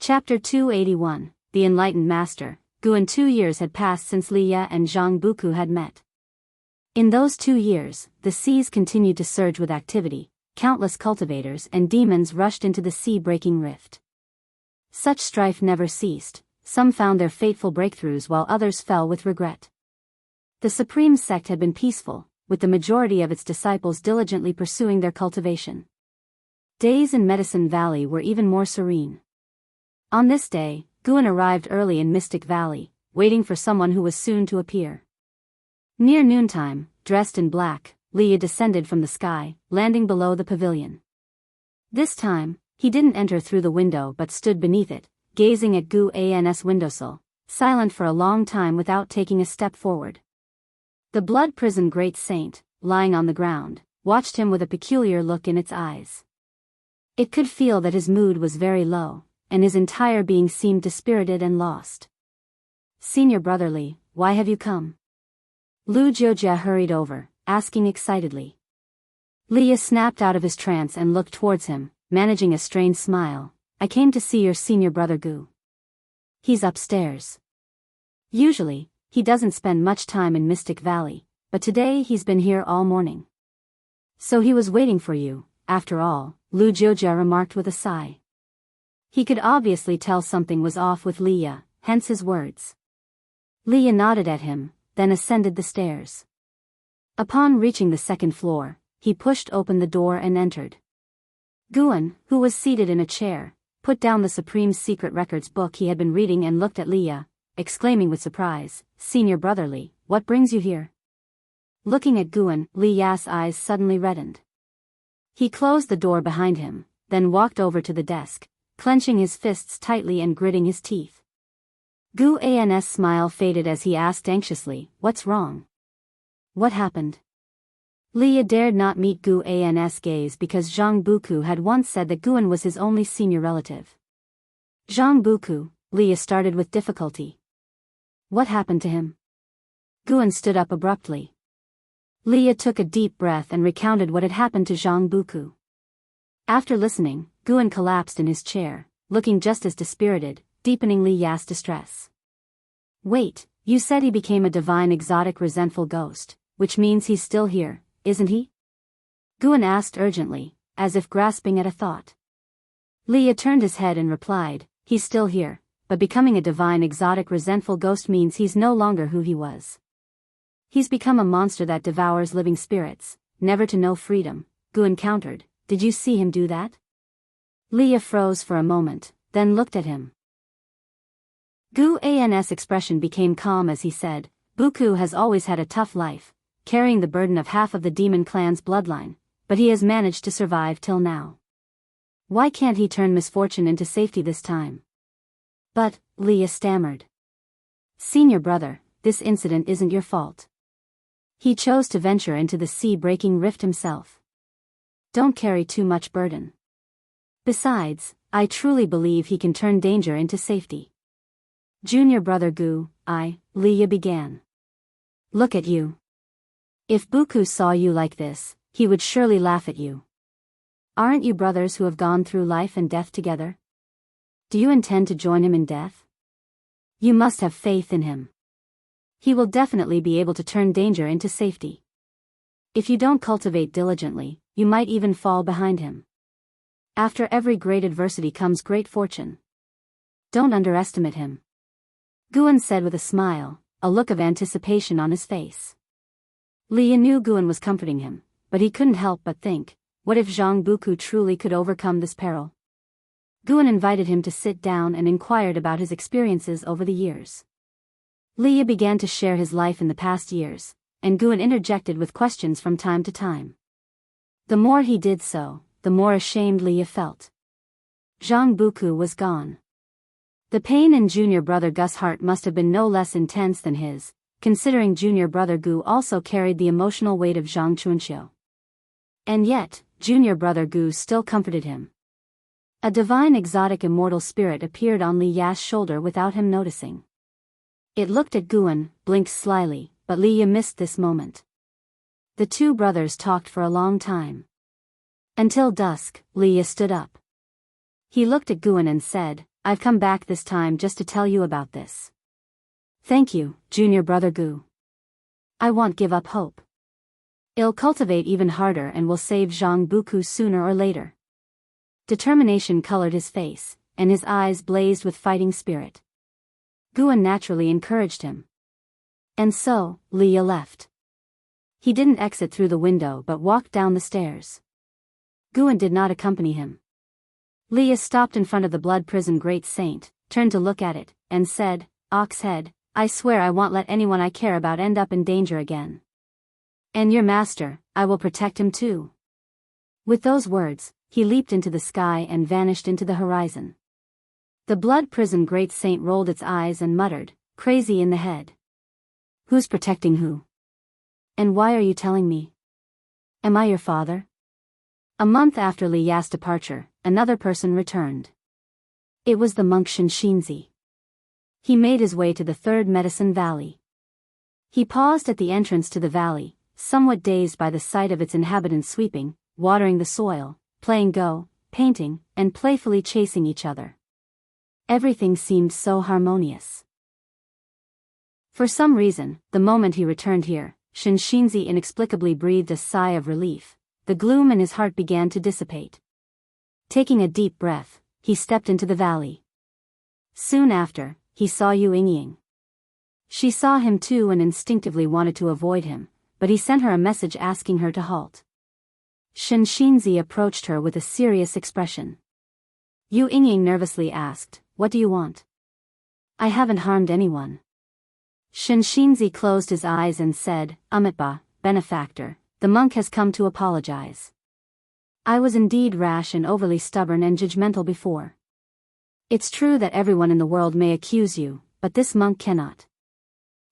Chapter 281, The Enlightened Master. Guan. 2 years had passed since Liya and Zhang Buku had met. In those 2 years, the seas continued to surge with activity. Countless cultivators and demons rushed into the sea-breaking rift. Such strife never ceased. Some found their fateful breakthroughs while others fell with regret. The supreme sect had been peaceful, with the majority of its disciples diligently pursuing their cultivation. Days in Medicine Valley were even more serene. On this day, Guan arrived early in Mystic Valley, waiting for someone who was soon to appear. Near noontime, dressed in black, Liya descended from the sky, landing below the pavilion. This time, he didn't enter through the window but stood beneath it, gazing at Guan's windowsill, silent for a long time without taking a step forward. The blood prison great saint, lying on the ground, watched him with a peculiar look in its eyes. It could feel that his mood was very low, and his entire being seemed dispirited and lost. "Senior Brotherly, why have you come?" Lu Jiojia hurried over, asking excitedly. Liya snapped out of his trance and looked towards him, managing a strained smile. "I came to see your senior brother Gu. He's upstairs. Usually, he doesn't spend much time in Mystic Valley, but today he's been here all morning. So he was waiting for you, after all," Lu Jiojia remarked with a sigh. He could obviously tell something was off with Liya, hence his words. Liya nodded at him, then ascended the stairs. Upon reaching the second floor, he pushed open the door and entered. Guan, who was seated in a chair, put down the Supreme Secret Records book he had been reading and looked at Liya, exclaiming with surprise, "Senior Brotherly, what brings you here?" Looking at Guan, Liya's eyes suddenly reddened. He closed the door behind him, then walked over to the desk, clenching his fists tightly and gritting his teeth. Guan's smile faded as he asked anxiously, "What's wrong? What happened?" Liya dared not meet Guan's gaze because Zhang Buku had once said that Guan was his only senior relative. "Zhang Buku," Liya started with difficulty. "What happened to him?" Guan stood up abruptly. Liya took a deep breath and recounted what had happened to Zhang Buku. After listening, Guan collapsed in his chair, looking just as dispirited, deepening Liya's distress. "Wait, you said he became a divine exotic resentful ghost, which means he's still here, isn't he?" Guan asked urgently, as if grasping at a thought. Liya turned his head and replied, "He's still here, but becoming a divine exotic resentful ghost means he's no longer who he was. He's become a monster that devours living spirits, never to know freedom," Guan countered. "Did you see him do that?" Liya froze for a moment, then looked at him. Guan's expression became calm as he said, "Buku has always had a tough life, carrying the burden of half of the demon clan's bloodline, but he has managed to survive till now. Why can't he turn misfortune into safety this time?" "But," Liya stammered. "Senior brother, this incident isn't your fault. He chose to venture into the sea-breaking rift himself. Don't carry too much burden. Besides, I truly believe he can turn danger into safety." "Junior brother Gu, Liya began. Look at you. If Buku saw you like this, he would surely laugh at you. Aren't you brothers who have gone through life and death together? Do you intend to join him in death? You must have faith in him. He will definitely be able to turn danger into safety. If you don't cultivate diligently, you might even fall behind him. After every great adversity comes great fortune. Don't underestimate him," Guan said with a smile, a look of anticipation on his face. Liya knew Guan was comforting him, but he couldn't help but think, what if Zhang Buku truly could overcome this peril? Guan invited him to sit down and inquired about his experiences over the years. Liya began to share his life in the past years, and Guan interjected with questions from time to time. The more he did so, the more ashamed Liya felt. Zhang Buku was gone. The pain in junior brother Gu's heart must have been no less intense than his, considering junior brother Gu also carried the emotional weight of Zhang Chunxiu. And yet, junior brother Gu still comforted him. A divine exotic immortal spirit appeared on Liya's shoulder without him noticing. It looked at Guan, blinked slyly, but Liya missed this moment. The two brothers talked for a long time. Until dusk, Liya stood up. He looked at Guan and said, I've come back this time just to tell you about this. Thank you, junior brother Gu. I won't give up hope. I'll cultivate even harder and will save Zhang Buku sooner or later. Determination colored his face, and his eyes blazed with fighting spirit. Guan naturally encouraged him. And so, Leah left. He didn't exit through the window but walked down the stairs. Guan did not accompany him. Leah stopped in front of the blood prison great saint, turned to look at it, and said, Oxhead, I swear I won't let anyone I care about end up in danger again. And your master, I will protect him too. With those words, he leaped into the sky and vanished into the horizon. The blood prison great saint rolled its eyes and muttered, crazy in the head. Who's protecting who? And why are you telling me? Am I your father? A month after Li Ya's departure, another person returned. It was the monk Shinshinzi. He made his way to the third medicine valley. He paused at the entrance to the valley, somewhat dazed by the sight of its inhabitants sweeping, watering the soil, playing Go, painting, and playfully chasing each other. Everything seemed so harmonious. For some reason, the moment he returned here, Shinshinzi inexplicably breathed a sigh of relief. The gloom in his heart began to dissipate. Taking a deep breath, he stepped into the valley. Soon after, he saw Yu Yingying. She saw him too and instinctively wanted to avoid him, but he sent her a message asking her to halt. Shinshinzi approached her with a serious expression. Yu Yingying nervously asked, What do you want? I haven't harmed anyone. Shinshinzi closed his eyes and said, Amitabha, benefactor, the monk has come to apologize. I was indeed rash and overly stubborn and judgmental before. It's true that everyone in the world may accuse you, but this monk cannot.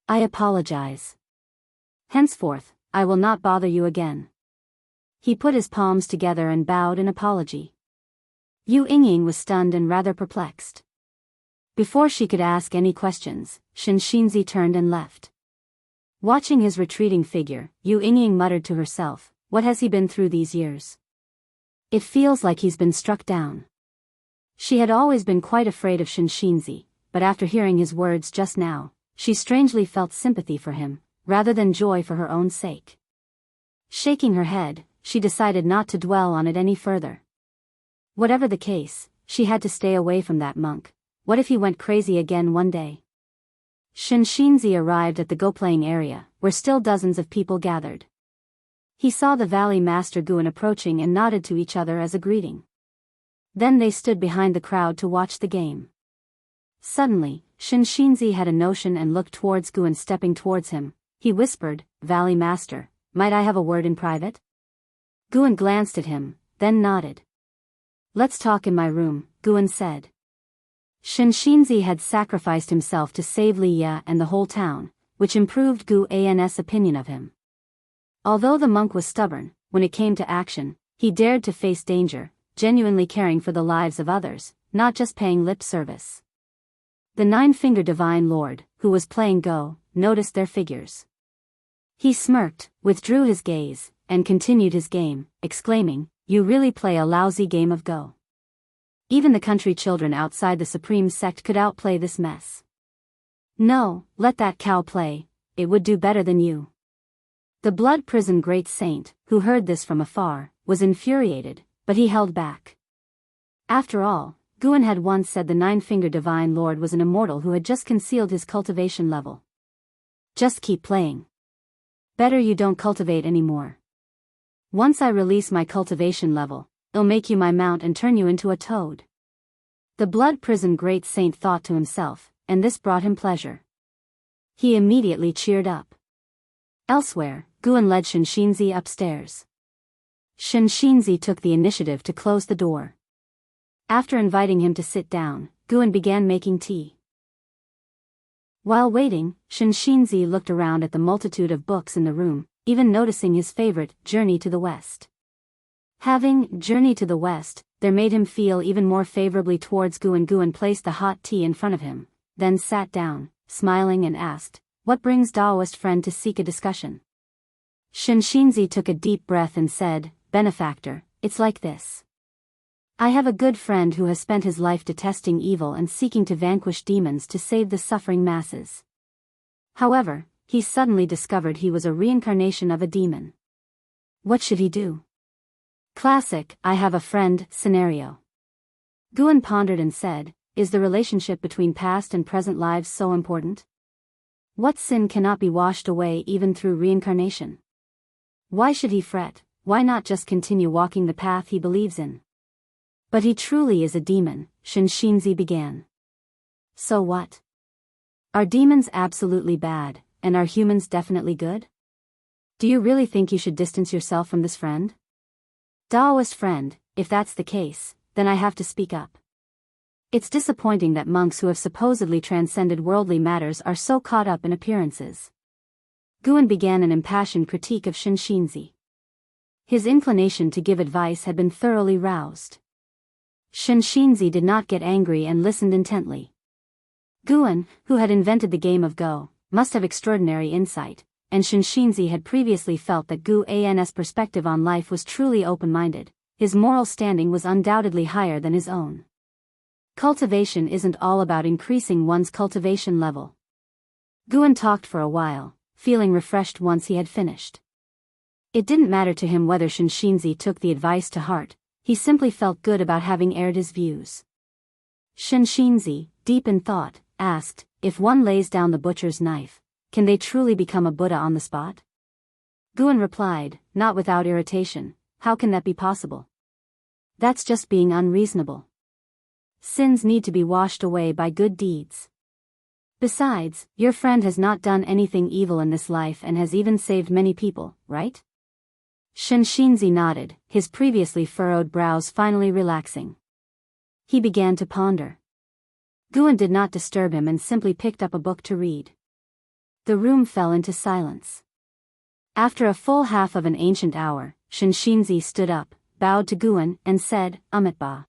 I apologize. Henceforth, I will not bother you again. He put his palms together and bowed in apology. Yu Yingying was stunned and rather perplexed. Before she could ask any questions, Shinshinzi turned and left. Watching his retreating figure, Yu Yingying muttered to herself, What has he been through these years? It feels like he's been struck down. She had always been quite afraid of Shinshinzi, but after hearing his words just now, she strangely felt sympathy for him, rather than joy for her own sake. Shaking her head, she decided not to dwell on it any further. Whatever the case, she had to stay away from that monk. What if he went crazy again one day? Shinshinzi arrived at the go-playing area, where still dozens of people gathered. He saw the valley master Guan approaching and nodded to each other as a greeting. Then they stood behind the crowd to watch the game. Suddenly, Shinshinzi had a notion and looked towards Guan stepping towards him. He whispered, Valley master, might I have a word in private? Guan glanced at him, then nodded. Let's talk in my room, Guan said. Shinshinzi had sacrificed himself to save Li Ya and the whole town, which improved Gu An's opinion of him. Although the monk was stubborn, when it came to action, he dared to face danger, genuinely caring for the lives of others, not just paying lip service. The nine-fingered divine lord, who was playing Go, noticed their figures. He smirked, withdrew his gaze, and continued his game, exclaiming, You really play a lousy game of Go. Even the country children outside the supreme sect could outplay this mess. No, let that cow play, it would do better than you. The blood prison great saint, who heard this from afar, was infuriated, but he held back. After all, Guan had once said the nine-fingered divine lord was an immortal who had just concealed his cultivation level. Just keep playing. Better you don't cultivate anymore. Once I release my cultivation level, I'll make you my mount and turn you into a toad. The blood prison great saint thought to himself, and this brought him pleasure. He immediately cheered up. Elsewhere, Guan led Shinshinzi upstairs. Shinshinzi took the initiative to close the door. After inviting him to sit down, Guan began making tea. While waiting, Shinshinzi looked around at the multitude of books in the room, even noticing his favorite, Journey to the West. Having Journey to the West, there made him feel even more favorably towards Guan. Guan placed the hot tea in front of him, then sat down, smiling and asked, What brings Taoist friend to seek a discussion? Shinshinzi took a deep breath and said, Benefactor, it's like this. I have a good friend who has spent his life detesting evil and seeking to vanquish demons to save the suffering masses. However, he suddenly discovered he was a reincarnation of a demon. What should he do? Classic, I have a friend, scenario. Guan pondered and said, is the relationship between past and present lives so important? What sin cannot be washed away even through reincarnation? Why should he fret? Why not just continue walking the path he believes in? But he truly is a demon, Shinxinzi began. So what? Are demons absolutely bad, and are humans definitely good? Do you really think you should distance yourself from this friend? Taoist friend, if that's the case, then I have to speak up. It's disappointing that monks who have supposedly transcended worldly matters are so caught up in appearances. Guan began an impassioned critique of Shinxinzi. His inclination to give advice had been thoroughly roused. Shinxinzi did not get angry and listened intently. Guan, who had invented the game of Go, must have extraordinary insight, and Shinxinzi had previously felt that Guan's perspective on life was truly open-minded. His moral standing was undoubtedly higher than his own. Cultivation isn't all about increasing one's cultivation level. Guan talked for a while, feeling refreshed once he had finished. It didn't matter to him whether Shinxinzi took the advice to heart, he simply felt good about having aired his views. Shinxinzi, deep in thought, asked, if one lays down the butcher's knife, can they truly become a Buddha on the spot? Guan replied, not without irritation, how can that be possible? That's just being unreasonable. Sins need to be washed away by good deeds. Besides, your friend has not done anything evil in this life and has even saved many people, right? Shinxinzi nodded, his previously furrowed brows finally relaxing. He began to ponder. Guan did not disturb him and simply picked up a book to read. The room fell into silence. After a full half of an ancient hour, Shinxinzi stood up, bowed to Guan, and said, Amitabha.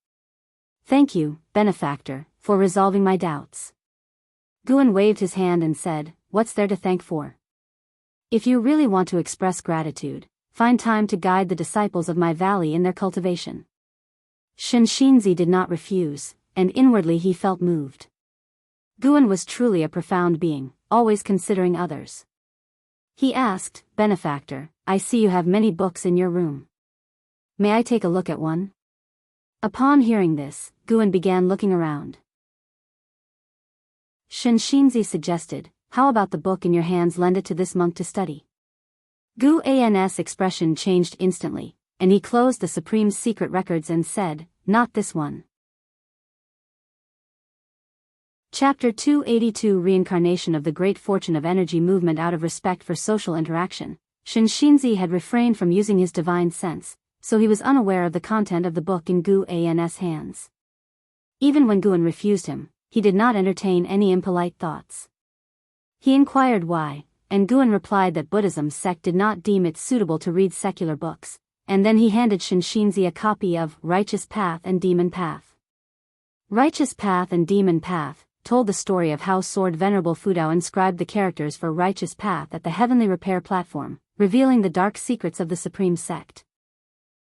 Thank you, benefactor, for resolving my doubts. Guan waved his hand and said, what's there to thank for? If you really want to express gratitude, find time to guide the disciples of my valley in their cultivation. Shinxinzi did not refuse, and inwardly he felt moved. Guan was truly a profound being, always considering others. He asked, benefactor, I see you have many books in your room. May I take a look at one? Upon hearing this, Guan began looking around. Shinxinzi suggested, how about the book in your hands, lend it to this monk to study? Guan's expression changed instantly, and he closed the Supreme Secret Records and said, not this one. Chapter 282 Reincarnation of the Great Fortune of Energy Movement. Out of respect for social interaction, Shinxinzi had refrained from using his divine sense, so he was unaware of the content of the book in Guan's hands. Even when Guan refused him, he did not entertain any impolite thoughts. He inquired why, and Guan replied that Buddhism's sect did not deem it suitable to read secular books, and then he handed Shinxinzi a copy of Righteous Path and Demon Path. Righteous Path and Demon Path told the story of how Sword Venerable Fudao inscribed the characters for Righteous Path at the Heavenly Repair platform, revealing the dark secrets of the Supreme Sect.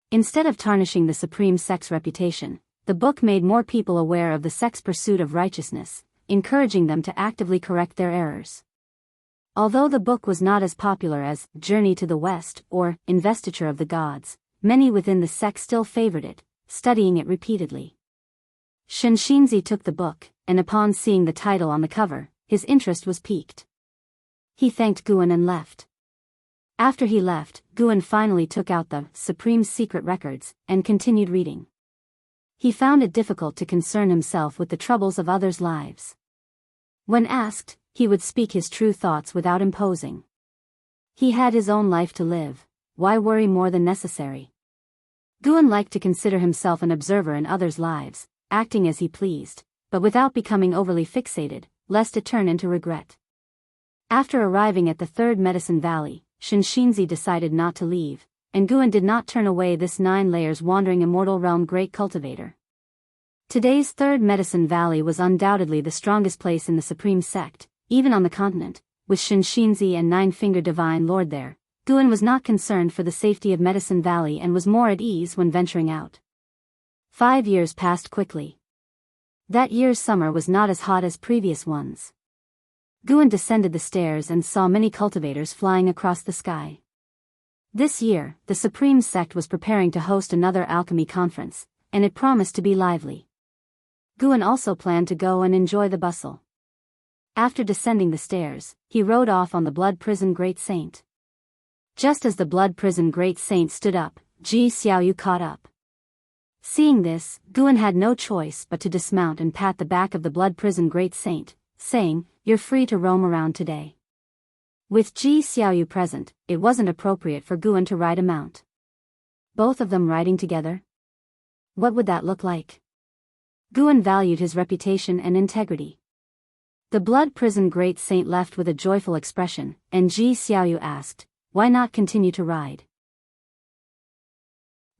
Instead of tarnishing the Supreme Sect's reputation, the book made more people aware of the sect's pursuit of righteousness, encouraging them to actively correct their errors. Although the book was not as popular as Journey to the West or Investiture of the Gods, many within the sect still favored it, studying it repeatedly. Shinxinzi took the book, and upon seeing the title on the cover, his interest was piqued. He thanked Guan and left. After he left, Guan finally took out the Supreme Secret Records and continued reading. He found it difficult to concern himself with the troubles of others' lives. When asked, he would speak his true thoughts without imposing. He had his own life to live, why worry more than necessary? Guan liked to consider himself an observer in others' lives, acting as he pleased, but without becoming overly fixated, lest it turn into regret. After arriving at the third Medicine Valley, Shinxinzi decided not to leave, and Guan did not turn away this 9 layers wandering immortal realm great cultivator. Today's third Medicine Valley was undoubtedly the strongest place in the Supreme Sect, even on the continent, with Shinxinzi and 9-Fingered Divine Lord there. Guan was not concerned for the safety of Medicine Valley and was more at ease when venturing out. 5 years passed quickly. That year's summer was not as hot as previous ones. Guan descended the stairs and saw many cultivators flying across the sky. This year, the Supreme Sect was preparing to host another alchemy conference, and it promised to be lively. Guan also planned to go and enjoy the bustle. After descending the stairs, he rode off on the Blood Prison Great Saint. Just as the Blood Prison Great Saint stood up, Ji Xiaoyu caught up. Seeing this, Guan had no choice but to dismount and pat the back of the Blood Prison Great Saint, saying, "You're free to roam around today." With Ji Xiaoyu present, it wasn't appropriate for Guan to ride a mount. Both of them riding together? What would that look like? Guan valued his reputation and integrity. The Blood Prison Great Saint left with a joyful expression, and Ji Xiaoyu asked, "Why not continue to ride?"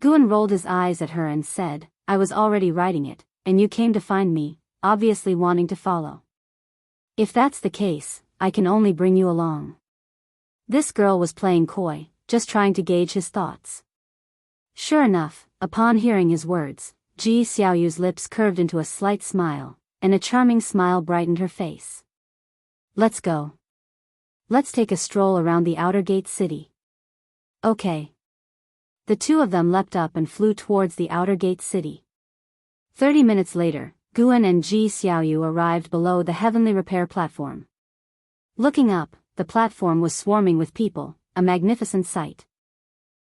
Guan rolled his eyes at her and said, "I was already riding it, and you came to find me, obviously wanting to follow. If that's the case, I can only bring you along." This girl was playing coy, just trying to gauge his thoughts. Sure enough, upon hearing his words, Ji Xiaoyu's lips curved into a slight smile, and a charming smile brightened her face. "Let's go. Let's take a stroll around the outer gate city." "Okay." The two of them leapt up and flew towards the outer gate city. 30 minutes later, Guan and Ji Xiaoyu arrived below the heavenly repair platform. Looking up, the platform was swarming with people, a magnificent sight.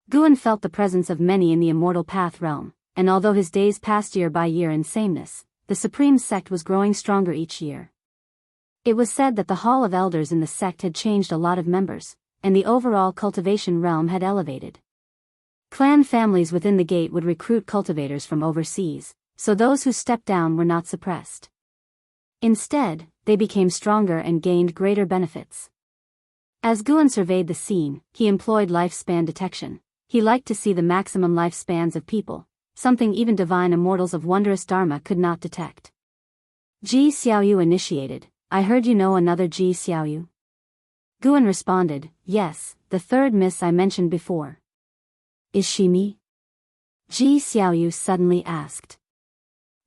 Guan felt the presence of many in the immortal path realm, and although his days passed year by year in sameness, the Supreme Sect was growing stronger each year. It was said that the Hall of Elders in the sect had changed a lot of members, and the overall cultivation realm had elevated. Clan families within the gate would recruit cultivators from overseas, so those who stepped down were not suppressed. Instead, they became stronger and gained greater benefits. As Guan surveyed the scene, he employed lifespan detection. He liked to see the maximum lifespans of people, something even divine immortals of wondrous dharma could not detect. Ji Xiaoyu initiated, "I heard you know another Ji Xiaoyu." Guan responded, "Yes, the third miss I mentioned before." "Is she me?" Ji Xiaoyu suddenly asked.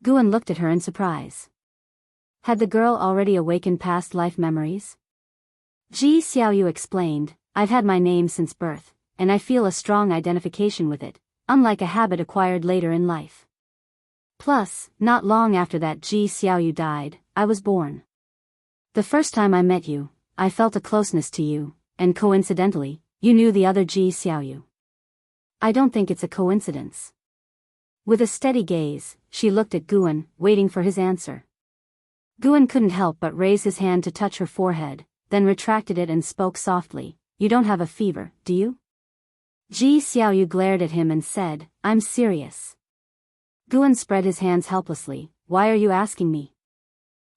Guan looked at her in surprise. Had the girl already awakened past life memories? Ji Xiaoyu explained, "I've had my name since birth, and I feel a strong identification with it, unlike a habit acquired later in life. Plus, not long after that Ji Xiaoyu died, I was born. The first time I met you, I felt a closeness to you, and coincidentally, you knew the other Ji Xiaoyu. I don't think it's a coincidence." With a steady gaze, she looked at Guan, waiting for his answer. Guan couldn't help but raise his hand to touch her forehead, then retracted it and spoke softly, "You don't have a fever, do you?" Ji Xiaoyu glared at him and said, "I'm serious." Guan spread his hands helplessly, "Why are you asking me?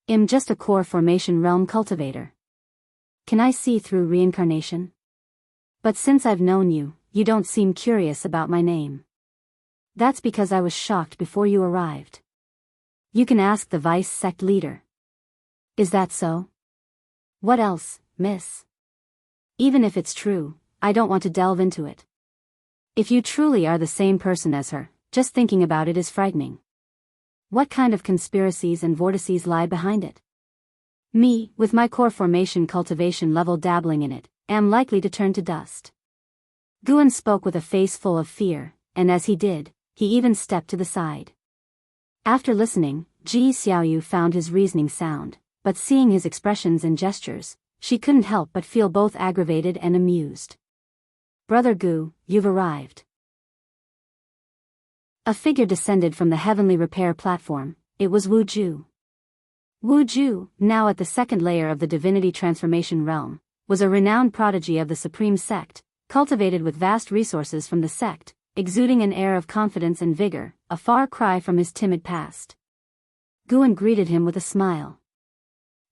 I'm just a core formation realm cultivator. Can I see through reincarnation? But since I've known you, you don't seem curious about my name. That's because I was shocked before you arrived. You can ask the vice sect leader." "Is that so?" "What else, miss? Even if it's true, I don't want to delve into it. If you truly are the same person as her, just thinking about it is frightening. What kind of conspiracies and vortices lie behind it? Me, with my core formation cultivation level dabbling in it, am likely to turn to dust." Guan spoke with a face full of fear, and as he did, he even stepped to the side. After listening, Ji Xiaoyu found his reasoning sound, but seeing his expressions and gestures, she couldn't help but feel both aggravated and amused. "Brother Gu, you've arrived." A figure descended from the heavenly repair platform. It was Wu Ju. Wu Ju, now at the second layer of the divinity transformation realm, was a renowned prodigy of the Supreme Sect, cultivated with vast resources from the sect, exuding an air of confidence and vigor, a far cry from his timid past. Guan greeted him with a smile.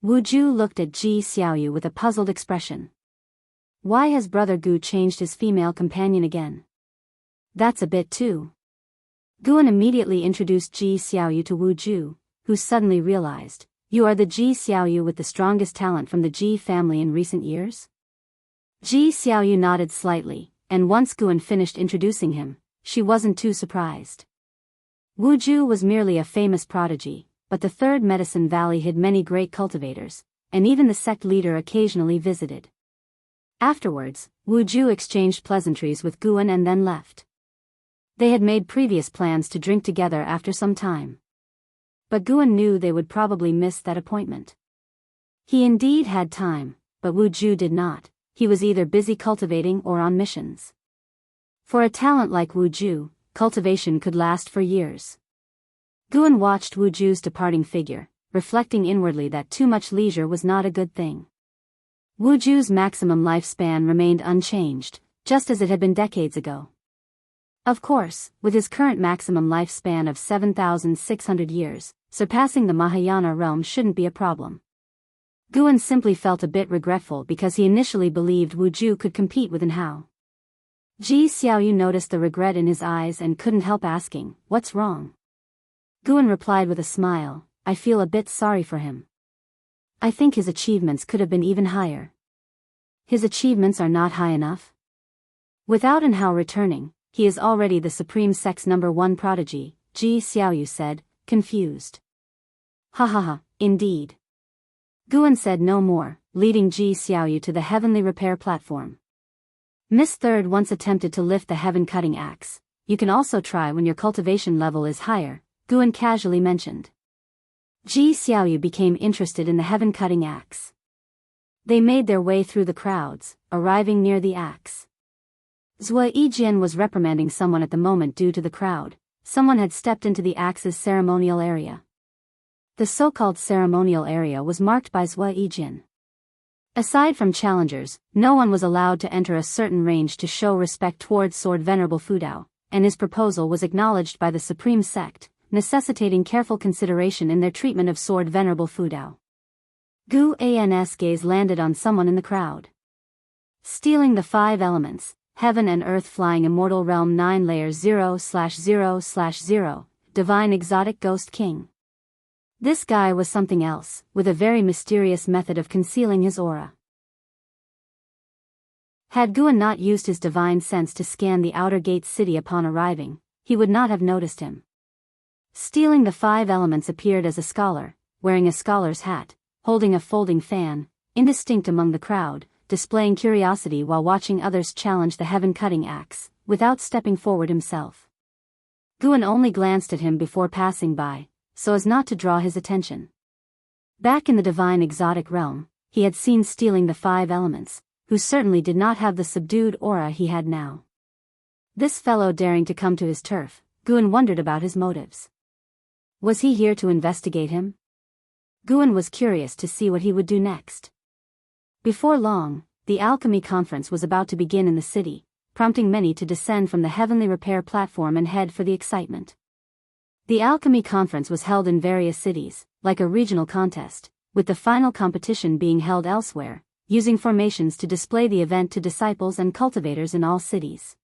Wu Ju looked at Ji Xiaoyu with a puzzled expression. Why has Brother Gu changed his female companion again? That's a bit too. Guan immediately introduced Ji Xiaoyu to Wu Ju, who suddenly realized, "You are the Ji Xiaoyu with the strongest talent from the Ji family in recent years?" Ji Xiaoyu nodded slightly, and once Guan finished introducing him, she wasn't too surprised. Wuju was merely a famous prodigy, but the Third Medicine Valley hid many great cultivators, and even the sect leader occasionally visited. Afterwards, Wuju exchanged pleasantries with Guan and then left. They had made previous plans to drink together after some time. But Guan knew they would probably miss that appointment. He indeed had time, but Wuju did not. He was either busy cultivating or on missions. For a talent like Wuju, cultivation could last for years. Guan watched Wuju's departing figure, reflecting inwardly that too much leisure was not a good thing. Wuju's maximum lifespan remained unchanged, just as it had been decades ago. Of course, with his current maximum lifespan of 7,600 years, surpassing the Mahayana realm shouldn't be a problem. Guan simply felt a bit regretful because he initially believed Wuju could compete with Hao. Ji Xiaoyu noticed the regret in his eyes and couldn't help asking, "What's wrong?" Guan replied with a smile, "I feel a bit sorry for him. I think his achievements could have been even higher." "His achievements are not high enough?" "Without Hao returning, he is already the Supreme Sect's #1 prodigy," Ji Xiaoyu said, confused. "Ha ha ha, indeed." Guan said no more, leading Ji Xiaoyu to the heavenly repair platform. Miss Third once attempted to lift the heaven-cutting axe. "You can also try when your cultivation level is higher," Guan casually mentioned. Ji Xiaoyu became interested in the heaven-cutting axe. They made their way through the crowds, arriving near the axe. Zhuo Yijian was reprimanding someone at the moment due to the crowd. Someone had stepped into the axe's ceremonial area. The so-called ceremonial area was marked by Zhuo Yijian. Aside from challengers, no one was allowed to enter a certain range to show respect towards Sword Venerable Fudao, and his proposal was acknowledged by the Supreme Sect, necessitating careful consideration in their treatment of Sword Venerable Fudao. Gu An's gaze landed on someone in the crowd. Stealing the 5 elements, Heaven and Earth Flying Immortal Realm 9 Layers 0/0/0, Divine Exotic Ghost King. This guy was something else, with a very mysterious method of concealing his aura. Had Guan not used his divine sense to scan the outer gate city upon arriving, he would not have noticed him. Stealing the 5 elements appeared as a scholar, wearing a scholar's hat, holding a folding fan, indistinct among the crowd, displaying curiosity while watching others challenge the heaven-cutting axe, without stepping forward himself. Guan only glanced at him before passing by, so as not to draw his attention. Back in the divine exotic realm, he had seen stealing the 5 elements, who certainly did not have the subdued aura he had now. This fellow daring to come to his turf, Guan wondered about his motives. Was he here to investigate him? Guan was curious to see what he would do next. Before long, the alchemy conference was about to begin in the city, prompting many to descend from the heavenly repair platform and head for the excitement. The alchemy conference was held in various cities, like a regional contest, with the final competition being held elsewhere, using formations to display the event to disciples and cultivators in all cities.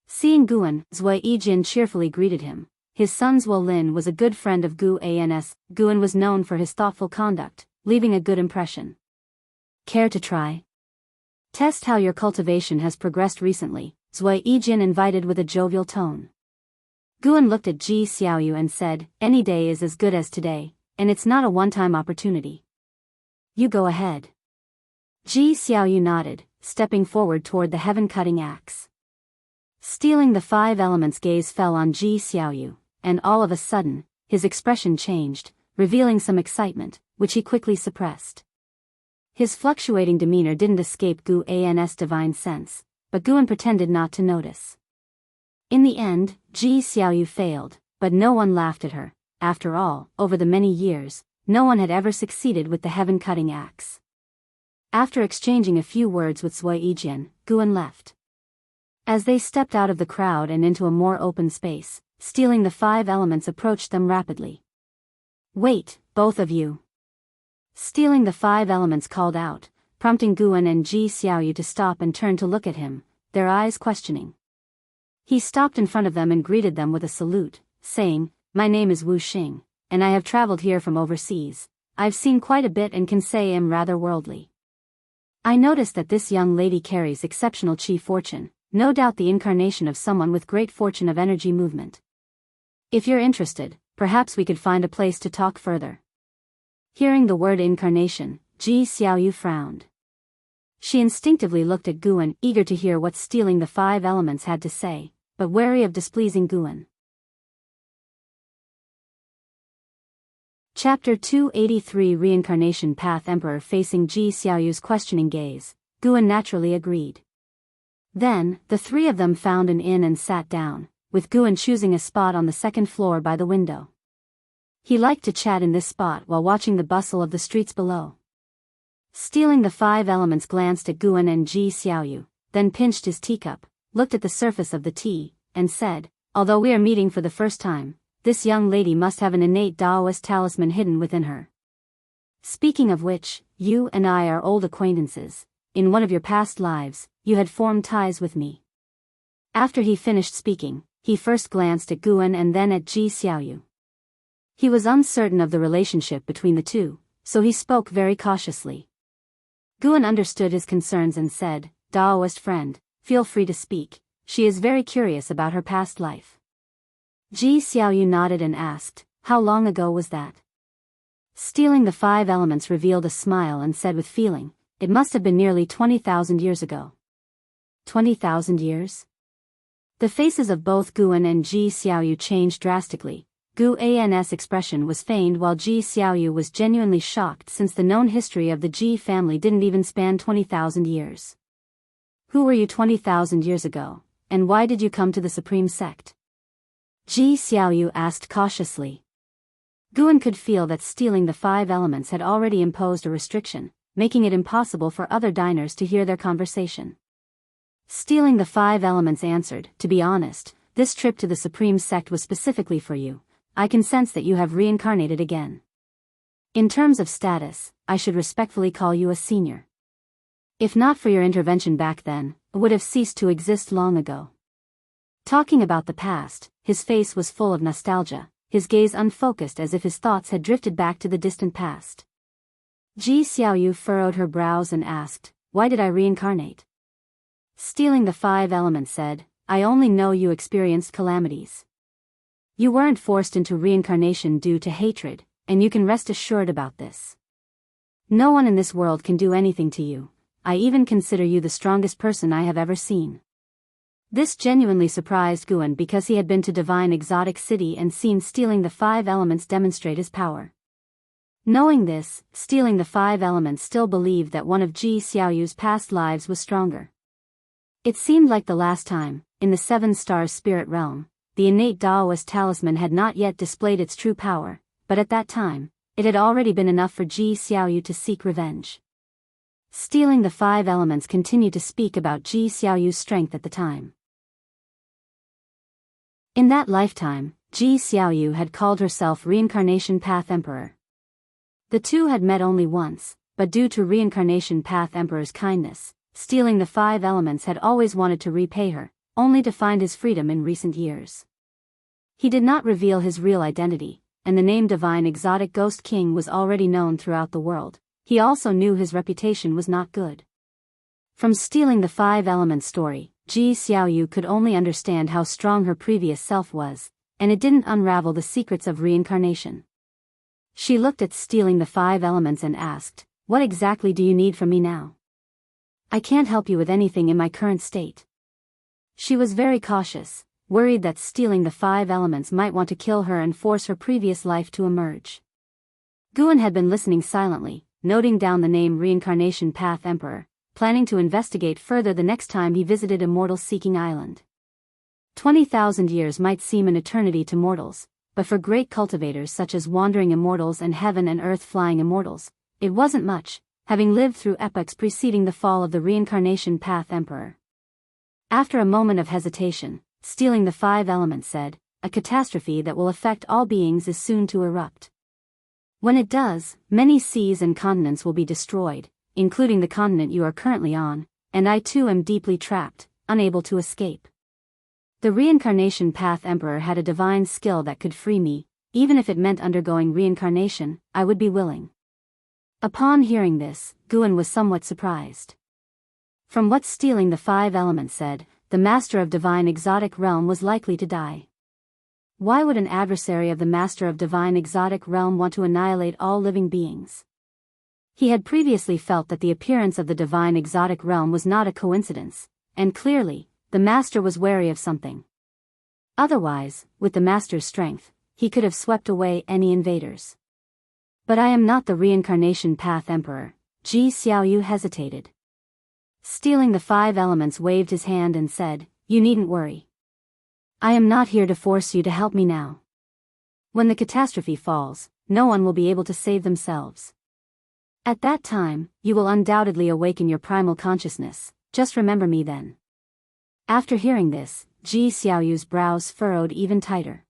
Seeing Guan, Zhuo Yijian cheerfully greeted him. His son Zhuo Lin was a good friend of Gu An's. Guan was known for his thoughtful conduct, leaving a good impression. "Care to try? Test how your cultivation has progressed recently," Zhuo Yijian invited with a jovial tone. Guan looked at Ji Xiaoyu and said, "Any day is as good as today, and it's not a one-time opportunity. You go ahead." Ji Xiaoyu nodded, stepping forward toward the heaven-cutting axe. Stealing the 5 elements' gaze fell on Ji Xiaoyu, and all of a sudden, his expression changed, revealing some excitement, which he quickly suppressed. His fluctuating demeanor didn't escape Gu An's divine sense, but Guan pretended not to notice. In the end, Ji Xiaoyu failed, but no one laughed at her. After all, over the many years, no one had ever succeeded with the heaven-cutting axe. After exchanging a few words with Zhuo Yijian, Guan left. As they stepped out of the crowd and into a more open space, stealing the 5 elements approached them rapidly. "Wait, both of you." Stealing the 5 elements called out, prompting Guan and Ji Xiaoyu to stop and turn to look at him, their eyes questioning. He stopped in front of them and greeted them with a salute, saying, "My name is Wu Xing, and I have traveled here from overseas. I've seen quite a bit and can say I'm rather worldly. I noticed that this young lady carries exceptional chi fortune, no doubt the incarnation of someone with great fortune of energy movement. If you're interested, perhaps we could find a place to talk further. Hearing the word incarnation, Ji Xiaoyu frowned. She instinctively looked at Guan, eager to hear what stealing the 5 elements had to say, but wary of displeasing Guan. Chapter 283 Reincarnation Path. Emperor. Facing Ji Xiaoyu's questioning gaze, Guan naturally agreed. Then, the 3 of them found an inn and sat down, with Guan choosing a spot on the 2nd floor by the window. He liked to chat in this spot while watching the bustle of the streets below. Stealing the 5 elements glanced at Guan and Ji Xiaoyu, then pinched his teacup, looked at the surface of the tea, and said, "Although we are meeting for the first time, this young lady must have an innate Taoist talisman hidden within her. Speaking of which, you and I are old acquaintances. In one of your past lives, you had formed ties with me." After he finished speaking, he first glanced at Guan and then at Ji Xiaoyu. He was uncertain of the relationship between the two, so he spoke very cautiously. Guan understood his concerns and said, "Taoist friend, feel free to speak. She is very curious about her past life." Ji Xiaoyu nodded and asked, "How long ago was that?" Stealing the 5 elements revealed a smile and said with feeling, "It must have been nearly 20,000 years ago." 20,000 years? The faces of both Guan and Ji Xiaoyu changed drastically. Guan's expression was feigned while Ji Xiaoyu was genuinely shocked since the known history of the Ji family didn't even span 20,000 years. "Who were you 20,000 years ago, and why did you come to the Supreme Sect?" Ji Xiaoyu asked cautiously. Guan could feel that stealing the 5 elements had already imposed a restriction, making it impossible for other diners to hear their conversation. Stealing the 5 elements answered, "To be honest, this trip to the Supreme Sect was specifically for you. I can sense that you have reincarnated again. In terms of status, I should respectfully call you a senior. If not for your intervention back then, it would have ceased to exist long ago." Talking about the past, his face was full of nostalgia, his gaze unfocused as if his thoughts had drifted back to the distant past. Ji Xiaoyu furrowed her brows and asked, "Why did I reincarnate?" Stealing the 5 elements said, "I only know you experienced calamities. You weren't forced into reincarnation due to hatred, and you can rest assured about this. No one in this world can do anything to you. I even consider you the strongest person I have ever seen." This genuinely surprised Guan because he had been to Divine Exotic City and seen stealing the 5 elements demonstrate his power. Knowing this, stealing the 5 elements still believed that one of Ji Xiaoyu's past lives was stronger. It seemed like the last time, in the 7 Stars spirit realm, the innate Taoist talisman had not yet displayed its true power, but at that time, it had already been enough for Ji Xiaoyu to seek revenge. Stealing the 5 elements continued to speak about Ji Xiaoyu's strength at the time. In that lifetime, Ji Xiaoyu had called herself Reincarnation Path Emperor. The two had met only once, but due to Reincarnation Path Emperor's kindness, stealing the 5 elements had always wanted to repay her, only to find his freedom in recent years. He did not reveal his real identity, and the name Divine Exotic Ghost King was already known throughout the world. He also knew his reputation was not good. From stealing the 5 elements story, Ji Xiaoyu could only understand how strong her previous self was, and it didn't unravel the secrets of reincarnation. She looked at stealing the 5 elements and asked, "What exactly do you need from me now? I can't help you with anything in my current state." She was very cautious, worried that stealing the 5 elements might want to kill her and force her previous life to emerge. Guan had been listening silently, noting down the name Reincarnation Path Emperor, planning to investigate further the next time he visited Immortal Seeking Island. 20,000 years might seem an eternity to mortals, but for great cultivators such as Wandering Immortals and Heaven and Earth Flying Immortals, it wasn't much, having lived through epochs preceding the fall of the Reincarnation Path Emperor. After a moment of hesitation, stealing the 5 elements said, "A catastrophe that will affect all beings is soon to erupt. When it does, many seas and continents will be destroyed, including the continent you are currently on, and I too am deeply trapped, unable to escape. The Reincarnation Path Emperor had a divine skill that could free me, even if it meant undergoing reincarnation, I would be willing." Upon hearing this, Guan was somewhat surprised. From what stealing the 5 elements said, the master of Divine Exotic Realm was likely to die. Why would an adversary of the Master of Divine Exotic Realm want to annihilate all living beings? He had previously felt that the appearance of the Divine Exotic Realm was not a coincidence, and clearly, the Master was wary of something. Otherwise, with the Master's strength, he could have swept away any invaders. But I am not the Reincarnation Path Emperor. Ji Xiaoyu hesitated. Stealing the 5 elements waved his hand and said, "You needn't worry. I am not here to force you to help me now. When the catastrophe falls, no one will be able to save themselves. At that time, you will undoubtedly awaken your primal consciousness. Just remember me then." After hearing this, Ji Xiaoyu's brows furrowed even tighter.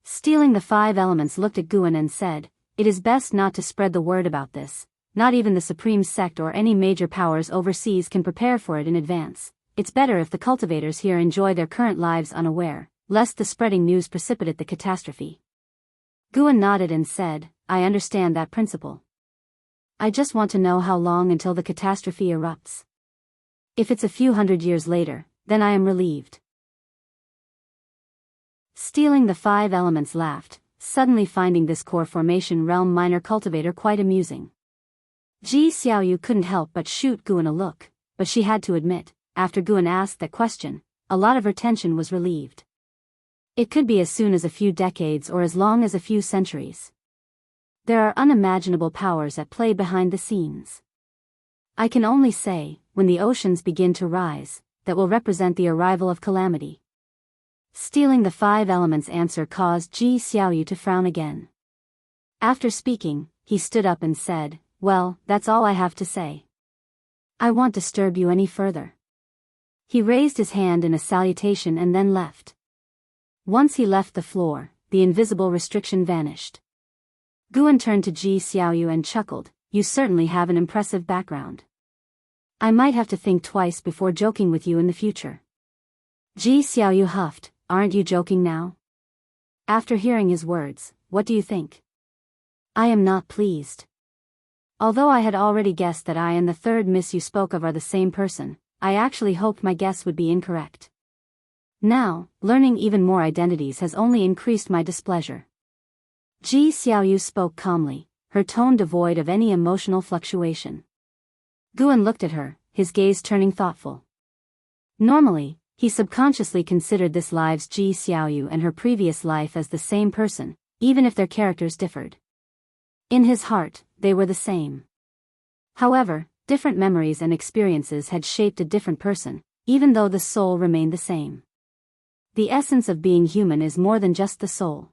Stealing the 5 elements looked at Guan and said, "It is best not to spread the word about this. Not even the Supreme Sect or any major powers overseas can prepare for it in advance. It's better if the cultivators here enjoy their current lives unaware, lest the spreading news precipitate the catastrophe." Guan nodded and said, "I understand that principle. I just want to know how long until the catastrophe erupts. If it's a few hundred years later, then I am relieved." Stealing the 5 elements laughed, suddenly finding this core formation realm minor cultivator quite amusing. Ji Xiaoyu couldn't help but shoot Guan a look, but she had to admit, after Guan asked that question, a lot of her tension was relieved. It could be as soon as a few decades or as long as a few centuries. There are unimaginable powers at play behind the scenes. I can only say, when the oceans begin to rise, that will represent the arrival of calamity. Stealing the 5 elements answer caused Ji Xiaoyu to frown again. After speaking, he stood up and said, "Well, that's all I have to say. I won't disturb you any further." He raised his hand in a salutation and then left. Once he left the floor, the invisible restriction vanished. Guan turned to Ji Xiaoyu and chuckled, "You certainly have an impressive background. I might have to think twice before joking with you in the future." Ji Xiaoyu huffed, "Aren't you joking now?" After hearing his words, "What do you think?" "I am not pleased. Although I had already guessed that I and the 3rd miss you spoke of are the same person, I actually hoped my guess would be incorrect. Now, learning even more identities has only increased my displeasure." Ji Xiaoyu spoke calmly, her tone devoid of any emotional fluctuation. Guan looked at her, his gaze turning thoughtful. Normally, he subconsciously considered this life's Ji Xiaoyu and her previous life as the same person, even if their characters differed. In his heart, they were the same. However, different memories and experiences had shaped a different person, even though the soul remained the same. The essence of being human is more than just the soul.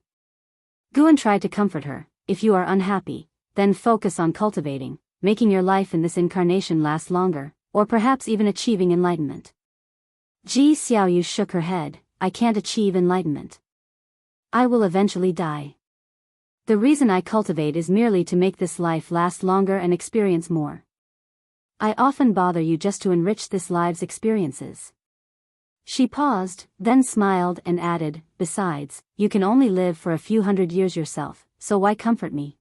Guan tried to comfort her, "If you are unhappy, then focus on cultivating, making your life in this incarnation last longer, or perhaps even achieving enlightenment." Ji Xiaoyu shook her head, "I can't achieve enlightenment. I will eventually die. The reason I cultivate is merely to make this life last longer and experience more. I often bother you just to enrich this life's experiences." She paused, then smiled and added, "Besides, you can only live for a few hundred years yourself, so why comfort me?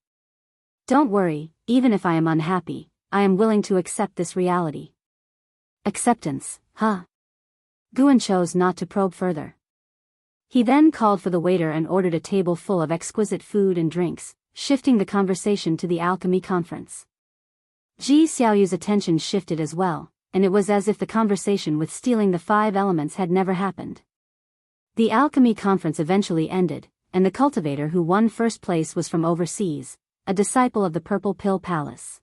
Don't worry, even if I am unhappy, I am willing to accept this reality." Acceptance, huh? Guan chose not to probe further. He then called for the waiter and ordered a table full of exquisite food and drinks, shifting the conversation to the alchemy conference. Ji Xiaoyu's attention shifted as well, and it was as if the conversation with stealing the 5 elements had never happened. The alchemy conference eventually ended, and the cultivator who won first place was from overseas, a disciple of the Purple Pill Palace.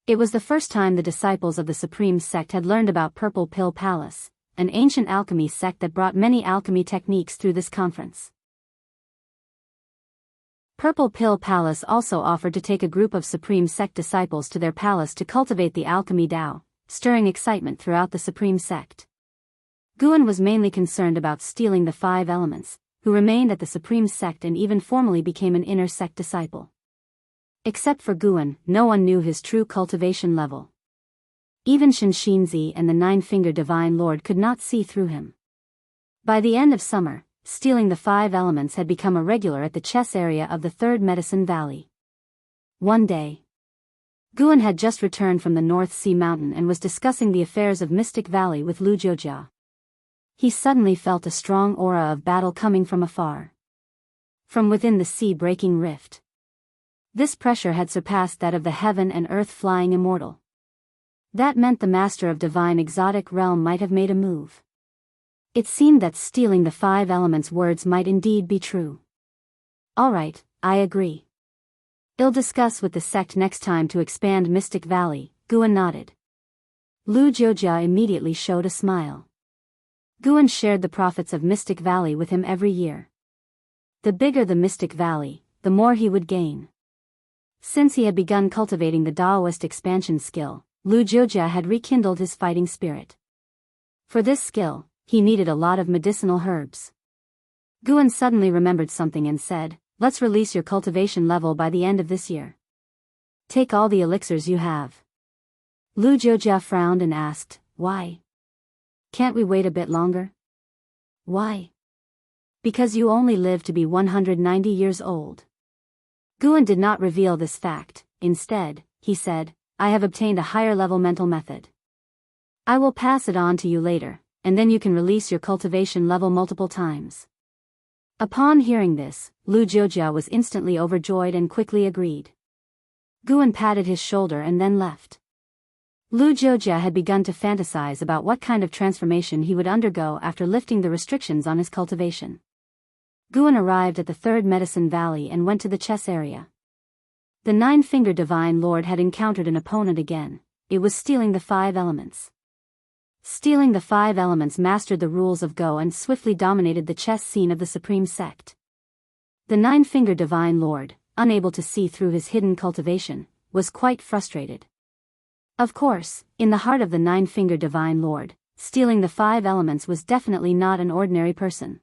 It was the first time the disciples of the Supreme Sect had learned about Purple Pill Palace, an ancient alchemy sect that brought many alchemy techniques through this conference. Purple Pill Palace also offered to take a group of Supreme Sect disciples to their palace to cultivate the alchemy Tao, stirring excitement throughout the Supreme Sect. Guan was mainly concerned about stealing the 5 elements, who remained at the Supreme Sect and even formally became an inner sect disciple. Except for Guan, no one knew his true cultivation level. Even Shinxinzi and the 9-fingered Divine Lord could not see through him. By the end of summer, stealing the 5 elements had become a regular at the chess area of the 3rd Medicine Valley. One day, Guan had just returned from the North Sea Mountain and was discussing the affairs of Mystic Valley with Lu Jiujia. He suddenly felt a strong aura of battle coming from afar. From within the sea-breaking rift. This pressure had surpassed that of the heaven and earth flying immortal. That meant the master of divine exotic realm might have made a move. It seemed that stealing the 5 elements words might indeed be true. Alright, I agree. I'll discuss with the sect next time to expand Mystic Valley, Guan nodded. Lu Jiujia immediately showed a smile. Guan shared the profits of Mystic Valley with him every year. The bigger the Mystic Valley, the more he would gain. Since he had begun cultivating the Daoist expansion skill, Lu Jiujia had rekindled his fighting spirit. For this skill, he needed a lot of medicinal herbs. Guan suddenly remembered something and said, "Let's release your cultivation level by the end of this year. Take all the elixirs you have." Lu Jiujia frowned and asked, "Why? Can't we wait a bit longer?" "Why?" "Because you only live to be 190 years old." Guan did not reveal this fact. Instead, he said, "I have obtained a higher level mental method. I will pass it on to you later, and then you can release your cultivation level multiple times." Upon hearing this, Lu Jiujia was instantly overjoyed and quickly agreed. Guan patted his shoulder and then left. Lu Jiujia had begun to fantasize about what kind of transformation he would undergo after lifting the restrictions on his cultivation. Guan arrived at the 3rd Medicine Valley and went to the chess area. The 9-Finger Divine Lord had encountered an opponent again. It was stealing the 5 elements. Stealing the 5 elements mastered the rules of Go and swiftly dominated the chess scene of the Supreme Sect. The 9-Finger Divine Lord, unable to see through his hidden cultivation, was quite frustrated. Of course, in the heart of the 9-Finger Divine Lord, stealing the 5 elements was definitely not an ordinary person.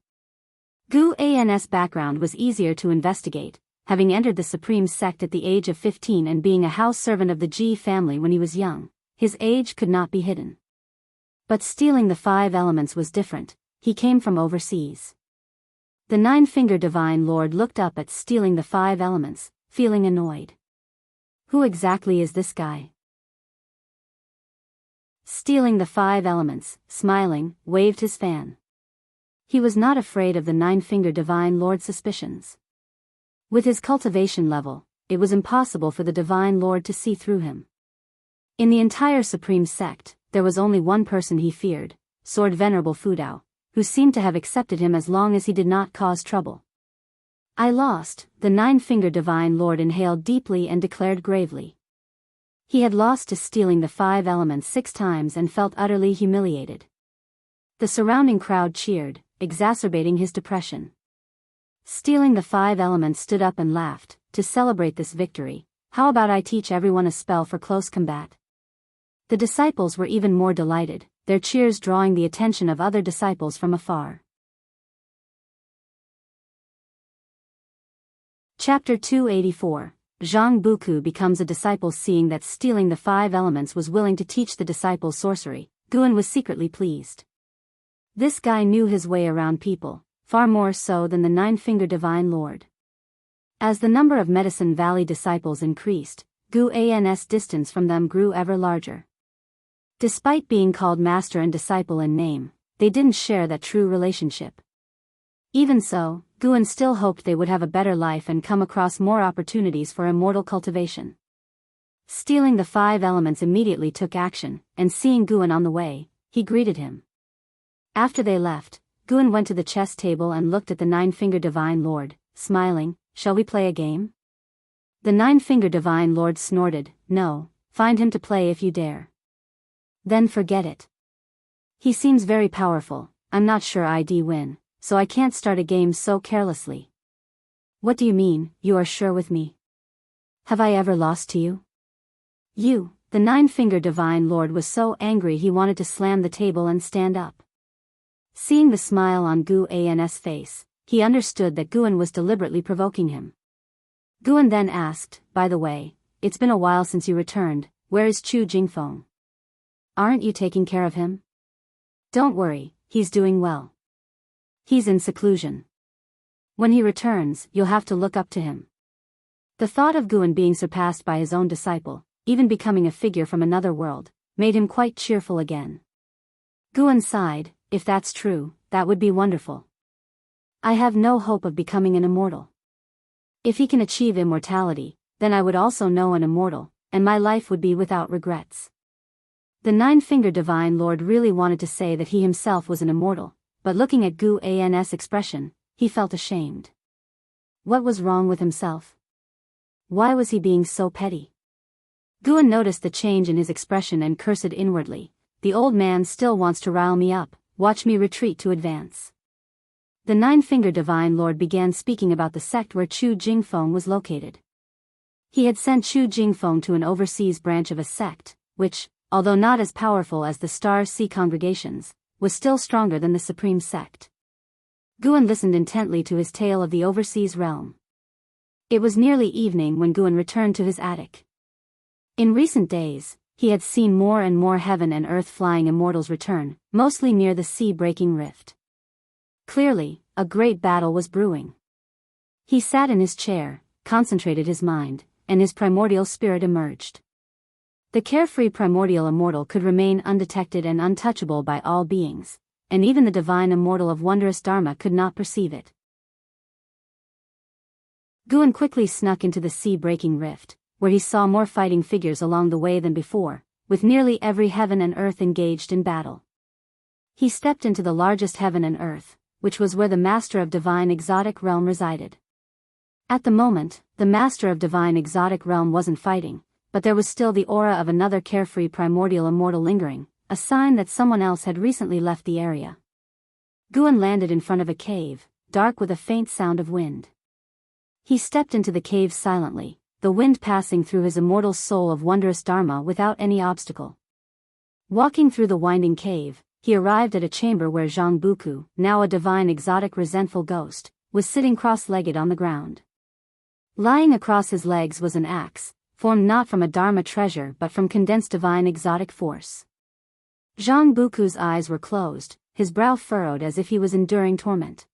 Gu An's background was easier to investigate, having entered the Supreme Sect at the age of 15 and being a house servant of the Ji family when he was young. His age could not be hidden. But stealing the 5 elements was different. He came from overseas. The 9-Finger Divine Lord looked up at stealing the 5 elements, feeling annoyed. Who exactly is this guy? Stealing the 5 elements, smiling, waved his fan. He was not afraid of the 9-Finger Divine Lord's suspicions. With his cultivation level, it was impossible for the Divine Lord to see through him. In the entire Supreme Sect, there was only one person he feared, Sword Venerable Fudao, who seemed to have accepted him as long as he did not cause trouble. "I lost," the 9-Finger Divine Lord inhaled deeply and declared gravely. He had lost to stealing the 5 elements 6 times and felt utterly humiliated. The surrounding crowd cheered, exacerbating his depression. Stealing the 5 elements stood up and laughed. "To celebrate this victory, how about I teach everyone a spell for close combat?" The disciples were even more delighted, their cheers drawing the attention of other disciples from afar. Chapter 284. Zhang Buku becomes a disciple. Seeing that stealing the 5 elements was willing to teach the disciples sorcery, Guan was secretly pleased. This guy knew his way around people, far more so than the 9-Finger Divine Lord. As the number of Medicine Valley disciples increased, Gu An's distance from them grew ever larger. Despite being called master and disciple in name, they didn't share that true relationship. Even so, Guan still hoped they would have a better life and come across more opportunities for immortal cultivation. Stealing the 5 elements immediately took action, and seeing Guan on the way, he greeted him. After they left, Guan went to the chess table and looked at the 9-Finger Divine Lord, smiling. "Shall we play a game?" The 9-Finger Divine Lord snorted. "No, find him to play if you dare." "Then forget it. He seems very powerful. I'm not sure I'd win, so I can't start a game so carelessly." "What do you mean, you are sure with me? Have I ever lost to you?" "You." The 9-Finger Divine Lord was so angry he wanted to slam the table and stand up. Seeing the smile on Gu An's face, he understood that Guan was deliberately provoking him. Guan then asked, "By the way, it's been a while since you returned. Where is Chu Jingfeng? Aren't you taking care of him?" "Don't worry, he's doing well. He's in seclusion. When he returns, you'll have to look up to him." The thought of Guan being surpassed by his own disciple, even becoming a figure from another world, made him quite cheerful again. Guan sighed. if that's true, that would be wonderful. I have no hope of becoming an immortal. If he can achieve immortality, then I would also know an immortal, and my life would be without regrets. The Nine-Fingered Divine Lord really wanted to say that he himself was an immortal, but looking at Gu An's expression, he felt ashamed. What was wrong with himself? Why was he being so petty? Guan noticed the change in his expression and cursed inwardly. The old man still wants to rile me up, watch me retreat to advance. The Nine-Fingered Divine Lord began speaking about the sect where Chu Jingfeng was located. He had sent Chu Jingfeng to an overseas branch of a sect, which, although not as powerful as the Star Sea congregations, was still stronger than the Supreme Sect. Guan listened intently to his tale of the overseas realm. It was nearly evening when Guan returned to his attic. In recent days, he had seen more and more heaven and earth flying immortals return, mostly near the sea-breaking rift. Clearly, a great battle was brewing. He sat in his chair, concentrated his mind, and his primordial spirit emerged. The carefree primordial immortal could remain undetected and untouchable by all beings, and even the divine immortal of wondrous Dharma could not perceive it. Guan quickly snuck into the sea-breaking rift, where he saw more fighting figures along the way than before, with nearly every heaven and earth engaged in battle. He stepped into the largest heaven and earth, which was where the Master of Divine Exotic Realm resided. At the moment, the Master of Divine Exotic Realm wasn't fighting, but there was still the aura of another carefree primordial immortal lingering, a sign that someone else had recently left the area. Guan landed in front of a cave, dark with a faint sound of wind. He stepped into the cave silently, the wind passing through his immortal soul of wondrous Dharma without any obstacle. Walking through the winding cave, he arrived at a chamber where Zhang Buku, now a divine exotic resentful ghost, was sitting cross-legged on the ground. Lying across his legs was an axe, formed not from a Dharma treasure but from condensed divine exotic force. Zhang Buku's eyes were closed, his brow furrowed as if he was enduring torment.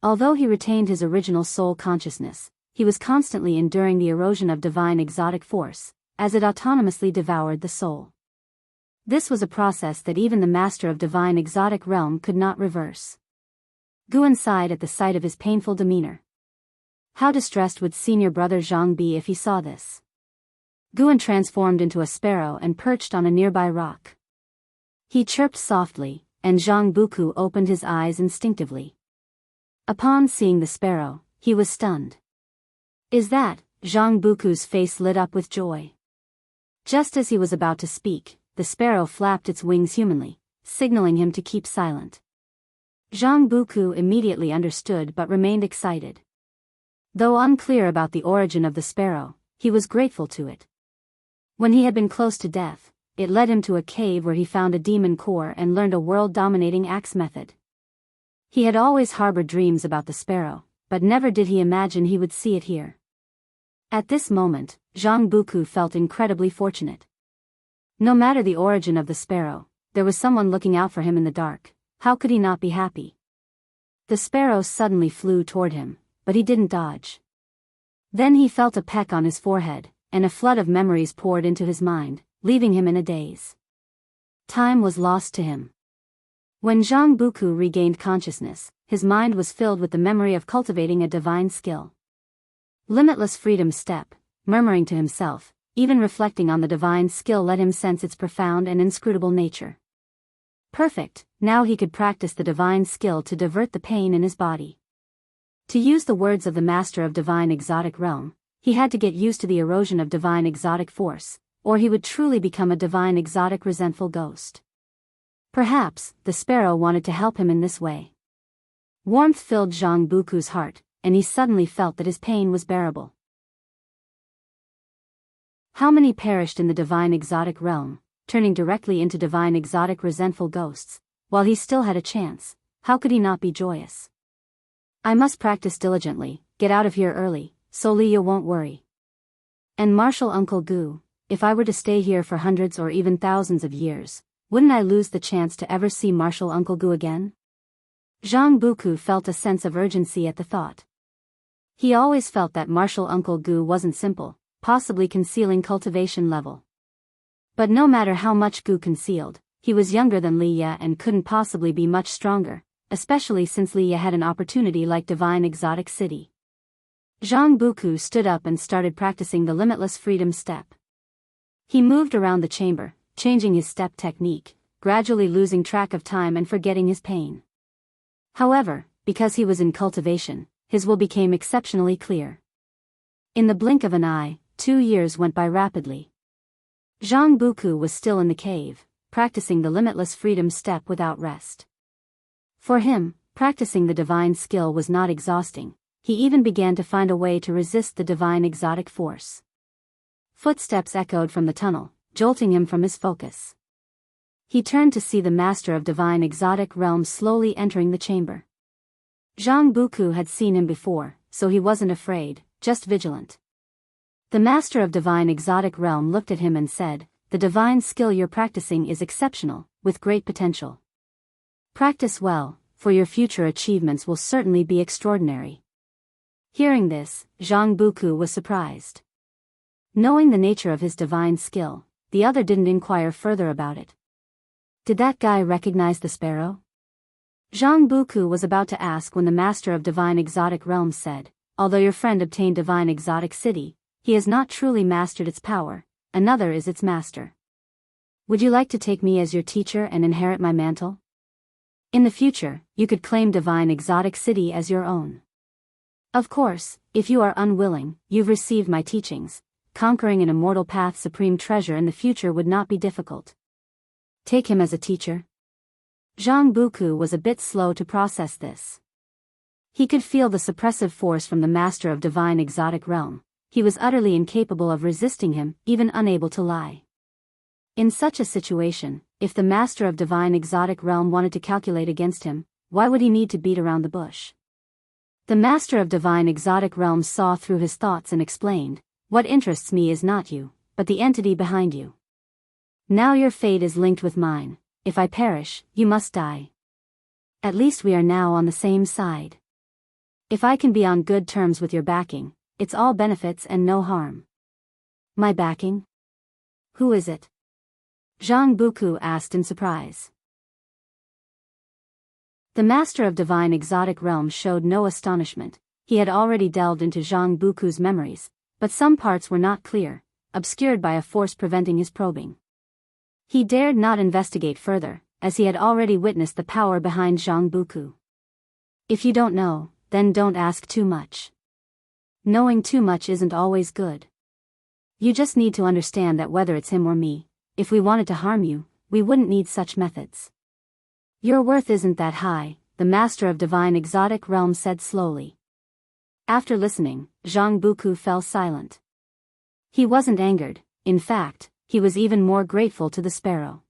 Although he retained his original soul consciousness, he was constantly enduring the erosion of divine exotic force, as it autonomously devoured the soul. This was a process that even the Master of Divine Exotic Realm could not reverse. Guan sighed at the sight of his painful demeanor. How distressed would senior brother Zhang be if he saw this? Guan transformed into a sparrow and perched on a nearby rock. He chirped softly, and Zhang Buku opened his eyes instinctively. Upon seeing the sparrow, he was stunned. Is that? Zhang Buku's face lit up with joy. Just as he was about to speak, the sparrow flapped its wings humanly, signaling him to keep silent. Zhang Buku immediately understood but remained excited. Though unclear about the origin of the sparrow, he was grateful to it. When he had been close to death, it led him to a cave where he found a demon core and learned a world-dominating axe method. He had always harbored dreams about the sparrow, but never did he imagine he would see it here. At this moment, Zhang Buku felt incredibly fortunate. No matter the origin of the sparrow, there was someone looking out for him in the dark. How could he not be happy? The sparrow suddenly flew toward him, but he didn't dodge. Then he felt a peck on his forehead, and a flood of memories poured into his mind, leaving him in a daze. Time was lost to him. When Zhang Buku regained consciousness, his mind was filled with the memory of cultivating a divine skill. Limitless freedom step, murmuring to himself, even reflecting on the divine skill let him sense its profound and inscrutable nature. Perfect, now he could practice the divine skill to divert the pain in his body. To use the words of the Master of Divine Exotic Realm, he had to get used to the erosion of divine exotic force, or he would truly become a divine exotic resentful ghost. Perhaps, the sparrow wanted to help him in this way. Warmth filled Zhang Buku's heart, and he suddenly felt that his pain was bearable. How many perished in the divine exotic realm, turning directly into divine exotic resentful ghosts, while he still had a chance? How could he not be joyous? I must practice diligently, get out of here early, so Leah won't worry. And Martial Uncle Gu, if I were to stay here for hundreds or even thousands of years, wouldn't I lose the chance to ever see Martial Uncle Gu again? Zhang Buku felt a sense of urgency at the thought. He always felt that Martial Uncle Gu wasn't simple, possibly concealing cultivation level. But no matter how much Gu concealed, He was younger than Liya and couldn't possibly be much stronger, especially since Liya had an opportunity like Divine Exotic City. Zhang Buku stood up and started practicing the Limitless Freedom step. He moved around the chamber, changing his step technique, gradually losing track of time and forgetting his pain. However, because he was in cultivation, his will became exceptionally clear. In the blink of an eye, 2 years went by rapidly. Zhang Buku was still in the cave, practicing the Limitless Freedom step without rest. For him, practicing the divine skill was not exhausting. He even began to find a way to resist the divine exotic force. Footsteps echoed from the tunnel, jolting him from his focus. He turned to see the master of divine exotic realm slowly entering the chamber. Zhang Buku had seen him before, so he wasn't afraid, just vigilant. The master of divine exotic realm looked at him and said, "The divine skill you're practicing is exceptional, with great potential. Practice well, for your future achievements will certainly be extraordinary." Hearing this, Zhang Buku was surprised. Knowing the nature of his divine skill, the other didn't inquire further about it. Did that guy recognize the sparrow? Zhang Buku was about to ask when the master of divine exotic realm said, "Although your friend obtained divine exotic city, he has not truly mastered its power, another is its master. Would you like to take me as your teacher and inherit my mantle? In the future, you could claim divine exotic city as your own. Of course, if you are unwilling, you've received my teachings. Conquering an immortal path supreme treasure in the future would not be difficult. Take him as a teacher." Zhang Buku was a bit slow to process this. He could feel the suppressive force from the master of divine exotic realm. He was utterly incapable of resisting him, even unable to lie. In such a situation, if the master of divine exotic realm wanted to calculate against him, why would he need to beat around the bush? The master of divine exotic realm saw through his thoughts and explained, "What interests me is not you, but the entity behind you. Now your fate is linked with mine. If I perish, you must die. At least we are now on the same side. If I can be on good terms with your backing, it's all benefits and no harm." "My backing? Who is it?" Zhang Buku asked in surprise. The master of divine exotic realm showed no astonishment. He had already delved into Zhang Buku's memories, but some parts were not clear, obscured by a force preventing his probing. He dared not investigate further, as he had already witnessed the power behind Zhang Buku. If you don't know, then don't ask too much. Knowing too much isn't always good. You just need to understand that whether it's him or me, if we wanted to harm you, we wouldn't need such methods. Your worth isn't that high, the master of divine exotic realm said slowly. After listening, Zhang Buku fell silent. He wasn't angered, in fact, he was even more grateful to the sparrow.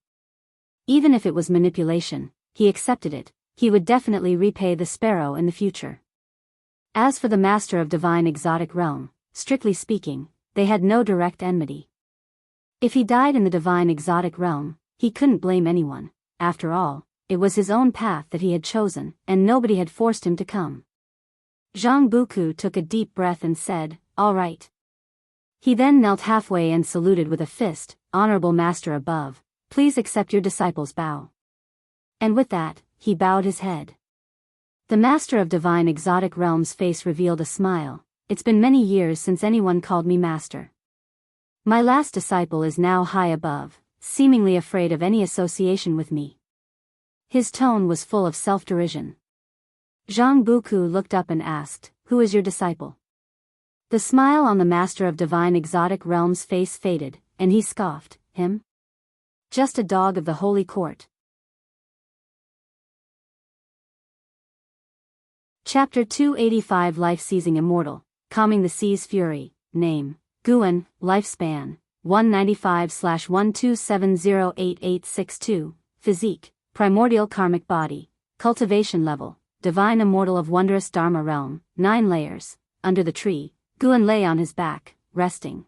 Even if it was manipulation, he accepted it. He would definitely repay the sparrow in the future. As for the master of divine exotic realm, strictly speaking, they had no direct enmity. If he died in the divine exotic realm, he couldn't blame anyone. After all, it was his own path that he had chosen, and nobody had forced him to come. Zhang Buku took a deep breath and said, "All right." He then knelt halfway and saluted with a fist, "Honorable master above, please accept your disciple's bow." And with that, he bowed his head. The master of divine exotic realm's face revealed a smile. "It's been many years since anyone called me master. My last disciple is now high above, seemingly afraid of any association with me." His tone was full of self-derision. Zhang Buku looked up and asked, "Who is your disciple?" The smile on the master of divine exotic realm's face faded, and he scoffed, "Him? Just a dog of the holy court." Chapter 285 Life-Seizing Immortal, Calming the Sea's Fury. Name, Guan, Lifespan, 195/127088862, Physique, Primordial Karmic Body, Cultivation Level, Divine Immortal of Wondrous Dharma Realm, 9 layers. Under the tree, Guan lay on his back, resting.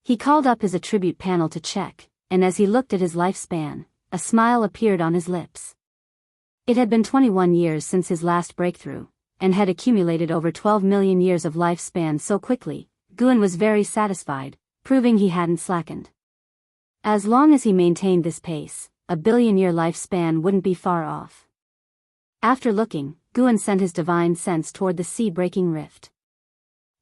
He called up his attribute panel to check, and as he looked at his lifespan, a smile appeared on his lips. It had been 21 years since his last breakthrough, and had accumulated over 12 million years of lifespan so quickly. Guan was very satisfied, proving he hadn't slackened. As long as he maintained this pace, a billion-year lifespan wouldn't be far off. After looking, Guan sent his divine sense toward the sea-breaking rift.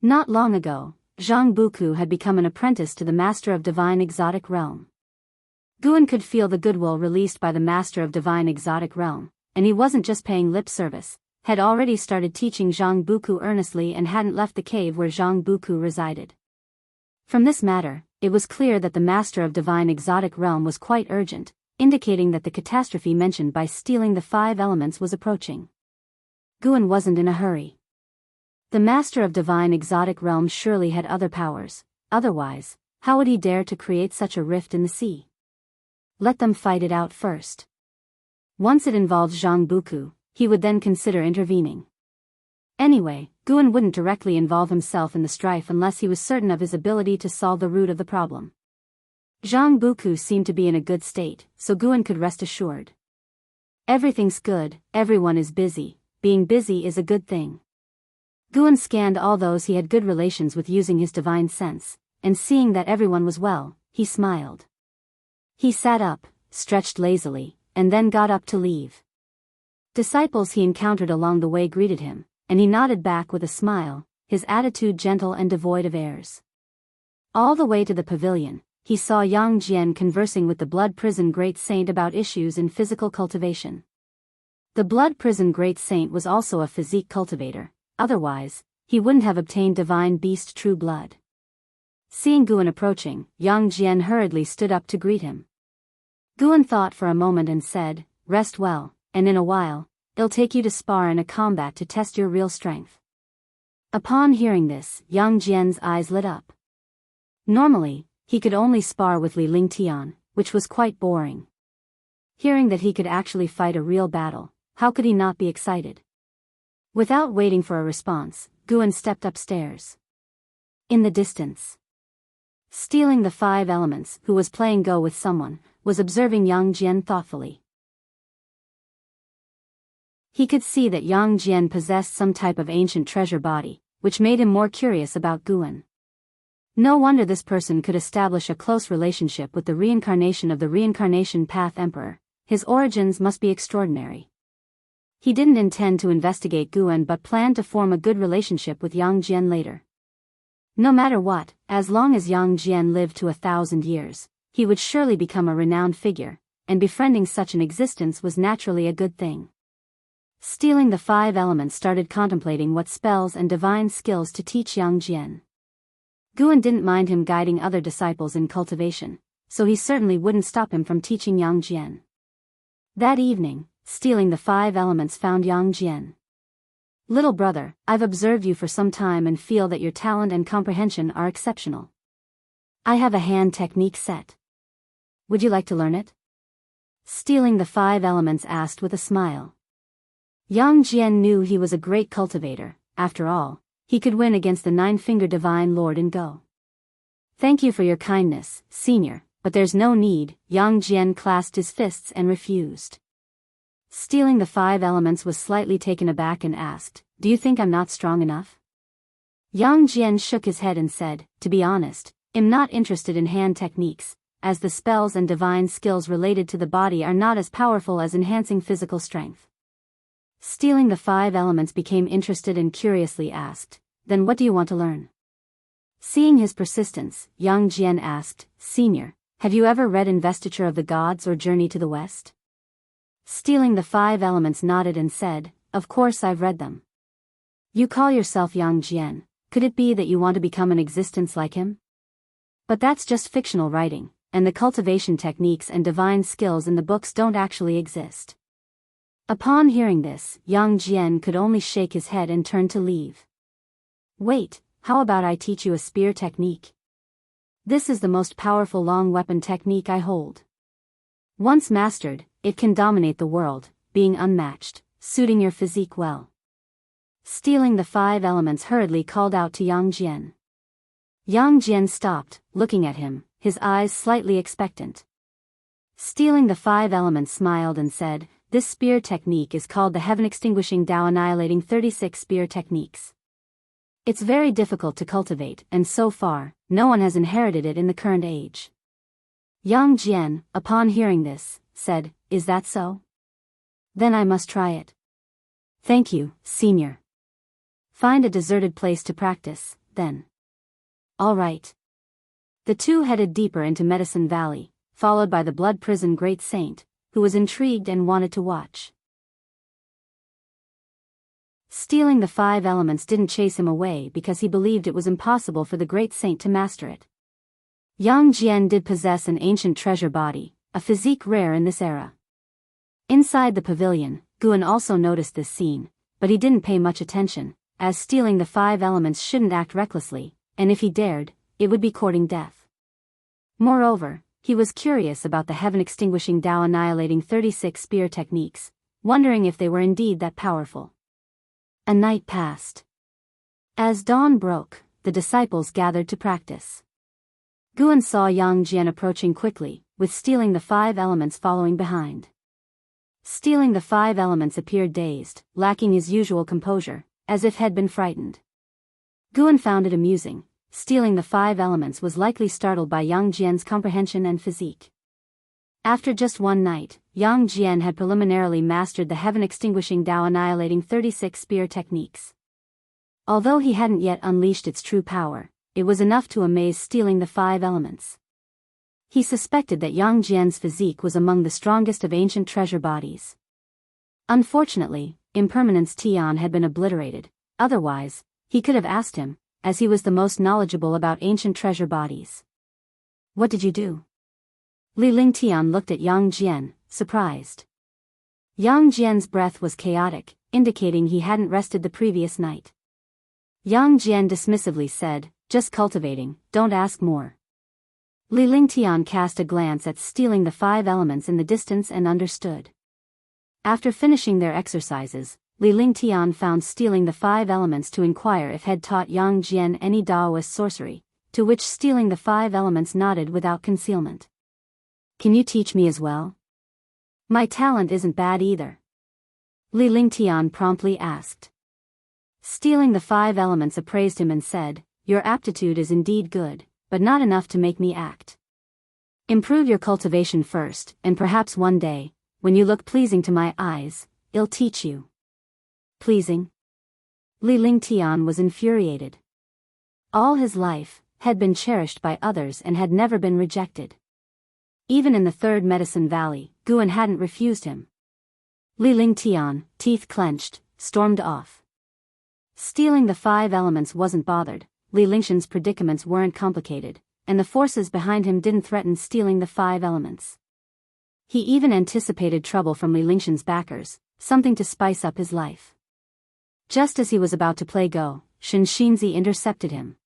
Not long ago, Zhang Buku had become an apprentice to the Master of Divine Exotic Realm. Guan could feel the goodwill released by the Master of Divine Exotic Realm, and he wasn't just paying lip service, had already started teaching Zhang Buku earnestly and hadn't left the cave where Zhang Buku resided. From this matter, it was clear that the Master of Divine Exotic Realm was quite urgent, indicating that the catastrophe mentioned by stealing the 5 elements was approaching. Guan wasn't in a hurry. The Master of Divine Exotic Realm surely had other powers, otherwise, how would he dare to create such a rift in the sea? Let them fight it out first. Once it involved Zhang Buku, he would then consider intervening. Anyway, Guan wouldn't directly involve himself in the strife unless he was certain of his ability to solve the root of the problem. Zhang Buku seemed to be in a good state, so Guan could rest assured. Everything's good, everyone is busy, being busy is a good thing. Guan scanned all those he had good relations with using his divine sense, and seeing that everyone was well, he smiled. He sat up, stretched lazily, and then got up to leave. Disciples he encountered along the way greeted him, and he nodded back with a smile, his attitude gentle and devoid of airs. All the way to the pavilion, he saw Yang Jian conversing with the Blood Prison Great Saint about issues in physical cultivation. The Blood Prison Great Saint was also a physique cultivator, otherwise, he wouldn't have obtained Divine Beast True Blood. Seeing Guan approaching, Yang Jian hurriedly stood up to greet him. Guan thought for a moment and said, "Rest well, and in a while, it'll take you to spar in a combat to test your real strength." Upon hearing this, Yang Jian's eyes lit up. Normally, he could only spar with Li Lingtian, which was quite boring. Hearing that he could actually fight a real battle, how could he not be excited? Without waiting for a response, Guan stepped upstairs. In the distance, stealing the 5 elements, who was playing Go with someone, was observing Yang Jian thoughtfully. He could see that Yang Jian possessed some type of ancient treasure body, which made him more curious about Guan. No wonder this person could establish a close relationship with the reincarnation of the Reincarnation Path Emperor. His origins must be extraordinary. He didn't intend to investigate Guan but planned to form a good relationship with Yang Jian later. No matter what, as long as Yang Jian lived to 1,000 years, he would surely become a renowned figure, and befriending such an existence was naturally a good thing. Stealing the 5 elements started contemplating what spells and divine skills to teach Yang Jian. Guan didn't mind him guiding other disciples in cultivation, so he certainly wouldn't stop him from teaching Yang Jian. That evening, stealing the 5 elements found Yang Jian. "Little brother, I've observed you for some time and feel that your talent and comprehension are exceptional. I have a hand technique set. Would you like to learn it?" Stealing the 5 elements asked with a smile. Yang Jian knew he was a great cultivator. After all, he could win against the 9-Finger Divine Lord in Go. "Thank you for your kindness, Senior, but there's no need." Yang Jian clasped his fists and refused. Stealing the 5 elements was slightly taken aback and asked, "Do you think I'm not strong enough?" Yang Jian shook his head and said, "To be honest, I'm not interested in hand techniques, as the spells and divine skills related to the body are not as powerful as enhancing physical strength." Stealing the 5 elements became interested and curiously asked, "Then what do you want to learn?" Seeing his persistence, Yang Jian asked, "Senior, have you ever read Investiture of the Gods or Journey to the West?" Stealing the 5 elements nodded and said, "Of course I've read them." "You call yourself Yang Jian, could it be that you want to become an existence like him?" "But that's just fictional writing, and the cultivation techniques and divine skills in the books don't actually exist." Upon hearing this, Yang Jian could only shake his head and turn to leave. "Wait, how about I teach you a spear technique? This is the most powerful long weapon technique I hold. Once mastered, it can dominate the world, being unmatched, suiting your physique well." Stealing the 5 elements hurriedly called out to Yang Jian. Yang Jian stopped, looking at him, his eyes slightly expectant. Stealing the 5 elements smiled and said, "This spear technique is called the Heaven Extinguishing Tao Annihilating 36 Spear Techniques. It's very difficult to cultivate, and so far, no one has inherited it in the current age." Yang Jian, upon hearing this, said, "Is that so? Then I must try it." "Thank you, senior. Find a deserted place to practice, then." "All right." The two headed deeper into Medicine Valley, followed by the Blood Prison Great Saint, who was intrigued and wanted to watch. Stealing the 5 elements didn't chase him away because he believed it was impossible for the Great Saint to master it. Yang Jian did possess an ancient treasure body, a physique rare in this era. Inside the pavilion, Guan also noticed this scene, but he didn't pay much attention, as stealing the 5 elements shouldn't act recklessly, and if he dared, it would be courting death. Moreover, he was curious about the heaven-extinguishing Tao-annihilating 36 spear techniques, wondering if they were indeed that powerful. A night passed. As dawn broke, the disciples gathered to practice. Guan saw Yang Jian approaching quickly, with stealing the 5 elements following behind. Stealing the 5 elements appeared dazed, lacking his usual composure, as if had been frightened. Guan found it amusing. Stealing the 5 elements was likely startled by Yang Jian's comprehension and physique. After just one night, Yang Jian had preliminarily mastered the heaven-extinguishing Tao-annihilating 36 spear techniques. Although he hadn't yet unleashed its true power, it was enough to amaze stealing the 5 elements. He suspected that Yang Jian's physique was among the strongest of ancient treasure bodies. Unfortunately, Impermanence Tian had been obliterated, otherwise, he could have asked him, as he was the most knowledgeable about ancient treasure bodies. "What did you do?" Li Lingtian looked at Yang Jian, surprised. Yang Jian's breath was chaotic, indicating he hadn't rested the previous night. Yang Jian dismissively said, "Just cultivating, don't ask more." Li Lingtian cast a glance at stealing the 5 elements in the distance and understood. After finishing their exercises, Li Lingtian found stealing the 5 elements to inquire if had taught Yang Jian any Daoist sorcery, to which stealing the 5 elements nodded without concealment. "Can you teach me as well? My talent isn't bad either." Li Lingtian promptly asked. Stealing the 5 elements appraised him and said, "Your aptitude is indeed good, but not enough to make me act. Improve your cultivation first, and perhaps one day, when you look pleasing to my eyes, I'll teach you." Pleasing? Li Lingtian was infuriated. All his life, had been cherished by others and had never been rejected. Even in the 3rd Medicine Valley, Guan hadn't refused him. Li Lingtian, teeth clenched, stormed off. Stealing the 5 elements wasn't bothered, Li Lingshan's predicaments weren't complicated, and the forces behind him didn't threaten stealing the 5 elements. He even anticipated trouble from Li Lingshan's backers, something to spice up his life. Just as he was about to play go, Shen Xinzi intercepted him.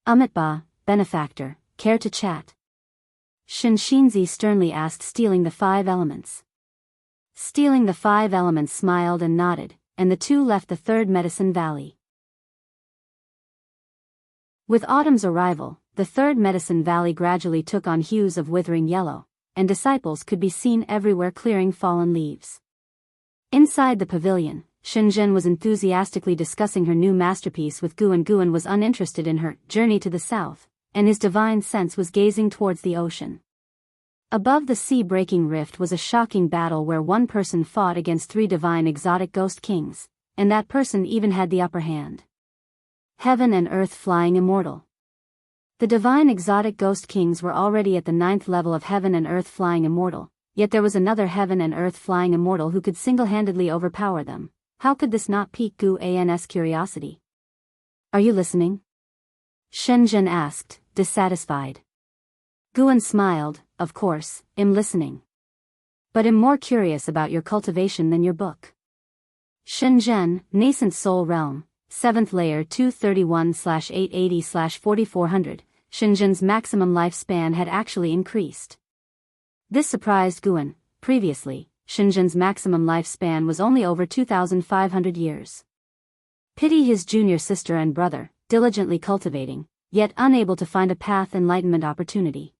"Amitba, benefactor, care to chat?" Shen Xinzi sternly asked, stealing the 5 elements. Stealing the 5 elements smiled and nodded, and the two left the 3rd Medicine Valley. With autumn's arrival, the 3rd Medicine Valley gradually took on hues of withering yellow, and disciples could be seen everywhere clearing fallen leaves. Inside the pavilion, Shenzhen was enthusiastically discussing her new masterpiece with Guan. Guan was uninterested in her journey to the south, and his divine sense was gazing towards the ocean. Above the sea-breaking rift was a shocking battle where one person fought against 3 divine exotic ghost kings, and that person even had the upper hand. Heaven and earth flying immortal. The divine exotic ghost kings were already at the 9th level of heaven and earth flying immortal, yet there was another heaven and earth flying immortal who could single-handedly overpower them. How could this not pique Guan's curiosity? "Are you listening?" Shenzhen asked, dissatisfied. Guan smiled, "Of course, I'm listening. But I'm more curious about your cultivation than your book." Shenzhen, Nascent Soul Realm, 7th layer 231/880/4400, Shenzhen's maximum lifespan had actually increased. This surprised Guan. Previously, Shenzhen's maximum lifespan was only over 2,500 years. Pity his junior sister and brother, diligently cultivating, yet unable to find a path enlightenment opportunity.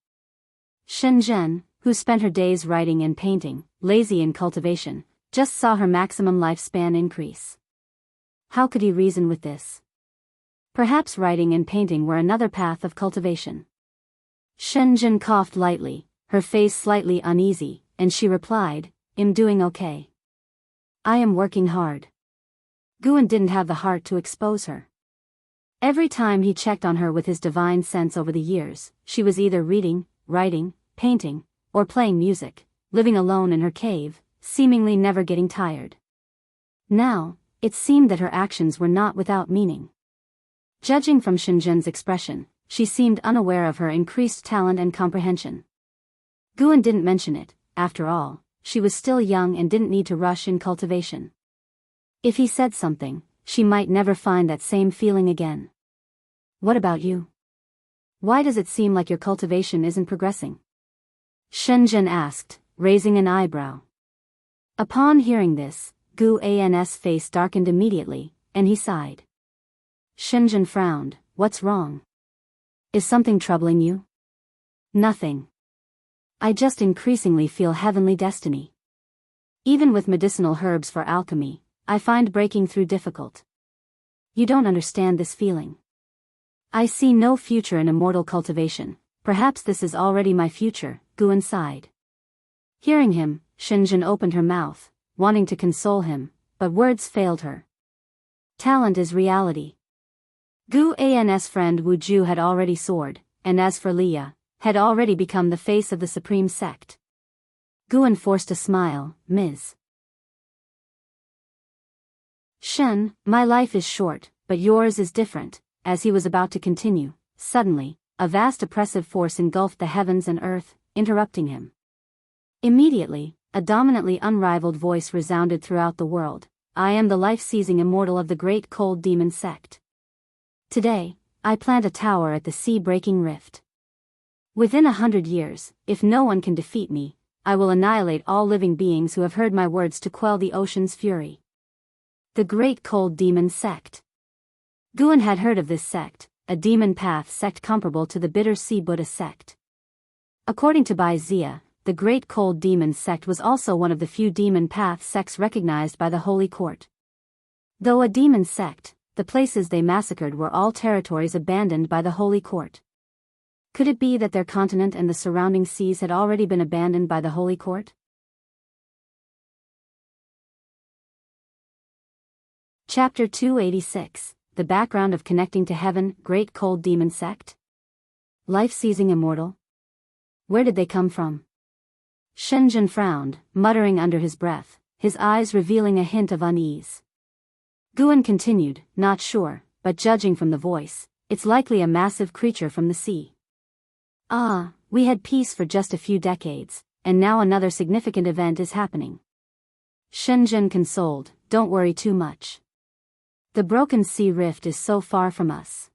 Shenzhen, who spent her days writing and painting, lazy in cultivation, just saw her maximum lifespan increase. How could he reason with this? Perhaps writing and painting were another path of cultivation. Shenzhen coughed lightly, her face slightly uneasy, and she replied, "I'm doing okay. I am working hard." Guan didn't have the heart to expose her. Every time he checked on her with his divine sense over the years, she was either reading, writing, painting, or playing music, living alone in her cave, seemingly never getting tired. Now, it seemed that her actions were not without meaning. Judging from Shenzhen's expression, she seemed unaware of her increased talent and comprehension. Guan didn't mention it. After all, she was still young and didn't need to rush in cultivation. If he said something, she might never find that same feeling again. "What about you? Why does it seem like your cultivation isn't progressing?" Shenzhen asked, raising an eyebrow. Upon hearing this, Gu An's face darkened immediately, and he sighed. Shenzhen frowned. "What's wrong? Is something troubling you?" "Nothing. I just increasingly feel heavenly destiny. Even with medicinal herbs for alchemy, I find breaking through difficult. You don't understand this feeling. I see no future in immortal cultivation. Perhaps this is already my future," Guan sighed. Hearing him, Shenzhen opened her mouth, wanting to console him, but words failed her. Talent is reality. Gu An's friend Wu Ju had already soared, and as for Leah, had already become the face of the supreme sect. Guan forced a smile. "Ms. Shen, my life is short, but yours is different." As he was about to continue, suddenly, a vast oppressive force engulfed the heavens and earth, interrupting him. Immediately, a dominantly unrivaled voice resounded throughout the world. "I am the life-seizing immortal of the great cold demon sect. Today, I plant a tower at the sea-breaking rift. Within 100 years, if no one can defeat me, I will annihilate all living beings who have heard my words to quell the ocean's fury." The Great Cold Demon Sect. Guan had heard of this sect, a demon path sect comparable to the Bitter Sea Buddha sect. According to Bai Zia, the Great Cold Demon Sect was also one of the few demon path sects recognized by the Holy Court. Though a demon sect, the places they massacred were all territories abandoned by the Holy Court. Could it be that their continent and the surrounding seas had already been abandoned by the Holy Court? Chapter 286, The Background of Connecting to Heaven, Great Cold Demon Sect? Life-seizing immortal? Where did they come from? Shenzhen frowned, muttering under his breath, his eyes revealing a hint of unease. Guan continued, "Not sure, but judging from the voice, it's likely a massive creature from the sea." "Ah, we had peace for just a few decades, and now another significant event is happening." Shenzhen consoled, "Don't worry too much. The broken sea rift is so far from us.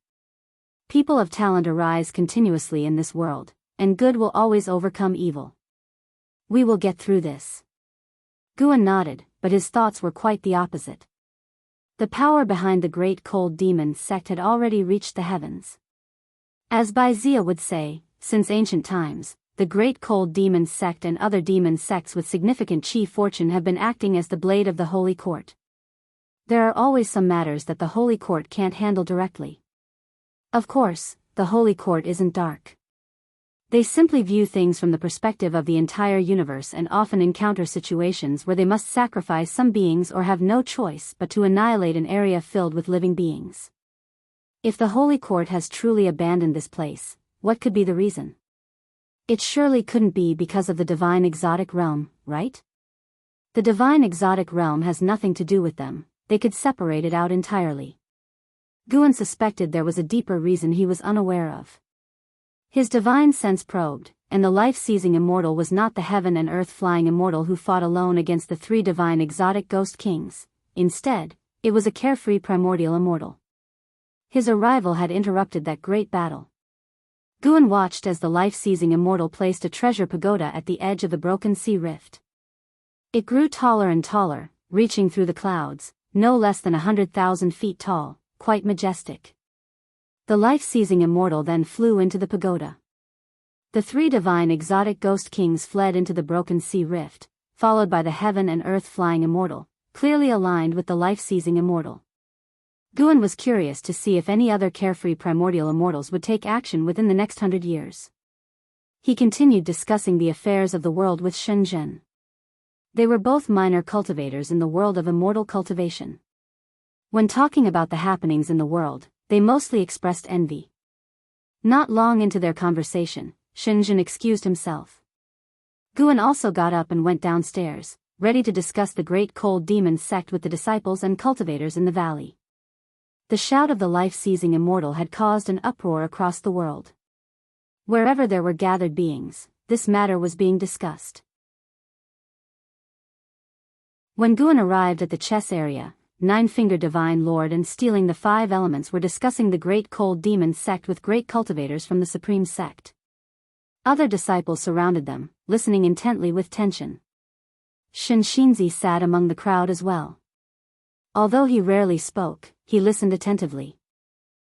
People of talent arise continuously in this world, and good will always overcome evil. We will get through this." Guan nodded, but his thoughts were quite the opposite. The power behind the Great Cold Demon Sect had already reached the heavens. As Bai Zia would say, since ancient times, the Great Cold Demon Sect and other demon sects with significant chi fortune have been acting as the blade of the Holy Court. There are always some matters that the Holy Court can't handle directly. Of course, the Holy Court isn't dark. They simply view things from the perspective of the entire universe and often encounter situations where they must sacrifice some beings or have no choice but to annihilate an area filled with living beings. If the Holy Court has truly abandoned this place, what could be the reason? It surely couldn't be because of the divine exotic realm, right? The divine exotic realm has nothing to do with them. They could separate it out entirely. Guan suspected there was a deeper reason he was unaware of. His divine sense probed, and the life-seizing immortal was not the heaven and earth-flying immortal who fought alone against the three divine exotic ghost kings. Instead, it was a carefree primordial immortal. His arrival had interrupted that great battle. Guan watched as the life-seizing immortal placed a treasure pagoda at the edge of the broken sea rift. It grew taller and taller, reaching through the clouds, no less than 100,000 feet tall, quite majestic. The life-seizing immortal then flew into the pagoda. The three divine exotic ghost kings fled into the broken sea rift, followed by the heaven and earth-flying immortal, clearly aligned with the life-seizing immortal. Guan was curious to see if any other carefree primordial immortals would take action within the next 100 years. He continued discussing the affairs of the world with Shenzhen. They were both minor cultivators in the world of immortal cultivation. When talking about the happenings in the world, they mostly expressed envy. Not long into their conversation, Shenzhen excused himself. Guan also got up and went downstairs, ready to discuss the great cold demon sect with the disciples and cultivators in the valley. The shout of the life-seizing immortal had caused an uproar across the world. Wherever there were gathered beings, this matter was being discussed. When Guan arrived at the chess area, Nine-Fingered Divine Lord and Stealing the Five Elements were discussing the great cold demon sect with great cultivators from the Supreme Sect. Other disciples surrounded them, listening intently with tension. Shinxinzi sat among the crowd as well. Although he rarely spoke, he listened attentively.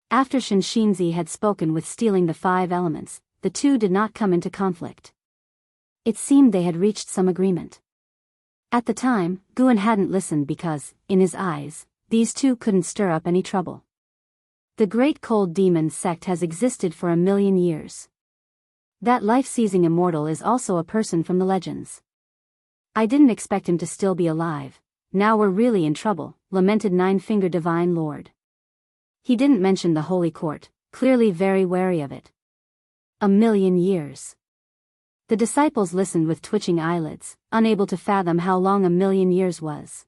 After Shinxinzi had spoken with Stealing the Five Elements, the two did not come into conflict. It seemed they had reached some agreement. At the time, Guan hadn't listened because, in his eyes, these two couldn't stir up any trouble. The great cold demon sect has existed for 1,000,000 years. That life-seizing immortal is also a person from the legends. I didn't expect him to still be alive. Now we're really in trouble, lamented Nine-Fingered Divine Lord. He didn't mention the Holy Court, clearly very wary of it. 1,000,000 years. The disciples listened with twitching eyelids, unable to fathom how long 1,000,000 years was.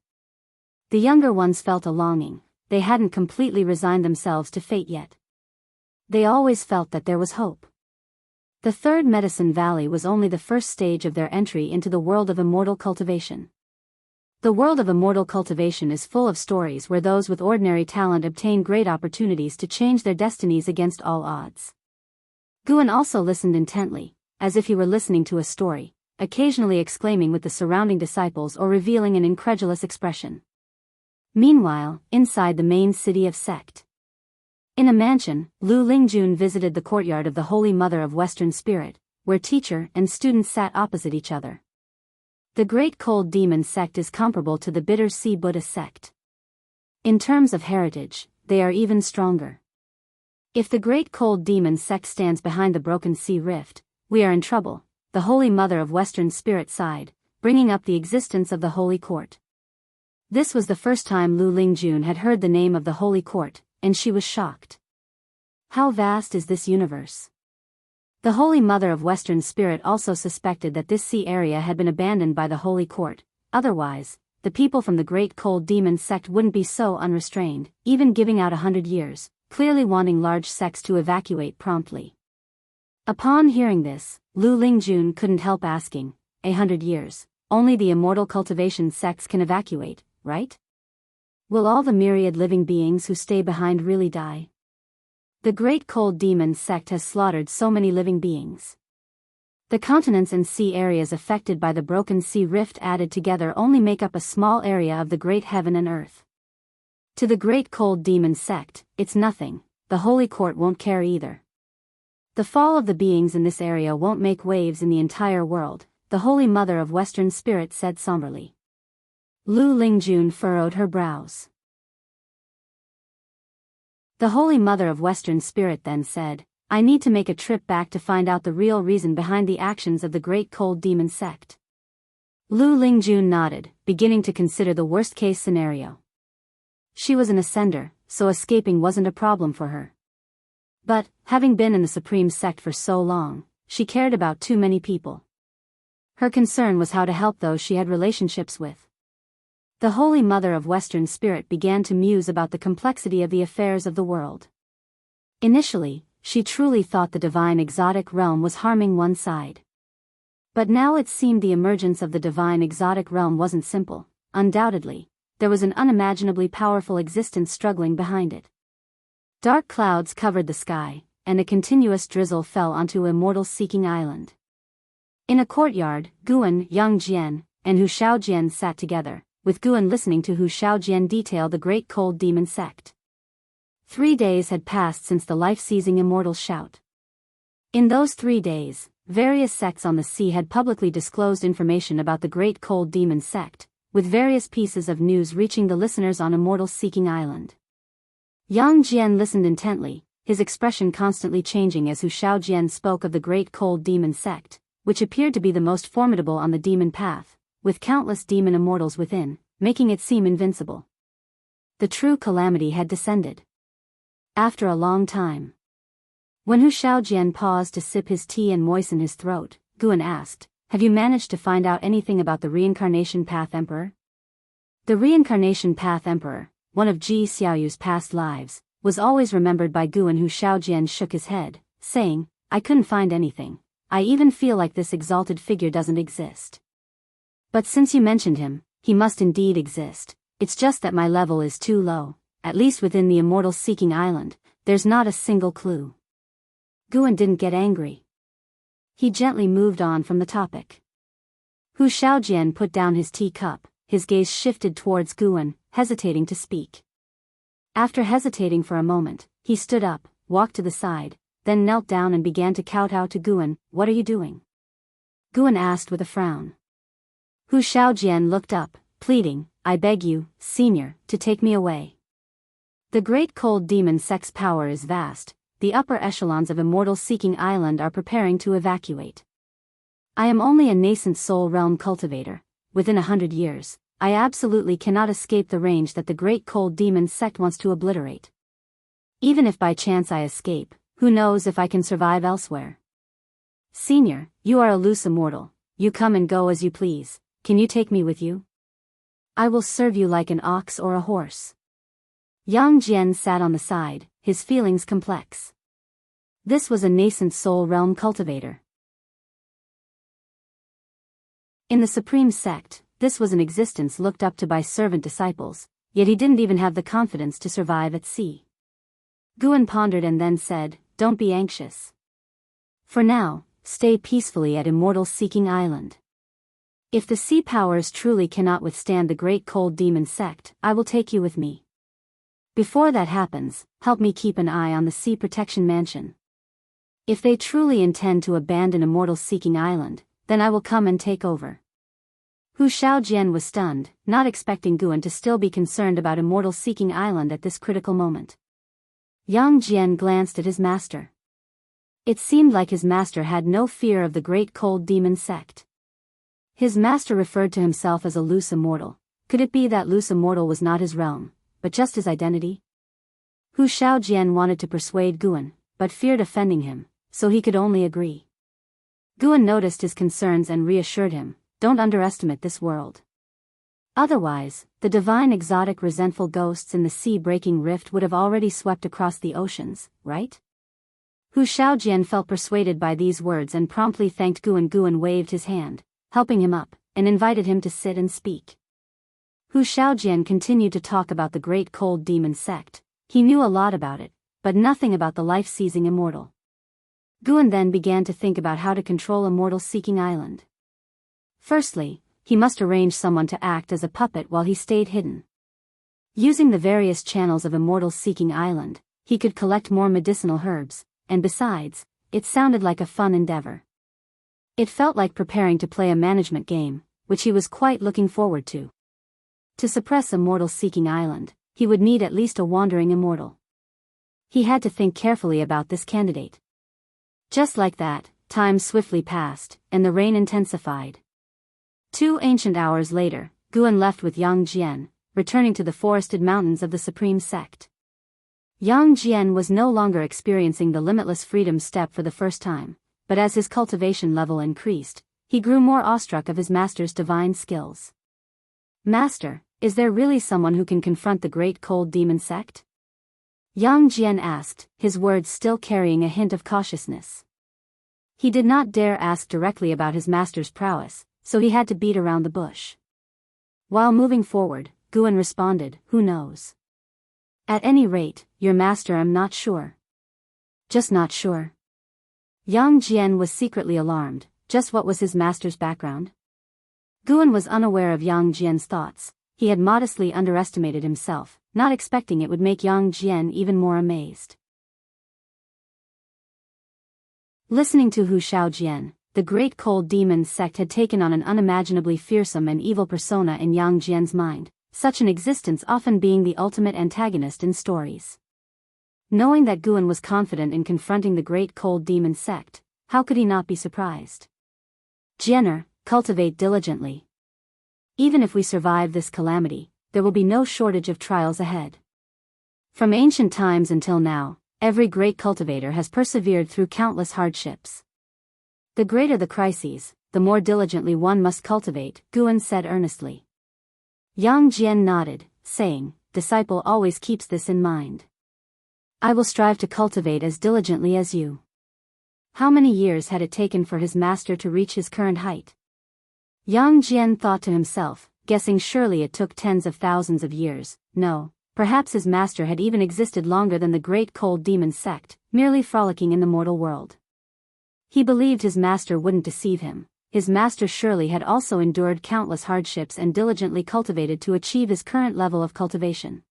The younger ones felt a longing. They hadn't completely resigned themselves to fate yet. They always felt that there was hope. The Third Medicine Valley was only the first stage of their entry into the world of immortal cultivation. The world of immortal cultivation is full of stories where those with ordinary talent obtain great opportunities to change their destinies against all odds. Guan also listened intently, as if he were listening to a story, occasionally exclaiming with the surrounding disciples or revealing an incredulous expression. Meanwhile, inside the main city of Sect. In a mansion, Lu Lingjun visited the courtyard of the Holy Mother of Western Spirit, where teacher and student sat opposite each other. The Great Cold Demon Sect is comparable to the Bitter Sea Buddha sect. In terms of heritage, they are even stronger. If the Great Cold Demon Sect stands behind the Broken Sea Rift, we are in trouble, the Holy Mother of Western Spirit sighed, bringing up the existence of the Holy Court. This was the first time Lu Lingjun had heard the name of the Holy Court, and she was shocked. How vast is this universe? The Holy Mother of Western Spirit also suspected that this sea area had been abandoned by the Holy Court. Otherwise, the people from the Great Cold Demon Sect wouldn't be so unrestrained, even giving out 100 years, clearly wanting large sects to evacuate promptly. Upon hearing this, Lu Lingjun couldn't help asking, 100 years, only the immortal cultivation sects can evacuate, right? Will all the myriad living beings who stay behind really die? The Great Cold Demon Sect has slaughtered so many living beings. The continents and sea areas affected by the Broken Sea Rift added together only make up a small area of the Great Heaven and Earth. To the Great Cold Demon Sect, it's nothing. The Holy Court won't care either. The fall of the beings in this area won't make waves in the entire world, the Holy Mother of Western Spirit said somberly. Lu Lingjun furrowed her brows. The Holy Mother of Western Spirit then said, I need to make a trip back to find out the real reason behind the actions of the Great Cold Demon Sect. Lu Lingjun nodded, beginning to consider the worst-case scenario. She was an ascender, so escaping wasn't a problem for her. But, having been in the Supreme Sect for so long, she cared about too many people. Her concern was how to help those she had relationships with. The Holy Mother of Western Spirit began to muse about the complexity of the affairs of the world. Initially, she truly thought the divine exotic realm was harming one side. But now it seemed the emergence of the divine exotic realm wasn't simple. Undoubtedly, there was an unimaginably powerful existence struggling behind it. Dark clouds covered the sky, and a continuous drizzle fell onto Immortal-Seeking Island. In a courtyard, Guan, Yang Jian, and Hu Shaojian sat together, with Guan listening to Hu Shaojian detail the Great Cold Demon Sect. 3 days had passed since the life-seizing immortal shout. In those 3 days, various sects on the sea had publicly disclosed information about the Great Cold Demon Sect, with various pieces of news reaching the listeners on Immortal-Seeking Island. Yang Jian listened intently, his expression constantly changing as Hu Shaojian spoke of the great cold demon sect, which appeared to be the most formidable on the demon path, with countless demon immortals within, making it seem invincible. The true calamity had descended. After a long time. When Hu Shaojian paused to sip his tea and moisten his throat, Guan asked, "Have you managed to find out anything about the Reincarnation Path Emperor?" The Reincarnation Path Emperor, one of Ji Xiaoyu's past lives, was always remembered by Guan. Hu Shaojian shook his head, saying, "I couldn't find anything. I even feel like this exalted figure doesn't exist. But since you mentioned him, he must indeed exist. It's just that my level is too low, at least within the Immortal Seeking Island, there's not a single clue." Guan didn't get angry. He gently moved on from the topic. Hu Shaojian put down his teacup, his gaze shifted towards Guan, hesitating to speak. After hesitating for a moment, he stood up, walked to the side, then knelt down and began to kowtow to Guan. "What are you doing?" Guan asked with a frown. Hu Shaojian looked up, pleading, "I beg you, senior, to take me away. The great cold demon sect's power is vast. The upper echelons of Immortal Seeking Island are preparing to evacuate. I am only a nascent soul realm cultivator. Within 100 years, I absolutely cannot escape the range that the great cold demon sect wants to obliterate. Even if by chance I escape, who knows if I can survive elsewhere? Senior, you are a loose immortal. You come and go as you please. Can you take me with you? I will serve you like an ox or a horse." Yang Jian sat on the side, his feelings complex. This was a nascent soul realm cultivator. In the Supreme Sect, this was an existence looked up to by servant disciples, yet he didn't even have the confidence to survive at sea. Guan pondered and then said, "Don't be anxious. For now, stay peacefully at Immortal Seeking Island. If the sea powers truly cannot withstand the great cold demon sect, I will take you with me. Before that happens, help me keep an eye on the Sea Protection Mansion. If they truly intend to abandon Immortal Seeking Island, then I will come and take over." Hu Shaojian was stunned, not expecting Guan to still be concerned about Immortal Seeking Island at this critical moment. Yang Jian glanced at his master. It seemed like his master had no fear of the great cold demon sect. His master referred to himself as a loose immortal. Could it be that loose immortal was not his realm, but just his identity? Hu Shaojian wanted to persuade Guan, but feared offending him, so he could only agree. Guan noticed his concerns and reassured him, "Don't underestimate this world. Otherwise, the divine exotic resentful ghosts in the sea-breaking rift would have already swept across the oceans, right?" Hu Shaojian felt persuaded by these words and promptly thanked Guan. Guan waved his hand, helping him up, and invited him to sit and speak. Hu Shaojian continued to talk about the great cold demon sect. He knew a lot about it, but nothing about the life-seizing immortal. Guan then began to think about how to control Immortal Seeking Island. Firstly, he must arrange someone to act as a puppet while he stayed hidden. Using the various channels of Immortal Seeking Island, he could collect more medicinal herbs, and besides, it sounded like a fun endeavor. It felt like preparing to play a management game, which he was quite looking forward to. To suppress Immortal Seeking Island, he would need at least a wandering immortal. He had to think carefully about this candidate. Just like that, time swiftly passed, and the rain intensified. 2 ancient hours later, Guan left with Yang Jian, returning to the forested mountains of the Supreme Sect. Yang Jian was no longer experiencing the limitless freedom step for the first time, but as his cultivation level increased, he grew more awestruck of his master's divine skills. "Master, is there really someone who can confront the great cold demon sect?" Yang Jian asked, his words still carrying a hint of cautiousness. He did not dare ask directly about his master's prowess, so he had to beat around the bush. While moving forward, Guan responded, "Who knows? At any rate, your master, I'm not sure." "Just not sure?" Yang Jian was secretly alarmed. Just what was his master's background? Guan was unaware of Yang Jian's thoughts. He had modestly underestimated himself, not expecting it would make Yang Jian even more amazed. Listening to Hu Shaojian, the great cold demon sect had taken on an unimaginably fearsome and evil persona in Yang Jian's mind, such an existence often being the ultimate antagonist in stories. Knowing that Guan was confident in confronting the great cold demon sect, how could he not be surprised? Jenner, cultivate diligently. Even if we survive this calamity, there will be no shortage of trials ahead. From ancient times until now, every great cultivator has persevered through countless hardships. The greater the crises, the more diligently one must cultivate, Guan said earnestly. Yang Jian nodded, saying, disciple always keeps this in mind. I will strive to cultivate as diligently as you. How many years had it taken for his master to reach his current height? Yang Jian thought to himself, guessing surely it took tens of thousands of years. No, perhaps his master had even existed longer than the great cold demon sect, merely frolicking in the mortal world. He believed his master wouldn't deceive him. His master surely had also endured countless hardships and diligently cultivated to achieve his current level of cultivation.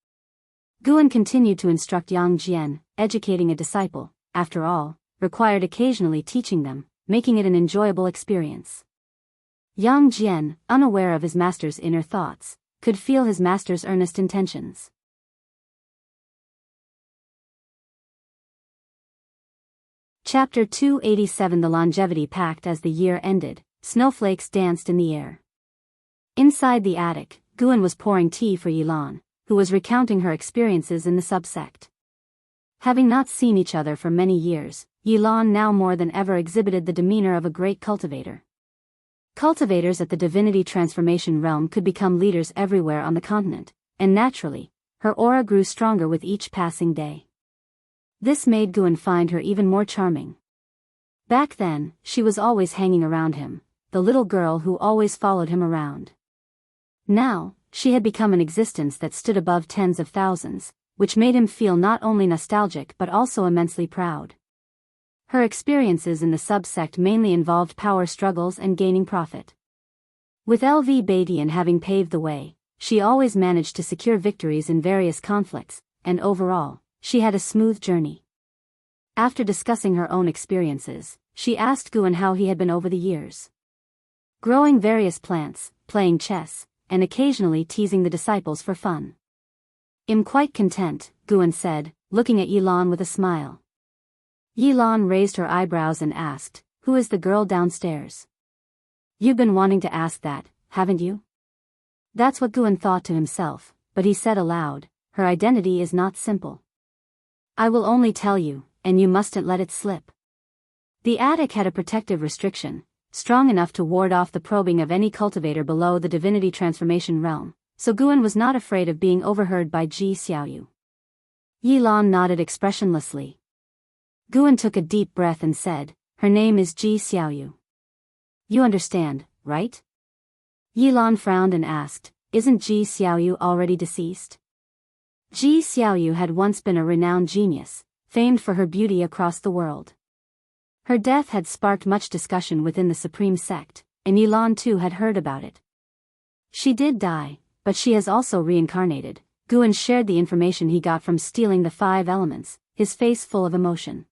Guan continued to instruct Yang Jian, educating a disciple, after all, required occasionally teaching them, making it an enjoyable experience. Yang Jian, unaware of his master's inner thoughts, could feel his master's earnest intentions. Chapter 287 The Longevity Pact. As the year ended, snowflakes danced in the air. Inside the attic, Guan was pouring tea for Yilan, who was recounting her experiences in the subsect. Having not seen each other for many years, Yilan now more than ever exhibited the demeanor of a great cultivator. Cultivators at the divinity transformation realm could become leaders everywhere on the continent, and naturally, her aura grew stronger with each passing day. This made Guan find her even more charming. Back then, she was always hanging around him, the little girl who always followed him around. Now, she had become an existence that stood above tens of thousands, which made him feel not only nostalgic but also immensely proud. Her experiences in the subsect mainly involved power struggles and gaining profit. With LV Badian having paved the way, she always managed to secure victories in various conflicts, and overall, she had a smooth journey. After discussing her own experiences, she asked Guan how he had been over the years. Growing various plants, playing chess, and occasionally teasing the disciples for fun. I'm quite content, Guan said, looking at Yilan with a smile. Yilan raised her eyebrows and asked, who is the girl downstairs? You've been wanting to ask that, haven't you? That's what Guan thought to himself, but he said aloud, her identity is not simple. I will only tell you, and you mustn't let it slip. The attic had a protective restriction, strong enough to ward off the probing of any cultivator below the divinity transformation realm, so Guan was not afraid of being overheard by Ji Xiaoyu. Yilan nodded expressionlessly. Guan took a deep breath and said, her name is Ji Xiaoyu. You understand, right? Yilan frowned and asked, isn't Ji Xiaoyu already deceased? Ji Xiaoyu had once been a renowned genius, famed for her beauty across the world. Her death had sparked much discussion within the Supreme Sect, and Yilan too had heard about it. She did die, but she has also reincarnated. Guan shared the information he got from stealing the 5 elements, his face full of emotion.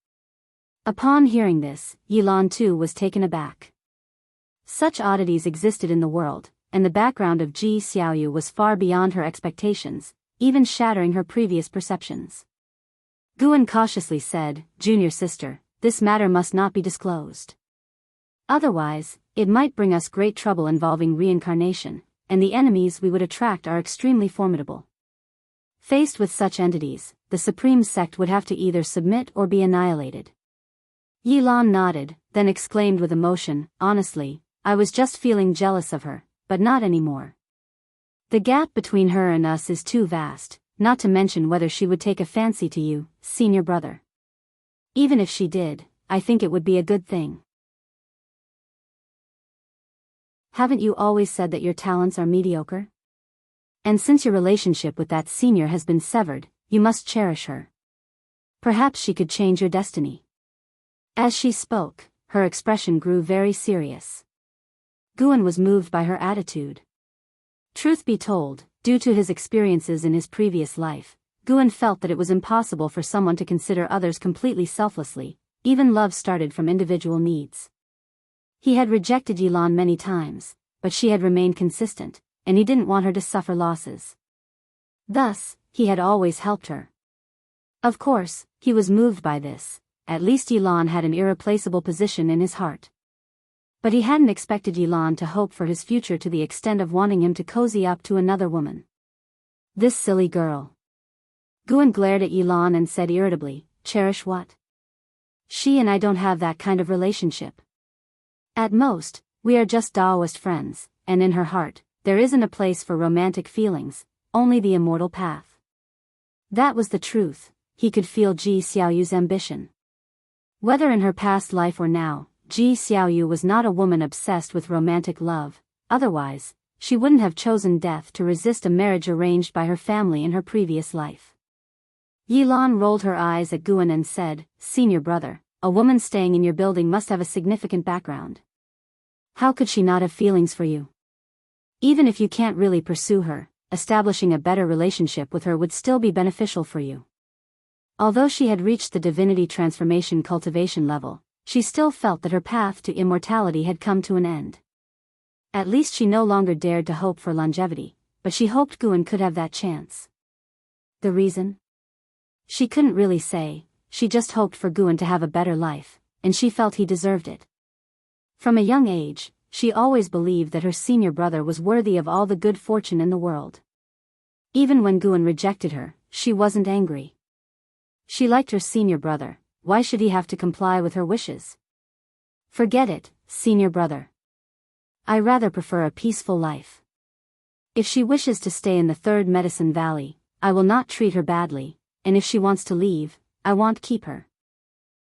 Upon hearing this, Yilan too was taken aback. Such oddities existed in the world, and the background of Ji Xiaoyu was far beyond her expectations, even shattering her previous perceptions. Guan cautiously said, junior sister, this matter must not be disclosed. Otherwise, it might bring us great trouble involving reincarnation, and the enemies we would attract are extremely formidable. Faced with such entities, the Supreme Sect would have to either submit or be annihilated. Yilan nodded, then exclaimed with emotion, honestly, I was just feeling jealous of her, but not anymore. The gap between her and us is too vast, not to mention whether she would take a fancy to you, senior brother. Even if she did, I think it would be a good thing. Haven't you always said that your talents are mediocre? And since your relationship with that senior has been severed, you must cherish her. Perhaps she could change your destiny. As she spoke, her expression grew very serious. Guan was moved by her attitude. Truth be told, due to his experiences in his previous life, Guan felt that it was impossible for someone to consider others completely selflessly, even love started from individual needs. He had rejected Yilan many times, but she had remained consistent, and he didn't want her to suffer losses. Thus, he had always helped her. Of course, he was moved by this. At least Yilan had an irreplaceable position in his heart. But he hadn't expected Yilan to hope for his future to the extent of wanting him to cozy up to another woman. This silly girl. Guan glared at Yilan and said irritably, "Cherish what? She and I don't have that kind of relationship. At most, we are just Taoist friends, and in her heart, there isn't a place for romantic feelings, only the immortal path." That was the truth. He could feel Ji Xiaoyu's ambition. Whether in her past life or now, Ji Xiaoyu was not a woman obsessed with romantic love, otherwise, she wouldn't have chosen death to resist a marriage arranged by her family in her previous life. Yilan rolled her eyes at Guan and said, "Senior brother, a woman staying in your building must have a significant background. How could she not have feelings for you? Even if you can't really pursue her, establishing a better relationship with her would still be beneficial for you." Although she had reached the divinity transformation cultivation level, she still felt that her path to immortality had come to an end. At least she no longer dared to hope for longevity, but she hoped Guan could have that chance. The reason? She couldn't really say, she just hoped for Guan to have a better life, and she felt he deserved it. From a young age, she always believed that her senior brother was worthy of all the good fortune in the world. Even when Guan rejected her, she wasn't angry. She liked her senior brother. Why should he have to comply with her wishes? Forget it, senior brother. I rather prefer a peaceful life. If she wishes to stay in the Third Medicine Valley, I will not treat her badly, and if she wants to leave, I won't keep her.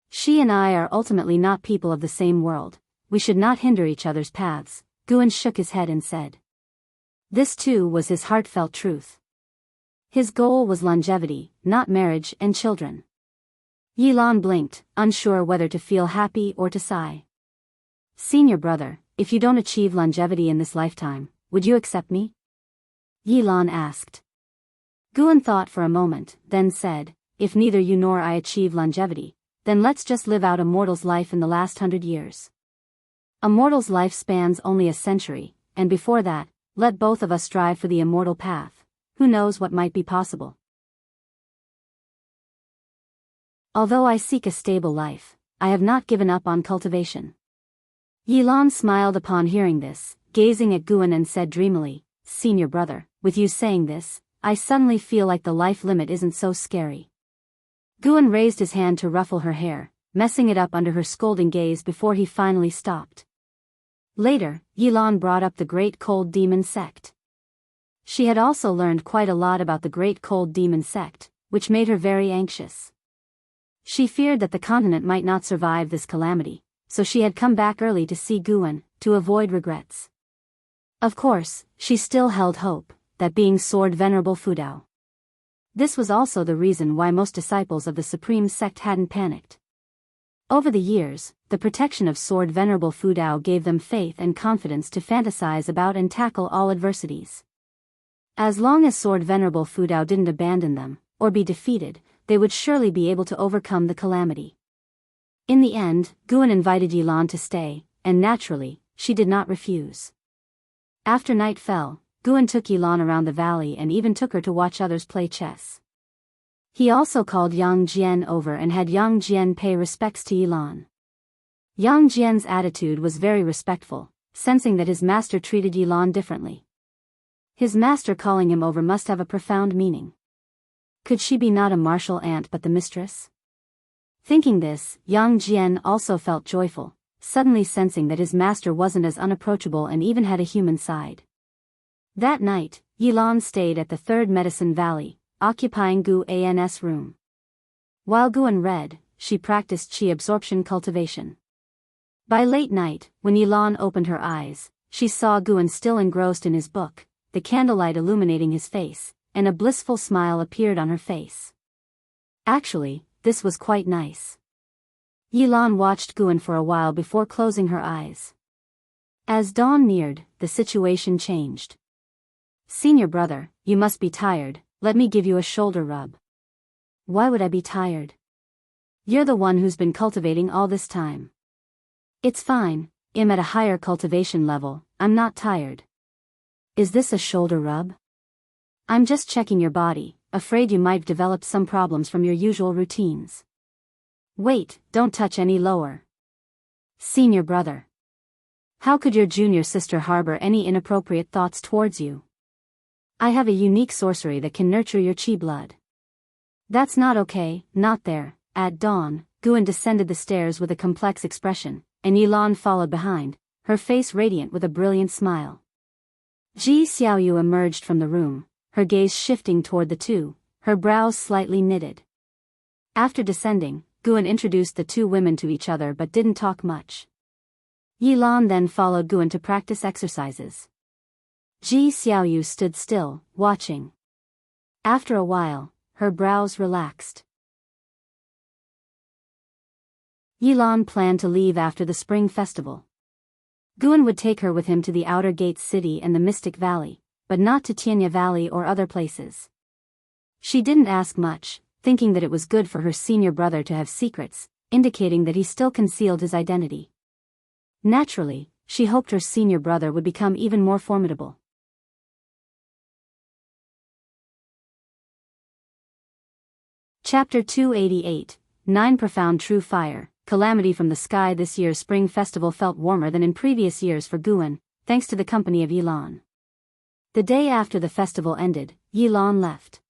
She and I are ultimately not people of the same world. We should not hinder each other's paths. Guan shook his head and said. This too was his heartfelt truth. His goal was longevity, not marriage and children. Yilan blinked, unsure whether to feel happy or to sigh. Senior brother, if you don't achieve longevity in this lifetime, would you accept me? Yilan asked. Guan thought for a moment, then said, if neither you nor I achieve longevity, then let's just live out a mortal's life in the last 100 years. A mortal's life spans only a century, and before that, let both of us strive for the immortal path. Who knows what might be possible? Although I seek a stable life, I have not given up on cultivation. Yilan smiled upon hearing this, gazing at Guan and said dreamily, Senior brother, with you saying this, I suddenly feel like the life limit isn't so scary. Guan raised his hand to ruffle her hair, messing it up under her scolding gaze before he finally stopped. Later, Yilan brought up the Great Cold Demon Sect. She had also learned quite a lot about the Great Cold Demon Sect, which made her very anxious. She feared that the continent might not survive this calamity, so she had come back early to see Guan, to avoid regrets. Of course, she still held hope, that being Sword Venerable Fudao. This was also the reason why most disciples of the Supreme Sect hadn't panicked. Over the years, the protection of Sword Venerable Fudao gave them faith and confidence to fantasize about and tackle all adversities. As long as Sword Venerable Fudao didn't abandon them, or be defeated, they would surely be able to overcome the calamity. In the end, Guan invited Yilan to stay, and naturally, she did not refuse. After night fell, Guan took Yilan around the valley and even took her to watch others play chess. He also called Yang Jian over and had Yang Jian pay respects to Yilan. Yang Jian's attitude was very respectful, sensing that his master treated Yilan differently. His master calling him over must have a profound meaning. Could she be not a martial aunt but the mistress? Thinking this, Yang Jian also felt joyful, suddenly sensing that his master wasn't as unapproachable and even had a human side. That night, Yilan stayed at the Third Medicine Valley, occupying Gu An's room. While Guan read, she practiced qi absorption cultivation. By late night, when Yilan opened her eyes, she saw Guan still engrossed in his book, the candlelight illuminating his face, and a blissful smile appeared on her face. Actually, this was quite nice. Yilan watched Guan for a while before closing her eyes. As dawn neared, the situation changed. Senior brother, you must be tired, let me give you a shoulder rub. Why would I be tired? You're the one who's been cultivating all this time. It's fine, I'm at a higher cultivation level, I'm not tired. Is this a shoulder rub? I'm just checking your body, afraid you might develop some problems from your usual routines. Wait, don't touch any lower. Senior brother. How could your junior sister harbor any inappropriate thoughts towards you? I have a unique sorcery that can nurture your chi blood. That's not okay, not there. At dawn, Guan descended the stairs with a complex expression, and Yilan followed behind, her face radiant with a brilliant smile. Ji Xiaoyu emerged from the room, her gaze shifting toward the two, her brows slightly knitted. After descending, Guan introduced the two women to each other but didn't talk much. Yilan then followed Guan to practice exercises. Ji Xiaoyu stood still, watching. After a while, her brows relaxed. Yilan planned to leave after the spring festival. Guan would take her with him to the Outer Gates City and the Mystic Valley, but not to Tianya Valley or other places. She didn't ask much, thinking that it was good for her senior brother to have secrets, indicating that he still concealed his identity. Naturally, she hoped her senior brother would become even more formidable. Chapter 288, 9 Profound True Fire, Calamity from the Sky. This year's spring festival felt warmer than in previous years for Guan, thanks to the company of Yilan. The day after the festival ended, Yilan left.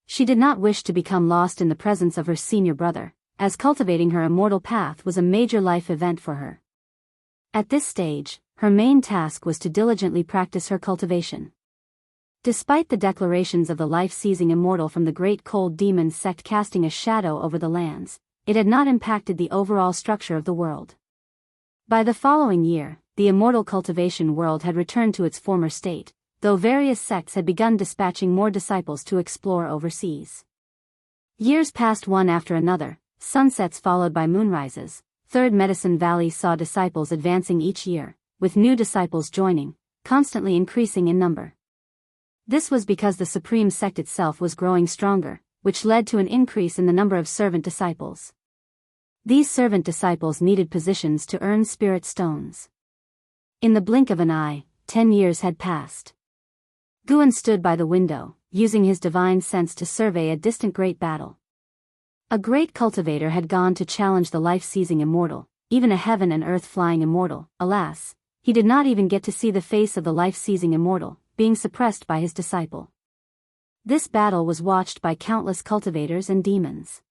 She did not wish to become lost in the presence of her senior brother, as cultivating her immortal path was a major life event for her. At this stage, her main task was to diligently practice her cultivation. Despite the declarations of the life-seizing immortal from the Great Cold Demon sect casting a shadow over the lands, it had not impacted the overall structure of the world. By the following year, the immortal cultivation world had returned to its former state, though various sects had begun dispatching more disciples to explore overseas. Years passed one after another, sunsets followed by moonrises. Third Medicine Valley saw disciples advancing each year, with new disciples joining, constantly increasing in number. This was because the Supreme Sect itself was growing stronger, which led to an increase in the number of servant disciples. These servant disciples needed positions to earn spirit stones. In the blink of an eye, 10 years had passed. Guan stood by the window, using his divine sense to survey a distant great battle. A great cultivator had gone to challenge the life-seizing immortal, even a heaven and earth-flying immortal. Alas, he did not even get to see the face of the life-seizing immortal, being suppressed by his disciple. This battle was watched by countless cultivators and demons.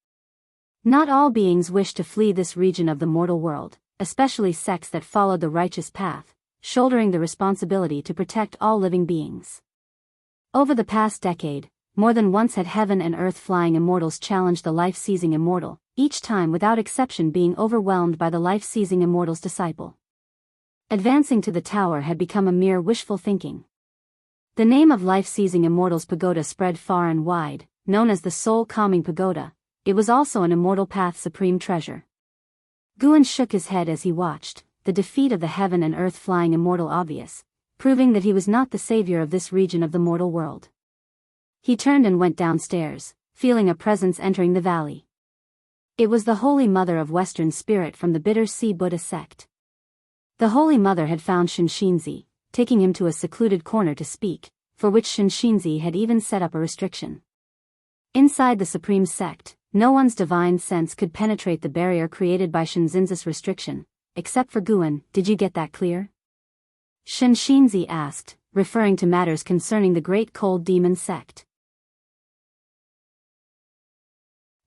Not all beings wished to flee this region of the mortal world, especially sects that followed the righteous path, shouldering the responsibility to protect all living beings. Over the past decade, more than once had heaven and earth-flying immortals challenged the life-seizing immortal, each time without exception being overwhelmed by the life-seizing immortal's disciple. Advancing to the tower had become a mere wishful thinking. The name of life-seizing immortal's pagoda spread far and wide, known as the soul-calming pagoda. It was also an immortal path's supreme treasure. Guan shook his head as he watched, the defeat of the heaven and earth-flying immortal obvious, proving that he was not the savior of this region of the mortal world. He turned and went downstairs, feeling a presence entering the valley. It was the Holy Mother of Western Spirit from the Bitter Sea Buddha sect. The Holy Mother had found Shinshinzi, taking him to a secluded corner to speak, for which Shinshinzi had even set up a restriction. Inside the Supreme Sect, no one's divine sense could penetrate the barrier created by Shinshinzi's restriction, except for Guan. Did you get that clear? Shinshinzi asked, referring to matters concerning the Great Cold Demon sect.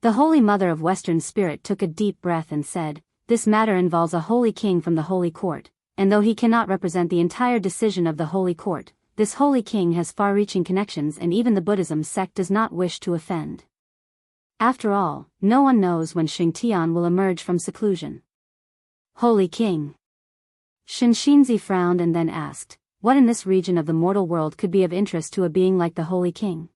The Holy Mother of Western Spirit took a deep breath and said, "This matter involves a holy king from the Holy Court, and though he cannot represent the entire decision of the Holy Court, this Holy King has far-reaching connections and even the Buddhism sect does not wish to offend. After all, no one knows when Xingtian will emerge from seclusion." Holy King. Shinshinzi frowned and then asked, "What in this region of the mortal world could be of interest to a being like the Holy King?"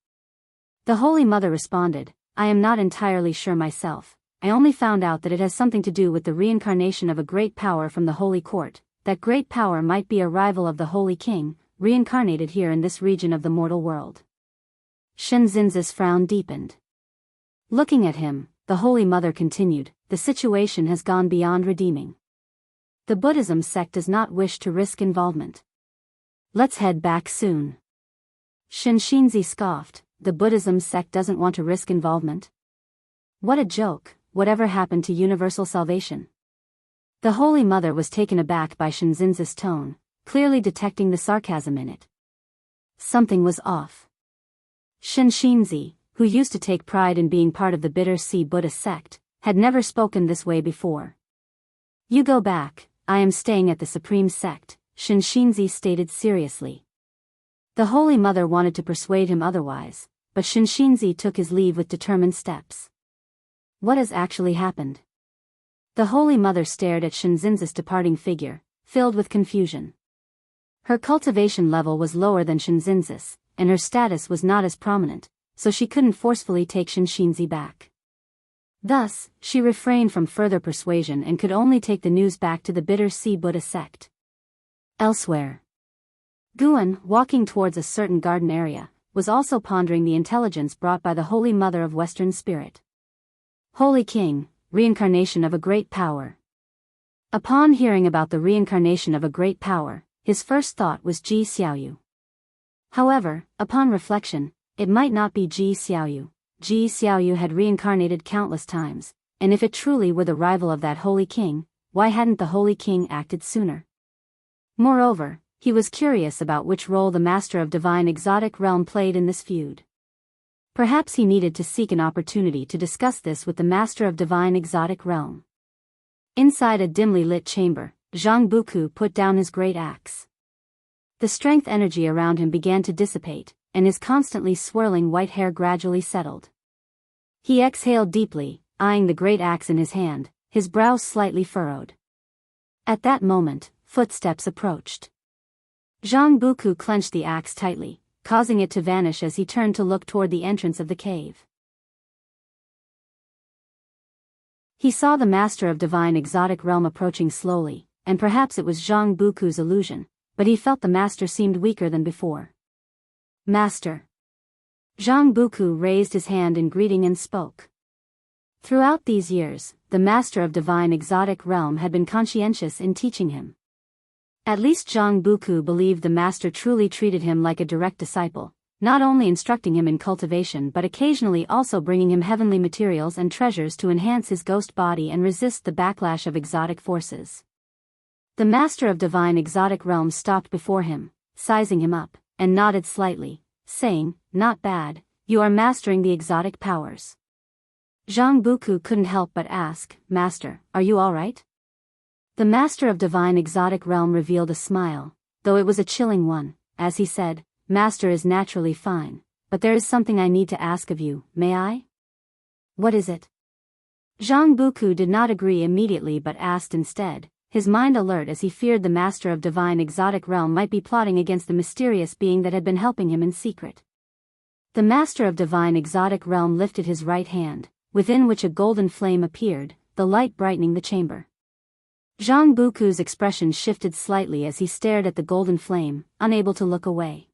The Holy Mother responded, "I am not entirely sure myself. I only found out that it has something to do with the reincarnation of a great power from the Holy Court. That great power might be a rival of the Holy King, reincarnated here in this region of the mortal world." Shinzinzi's frown deepened. Looking at him, the Holy Mother continued, "The situation has gone beyond redeeming. The Buddhism sect does not wish to risk involvement. Let's head back soon." Shinshinzi scoffed, the Buddhism sect doesn't want to risk involvement? What a joke, whatever happened to universal salvation? The Holy Mother was taken aback by Shinzin's tone, clearly detecting the sarcasm in it. Something was off. Shinzi, who used to take pride in being part of the Bitter Sea Buddhist sect, had never spoken this way before. You go back, I am staying at the Supreme Sect, Shinzi stated seriously. The Holy Mother wanted to persuade him otherwise, but Shinzi took his leave with determined steps. What has actually happened? The Holy Mother stared at Shinzin's departing figure, filled with confusion. Her cultivation level was lower than Shinzin's, and her status was not as prominent, so she couldn't forcefully take Shinzi back. Thus, she refrained from further persuasion and could only take the news back to the Bitter Sea Buddha sect. Elsewhere, Guan, walking towards a certain garden area, was also pondering the intelligence brought by the Holy Mother of Western Spirit. Holy King, reincarnation of a great power. Upon hearing about the reincarnation of a great power, his first thought was Ji Xiaoyu. However, upon reflection, it might not be Ji Xiaoyu. Ji Xiaoyu had reincarnated countless times, and if it truly were the rival of that Holy King, why hadn't the Holy King acted sooner? Moreover, he was curious about which role the Master of Divine Exotic Realm played in this feud. Perhaps he needed to seek an opportunity to discuss this with the Master of Divine Exotic Realm. Inside a dimly lit chamber, Zhang Buku put down his great axe. The strength energy around him began to dissipate, and his constantly swirling white hair gradually settled. He exhaled deeply, eyeing the great axe in his hand, his brows slightly furrowed. At that moment, footsteps approached. Zhang Buku clenched the axe tightly, causing it to vanish as he turned to look toward the entrance of the cave. He saw the Master of Divine Exotic Realm approaching slowly, and perhaps it was Zhang Buku's illusion, but he felt the Master seemed weaker than before. Master. Zhang Buku raised his hand in greeting and spoke. Throughout these years, the Master of Divine Exotic Realm had been conscientious in teaching him. At least Zhang Buku believed the Master truly treated him like a direct disciple, not only instructing him in cultivation but occasionally also bringing him heavenly materials and treasures to enhance his ghost body and resist the backlash of exotic forces. The Master of Divine Exotic Realm stopped before him, sizing him up, and nodded slightly, saying, "Not bad, you are mastering the exotic powers." Zhang Buku couldn't help but ask, "Master, are you all right?" The Master of Divine Exotic Realm revealed a smile, though it was a chilling one, as he said, "Master is naturally fine, but there is something I need to ask of you, may I?" "What is it?" Zhang Buku did not agree immediately but asked instead, his mind alert as he feared the Master of Divine Exotic Realm might be plotting against the mysterious being that had been helping him in secret. The Master of Divine Exotic Realm lifted his right hand, within which a golden flame appeared, the light brightening the chamber. Zhang Buku's expression shifted slightly as he stared at the golden flame, unable to look away.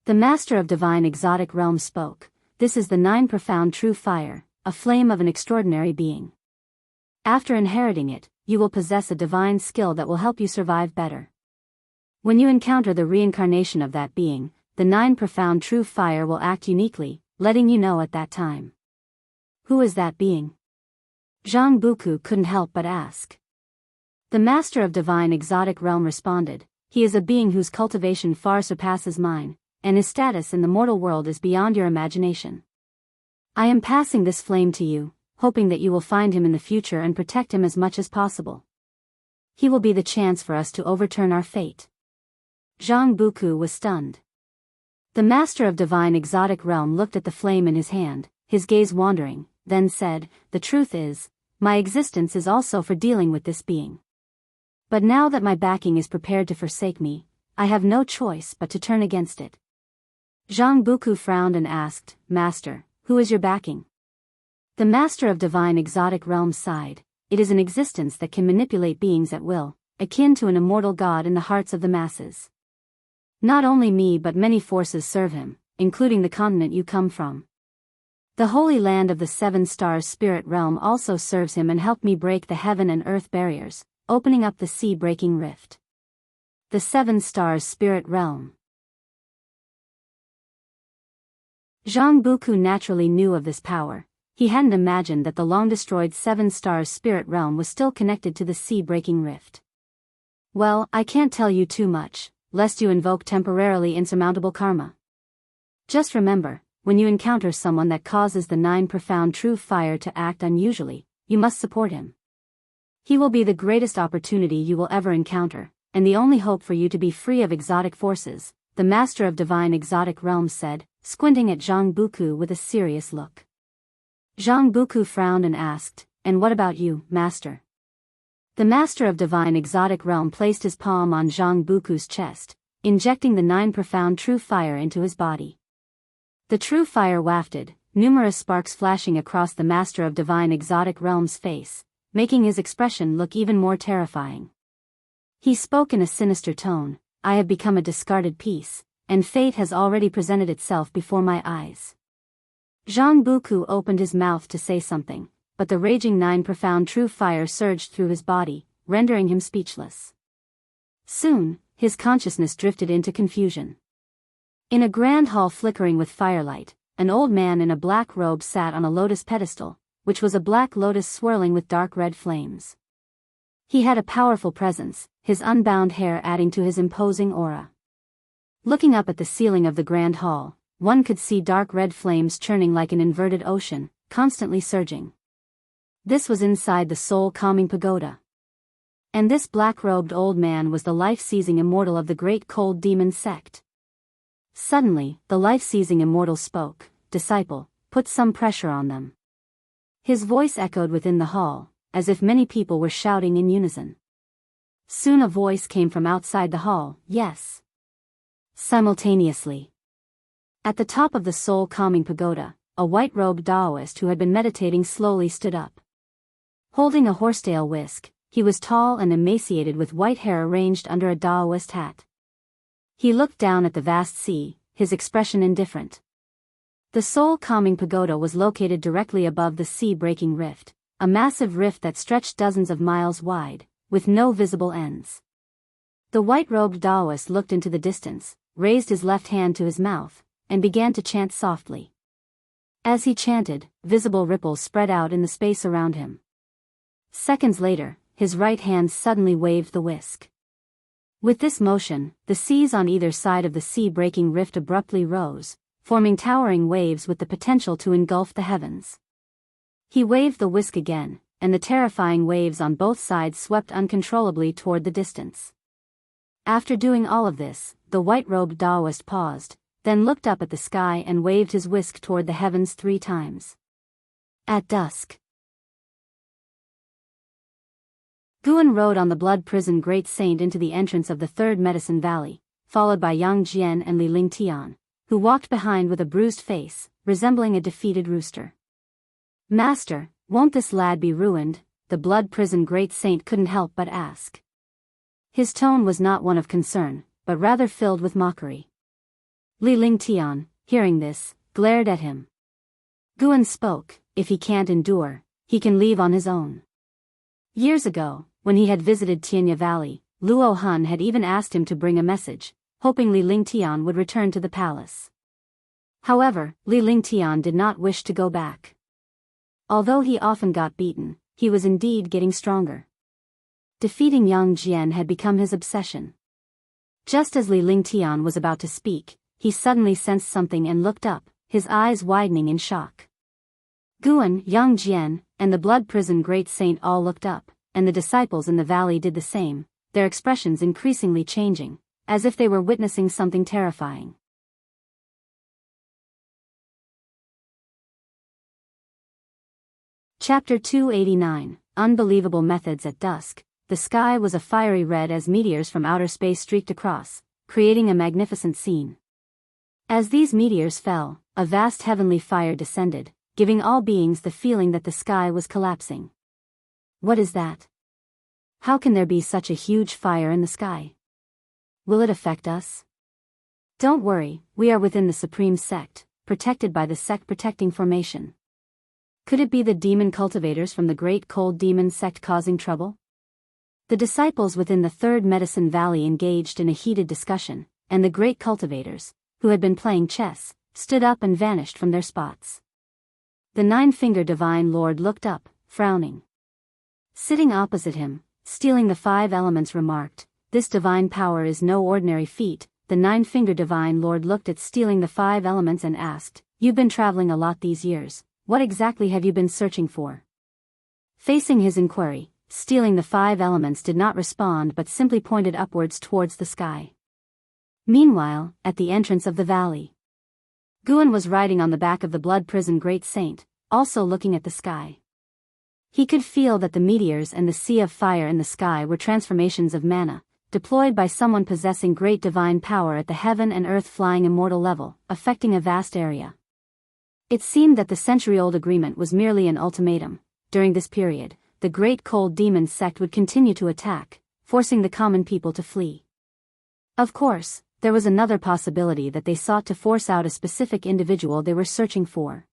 The Master of Divine Exotic Realm spoke, "This is the 9 profound true fire, a flame of an extraordinary being. After inheriting it, you will possess a divine skill that will help you survive better. When you encounter the reincarnation of that being, the 9 profound true fire will act uniquely, letting you know at that time." "Who is that being?" Zhang Buku couldn't help but ask. The Master of Divine Exotic Realm responded, "He is a being whose cultivation far surpasses mine, and his status in the mortal world is beyond your imagination. I am passing this flame to you, hoping that you will find him in the future and protect him as much as possible. He will be the chance for us to overturn our fate." Zhang Buku was stunned. The Master of Divine Exotic Realm looked at the flame in his hand, his gaze wandering, then said, "The truth is, my existence is also for dealing with this being. But now that my backing is prepared to forsake me, I have no choice but to turn against it." Zhang Buku frowned and asked, "Master, who is your backing?" The Master of Divine Exotic Realm sighed, "It is an existence that can manipulate beings at will, akin to an immortal god in the hearts of the masses. Not only me but many forces serve him, including the continent you come from. The Holy Land of the 7 Stars Spirit Realm also serves him and helped me break the heaven and earth barriers, opening up the sea-breaking rift. The 7 Stars Spirit Realm. Zhang Buku naturally knew of this power. He hadn't imagined that the long-destroyed Seven Stars spirit realm was still connected to the sea-breaking rift. Well, I can't tell you too much, lest you invoke temporarily insurmountable karma. Just remember, when you encounter someone that causes the 9 profound true fire to act unusually, you must support him. He will be the greatest opportunity you will ever encounter, and the only hope for you to be free of exotic forces, the Master of Divine Exotic Realms said, squinting at Zhang Buku with a serious look. Zhang Buku frowned and asked, "And what about you, Master?" The Master of Divine Exotic Realm placed his palm on Zhang Buku's chest, injecting the 9 profound true fire into his body. The true fire wafted, numerous sparks flashing across the Master of Divine Exotic Realm's face, making his expression look even more terrifying. He spoke in a sinister tone, "I have become a discarded piece, and fate has already presented itself before my eyes." Zhang Buku opened his mouth to say something, but the raging 9 profound true fire surged through his body, rendering him speechless. Soon, his consciousness drifted into confusion. In a grand hall flickering with firelight, an old man in a black robe sat on a lotus pedestal, which was a black lotus swirling with dark red flames. He had a powerful presence, his unbound hair adding to his imposing aura. Looking up at the ceiling of the grand hall, one could see dark red flames churning like an inverted ocean, constantly surging. This was inside the soul-calming pagoda. And this black-robed old man was the life-seizing immortal of the great cold demon sect. Suddenly, the life-seizing immortal spoke, "Disciple, put some pressure on them." His voice echoed within the hall, as if many people were shouting in unison. Soon a voice came from outside the hall, "Yes." Simultaneously. At the top of the soul-calming pagoda, a white-robed Taoist who had been meditating slowly stood up. Holding a horsetail whisk, he was tall and emaciated with white hair arranged under a Taoist hat. He looked down at the vast sea, his expression indifferent. The soul-calming pagoda was located directly above the sea-breaking rift, a massive rift that stretched dozens of miles wide, with no visible ends. The white-robed Taoist looked into the distance, raised his left hand to his mouth, and began to chant softly. As he chanted, visible ripples spread out in the space around him. Seconds later, his right hand suddenly waved the whisk. With this motion, the seas on either side of the sea-breaking rift abruptly rose, forming towering waves with the potential to engulf the heavens. He waved the whisk again, and the terrifying waves on both sides swept uncontrollably toward the distance. After doing all of this, the white-robed Taoist paused, then looked up at the sky and waved his whisk toward the heavens 3 times. At dusk, Guan rode on the blood prison Great Saint into the entrance of the third Medicine Valley, followed by Yang Jian and Li Lingtian, who walked behind with a bruised face, resembling a defeated rooster. "Master, won't this lad be ruined?" the blood prison Great Saint couldn't help but ask. His tone was not one of concern, but rather filled with mockery. Li Lingtian, hearing this, glared at him. Guan spoke, "If he can't endure, he can leave on his own." Years ago, when he had visited Tianya Valley, Luo Hun had even asked him to bring a message, hoping Li Lingtian would return to the palace. However, Li Lingtian did not wish to go back. Although he often got beaten, he was indeed getting stronger. Defeating Yang Jian had become his obsession. Just as Li Lingtian was about to speak, he suddenly sensed something and looked up, his eyes widening in shock. Guan, Yang Jian, and the blood prison Great Saint all looked up, and the disciples in the valley did the same, their expressions increasingly changing, as if they were witnessing something terrifying. Chapter 289, Unbelievable Methods at Dusk. The sky was a fiery red as meteors from outer space streaked across, creating a magnificent scene. As these meteors fell, a vast heavenly fire descended, giving all beings the feeling that the sky was collapsing. What is that? How can there be such a huge fire in the sky? Will it affect us? Don't worry, we are within the Supreme Sect, protected by the Sect Protecting Formation. Could it be the demon cultivators from the Great Cold Demon Sect causing trouble? The disciples within the Third Medicine Valley engaged in a heated discussion, and the great cultivators, who had been playing chess, stood up and vanished from their spots. The nine-fingered divine lord looked up, frowning. Sitting opposite him, stealing the 5 elements, remarked, "This divine power is no ordinary feat." The nine-fingered divine lord looked at stealing the 5 elements and asked, "You've been traveling a lot these years. What exactly have you been searching for?" Facing his inquiry, stealing the 5 elements did not respond but simply pointed upwards towards the sky. Meanwhile, at the entrance of the valley, Guan was riding on the back of the blood prison great saint, also looking at the sky. He could feel that the meteors and the sea of fire in the sky were transformations of mana, deployed by someone possessing great divine power at the heaven and earth flying immortal level, affecting a vast area. It seemed that the century-old agreement was merely an ultimatum. During this period, the great cold demon sect would continue to attack, forcing the common people to flee. Of course, there was another possibility that they sought to force out a specific individual they were searching for.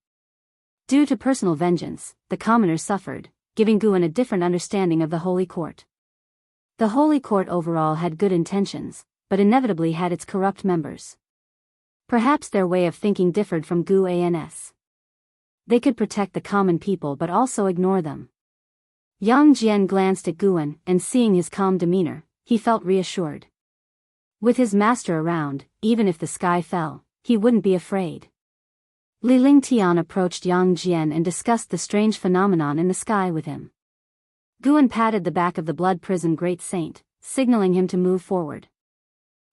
Due to personal vengeance, the commoners suffered, giving Guan a different understanding of the Holy Court. The Holy Court overall had good intentions, but inevitably had its corrupt members. Perhaps their way of thinking differed from Guan's. They could protect the common people but also ignore them. Yang Jian glanced at Guan, and seeing his calm demeanor, he felt reassured. With his master around, even if the sky fell, he wouldn't be afraid. Li Lingtian approached Yang Jian and discussed the strange phenomenon in the sky with him. Guan patted the back of the blood prison great saint, signaling him to move forward.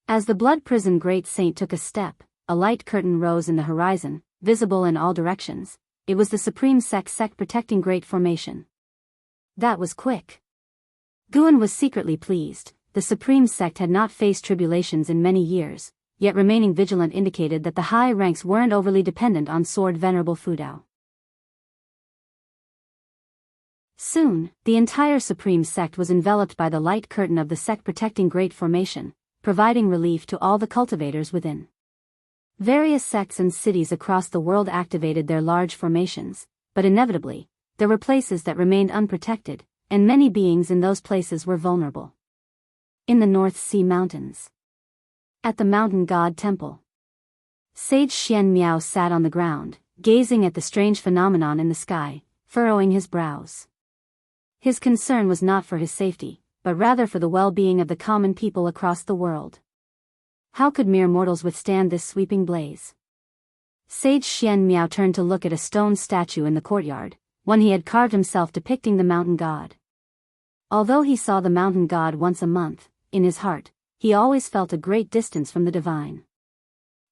As the blood prison great saint took a step, a light curtain rose in the horizon, visible in all directions. It was the Supreme Sect protecting Great Formation. That was quick. Guan was secretly pleased. The Supreme Sect had not faced tribulations in many years, yet remaining vigilant indicated that the high ranks weren't overly dependent on Sword Venerable Fudao. Soon, the entire Supreme Sect was enveloped by the light curtain of the sect protecting Great Formation, providing relief to all the cultivators within. Various sects and cities across the world activated their large formations, but inevitably, there were places that remained unprotected, and many beings in those places were vulnerable. In the North Sea Mountains. At the Mountain God Temple. Sage Xian Miao sat on the ground, gazing at the strange phenomenon in the sky, furrowing his brows. His concern was not for his safety, but rather for the well-being of the common people across the world. How could mere mortals withstand this sweeping blaze? Sage Xian Miao turned to look at a stone statue in the courtyard, one he had carved himself depicting the mountain god. Although he saw the mountain god once a month, in his heart, he always felt a great distance from the divine.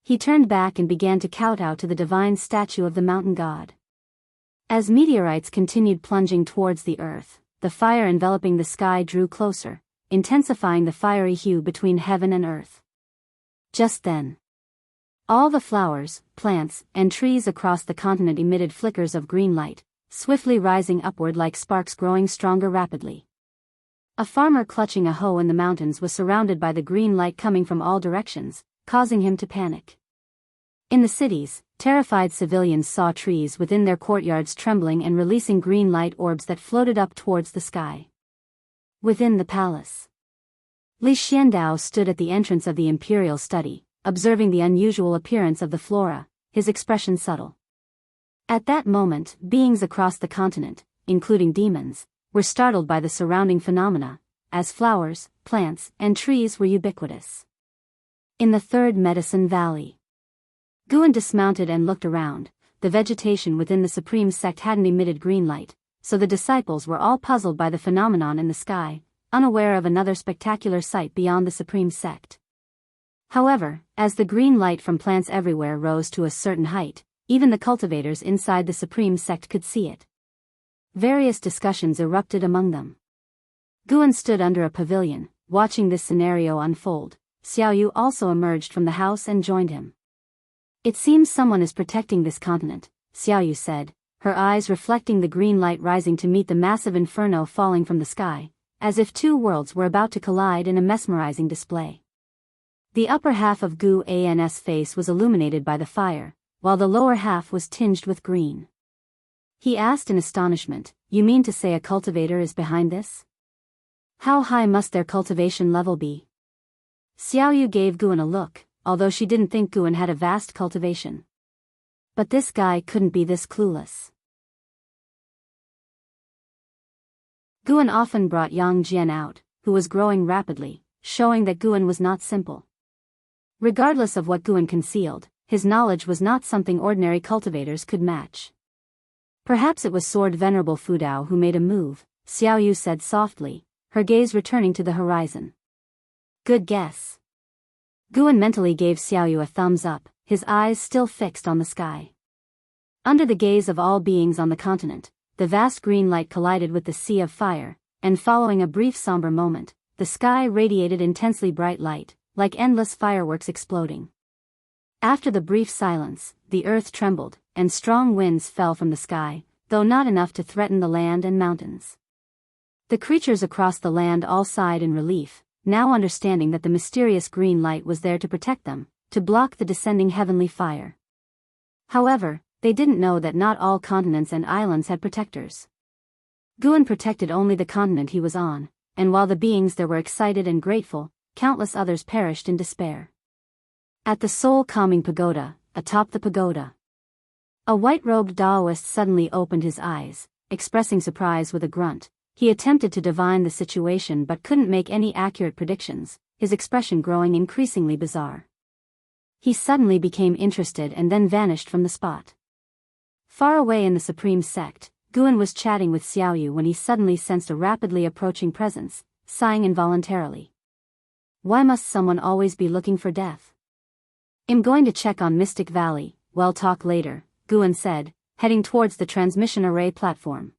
He turned back and began to kowtow to the divine statue of the mountain god. As meteorites continued plunging towards the earth, the fire enveloping the sky drew closer, intensifying the fiery hue between heaven and earth. Just then, all the flowers, plants, and trees across the continent emitted flickers of green light, swiftly rising upward like sparks growing stronger rapidly. A farmer clutching a hoe in the mountains was surrounded by the green light coming from all directions, causing him to panic. In the cities, terrified civilians saw trees within their courtyards trembling and releasing green light orbs that floated up towards the sky. Within the palace, Li Xiandao stood at the entrance of the imperial study, observing the unusual appearance of the flora, his expression subtle. At that moment, beings across the continent, including demons, were startled by the surrounding phenomena, as flowers, plants, and trees were ubiquitous. In the Third Medicine Valley, Guan dismounted and looked around. The vegetation within the Supreme Sect hadn't emitted green light, so the disciples were all puzzled by the phenomenon in the sky, unaware of another spectacular sight beyond the Supreme Sect. However, as the green light from plants everywhere rose to a certain height, even the cultivators inside the Supreme Sect could see it. Various discussions erupted among them. Guan stood under a pavilion, watching this scenario unfold. Xiaoyu also emerged from the house and joined him. "It seems someone is protecting this continent," Xiaoyu said, her eyes reflecting the green light rising to meet the massive inferno falling from the sky, as if two worlds were about to collide in a mesmerizing display. The upper half of Guan's face was illuminated by the fire, while the lower half was tinged with green. He asked in astonishment, "You mean to say a cultivator is behind this? How high must their cultivation level be?" Xiaoyu gave Guan a look, although she didn't think Guan had a vast cultivation. But this guy couldn't be this clueless. Guan often brought Yang Jian out, who was growing rapidly, showing that Guan was not simple. Regardless of what Guan concealed, his knowledge was not something ordinary cultivators could match. Perhaps it was Sword Venerable Fudao who made a move, Xiao Yu said softly, her gaze returning to the horizon. Good guess. Guan mentally gave Xiao Yu a thumbs up, his eyes still fixed on the sky. Under the gaze of all beings on the continent, the vast green light collided with the sea of fire, and following a brief somber moment, the sky radiated intensely bright light, like endless fireworks exploding. After the brief silence, the earth trembled, and strong winds fell from the sky, though not enough to threaten the land and mountains. The creatures across the land all sighed in relief, now understanding that the mysterious green light was there to protect them, to block the descending heavenly fire. However, they didn't know that not all continents and islands had protectors. Guan protected only the continent he was on, and while the beings there were excited and grateful, countless others perished in despair. At the soul-calming pagoda, atop the pagoda, a white-robed Taoist suddenly opened his eyes, expressing surprise with a grunt. He attempted to divine the situation but couldn't make any accurate predictions, his expression growing increasingly bizarre. He suddenly became interested and then vanished from the spot. Far away in the Supreme Sect, Guan was chatting with Xiao Yu when he suddenly sensed a rapidly approaching presence, sighing involuntarily. Why must someone always be looking for death? I'm going to check on Mystic Valley, we'll talk later, Guan said, heading towards the transmission array platform.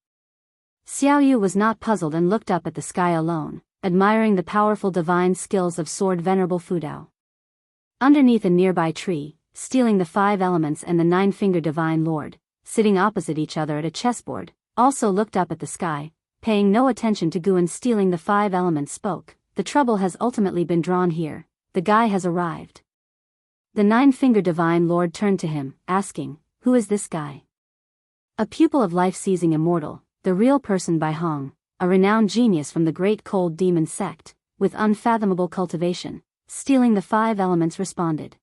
Xiao Yu was not puzzled and looked up at the sky alone, admiring the powerful divine skills of Sword Venerable Fudao. Underneath a nearby tree, stealing the 5 elements and the 9-finger Divine Lord, sitting opposite each other at a chessboard, also looked up at the sky, paying no attention to Guan stealing the 5 elements spoke. The trouble has ultimately been drawn here, the guy has arrived. The 9-finger Divine Lord turned to him, asking, who is this guy? A pupil of life-seizing immortal, the real person Bai Hong, a renowned genius from the great cold demon sect, with unfathomable cultivation, stealing the 5 elements responded.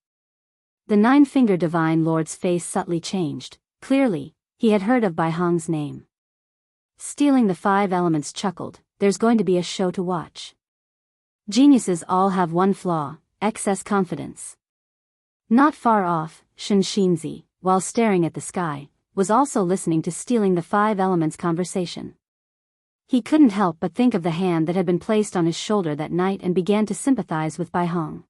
The 9-finger Divine Lord's face subtly changed, clearly, he had heard of Bai Hong's name. Stealing the 5 elements chuckled, there's going to be a show to watch. Geniuses all have one flaw, excess confidence. Not far off, Shen Xinzi, while staring at the sky, was also listening to stealing the 5 elements conversation. He couldn't help but think of the hand that had been placed on his shoulder that night and began to sympathize with Bai Hong.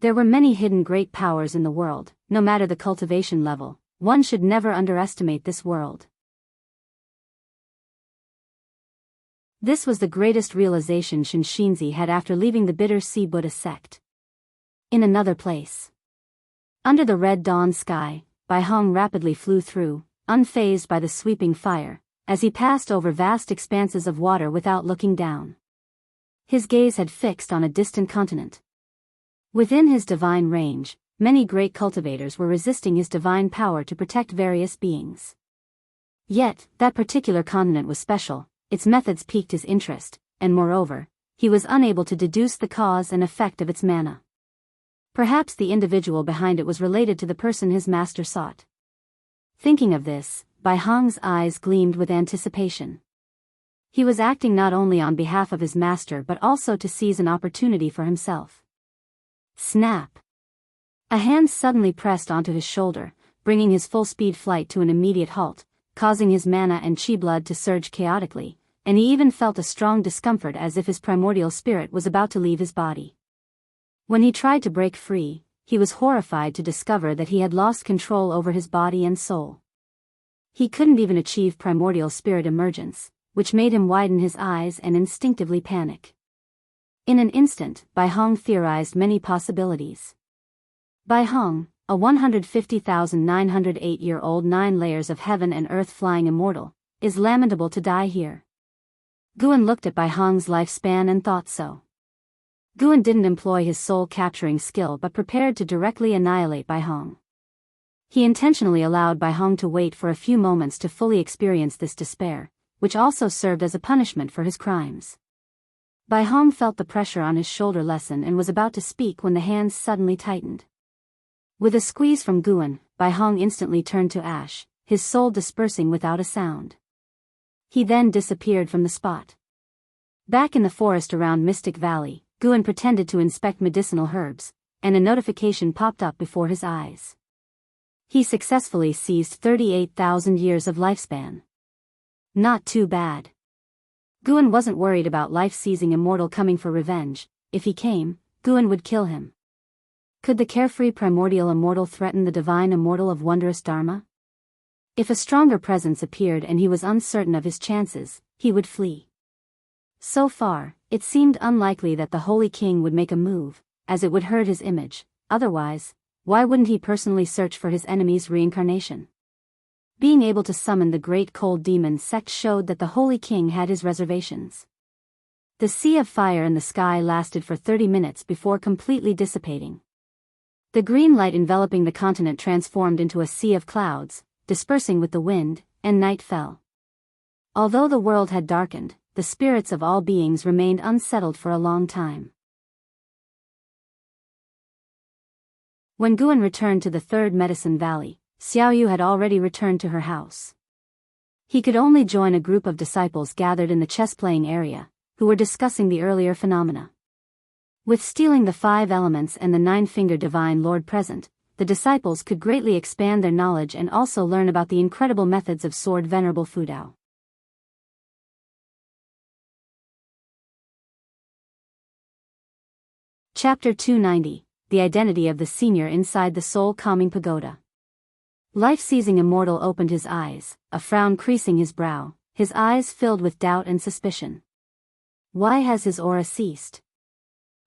There were many hidden great powers in the world, no matter the cultivation level, one should never underestimate this world. This was the greatest realization Shen Xinzi had after leaving the Bitter Sea Buddha sect. In another place, under the red dawn sky, Bai Hong rapidly flew through, unfazed by the sweeping fire, as he passed over vast expanses of water without looking down. His gaze had fixed on a distant continent. Within his divine range, many great cultivators were resisting his divine power to protect various beings. Yet, that particular continent was special, its methods piqued his interest, and moreover, he was unable to deduce the cause and effect of its mana. Perhaps the individual behind it was related to the person his master sought. Thinking of this, Bai Hong's eyes gleamed with anticipation. He was acting not only on behalf of his master but also to seize an opportunity for himself. Snap! A hand suddenly pressed onto his shoulder, bringing his full-speed flight to an immediate halt, causing his mana and chi blood to surge chaotically, and he even felt a strong discomfort as if his primordial spirit was about to leave his body. When he tried to break free, he was horrified to discover that he had lost control over his body and soul. He couldn't even achieve primordial spirit emergence, which made him widen his eyes and instinctively panic. In an instant, Bai Hong theorized many possibilities. Bai Hong, a 150,908-year-old 9 layers of heaven and earth flying immortal, is lamentable to die here. Guan looked at Bai Hong's lifespan and thought so. Guan didn't employ his soul-capturing skill but prepared to directly annihilate Bai Hong. He intentionally allowed Bai Hong to wait for a few moments to fully experience this despair, which also served as a punishment for his crimes. Bai Hong felt the pressure on his shoulder lessen and was about to speak when the hands suddenly tightened. With a squeeze from Guan, Bai Hong instantly turned to ash, his soul dispersing without a sound. He then disappeared from the spot. Back in the forest around Mystic Valley, Guan pretended to inspect medicinal herbs, and a notification popped up before his eyes. He successfully seized 38,000 years of lifespan. Not too bad. Guan wasn't worried about life-seizing immortal coming for revenge. If he came, Guan would kill him. Could the carefree primordial immortal threaten the divine immortal of wondrous Dharma? If a stronger presence appeared and he was uncertain of his chances, he would flee. So far, it seemed unlikely that the Holy King would make a move, as it would hurt his image. Otherwise, why wouldn't he personally search for his enemy's reincarnation? Being able to summon the Great Cold Demon sect showed that the Holy King had his reservations. The sea of fire in the sky lasted for 30 minutes before completely dissipating. The green light enveloping the continent transformed into a sea of clouds, dispersing with the wind, and night fell. Although the world had darkened, the spirits of all beings remained unsettled for a long time. When Guan returned to the third Medicine Valley, Xiaoyu had already returned to her house. He could only join a group of disciples gathered in the chess-playing area, who were discussing the earlier phenomena. With stealing the 5 elements and the 9-fingered Divine Lord present, the disciples could greatly expand their knowledge and also learn about the incredible methods of Sword Venerable Fudao. Chapter 290, The Identity of the Senior Inside the Soul-Calming Pagoda. Life-seizing immortal opened his eyes, a frown creasing his brow, his eyes filled with doubt and suspicion. Why has his aura ceased?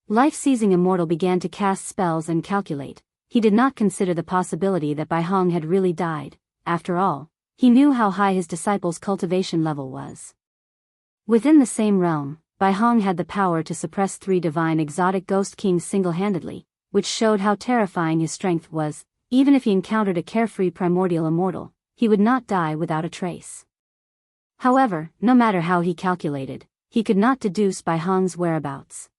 Life-seizing immortal began to cast spells and calculate. He did not consider the possibility that Bai Hong had really died. After all, he knew how high his disciple's cultivation level was. Within the same realm, Bai Hong had the power to suppress 3 divine exotic ghost kings single-handedly, which showed how terrifying his strength was. Even if he encountered a carefree primordial immortal, he would not die without a trace. However, no matter how he calculated, he could not deduce Bai Hong's whereabouts.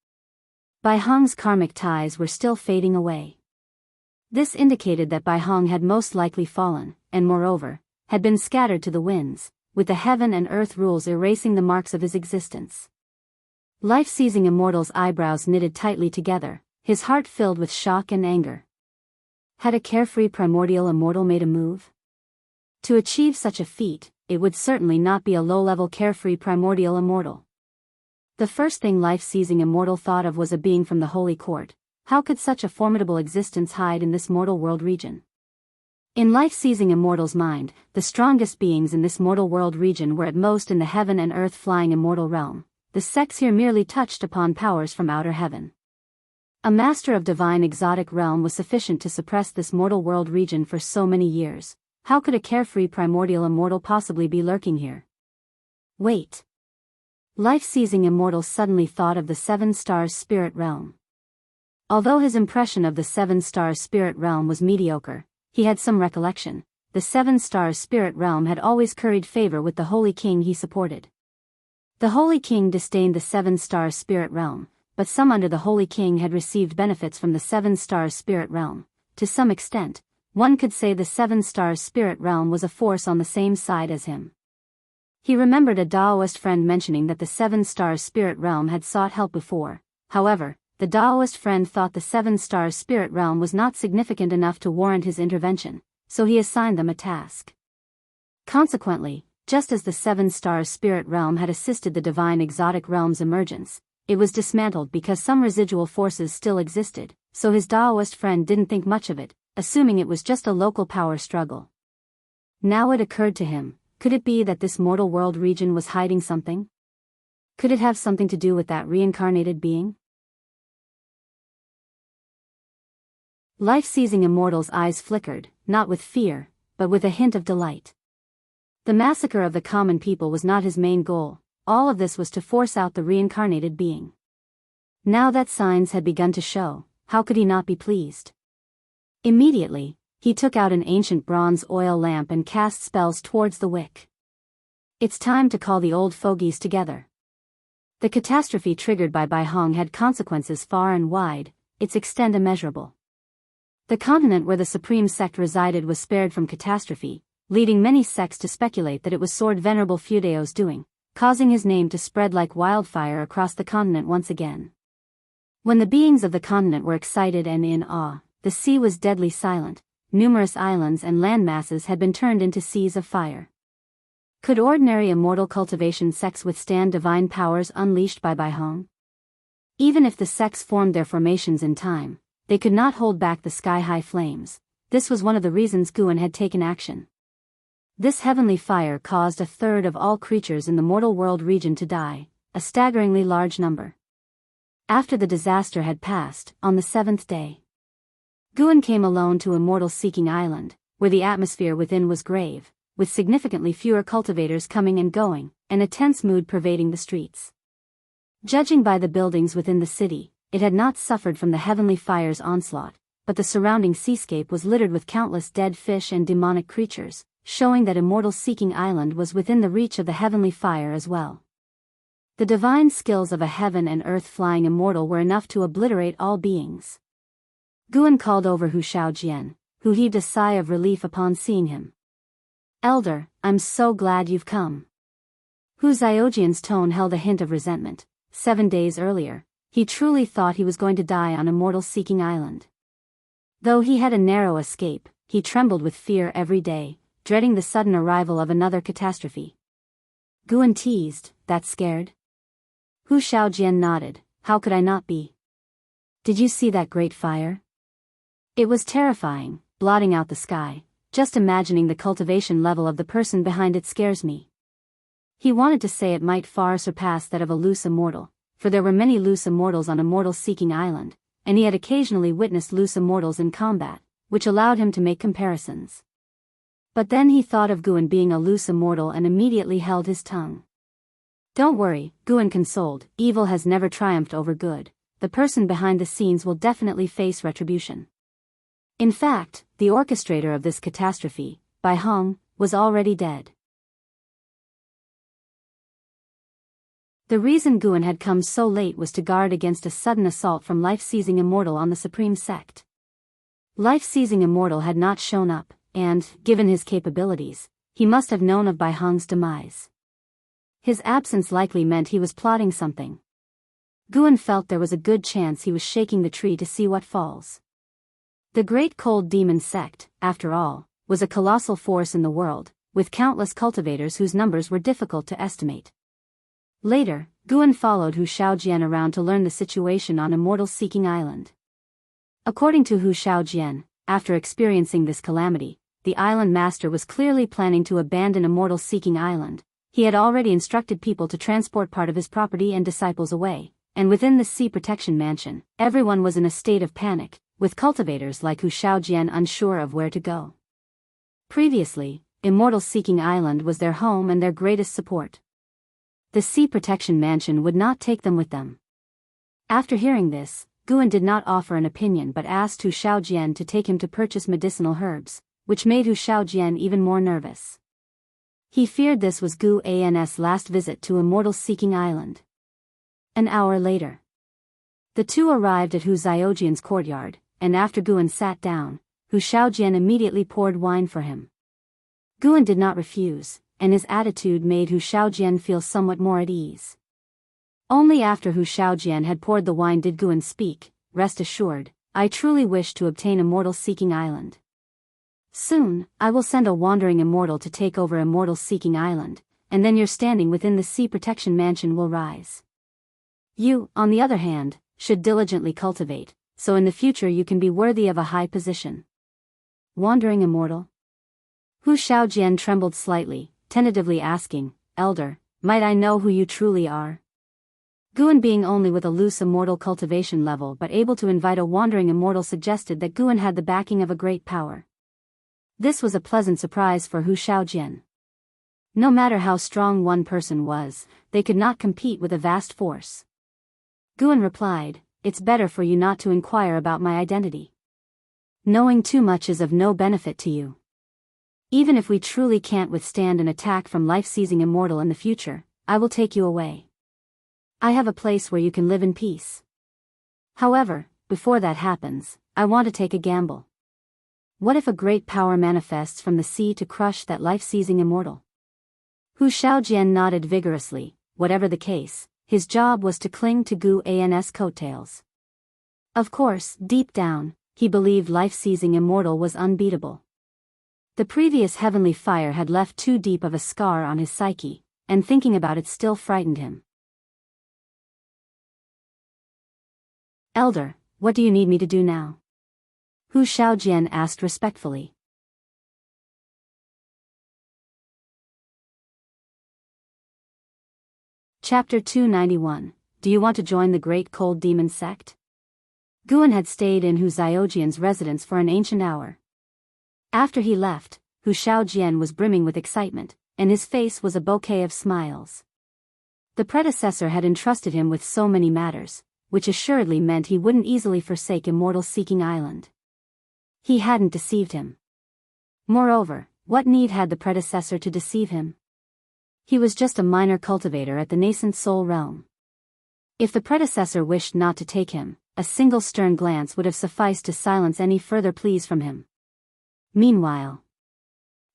Bai Hong's karmic ties were still fading away. This indicated that Bai Hong had most likely fallen, and moreover, had been scattered to the winds, with the heaven and earth rules erasing the marks of his existence. Life-seizing immortal's eyebrows knitted tightly together, his heart filled with shock and anger. Had a carefree primordial immortal made a move? To achieve such a feat, it would certainly not be a low-level carefree primordial immortal. The first thing life-seizing immortal thought of was a being from the Holy Court. How could such a formidable existence hide in this mortal world region? In life-seizing immortal's mind, the strongest beings in this mortal world region were at most in the heaven and earth flying immortal realm. The sects here merely touched upon powers from outer heaven. A master of divine exotic realm was sufficient to suppress this mortal world region for so many years. How could a carefree primordial immortal possibly be lurking here? Wait. Life-seizing immortal suddenly thought of the 7 stars spirit realm. Although his impression of the 7 stars spirit realm was mediocre, he had some recollection. The 7 stars spirit realm had always curried favor with the Holy King he supported. The Holy King disdained the 7 stars spirit realm, but some under the Holy King had received benefits from the 7 stars spirit realm. To some extent, one could say the 7 stars spirit realm was a force on the same side as him. He remembered a Taoist friend mentioning that the 7 stars spirit realm had sought help before. However, the Taoist friend thought the 7 stars spirit realm was not significant enough to warrant his intervention, so he assigned them a task. Consequently, just as the 7 stars spirit realm had assisted the divine exotic realm's emergence, it was dismantled because some residual forces still existed, so his Taoist friend didn't think much of it, assuming it was just a local power struggle. Now it occurred to him, could it be that this mortal world region was hiding something? Could it have something to do with that reincarnated being? Life-seizing immortal's eyes flickered, not with fear, but with a hint of delight. The massacre of the common people was not his main goal. All of this was to force out the reincarnated being. Now that signs had begun to show, how could he not be pleased? Immediately, he took out an ancient bronze oil lamp and cast spells towards the wick. It's time to call the old fogies together. The catastrophe triggered by Bai Hong had consequences far and wide, its extent immeasurable. The continent where the supreme sect resided was spared from catastrophe, leading many sects to speculate that it was Sword Venerable Fudeo's doing, causing his name to spread like wildfire across the continent once again. When the beings of the continent were excited and in awe, the sea was deadly silent. Numerous islands and land masses had been turned into seas of fire. Could ordinary immortal cultivation sects withstand divine powers unleashed by Bai Hong? Even if the sects formed their formations in time, they could not hold back the sky-high flames. This was one of the reasons Guan had taken action. This heavenly fire caused 1/3 of all creatures in the mortal world region to die, a staggeringly large number. After the disaster had passed, on the 7th day, Guan came alone to Immortal Seeking Island, where the atmosphere within was grave, with significantly fewer cultivators coming and going, and a tense mood pervading the streets. Judging by the buildings within the city, it had not suffered from the heavenly fire's onslaught, but the surrounding seascape was littered with countless dead fish and demonic creatures, showing that Immortal Seeking Island was within the reach of the heavenly fire as well. The divine skills of a heaven and earth flying immortal were enough to obliterate all beings. Guan called over Hu Shaojian, who heaved a sigh of relief upon seeing him. "Elder, I'm so glad you've come." Hu Xiaojian's tone held a hint of resentment. 7 days earlier, he truly thought he was going to die on Immortal Seeking Island. Though he had a narrow escape, he trembled with fear every day, dreading the sudden arrival of another catastrophe. Guan teased, "That scared?" Hu Shaojian nodded. "How could I not be? Did you see that great fire? It was terrifying, blotting out the sky. Just imagining the cultivation level of the person behind it scares me." He wanted to say it might far surpass that of a loose immortal, for there were many loose immortals on Immortal Seeking Island, and he had occasionally witnessed loose immortals in combat, which allowed him to make comparisons. But then he thought of Guan being a loose immortal and immediately held his tongue. "Don't worry," Guan consoled, "evil has never triumphed over good. The person behind the scenes will definitely face retribution." In fact, the orchestrator of this catastrophe, Bai Hong, was already dead. The reason Guan had come so late was to guard against a sudden assault from Life-Seizing Immortal on the Supreme Sect. Life-Seizing Immortal had not shown up, and, given his capabilities, he must have known of Bai Hong's demise. His absence likely meant he was plotting something. Guan felt there was a good chance he was shaking the tree to see what falls. The Great Cold Demon Sect, after all, was a colossal force in the world, with countless cultivators whose numbers were difficult to estimate. Later, Guan followed Hu Shaojian around to learn the situation on Immortal Seeking Island. According to Hu Shaojian, after experiencing this calamity, the island master was clearly planning to abandon Immortal Seeking Island. He had already instructed people to transport part of his property and disciples away, and within the Sea Protection Mansion, everyone was in a state of panic, with cultivators like Hu Shaojian unsure of where to go. Previously, Immortal Seeking Island was their home and their greatest support. The Sea Protection Mansion would not take them with them. After hearing this, Guan did not offer an opinion but asked Hu Shaojian to take him to purchase medicinal herbs, which made Hu Shaojian even more nervous. He feared this was Gu An's last visit to Immortal Seeking Island. An hour later, the two arrived at Hu Xiaojian's courtyard, and after Guan sat down, Hu Shaojian immediately poured wine for him. Guan did not refuse, and his attitude made Hu Shaojian feel somewhat more at ease. Only after Hu Shaojian had poured the wine did Guan speak. "Rest assured, I truly wish to obtain Immortal Seeking Island. Soon, I will send a wandering immortal to take over Immortal Seeking Island, and then your standing within the Sea Protection Mansion will rise. You, on the other hand, should diligently cultivate, so in the future you can be worthy of a high position." Wandering immortal? Hu Shaojian trembled slightly, tentatively asking, "Elder, might I know who you truly are?" Guan, being only with a loose immortal cultivation level but able to invite a wandering immortal, suggested that Guan had the backing of a great power. This was a pleasant surprise for Hu Shaojian. No matter how strong one person was, they could not compete with a vast force. Guan replied, "It's better for you not to inquire about my identity. Knowing too much is of no benefit to you. Even if we truly can't withstand an attack from Life-Seizing Immortal in the future, I will take you away. I have a place where you can live in peace. However, before that happens, I want to take a gamble." What if a great power manifests from the sea to crush that life-seizing immortal? Hu Shaojian nodded vigorously. Whatever the case, his job was to cling to Gu An's coattails. Of course, deep down, he believed life-seizing immortal was unbeatable. The previous heavenly fire had left too deep of a scar on his psyche, and thinking about it still frightened him. Elder, what do you need me to do now? Hu Shaojian asked respectfully. Chapter 291. Do you want to join the Great Cold Demon sect? Guan had stayed in Hu Xiaojian's residence for an ancient hour. After he left, Hu Shaojian was brimming with excitement, and his face was a bouquet of smiles. The predecessor had entrusted him with so many matters, which assuredly meant he wouldn't easily forsake Immortal Seeking Island. He hadn't deceived him. Moreover, what need had the predecessor to deceive him? He was just a minor cultivator at the nascent soul realm. If the predecessor wished not to take him, a single stern glance would have sufficed to silence any further pleas from him. Meanwhile,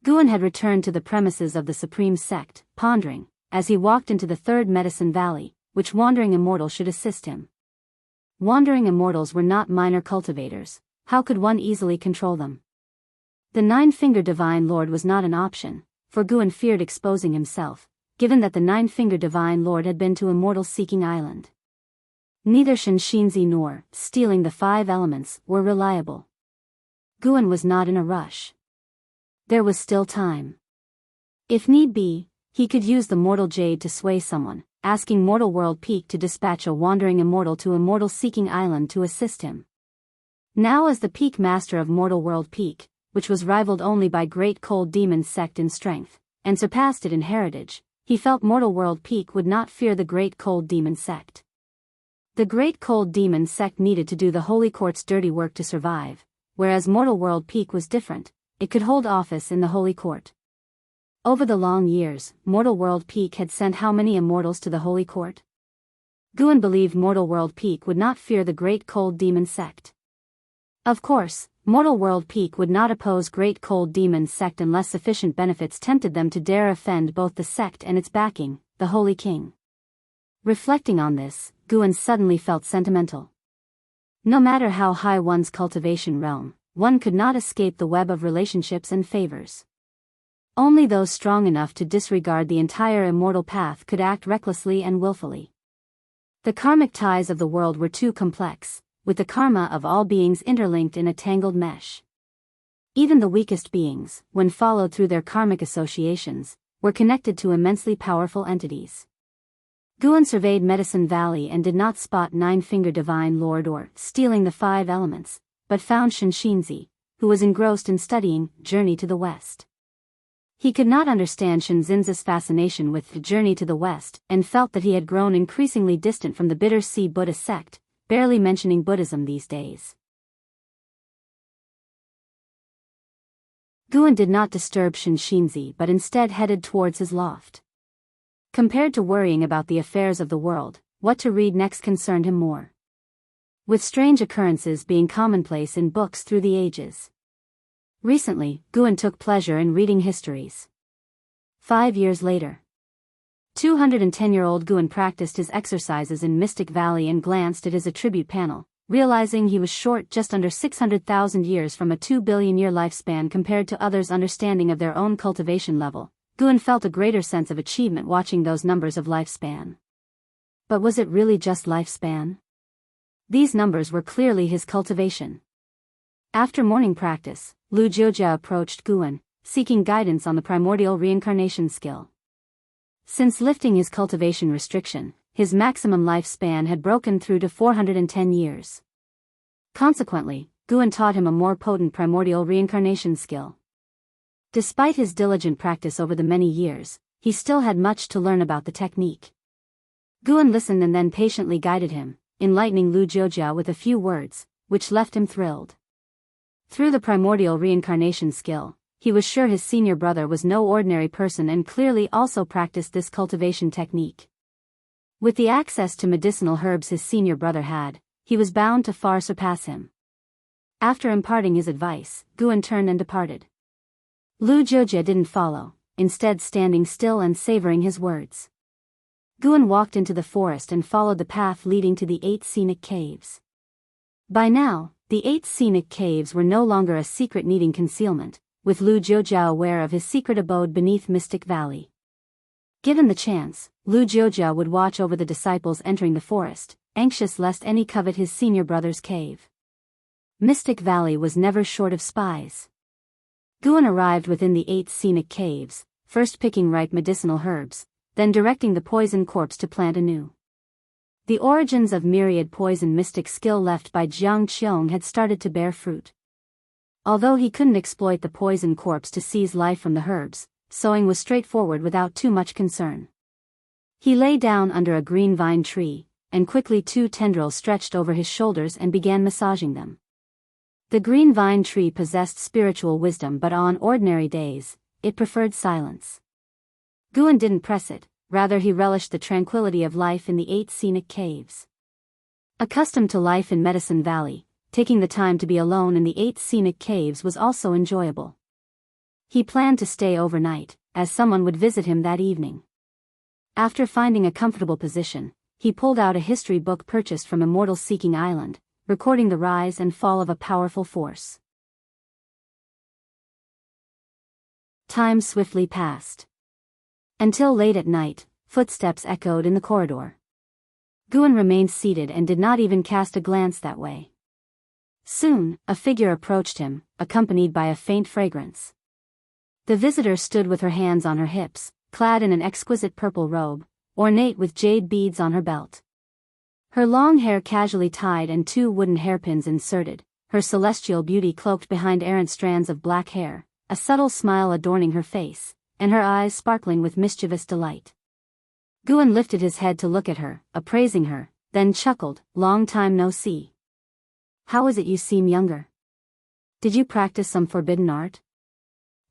Guan had returned to the premises of the Supreme Sect, pondering, as he walked into the Third Medicine Valley, which wandering immortal should assist him. Wandering immortals were not minor cultivators. How could one easily control them? The Nine-Fingered Divine Lord was not an option, for Guan feared exposing himself, given that the Nine-Fingered Divine Lord had been to Immortal Seeking Island. Neither Shenxinzi nor stealing the 5 elements were reliable. Guan was not in a rush. There was still time. If need be, he could use the Mortal Jade to sway someone, asking Mortal World Peak to dispatch a wandering immortal to Immortal Seeking Island to assist him. Now as the Peak Master of Mortal World Peak, which was rivaled only by Great Cold Demon Sect in strength, and surpassed it in heritage, he felt Mortal World Peak would not fear the Great Cold Demon Sect. The Great Cold Demon Sect needed to do the Holy Court's dirty work to survive, whereas Mortal World Peak was different. It could hold office in the Holy Court. Over the long years, Mortal World Peak had sent how many immortals to the Holy Court? Guan believed Mortal World Peak would not fear the Great Cold Demon Sect. Of course, Mortal World Peak would not oppose Great Cold Demon Sect unless sufficient benefits tempted them to dare offend both the sect and its backing, the Holy King. Reflecting on this, Guan suddenly felt sentimental. No matter how high one's cultivation realm, one could not escape the web of relationships and favors. Only those strong enough to disregard the entire immortal path could act recklessly and willfully. The karmic ties of the world were too complex, with the karma of all beings interlinked in a tangled mesh. Even the weakest beings, when followed through their karmic associations, were connected to immensely powerful entities. Guan surveyed Medicine Valley and did not spot Nine-Fingered Divine Lord or stealing the 5 elements, but found Shenxinzi, who was engrossed in studying Journey to the West. He could not understand Shenxinzi's fascination with the Journey to the West and felt that he had grown increasingly distant from the Bitter Sea Buddha sect, barely mentioning Buddhism these days. Guan did not disturb Shenxinzi but instead headed towards his loft. Compared to worrying about the affairs of the world, what to read next concerned him more. With strange occurrences being commonplace in books through the ages. Recently, Guan took pleasure in reading histories. 5 years later, 210-year-old Guan practiced his exercises in Mystic Valley and glanced at his attribute panel, realizing he was short just under 600,000 years from a 2 billion-year lifespan compared to others' understanding of their own cultivation level. Guan felt a greater sense of achievement watching those numbers of lifespan. But was it really just lifespan? These numbers were clearly his cultivation. After morning practice, Lu Jiujia approached Guan, seeking guidance on the primordial reincarnation skill. Since lifting his cultivation restriction, his maximum lifespan had broken through to 410 years. Consequently, Guan taught him a more potent primordial reincarnation skill. Despite his diligent practice over the many years, he still had much to learn about the technique. Guan listened and then patiently guided him, enlightening Lu Jiujia with a few words, which left him thrilled. Through the primordial reincarnation skill, he was sure his senior brother was no ordinary person and clearly also practiced this cultivation technique. With the access to medicinal herbs his senior brother had, he was bound to far surpass him. After imparting his advice, Guan turned and departed. Lu Jiujie didn't follow, instead standing still and savoring his words. Guan walked into the forest and followed the path leading to the 8 scenic caves. By now, the 8 scenic caves were no longer a secret needing concealment, with Lu Jiujie aware of his secret abode beneath Mystic Valley. Given the chance, Lu Jiujie would watch over the disciples entering the forest, anxious lest any covet his senior brother's cave. Mystic Valley was never short of spies. Guan arrived within the 8 scenic caves, first picking ripe medicinal herbs, then directing the poison corpse to plant anew. The origins of myriad poison mystic skill left by Jiang Qiong had started to bear fruit. Although he couldn't exploit the poison corpse to seize life from the herbs, sowing was straightforward without too much concern. He lay down under a green vine tree, and quickly 2 tendrils stretched over his shoulders and began massaging them. The green vine tree possessed spiritual wisdom, but on ordinary days, it preferred silence. Guan didn't press it, rather he relished the tranquility of life in the 8 scenic caves. Accustomed to life in Medicine Valley, taking the time to be alone in the 8 scenic caves was also enjoyable. He planned to stay overnight, as someone would visit him that evening. After finding a comfortable position, he pulled out a history book purchased from Immortal Seeking Island, recording the rise and fall of a powerful force. Time swiftly passed. Until late at night, footsteps echoed in the corridor. Guan remained seated and did not even cast a glance that way. Soon, a figure approached him, accompanied by a faint fragrance. The visitor stood with her hands on her hips, clad in an exquisite purple robe, ornate with jade beads on her belt. Her long hair casually tied and 2 wooden hairpins inserted, her celestial beauty cloaked behind errant strands of black hair, a subtle smile adorning her face, and her eyes sparkling with mischievous delight. Guan lifted his head to look at her, appraising her, then chuckled, "Long time no see. How is it you seem younger? Did you practice some forbidden art?"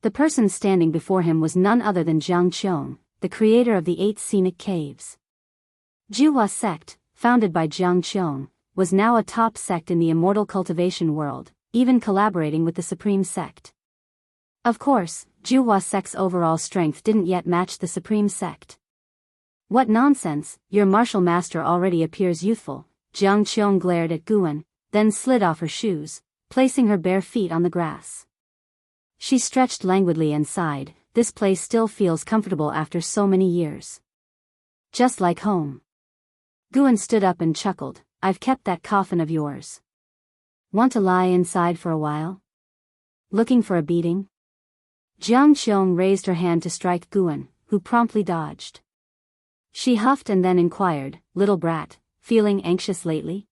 The person standing before him was none other than Jiang Qiong, the creator of the 8 scenic caves. Juhua sect, founded by Jiang Qiong, was now a top sect in the immortal cultivation world, even collaborating with the Supreme Sect. Of course, Juhua sect's overall strength didn't yet match the Supreme Sect. "What nonsense, your martial master already appears youthful," Jiang Qiong glared at Guan, then slid off her shoes, placing her bare feet on the grass. She stretched languidly and sighed, "This place still feels comfortable after so many years. Just like home." Guan stood up and chuckled, "I've kept that coffin of yours. Want to lie inside for a while? Looking for a beating?" Jiang Qiong raised her hand to strike Guan, who promptly dodged. She huffed and then inquired, "Little brat, feeling anxious lately?"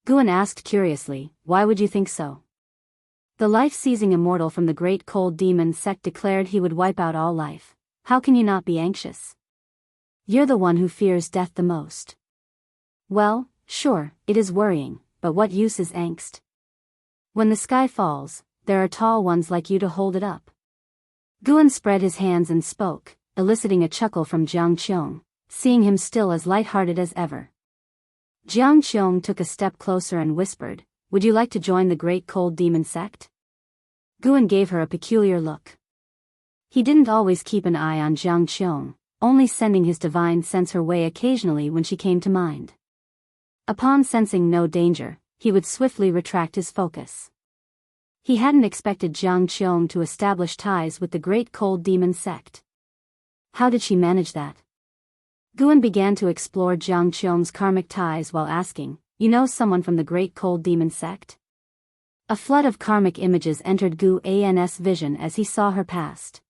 Guan asked curiously, "Why would you think so?" The life-seizing immortal from the Great Cold Demon sect declared he would wipe out all life. "How can you not be anxious? You're the one who fears death the most." "Well, sure, it is worrying, but what use is angst? When the sky falls, there are tall ones like you to hold it up." Guan spread his hands and spoke, eliciting a chuckle from Jiang Qiong, seeing him still as light-hearted as ever. Jiang Qiong took a step closer and whispered, "Would you like to join the Great Cold Demon sect?" Guan gave her a peculiar look. He didn't always keep an eye on Jiang Qiong, only sending his divine sense her way occasionally when she came to mind. Upon sensing no danger, he would swiftly retract his focus. He hadn't expected Jiang Qiong to establish ties with the Great Cold Demon sect. How did she manage that? Guan began to explore Jiang Qiong's karmic ties while asking, "You know someone from the Great Cold Demon sect?" A flood of karmic images entered Guan's vision as he saw her past.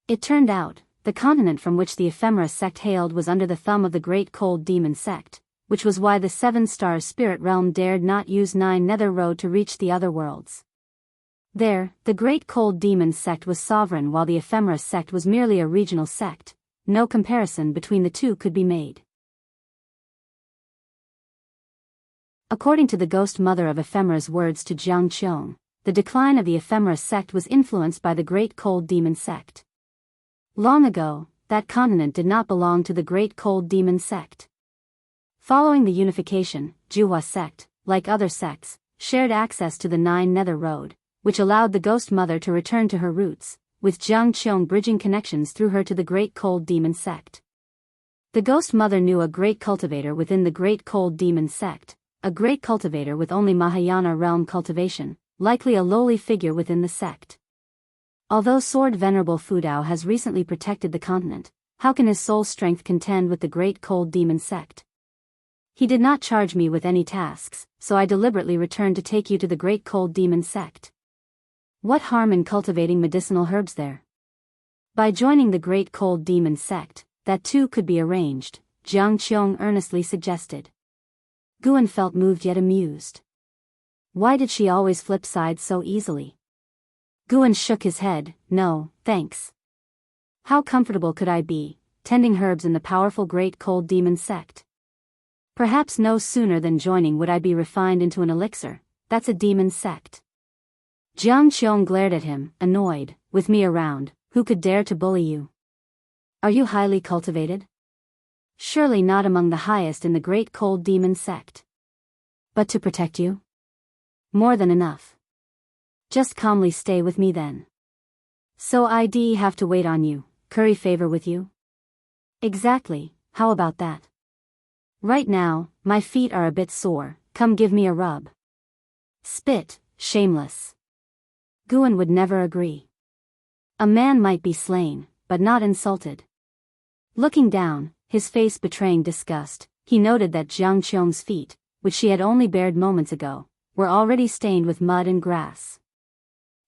It turned out, the continent from which the ephemera sect hailed was under the thumb of the Great Cold Demon sect, which was why the 7 Stars spirit realm dared not use 9 Nether Road to reach the other worlds. There, the Great Cold Demon sect was sovereign while the ephemera sect was merely a regional sect. No comparison between the two could be made. According to the ghost mother of ephemera's words to Jiang Qiong, the decline of the ephemera sect was influenced by the Great Cold Demon sect. Long ago, that continent did not belong to the Great Cold Demon sect. Following the unification, Juhua sect, like other sects, shared access to the Nine Nether Road, which allowed the Ghost Mother to return to her roots, with Jiang Qiong bridging connections through her to the Great Cold Demon Sect. The Ghost Mother knew a great cultivator within the Great Cold Demon Sect, a great cultivator with only Mahayana realm cultivation, likely a lowly figure within the sect. Although Sword Venerable Fudao has recently protected the continent, how can his soul strength contend with the Great Cold Demon Sect? He did not charge me with any tasks, so I deliberately returned to take you to the Great Cold Demon Sect. What harm in cultivating medicinal herbs there? By joining the Great Cold Demon Sect, that too could be arranged, Jiang Qiong earnestly suggested. Guan felt moved yet amused. Why did she always flip sides so easily? Guan shook his head. No, thanks. How comfortable could I be, tending herbs in the powerful Great Cold Demon Sect? Perhaps no sooner than joining would I be refined into an elixir. That's a demon sect. Jiang Qiong glared at him, annoyed. With me around, who could dare to bully you? Are you highly cultivated? Surely not among the highest in the Great Cold Demon Sect. But to protect you? More than enough. Just calmly stay with me then. So I'd have to wait on you, curry favor with you? Exactly, how about that? Right now, my feet are a bit sore, come give me a rub. Spit, shameless. Guan would never agree. A man might be slain, but not insulted. Looking down, his face betraying disgust, he noted that Jiang Qiong's feet, which she had only bared moments ago, were already stained with mud and grass.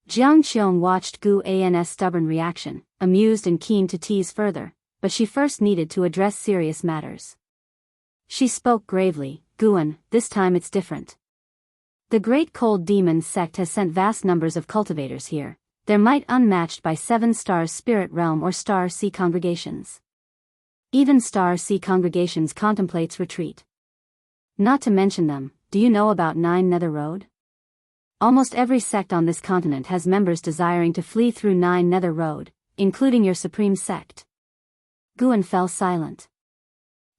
Jiang Qiong watched Gu An's stubborn reaction, amused and keen to tease further, but she first needed to address serious matters. She spoke gravely. Guan, this time it's different. The Great Cold Demon Sect has sent vast numbers of cultivators here, their might unmatched by 7 Stars Spirit Realm or Star Sea congregations. Even Star Sea congregations contemplates retreat. Not to mention them, do you know about Nine Nether Road? Almost every sect on this continent has members desiring to flee through Nine Nether Road, including your supreme sect. Guan fell silent.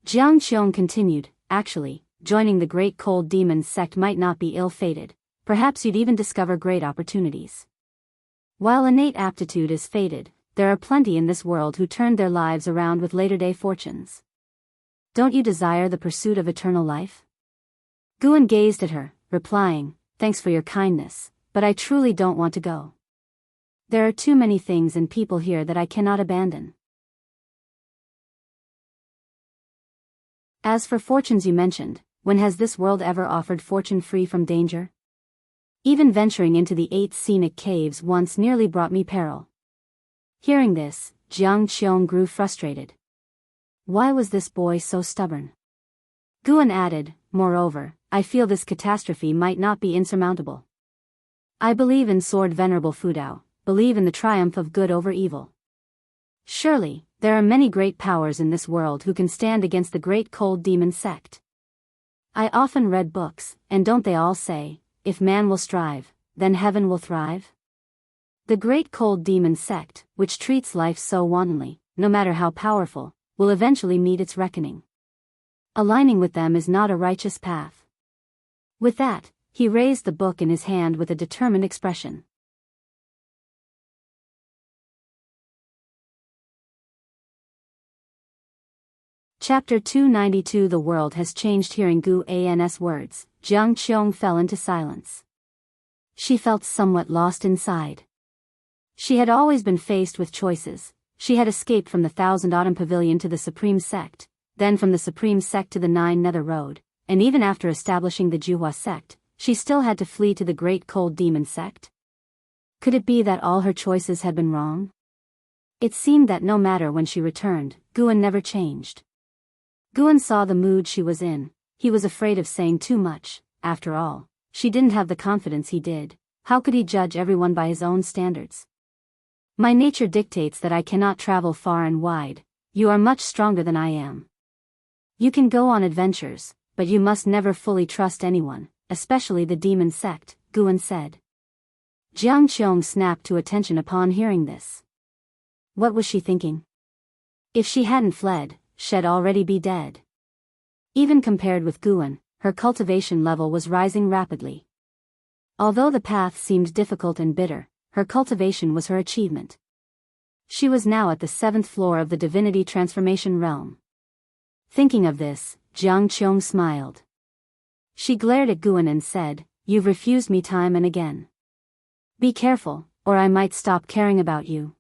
Jiang Qiong continued, actually, joining the Great Cold Demon Sect might not be ill-fated, perhaps you'd even discover great opportunities. While innate aptitude is fated, there are plenty in this world who turned their lives around with later-day fortunes. Don't you desire the pursuit of eternal life? Guan gazed at her, replying, thanks for your kindness, but I truly don't want to go. There are too many things and people here that I cannot abandon. As for fortunes you mentioned, when has this world ever offered fortune free from danger? Even venturing into the 8 scenic caves once nearly brought me peril. Hearing this, Jiang Qiong grew frustrated. Why was this boy so stubborn? Guan added, moreover, I feel this catastrophe might not be insurmountable. I believe in Sword Venerable Fudao, believe in the triumph of good over evil. Surely, there are many great powers in this world who can stand against the Great Cold Demon Sect. I often read books, and don't they all say, if man will strive, then heaven will thrive? The Great Cold Demon Sect, which treats life so wantonly, no matter how powerful, will eventually meet its reckoning. Aligning with them is not a righteous path. With that, he raised the book in his hand with a determined expression. Chapter 292 The world has changed. Hearing Gu An's words, Jiang Qiong fell into silence. She felt somewhat lost inside. She had always been faced with choices. She had escaped from the Thousand Autumn Pavilion to the Supreme Sect, then from the Supreme Sect to the Nine Nether Road, and even after establishing the Juhua Sect, she still had to flee to the Great Cold Demon Sect. Could it be that all her choices had been wrong? It seemed that no matter when she returned, Guan never changed. Guan saw the mood she was in. He was afraid of saying too much. After all, she didn't have the confidence he did. How could he judge everyone by his own standards? My nature dictates that I cannot travel far and wide. You are much stronger than I am. You can go on adventures, but you must never fully trust anyone, especially the demon sect, Guan said. Jiang Qiong snapped to attention upon hearing this. What was she thinking? If she hadn't fled, she'd already be dead. Even compared with Guan, her cultivation level was rising rapidly. Although the path seemed difficult and bitter, her cultivation was her achievement. She was now at the 7th floor of the divinity transformation realm. Thinking of this, Jiang Qiong smiled. She glared at Guan and said, "You've refused me time and again. Be careful, or I might stop caring about you.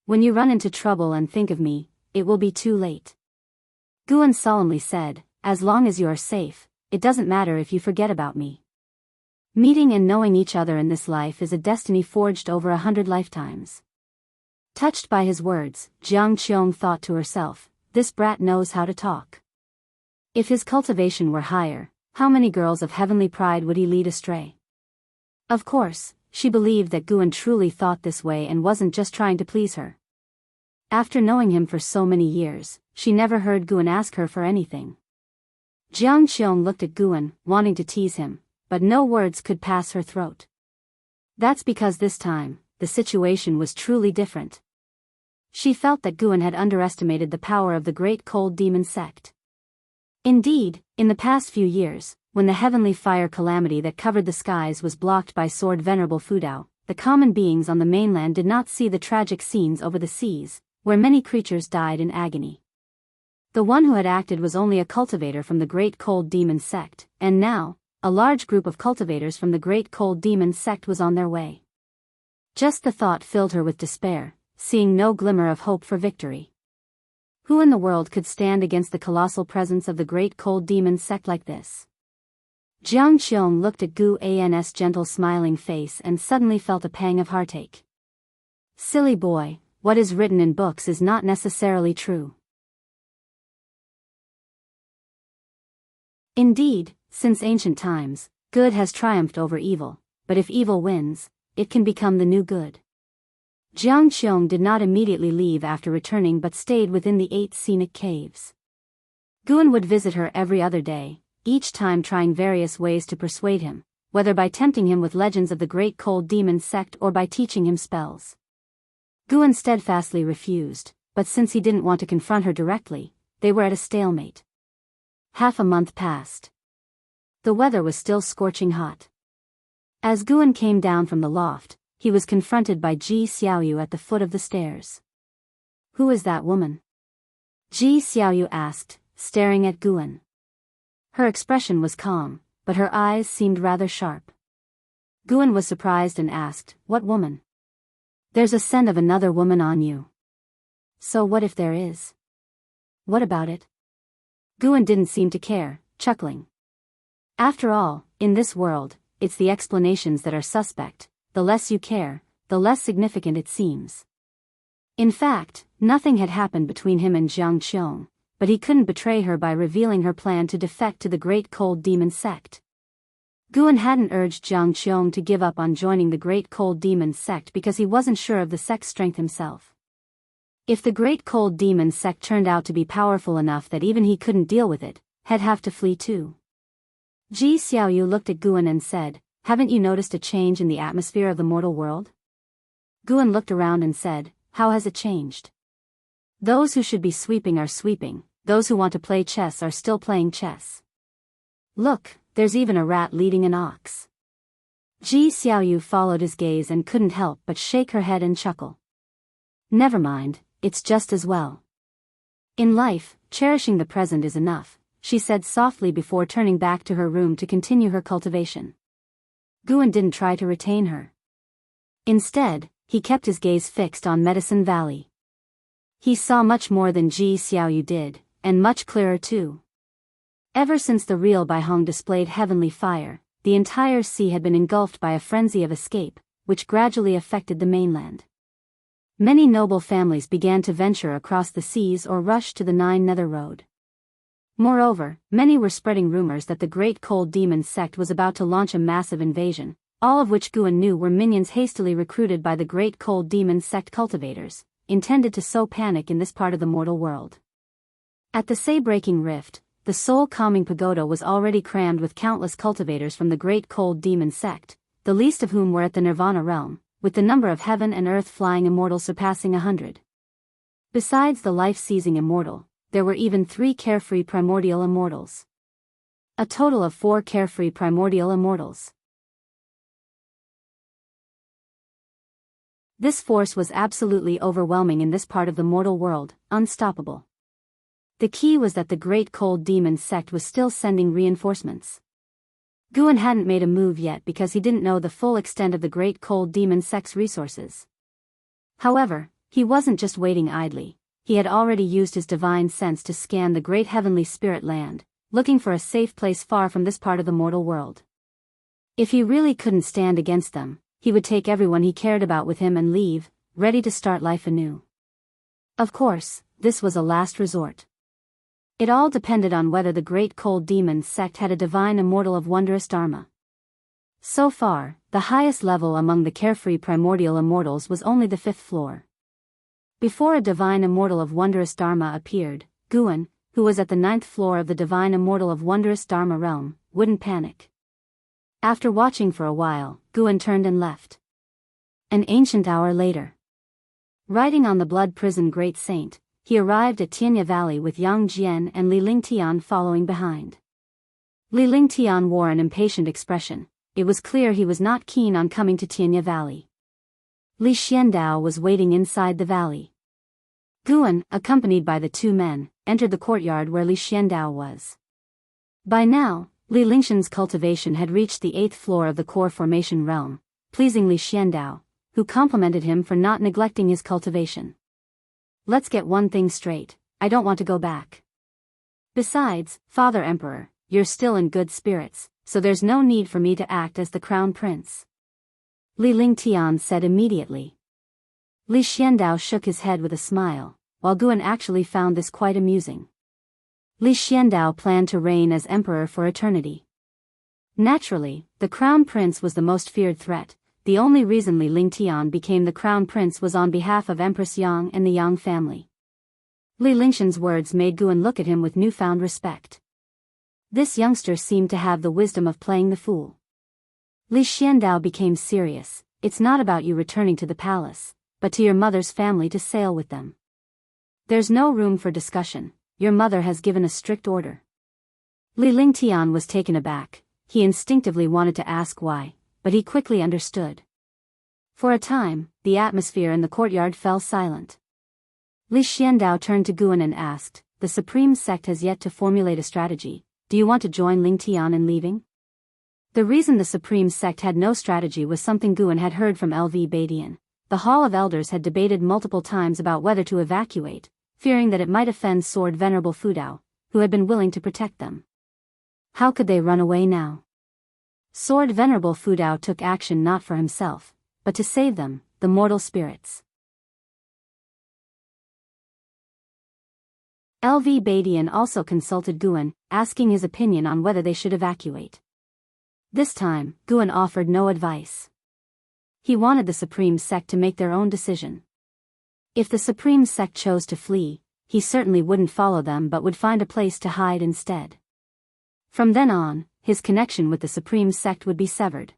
When you run into trouble and think of me, it will be too late." Guan solemnly said, "As long as you are safe, it doesn't matter if you forget about me. Meeting and knowing each other in this life is a destiny forged over 100 lifetimes." Touched by his words, Jiang Qiong thought to herself, "This brat knows how to talk. If his cultivation were higher, how many girls of heavenly pride would he lead astray?" Of course, she believed that Guan truly thought this way and wasn't just trying to please her. After knowing him for so many years, she never heard Guan ask her for anything. Jiang Qiong looked at Guan, wanting to tease him, but no words could pass her throat. That's because this time, the situation was truly different. She felt that Guan had underestimated the power of the great cold demon sect. Indeed, in the past few years, when the heavenly fire calamity that covered the skies was blocked by Sword Venerable Fudao, the common beings on the mainland did not see the tragic scenes over the seas, where many creatures died in agony. The one who had acted was only a cultivator from the great cold demon sect, and now, a large group of cultivators from the great cold demon sect was on their way. Just the thought filled her with despair, seeing no glimmer of hope for victory. Who in the world could stand against the colossal presence of the great cold demon sect like this? Jiang Qiong looked at Gu An's gentle smiling face and suddenly felt a pang of heartache. Silly boy, what is written in books is not necessarily true. Indeed, since ancient times, good has triumphed over evil, but if evil wins, it can become the new good. Jiang Qiong did not immediately leave after returning but stayed within the 8 scenic caves. Guan would visit her every other day, each time trying various ways to persuade him, whether by tempting him with legends of the great cold demon sect or by teaching him spells. Guan steadfastly refused, but since he didn't want to confront her directly, they were at a stalemate. Half a month passed. The weather was still scorching hot. As Guan came down from the loft, he was confronted by Ji Xiaoyu at the foot of the stairs. "Who is that woman?" Ji Xiaoyu asked, staring at Guan. Her expression was calm, but her eyes seemed rather sharp. Guan was surprised and asked, "What woman?" "There's a scent of another woman on you." "So what if there is? What about it?" Guan didn't seem to care, chuckling. After all, in this world, it's the explanations that are suspect. The less you care, the less significant it seems. In fact, nothing had happened between him and Jiang Qiong, but he couldn't betray her by revealing her plan to defect to the great cold demon sect. Guan hadn't urged Jiang Qiong to give up on joining the great cold demon sect because he wasn't sure of the sect's strength himself. If the great cold demon sect turned out to be powerful enough that even he couldn't deal with it, he'd have to flee too. Ji Xiaoyu looked at Guan and said, "Haven't you noticed a change in the atmosphere of the mortal world?" Guan looked around and said, "How has it changed?" "Those who should be sweeping are sweeping, those who want to play chess are still playing chess. Look, there's even a rat leading an ox." Ji Xiaoyu followed his gaze and couldn't help but shake her head and chuckle. "Never mind, it's just as well. In life, cherishing the present is enough," she said softly before turning back to her room to continue her cultivation. Guan didn't try to retain her. Instead, he kept his gaze fixed on Medicine Valley. He saw much more than Ji Xiaoyu did, and much clearer too. Ever since the real Baihong displayed heavenly fire, the entire sea had been engulfed by a frenzy of escape, which gradually affected the mainland. Many noble families began to venture across the seas or rush to the Nine Nether Road. Moreover, many were spreading rumors that the great cold demon sect was about to launch a massive invasion, all of which Guan knew were minions hastily recruited by the great cold demon sect cultivators, intended to sow panic in this part of the mortal world. At the Say-breaking rift, the soul-calming pagoda was already crammed with countless cultivators from the great cold demon sect, the least of whom were at the Nirvana realm, with the number of heaven and earth flying immortals surpassing 100. Besides the life-seizing immortal, there were even 3 carefree primordial immortals. A total of 4 carefree primordial immortals. This force was absolutely overwhelming in this part of the mortal world, unstoppable. The key was that the Great Cold Demon sect was still sending reinforcements. Guan hadn't made a move yet because he didn't know the full extent of the Great Cold Demon sect's resources. However, he wasn't just waiting idly. He had already used his divine sense to scan the great heavenly spirit land, looking for a safe place far from this part of the mortal world. If he really couldn't stand against them, he would take everyone he cared about with him and leave, ready to start life anew. Of course, this was a last resort. It all depended on whether the Great Cold Demon sect had a divine immortal of wondrous dharma. So far, the highest level among the carefree primordial immortals was only the 5th floor. Before a divine immortal of wondrous dharma appeared, Guan, who was at the 9th floor of the divine immortal of wondrous dharma realm, wouldn't panic. After watching for a while, Guan turned and left. An ancient hour later. Riding on the blood prison Great Saint, he arrived at Tianya Valley with Yang Jian and Li Lingtian following behind. Li Lingtian wore an impatient expression. It was clear he was not keen on coming to Tianya Valley. Li Xiandao was waiting inside the valley. Guan, accompanied by the two men, entered the courtyard where Li Xiandao was. By now, Li Lingshan's cultivation had reached the 8th floor of the core formation realm, pleasing Li Xiandao, who complimented him for not neglecting his cultivation. Let's get one thing straight, I don't want to go back. Besides, Father Emperor, you're still in good spirits, so there's no need for me to act as the crown prince. Li Lingtian said immediately. Li Xiandao shook his head with a smile, while Guan actually found this quite amusing. Li Xiandao planned to reign as emperor for eternity. Naturally, the crown prince was the most feared threat. The only reason Li Lingtian became the crown prince was on behalf of Empress Yang and the Yang family. Li Lingshan's words made Guan look at him with newfound respect. This youngster seemed to have the wisdom of playing the fool. Li Xiandao became serious. It's not about you returning to the palace, but to your mother's family to sail with them. There's no room for discussion. Your mother has given a strict order. Li Lingtian was taken aback. He instinctively wanted to ask why, but he quickly understood. For a time, the atmosphere in the courtyard fell silent. Li Xiandao turned to Guan and asked, the Supreme Sect has yet to formulate a strategy. Do you want to join Lingtian in leaving? The reason the Supreme Sect had no strategy was something Guan had heard from LV Badian. The Hall of Elders had debated multiple times about whether to evacuate, fearing that it might offend Sword Venerable Fudao, who had been willing to protect them. How could they run away now? Sword Venerable Fudao took action not for himself, but to save them, the mortal spirits. LV Badian also consulted Guan, asking his opinion on whether they should evacuate. This time, Guan offered no advice. He wanted the Supreme Sect to make their own decision. If the Supreme Sect chose to flee, he certainly wouldn't follow them but would find a place to hide instead. From then on, his connection with the Supreme Sect would be severed.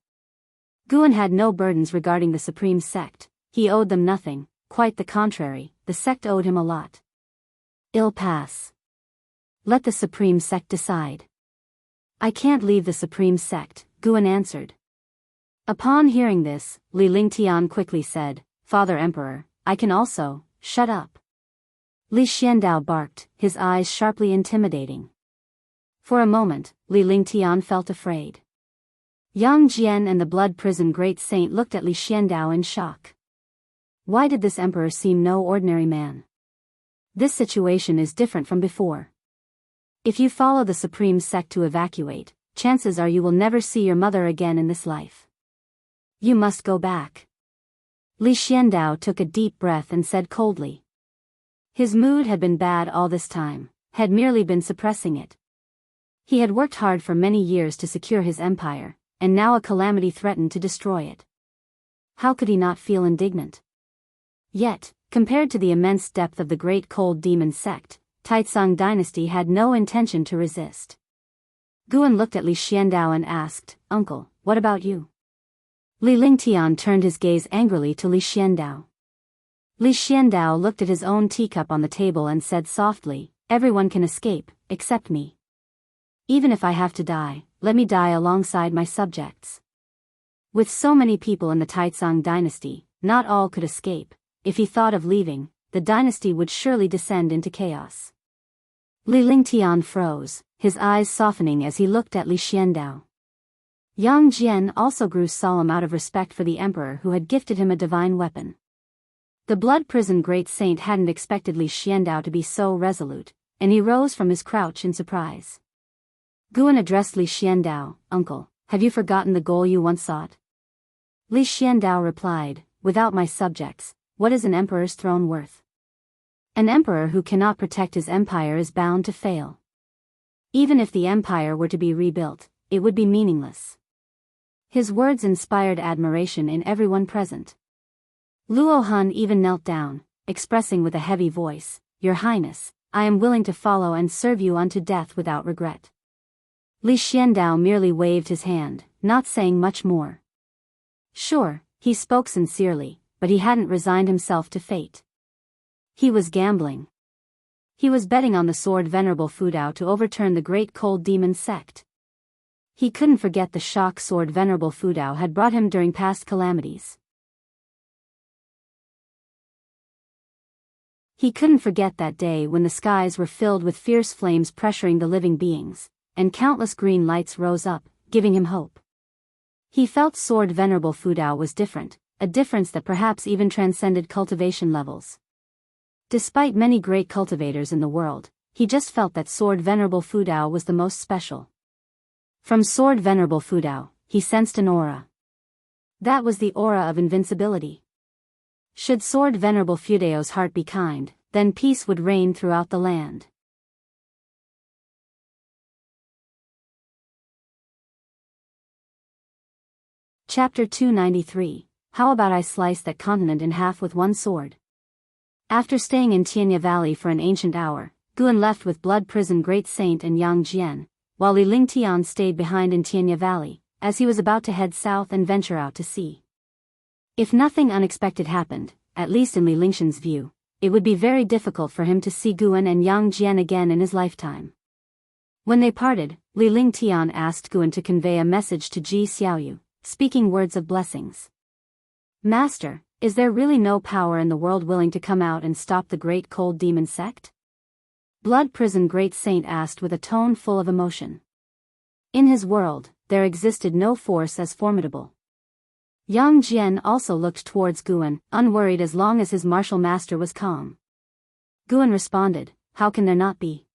Guan had no burdens regarding the Supreme Sect. He owed them nothing, quite the contrary, the sect owed him a lot. I'll pass. Let the Supreme Sect decide. I can't leave the Supreme Sect, Guan answered. Upon hearing this, Li Lingtian quickly said, Father Emperor, I can also, shut up. Li Xiandao barked, his eyes sharply intimidating. For a moment, Li Lingtian felt afraid. Yang Jian and the blood prison Great Saint looked at Li Xiandao in shock. Why did this emperor seem no ordinary man? This situation is different from before. If you follow the Supreme Sect to evacuate, chances are you will never see your mother again in this life. You must go back. Li Xiandao took a deep breath and said coldly. His mood had been bad all this time, had merely been suppressing it. He had worked hard for many years to secure his empire, and now a calamity threatened to destroy it. How could he not feel indignant? Yet, compared to the immense depth of the Great Cold Demon sect, Taizong dynasty had no intention to resist. Guan looked at Li Xiandao and asked, Uncle, what about you? Li Lingtian turned his gaze angrily to Li Xiandao. Li Xiandao looked at his own teacup on the table and said softly, Everyone can escape, except me. Even if I have to die, let me die alongside my subjects. With so many people in the Taizong dynasty, not all could escape. If he thought of leaving, the dynasty would surely descend into chaos. Li Lingtian froze, his eyes softening as he looked at Li Xiandao. Yang Jian also grew solemn out of respect for the emperor who had gifted him a divine weapon. The blood prison great saint hadn't expected Li Xiandao to be so resolute, and he rose from his crouch in surprise. Guan addressed Li Xiandao, "Uncle, have you forgotten the goal you once sought?" Li Xiandao replied, "Without my subjects, what is an emperor's throne worth? An emperor who cannot protect his empire is bound to fail. Even if the empire were to be rebuilt, it would be meaningless." His words inspired admiration in everyone present. Luo Han even knelt down, expressing with a heavy voice, "Your Highness, I am willing to follow and serve you unto death without regret." Li Xiandao merely waved his hand, not saying much more. Sure, he spoke sincerely, but he hadn't resigned himself to fate. He was gambling. He was betting on the sword Venerable Fudao to overturn the great cold demon sect. He couldn't forget the shock sword Venerable Fudao had brought him during past calamities. He couldn't forget that day when the skies were filled with fierce flames pressuring the living beings, and countless green lights rose up, giving him hope. He felt sword Venerable Fudao was different, a difference that perhaps even transcended cultivation levels. Despite many great cultivators in the world, he just felt that sword Venerable Fudao was the most special. From sword Venerable Fudao, he sensed an aura. That was the aura of invincibility. Should sword Venerable Fudao's heart be kind, then peace would reign throughout the land. Chapter 293, How about I slice that continent in half with one sword? After staying in Tianya Valley for an ancient hour, Guan left with Blood Prison Great Saint and Yang Jian, while Li Lingtian stayed behind in Tianya Valley, as he was about to head south and venture out to sea. If nothing unexpected happened, at least in Li Lingshan's view, it would be very difficult for him to see Guan and Yang Jian again in his lifetime. When they parted, Li Lingtian asked Guan to convey a message to Ji Xiaoyu, speaking words of blessings. "Master, is there really no power in the world willing to come out and stop the great cold demon sect?" Blood Prison Great Saint asked with a tone full of emotion. In his world, there existed no force as formidable. Yang Jian also looked towards Guan, unworried as long as his martial master was calm. Guan responded, "How can there not be?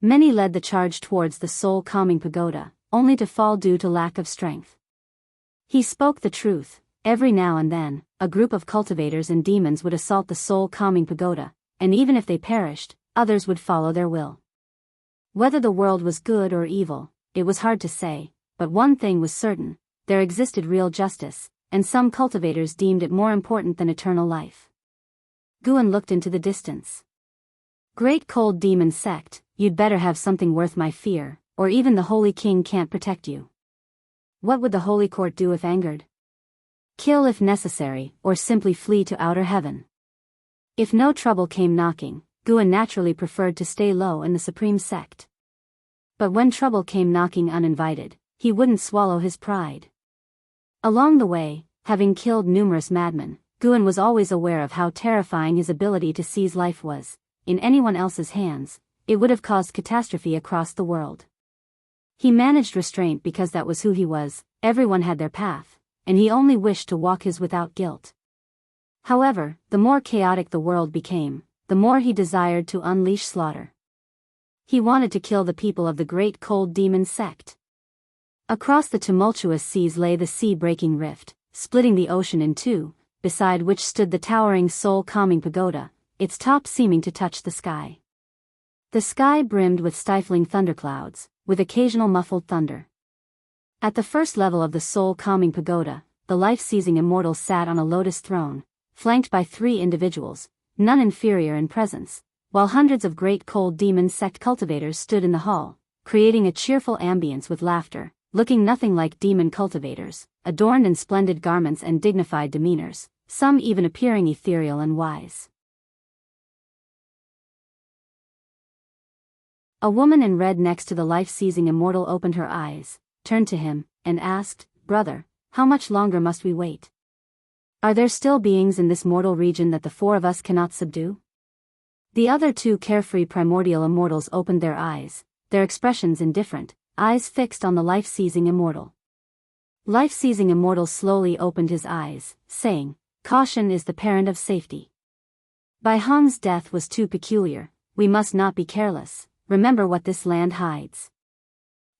Many led the charge towards the soul calming pagoda, only to fall due to lack of strength." He spoke the truth. Every now and then, a group of cultivators and demons would assault the soul calming pagoda, and even if they perished, others would follow their will. Whether the world was good or evil, it was hard to say, but one thing was certain: there existed real justice, and some cultivators deemed it more important than eternal life. Guan looked into the distance. "Great cold demon sect, you'd better have something worth my fear, or even the Holy King can't protect you. What would the Holy Court do if angered? Kill if necessary, or simply flee to outer heaven." If no trouble came knocking, Guan naturally preferred to stay low in the supreme sect. But when trouble came knocking uninvited, he wouldn't swallow his pride. Along the way, having killed numerous madmen, Guan was always aware of how terrifying his ability to seize life was. In anyone else's hands, it would have caused catastrophe across the world. He managed restraint because that was who he was. Everyone had their path, and he only wished to walk his without guilt. However, the more chaotic the world became, the more he desired to unleash slaughter. He wanted to kill the people of the great cold demon sect. Across the tumultuous seas lay the sea-breaking rift, splitting the ocean in two, beside which stood the towering soul-calming pagoda, its top seeming to touch the sky. The sky brimmed with stifling thunderclouds, with occasional muffled thunder. At the first level of the soul-calming pagoda, the life-seizing immortal sat on a lotus throne, flanked by 3 individuals, none inferior in presence, while hundreds of great cold demon sect cultivators stood in the hall, creating a cheerful ambience with laughter, looking nothing like demon cultivators, adorned in splendid garments and dignified demeanors, some even appearing ethereal and wise. A woman in red next to the life-seizing immortal opened her eyes, turned to him, and asked, "Brother, how much longer must we wait?" Are there still beings in this mortal region that the four of us cannot subdue? The other two carefree primordial immortals opened their eyes, their expressions indifferent, eyes fixed on the life-seizing immortal. Life-seizing immortal slowly opened his eyes, saying, "Caution is the parent of safety. Bai Hong's death was too peculiar, we must not be careless, remember what this land hides."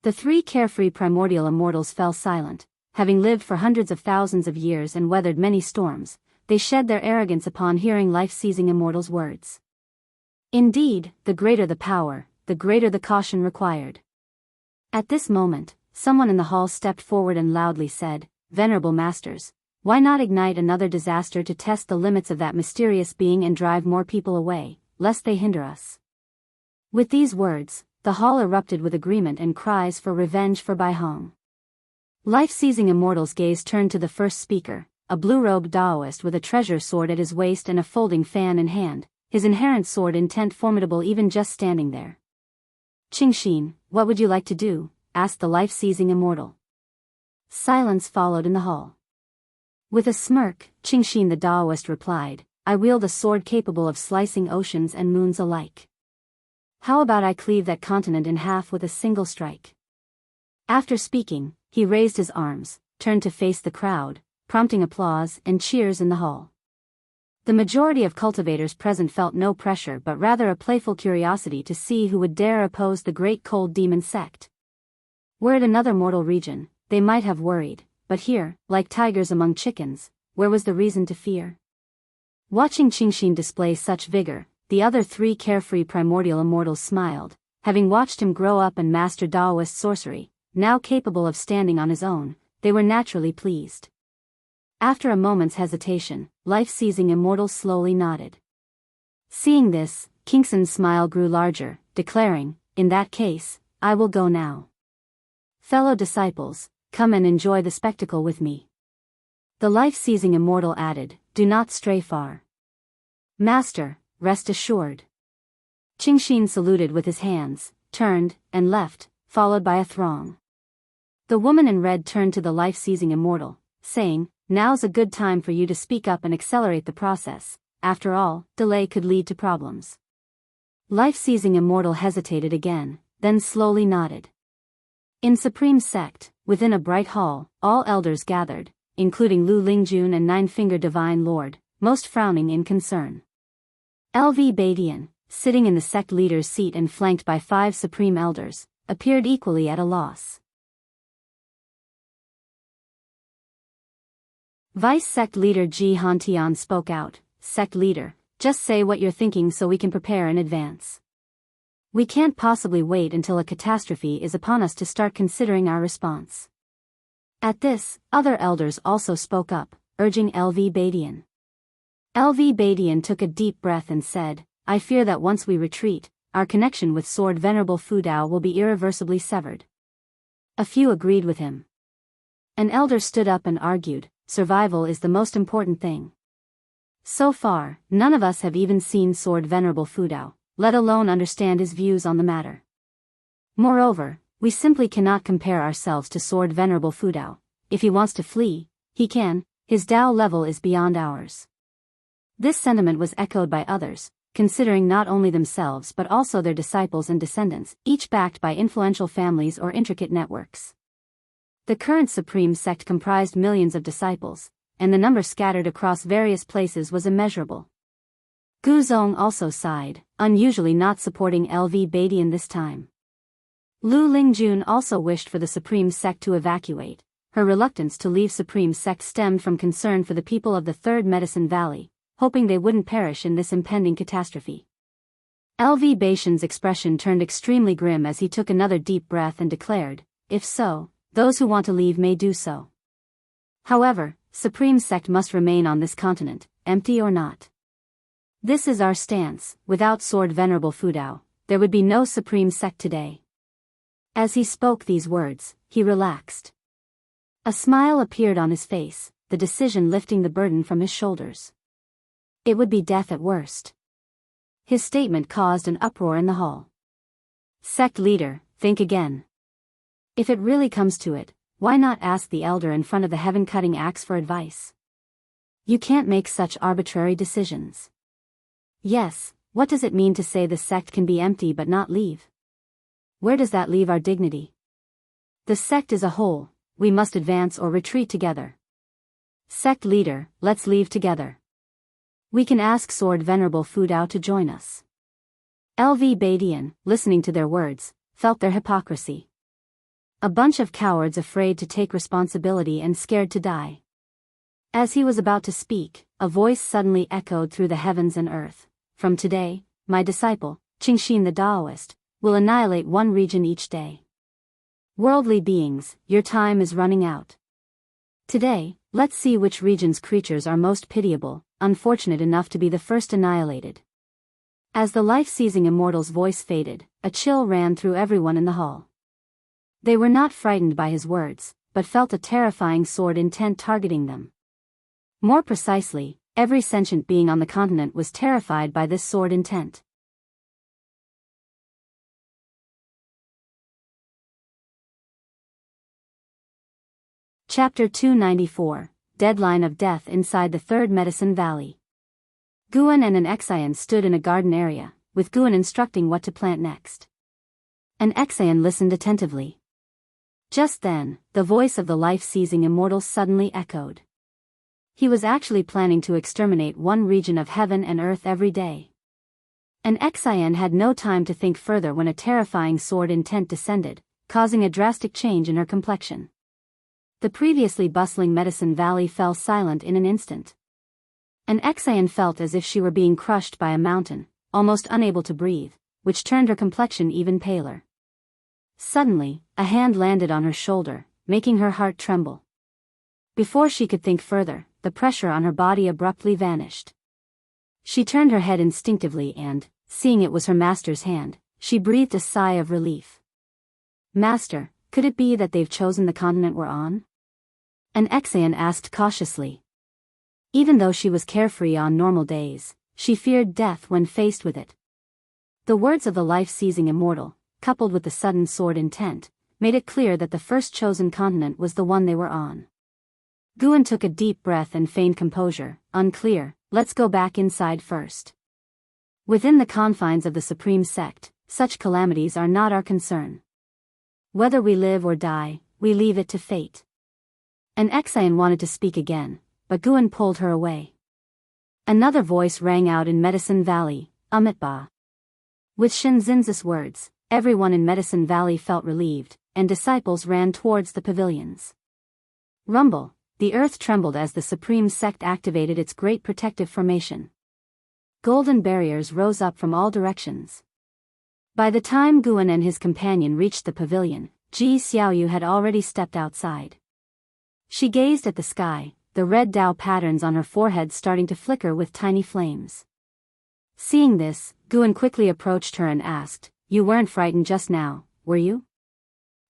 The three carefree primordial immortals fell silent, having lived for hundreds of thousands of years and weathered many storms, they shed their arrogance upon hearing life-seizing immortals' words. Indeed, the greater the power, the greater the caution required. At this moment, someone in the hall stepped forward and loudly said, "Venerable masters, why not ignite another disaster to test the limits of that mysterious being and drive more people away, lest they hinder us?" With these words, the hall erupted with agreement and cries for revenge for Bai Hong. Life-seizing immortals' gaze turned to the first speaker, a blue-robed Taoist with a treasure sword at his waist and a folding fan in hand, his inherent sword intent formidable even just standing there. "Qingxin, what would you like to do?" asked the life-seizing immortal. Silence followed in the hall. With a smirk, Qingxin the Taoist replied, "I wield a sword capable of slicing oceans and moons alike. How about I cleave that continent in half with a single strike?" After speaking, he raised his arms, turned to face the crowd, prompting applause and cheers in the hall. The majority of cultivators present felt no pressure but rather a playful curiosity to see who would dare oppose the great cold demon sect. Were it another mortal region, they might have worried, but here, like tigers among chickens, where was the reason to fear? Watching Qingxin display such vigor, the other three carefree primordial immortals smiled, having watched him grow up and master Taoist sorcery, now capable of standing on his own, they were naturally pleased. After a moment's hesitation, life-seizing immortal slowly nodded. Seeing this, Qingxin's smile grew larger, declaring, "In that case, I will go now. Fellow disciples, come and enjoy the spectacle with me." The life-seizing immortal added, "Do not stray far. Master, rest assured." Qingxin saluted with his hands, turned, and left, followed by a throng. The woman in red turned to the life-seizing immortal, saying, "Now's a good time for you to speak up and accelerate the process, after all, delay could lead to problems." Life-seizing immortal hesitated again, then slowly nodded. In Supreme Sect, within a bright hall, all elders gathered, including Lu Lingjun and Nine-Finger Divine Lord, most frowning in concern. LV Badian, sitting in the sect leader's seat and flanked by 5 supreme elders, appeared equally at a loss. Vice Sect Leader Ji Hantian spoke out, "Sect Leader, just say what you're thinking so we can prepare in advance. We can't possibly wait until a catastrophe is upon us to start considering our response." At this, other elders also spoke up, urging LV Badian. LV Badian took a deep breath and said, "I fear that once we retreat, our connection with Sword Venerable Fudao will be irreversibly severed." A few agreed with him. An elder stood up and argued, "Survival is the most important thing. So far, none of us have even seen Sword Venerable Fudao, let alone understand his views on the matter. Moreover, we simply cannot compare ourselves to Sword Venerable Fudao. If he wants to flee, he can, his Dao level is beyond ours." This sentiment was echoed by others, considering not only themselves but also their disciples and descendants, each backed by influential families or intricate networks. The current Supreme Sect comprised millions of disciples, and the number scattered across various places was immeasurable. Gu Zong also sighed, unusually not supporting LV Badian this time. Lu Lingjun also wished for the Supreme Sect to evacuate. Her reluctance to leave Supreme Sect stemmed from concern for the people of the Third Medicine Valley, hoping they wouldn't perish in this impending catastrophe. LV Badian's expression turned extremely grim as he took another deep breath and declared, "If so, those who want to leave may do so. However, Supreme Sect must remain on this continent, empty or not. This is our stance. Without Sword Venerable Fudao, there would be no Supreme Sect today." As he spoke these words, he relaxed. A smile appeared on his face, the decision lifting the burden from his shoulders. It would be death at worst. His statement caused an uproar in the hall. "Sect leader, think again. If it really comes to it, why not ask the elder in front of the heaven-cutting axe for advice? You can't make such arbitrary decisions. Yes, what does it mean to say the sect can be empty but not leave? Where does that leave our dignity? The sect is a whole, we must advance or retreat together. Sect leader, let's leave together. We can ask Sword Venerable Fudao to join us. LV Badian, listening to their words, felt their hypocrisy. A bunch of cowards afraid to take responsibility and scared to die. As he was about to speak, a voice suddenly echoed through the heavens and earth. From today, my disciple, Qingxin the Taoist, will annihilate one region each day. Worldly beings, your time is running out. Today, let's see which region's creatures are most pitiable, unfortunate enough to be the first annihilated. As the life-seizing immortal's voice faded, a chill ran through everyone in the hall. They were not frightened by his words, but felt a terrifying sword intent targeting them. More precisely, every sentient being on the continent was terrified by this sword intent. Chapter 294, Deadline of Death inside the Third Medicine Valley. Guan and an Exian stood in a garden area, with Guan instructing what to plant next. An Exian listened attentively. Just then, the voice of the life-seizing immortal suddenly echoed. He was actually planning to exterminate one region of heaven and earth every day. An Exian had no time to think further when a terrifying sword intent descended, causing a drastic change in her complexion. The previously bustling Medicine Valley fell silent in an instant. An Exian felt as if she were being crushed by a mountain, almost unable to breathe, which turned her complexion even paler. Suddenly, a hand landed on her shoulder, making her heart tremble. Before she could think further, the pressure on her body abruptly vanished. She turned her head instinctively and, seeing it was her master's hand, she breathed a sigh of relief. Master, could it be that they've chosen the continent we're on? An Exian asked cautiously. Even though she was carefree on normal days, she feared death when faced with it. The words of the life-seizing immortal, coupled with the sudden sword intent, made it clear that the first chosen continent was the one they were on. Guan took a deep breath and feigned composure. Unclear, let's go back inside first. Within the confines of the Supreme Sect, such calamities are not our concern. Whether we live or die, we leave it to fate. An Exian wanted to speak again, but Guan pulled her away. Another voice rang out in Medicine Valley, Amitba. With Shinzin's words, everyone in Medicine Valley felt relieved, and disciples ran towards the pavilions. Rumble, the earth trembled as the Supreme Sect activated its great protective formation. Golden barriers rose up from all directions. By the time Guan and his companion reached the pavilion, Ji Xiaoyu had already stepped outside. She gazed at the sky, the red Dao patterns on her forehead starting to flicker with tiny flames. Seeing this, Guan quickly approached her and asked, "You weren't frightened just now, were you?"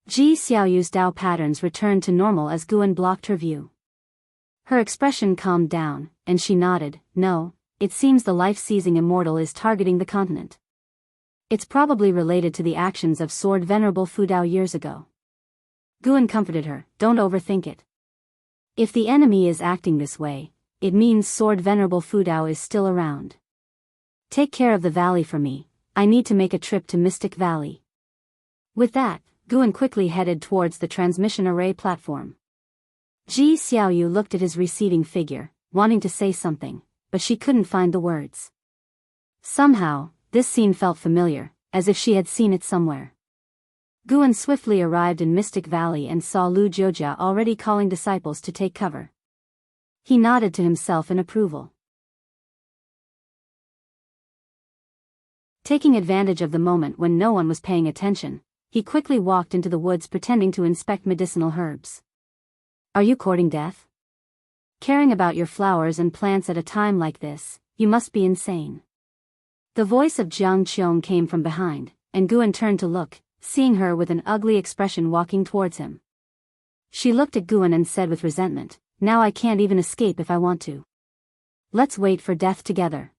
Ji Xiaoyu's Dao patterns returned to normal as Guan blocked her view. Her expression calmed down, and she nodded. "No, it seems the life-seizing immortal is targeting the continent. It's probably related to the actions of Sword Venerable Fudao years ago." Guan comforted her, "Don't overthink it. If the enemy is acting this way, it means Sword Venerable Fudao is still around. Take care of the valley for me, I need to make a trip to Mystic Valley." With that, Guan quickly headed towards the transmission array platform. Ji Xiaoyu looked at his receding figure, wanting to say something, but she couldn't find the words. Somehow, this scene felt familiar, as if she had seen it somewhere. Guan swiftly arrived in Mystic Valley and saw Lu Jiujia already calling disciples to take cover. He nodded to himself in approval. Taking advantage of the moment when no one was paying attention, he quickly walked into the woods pretending to inspect medicinal herbs. "Are you courting death? Caring about your flowers and plants at a time like this, you must be insane." The voice of Jiang Qiong came from behind, and Guan turned to look, seeing her with an ugly expression walking towards him. She looked at Guan and said with resentment, "Now I can't even escape if I want to. Let's wait for death together."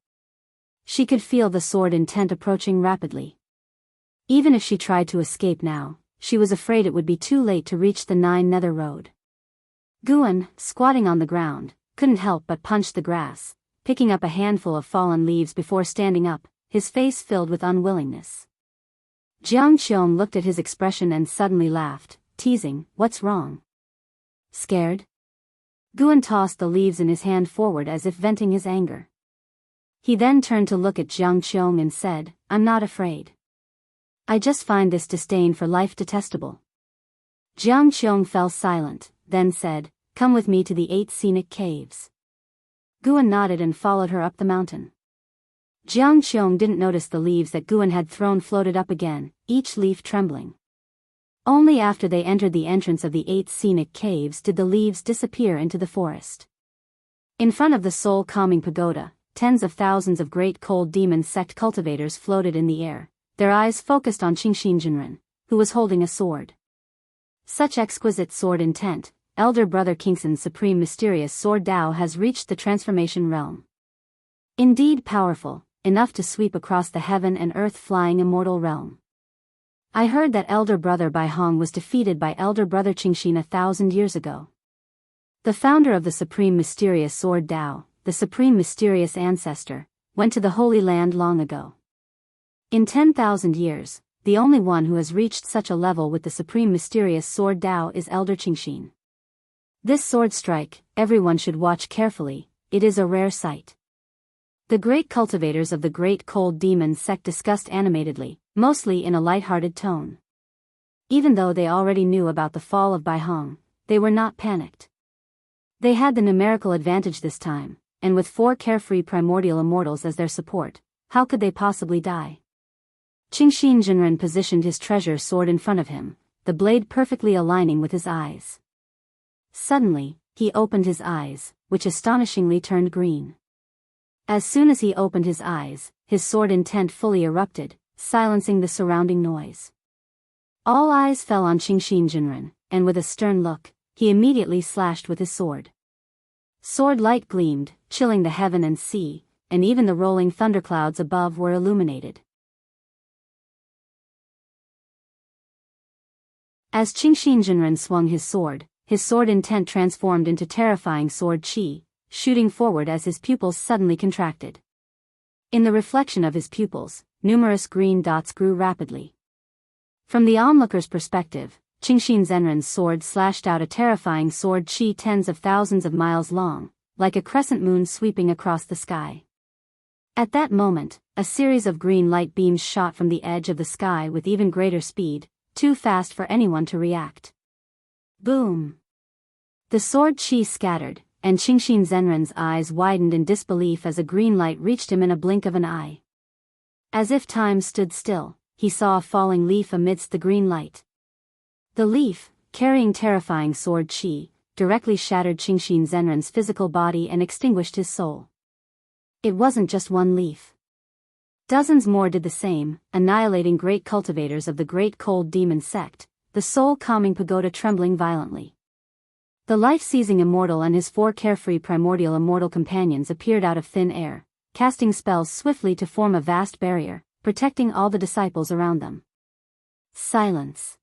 She could feel the sword intent approaching rapidly. Even if she tried to escape now, she was afraid it would be too late to reach the Nine Nether Road. Guan, squatting on the ground, couldn't help but punch the grass, picking up a handful of fallen leaves before standing up, his face filled with unwillingness. Jiang Qiong looked at his expression and suddenly laughed, teasing, "What's wrong? Scared?" Guan tossed the leaves in his hand forward as if venting his anger. He then turned to look at Jiang Qiong and said, "I'm not afraid. I just find this disdain for life detestable." Jiang Qiong fell silent, then said, "Come with me to the 8 scenic caves." Guan nodded and followed her up the mountain. Jiang Qiong didn't notice the leaves that Guan had thrown floated up again, each leaf trembling. Only after they entered the entrance of the 8 scenic caves did the leaves disappear into the forest. In front of the soul-calming pagoda, tens of thousands of great cold demon sect cultivators floated in the air, their eyes focused on Qingxin Jinren, who was holding a sword. Such exquisite sword intent, Elder Brother Kingxin's supreme mysterious sword Dao has reached the transformation realm. Indeed powerful, enough to sweep across the heaven and earth flying immortal realm. I heard that Elder Brother Bai Hong was defeated by Elder Brother Qingxin 1,000 years ago. The founder of the supreme mysterious sword Dao, the supreme mysterious ancestor, went to the Holy Land long ago. In 10,000 years, the only one who has reached such a level with the supreme mysterious sword Dao is Elder Qingxin. This sword strike, everyone should watch carefully, it is a rare sight. The great cultivators of the great cold demon sect discussed animatedly, mostly in a light-hearted tone. Even though they already knew about the fall of Bai Hong, they were not panicked. They had the numerical advantage this time, and with 4 carefree primordial immortals as their support, how could they possibly die? Qingxin Jinren positioned his treasure sword in front of him, the blade perfectly aligning with his eyes. Suddenly, he opened his eyes, which astonishingly turned green. As soon as he opened his eyes, his sword intent fully erupted, silencing the surrounding noise. All eyes fell on Qingxin Jinren, and with a stern look, he immediately slashed with his sword. Sword light gleamed, chilling the heaven and sea, and even the rolling thunderclouds above were illuminated. As Qingxin Jinren swung his sword intent transformed into terrifying sword chi, shooting forward as his pupils suddenly contracted. In the reflection of his pupils, numerous green dots grew rapidly. From the onlooker's perspective, Qingxin Jinren's sword slashed out a terrifying sword chi tens of thousands of miles long, like a crescent moon sweeping across the sky. At that moment, a series of green light beams shot from the edge of the sky with even greater speed, too fast for anyone to react. Boom! The sword chi scattered, and Qingxin Jinren's eyes widened in disbelief as a green light reached him in a blink of an eye. As if time stood still, he saw a falling leaf amidst the green light. The leaf, carrying terrifying sword chi, directly shattered Qingxin Jinren's physical body and extinguished his soul. It wasn't just one leaf. Dozens more did the same, annihilating great cultivators of the great cold demon sect, the soul-calming pagoda trembling violently. The life-seizing immortal and his 4 carefree primordial immortal companions appeared out of thin air, casting spells swiftly to form a vast barrier, protecting all the disciples around them. Silence.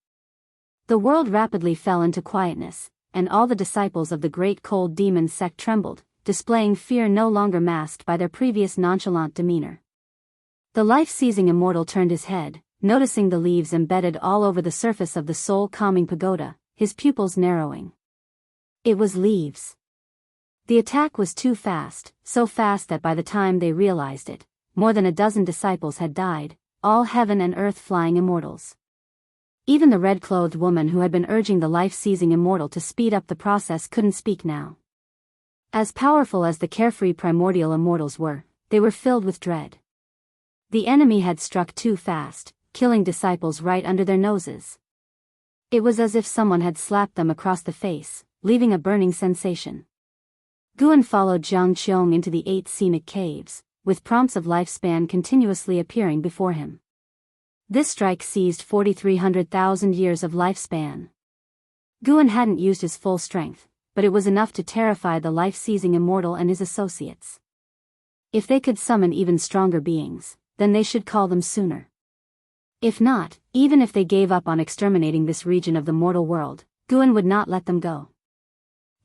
The world rapidly fell into quietness, and all the disciples of the great cold demon sect trembled, displaying fear no longer masked by their previous nonchalant demeanor. The life-seizing immortal turned his head, noticing the leaves embedded all over the surface of the soul-calming pagoda, his pupils narrowing. It was leaves. The attack was too fast, so fast that by the time they realized it, more than a dozen disciples had died, all heaven and earth flying immortals. Even the red-clothed woman who had been urging the life-seizing immortal to speed up the process couldn't speak now. As powerful as the carefree primordial immortals were, they were filled with dread. The enemy had struck too fast, killing disciples right under their noses. It was as if someone had slapped them across the face, leaving a burning sensation. Guan followed Jiang Qiong into the 8 scenic caves, with prompts of lifespan continuously appearing before him. This strike seized 4,300,000 years of lifespan. Guan hadn't used his full strength, but it was enough to terrify the life-seizing immortal and his associates. If they could summon even stronger beings, then they should call them sooner. If not, even if they gave up on exterminating this region of the mortal world, Guan would not let them go.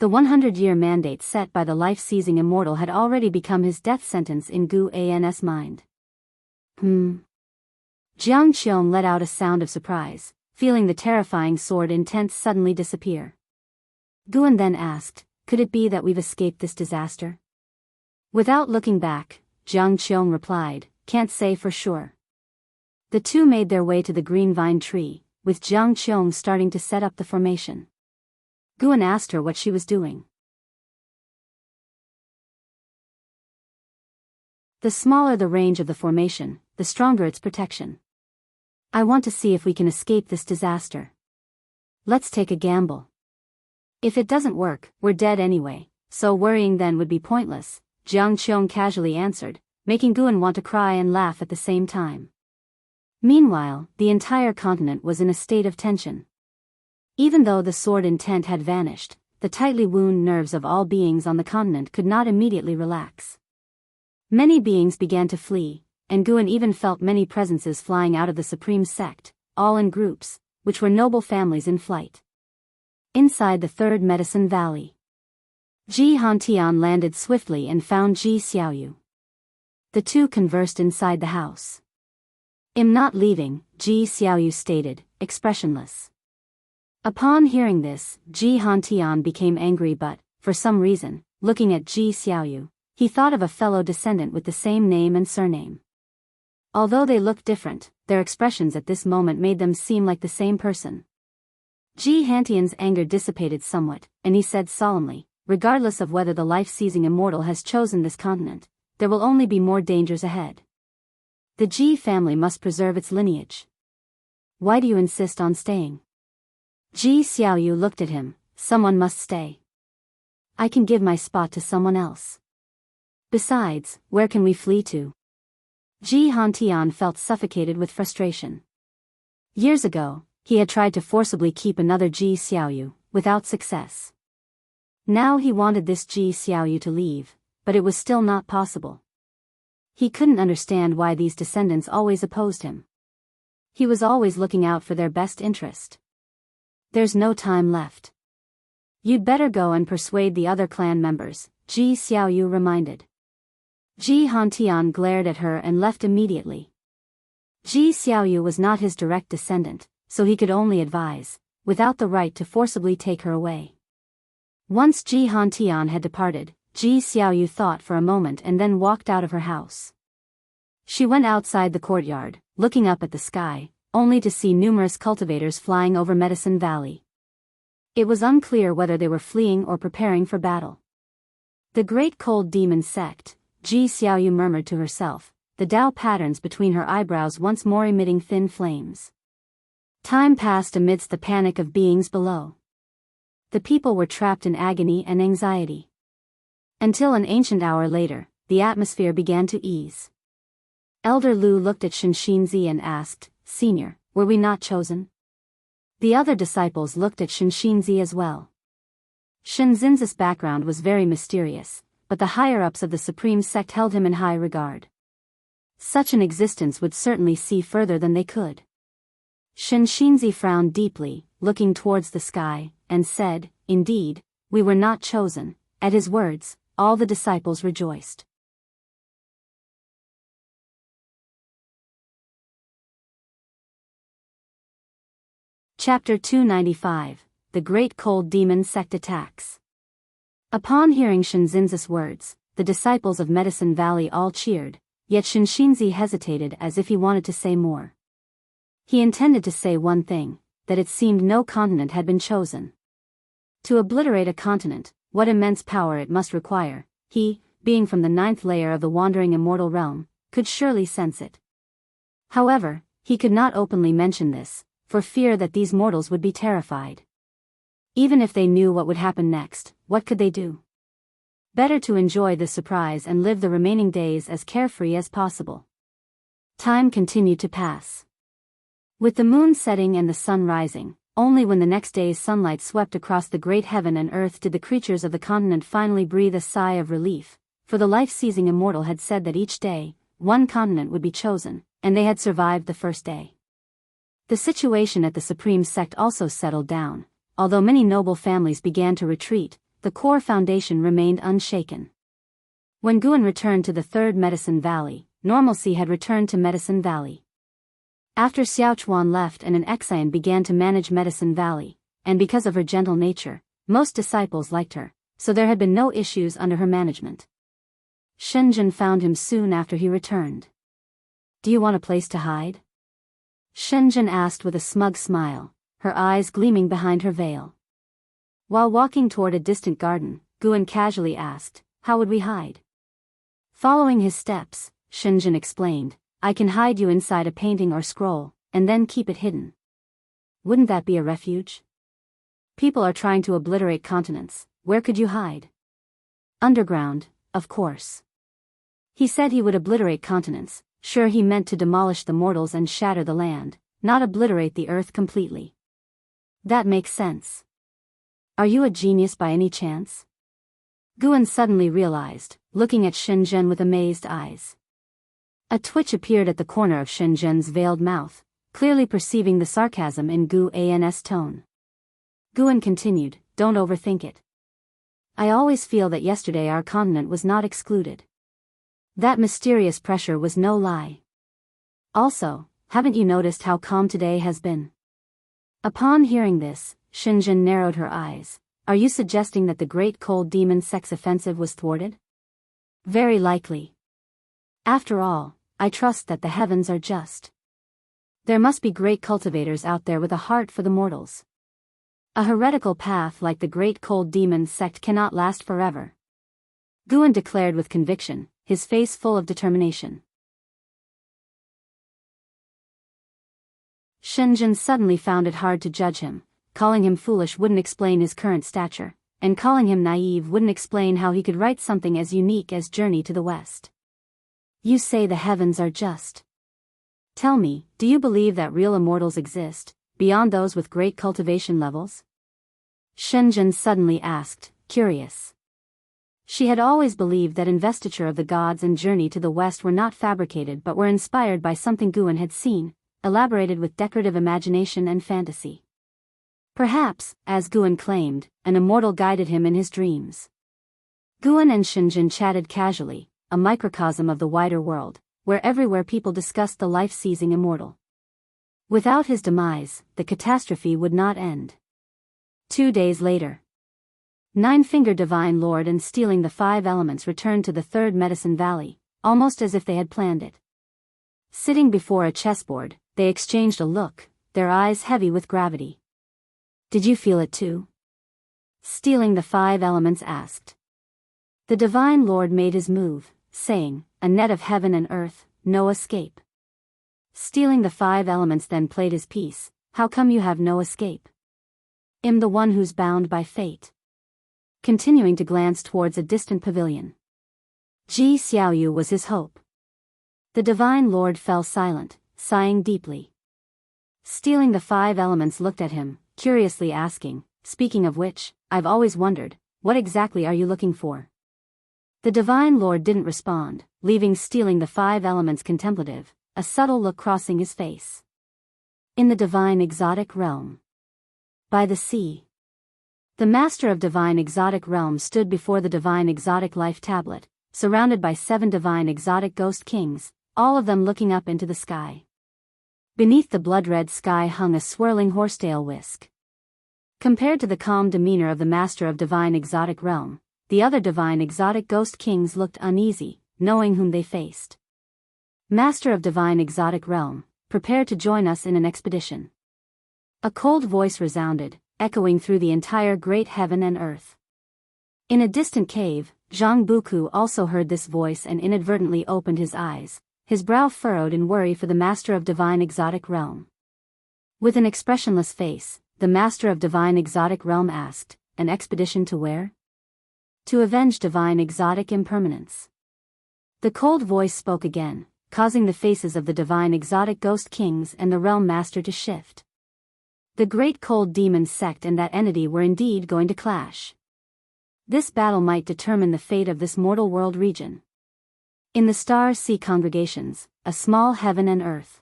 The 100-year mandate set by the life-seizing immortal had already become his death sentence in Gu An's mind. Jiang Qiong let out a sound of surprise, feeling the terrifying sword intent suddenly disappear. Guan then asked, could it be that we've escaped this disaster? Without looking back, Jiang Qiong replied, can't say for sure. The two made their way to the green vine tree, with Jiang Qiong starting to set up the formation. Guan asked her what she was doing. The smaller the range of the formation, the stronger its protection. I want to see if we can escape this disaster. Let's take a gamble. If it doesn't work, we're dead anyway, so worrying then would be pointless, Jiang Qiong casually answered, making Guan want to cry and laugh at the same time. Meanwhile, the entire continent was in a state of tension. Even though the sword intent had vanished, the tightly wound nerves of all beings on the continent could not immediately relax. Many beings began to flee, and Guan even felt many presences flying out of the supreme sect, all in groups, which were noble families in flight. Inside the third medicine valley, Ji Hantian landed swiftly and found Ji Xiaoyu. The two conversed inside the house. I'm not leaving, Ji Xiaoyu stated, expressionless. Upon hearing this, Ji Hantian became angry but, for some reason, looking at Ji Xiaoyu, he thought of a fellow descendant with the same name and surname. Although they looked different, their expressions at this moment made them seem like the same person. Ji Hantian's anger dissipated somewhat, and he said solemnly, regardless of whether the life-seizing immortal has chosen this continent, there will only be more dangers ahead. The Ji family must preserve its lineage. Why do you insist on staying? Ji Xiaoyu looked at him, someone must stay. I can give my spot to someone else. Besides, where can we flee to? Ji Hantian felt suffocated with frustration. Years ago, he had tried to forcibly keep another Ji Xiaoyu, without success. Now he wanted this Ji Xiaoyu to leave, but it was still not possible. He couldn't understand why these descendants always opposed him. He was always looking out for their best interest. There's no time left. You'd better go and persuade the other clan members, Ji Xiaoyu reminded. Ji Hantian glared at her and left immediately. Ji Xiaoyu was not his direct descendant, so he could only advise, without the right to forcibly take her away. Once Ji Hantian had departed, Ji Xiaoyu thought for a moment and then walked out of her house. She went outside the courtyard, looking up at the sky, only to see numerous cultivators flying over Medicine Valley. It was unclear whether they were fleeing or preparing for battle. The great cold demon sect, Ji Xiaoyu murmured to herself, the Tao patterns between her eyebrows once more emitting thin flames. Time passed amidst the panic of beings below. The people were trapped in agony and anxiety. Until an ancient hour later, the atmosphere began to ease. Elder Lu looked at Shenxinzi and asked, Senior, were we not chosen? The other disciples looked at Shenxinzi as well. Shenxinzi's background was very mysterious, but the higher-ups of the supreme sect held him in high regard. Such an existence would certainly see further than they could. Shenxinzi frowned deeply, looking towards the sky, and said, Indeed, we were not chosen. At his words, all the disciples rejoiced. Chapter 295, The Great Cold Demon Sect Attacks. Upon hearing Shenxinzi's words, the disciples of Medicine Valley all cheered, yet Shenxinzi hesitated as if he wanted to say more. He intended to say one thing, that it seemed no continent had been chosen. To obliterate a continent, what immense power it must require, he, being from the 9th layer of the wandering immortal realm, could surely sense it. However, he could not openly mention this, for fear that these mortals would be terrified. Even if they knew what would happen next, what could they do? Better to enjoy the surprise and live the remaining days as carefree as possible. Time continued to pass. With the moon setting and the sun rising, only when the next day's sunlight swept across the great heaven and earth did the creatures of the continent finally breathe a sigh of relief, for the life-seizing immortal had said that each day, one continent would be chosen, and they had survived the first day. The situation at the Supreme Sect also settled down. Although many noble families began to retreat, the core foundation remained unshaken. When Guan returned to the third Medicine Valley, normalcy had returned to Medicine Valley. After Xiaochuan left and an Exian began to manage Medicine Valley, and because of her gentle nature, most disciples liked her, so there had been no issues under her management. Shenzhen found him soon after he returned. "Do you want a place to hide?" Shenzhen asked with a smug smile, her eyes gleaming behind her veil. While walking toward a distant garden, Guan casually asked, "How would we hide?" Following his steps, Shenzhen explained, "I can hide you inside a painting or scroll, and then keep it hidden." "Wouldn't that be a refuge?" "People are trying to obliterate continents. Where could you hide?" "Underground, of course." He said he would obliterate continents. Sure, he meant to demolish the mortals and shatter the land, not obliterate the earth completely. That makes sense. Are you a genius by any chance? Guan suddenly realized, looking at Shenzhen with amazed eyes. A twitch appeared at the corner of Shenzhen's veiled mouth, clearly perceiving the sarcasm in Guan's tone. Guan continued, "Don't overthink it. I always feel that yesterday our continent was not excluded. That mysterious pressure was no lie. Also, haven't you noticed how calm today has been?" Upon hearing this, Shenzhen narrowed her eyes. "Are you suggesting that the great cold demon sex offensive was thwarted?" "Very likely. After all, I trust that the heavens are just. There must be great cultivators out there with a heart for the mortals. A heretical path like the great cold demon sect cannot last forever," Guan declared with conviction, his face full of determination. Shenzhen suddenly found it hard to judge him. Calling him foolish wouldn't explain his current stature, and calling him naive wouldn't explain how he could write something as unique as Journey to the West. "You say the heavens are just. Tell me, do you believe that real immortals exist, beyond those with great cultivation levels?" Shenzhen suddenly asked, curious. She had always believed that investiture of the gods and Journey to the West were not fabricated but were inspired by something Guan had seen, elaborated with decorative imagination and fantasy. Perhaps, as Guan claimed, an immortal guided him in his dreams. Guan and Shenzhen chatted casually, a microcosm of the wider world, where everywhere people discussed the life-seizing immortal. Without his demise, the catastrophe would not end. 2 days later, Nine-Fingered Divine Lord and stealing the 5 elements returned to the third Medicine Valley, almost as if they had planned it. Sitting before a chessboard, they exchanged a look, their eyes heavy with gravity. "Did you feel it too?" Stealing the 5 elements asked. The Divine Lord made his move, saying, "A net of heaven and earth, no escape." Stealing the 5 elements then played his piece, "How come you have no escape?" "I'm the one who's bound by fate." Continuing to glance towards a distant pavilion. Ji Xiaoyu was his hope. The Divine Lord fell silent, sighing deeply. Stealing the 5 elements looked at him, curiously asking, "Speaking of which, I've always wondered, what exactly are you looking for?" The Divine Lord didn't respond, leaving Stealing the 5 elements contemplative, a subtle look crossing his face. In the Divine Exotic Realm. By the sea. The Master of Divine Exotic Realm stood before the Divine Exotic Life Tablet, surrounded by 7 Divine Exotic Ghost Kings, all of them looking up into the sky. Beneath the blood-red sky hung a swirling horsetail whisk. Compared to the calm demeanor of the Master of Divine Exotic Realm, the other Divine Exotic Ghost Kings looked uneasy, knowing whom they faced. "Master of Divine Exotic Realm, prepare to join us in an expedition." A cold voice resounded, echoing through the entire great heaven and earth. In a distant cave, Zhang Buku also heard this voice and inadvertently opened his eyes, his brow furrowed in worry for the Master of Divine Exotic Realm. With an expressionless face, the Master of Divine Exotic Realm asked, "An expedition to where?" "To avenge Divine Exotic Impermanence." The cold voice spoke again, causing the faces of the Divine Exotic Ghost Kings and the Realm Master to shift. The Great Cold Demon sect and that entity were indeed going to clash. This battle might determine the fate of this mortal world region. In the star-sea congregations, a small heaven and earth.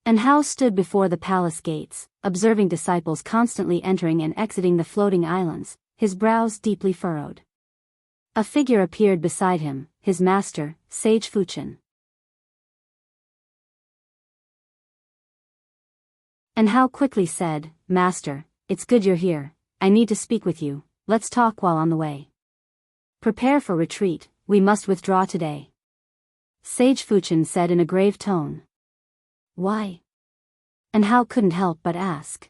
And Hao stood before the palace gates, observing disciples constantly entering and exiting the floating islands, his brows deeply furrowed. A figure appeared beside him, his master, Sage Fuchen. And Hao quickly said, "Master, it's good you're here. I need to speak with you. Let's talk while on the way. Prepare for retreat, we must withdraw today." Sage Fuchen said in a grave tone. "Why?" And Hao couldn't help but ask.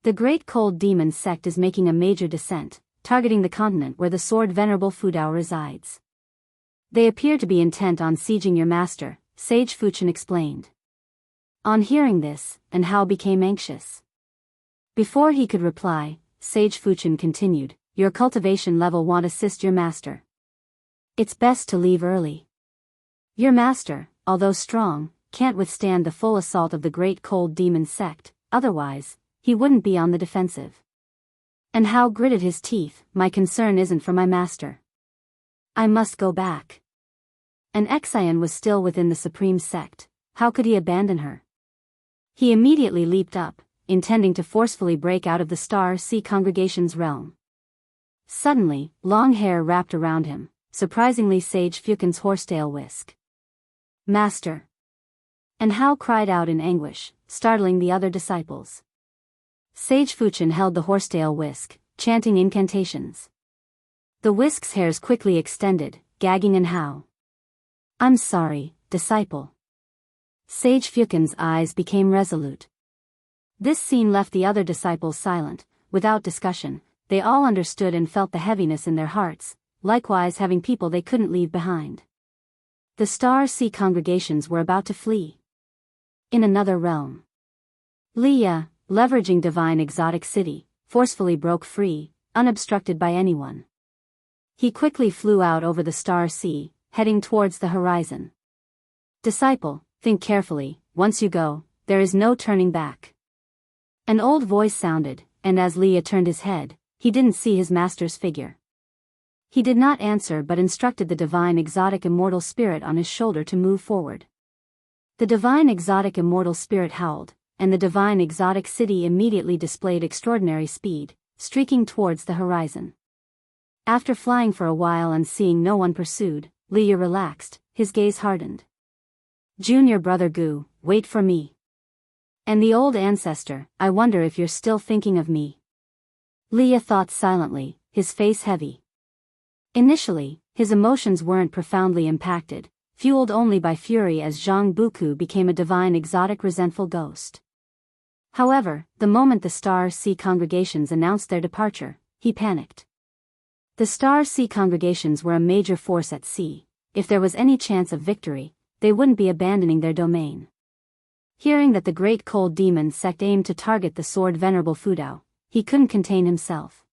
"The Great Cold Demon sect is making a major descent, targeting the continent where the sword Venerable Fudao resides. They appear to be intent on sieging your master," Sage Fuchen explained. On hearing this, and Hao became anxious. Before he could reply, Sage Fuchen continued, "Your cultivation level won't assist your master. It's best to leave early. Your master, although strong, can't withstand the full assault of the Great Cold Demon sect, otherwise, he wouldn't be on the defensive." And Hao gritted his teeth, "My concern isn't for my master. I must go back." An Exian was still within the Supreme Sect. How could he abandon her? He immediately leaped up, intending to forcefully break out of the Star Sea Congregation's realm. Suddenly, long hair wrapped around him, surprisingly Sage Fuchen's horsetail whisk. "Master!" And Hao cried out in anguish, startling the other disciples. Sage Fuchen held the horsetail whisk, chanting incantations. The whisk's hairs quickly extended, gagging in Hao. "I'm sorry, disciple." Sage Fuchen's eyes became resolute. This scene left the other disciples silent. Without discussion, they all understood and felt the heaviness in their hearts, likewise having people they couldn't leave behind. The Star Sea congregations were about to flee. In another realm, Leah, leveraging Divine Exotic City, forcefully broke free, unobstructed by anyone. He quickly flew out over the Star Sea, heading towards the horizon. "Disciple, think carefully, once you go, there is no turning back." An old voice sounded, and as Leah turned his head, he didn't see his master's figure. He did not answer but instructed the Divine Exotic Immortal Spirit on his shoulder to move forward. The Divine Exotic Immortal Spirit howled, and the Divine Exotic City immediately displayed extraordinary speed, streaking towards the horizon. After flying for a while and seeing no one pursued, Leah relaxed, his gaze hardened. "Junior brother Gu, wait for me. And the old ancestor, I wonder if you're still thinking of me." Leah thought silently, his face heavy. Initially, his emotions weren't profoundly impacted, fueled only by fury as Zhang Buku became a divine exotic resentful ghost. However, the moment the Star Sea congregations announced their departure, he panicked. The Star Sea congregations were a major force at sea. If there was any chance of victory, they wouldn't be abandoning their domain. Hearing that the Great Cold Demon sect aimed to target the sword Venerable Fudao, he couldn't contain himself.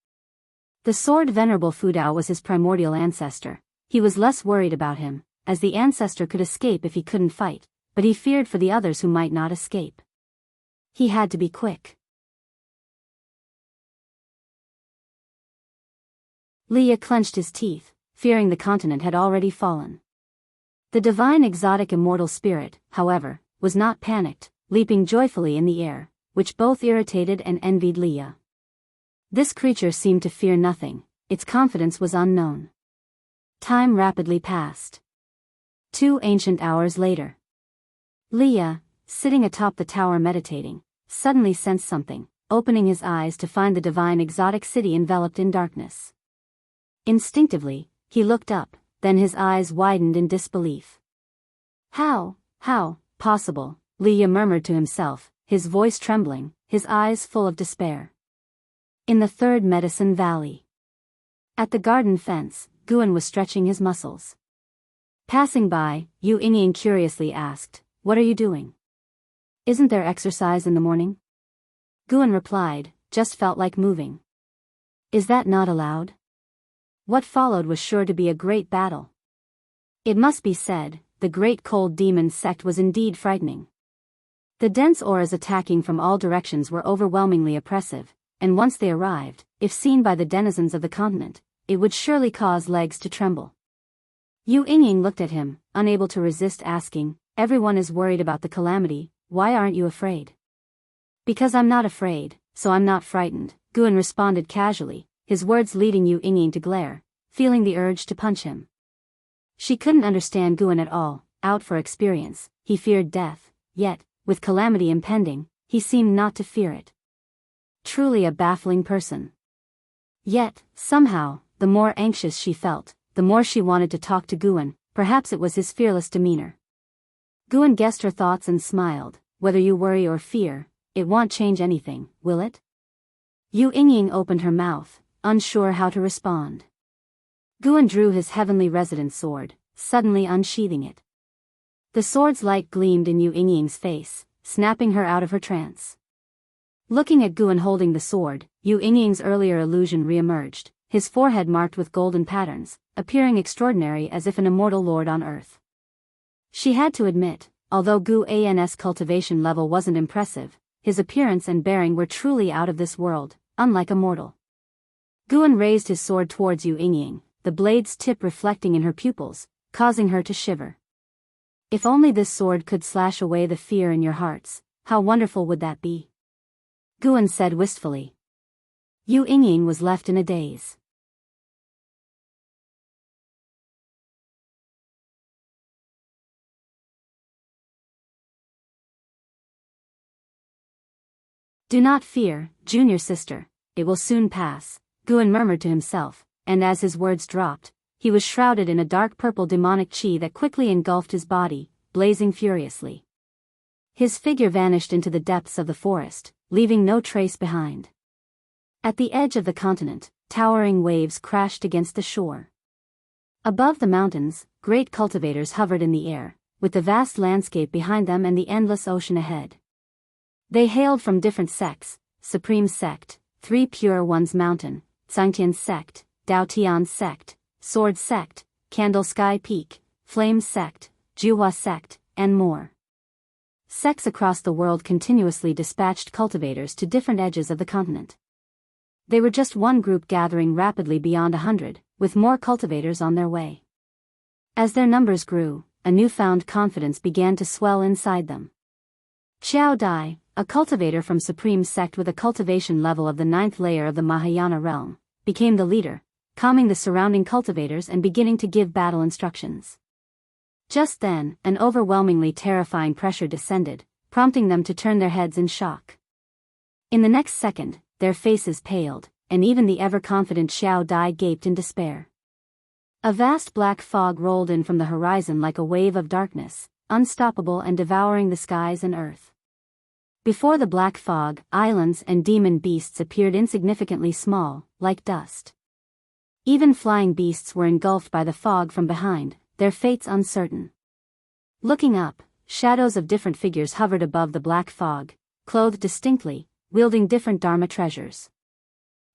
The sword Venerable Fudao was his primordial ancestor. He was less worried about him, as the ancestor could escape if he couldn't fight, but he feared for the others who might not escape. He had to be quick. Leah clenched his teeth, fearing the continent had already fallen. The Divine Exotic Immortal Spirit, however, was not panicked, leaping joyfully in the air, which both irritated and envied Leah. This creature seemed to fear nothing, its confidence was unknown. Time rapidly passed. 2 ancient hours later. Leah, sitting atop the tower meditating, suddenly sensed something, opening his eyes to find the Divine Exotic City enveloped in darkness. Instinctively, he looked up, then his eyes widened in disbelief. How possible?" Leah murmured to himself, his voice trembling, his eyes full of despair. In the Third Medicine Valley. At the garden fence, Guan was stretching his muscles. Passing by, Yu Yingying curiously asked, "What are you doing? Isn't there exercise in the morning?" Guan replied, "Just felt like moving." "Is that not allowed?" What followed was sure to be a great battle. It must be said, the Great Cold Demon sect was indeed frightening. The dense auras attacking from all directions were overwhelmingly oppressive, and once they arrived, if seen by the denizens of the continent, it would surely cause legs to tremble. Yu Yingying looked at him, unable to resist asking, "Everyone is worried about the calamity, why aren't you afraid?" "Because I'm not afraid, so I'm not frightened," Guan responded casually, his words leading Yu Yingying to glare, feeling the urge to punch him. She couldn't understand Guan at all. Out for experience, he feared death, yet, with calamity impending, he seemed not to fear it. Truly a baffling person. Yet, somehow, the more anxious she felt, the more she wanted to talk to Guan. Perhaps it was his fearless demeanor. Guan guessed her thoughts and smiled. Whether you worry or fear, it won't change anything, will it? Yu Yingying opened her mouth, unsure how to respond. Guan drew his heavenly resident sword, suddenly unsheathing it. The sword's light gleamed in Yu Yingying's face, snapping her out of her trance. Looking at Guan holding the sword, Yu Yingying's earlier illusion re-emerged, his forehead marked with golden patterns, appearing extraordinary as if an immortal lord on earth. She had to admit, although Guan's cultivation level wasn't impressive, his appearance and bearing were truly out of this world, unlike a mortal. Guan raised his sword towards Yu Yingying, the blade's tip reflecting in her pupils, causing her to shiver. If only this sword could slash away the fear in your hearts, how wonderful would that be? Guan said wistfully. Yu Yingying was left in a daze. Do not fear, junior sister, it will soon pass, Guan murmured to himself, and as his words dropped, he was shrouded in a dark purple demonic chi that quickly engulfed his body, blazing furiously. His figure vanished into the depths of the forest, leaving no trace behind. At the edge of the continent, towering waves crashed against the shore. Above the mountains, great cultivators hovered in the air, with the vast landscape behind them and the endless ocean ahead. They hailed from different sects: Supreme Sect, Three Pure Ones Mountain, Zhangtian Sect, Dao Tian Sect, Sword Sect, Candle Sky Peak, Flame Sect, Juhua Sect, and more. Sects across the world continuously dispatched cultivators to different edges of the continent. They were just one group gathering rapidly beyond 100, with more cultivators on their way. As their numbers grew, a newfound confidence began to swell inside them. Xiao Dai, a cultivator from Supreme Sect with a cultivation level of the 9th layer of the Mahayana realm, became the leader, calming the surrounding cultivators and beginning to give battle instructions. Just then, an overwhelmingly terrifying pressure descended, prompting them to turn their heads in shock. In the next second, their faces paled, and even the ever-confident Xiao Dai gaped in despair. A vast black fog rolled in from the horizon like a wave of darkness, unstoppable and devouring the skies and earth. Before the black fog, islands and demon beasts appeared insignificantly small, like dust. Even flying beasts were engulfed by the fog from behind, their fates uncertain. Looking up, shadows of different figures hovered above the black fog, clothed distinctly, wielding different dharma treasures.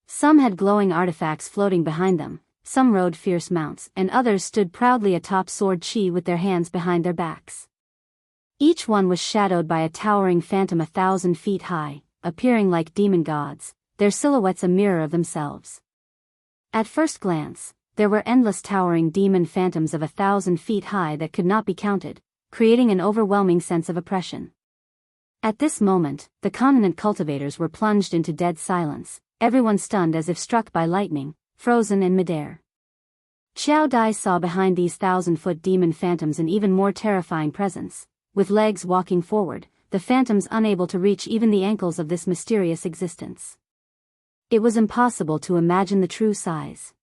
Some had glowing artifacts floating behind them, some rode fierce mounts, and others stood proudly atop sword chi with their hands behind their backs. Each one was shadowed by a towering phantom 1,000 feet high, appearing like demon gods, their silhouettes a mirror of themselves. At first glance, there were endless towering demon phantoms of 1,000 feet high that could not be counted, creating an overwhelming sense of oppression. At this moment, the continent cultivators were plunged into dead silence, everyone stunned as if struck by lightning, frozen in midair. Xiao Dai saw behind these 1,000-foot demon phantoms an even more terrifying presence, with legs walking forward, the phantoms unable to reach even the ankles of this mysterious existence. It was impossible to imagine the true size.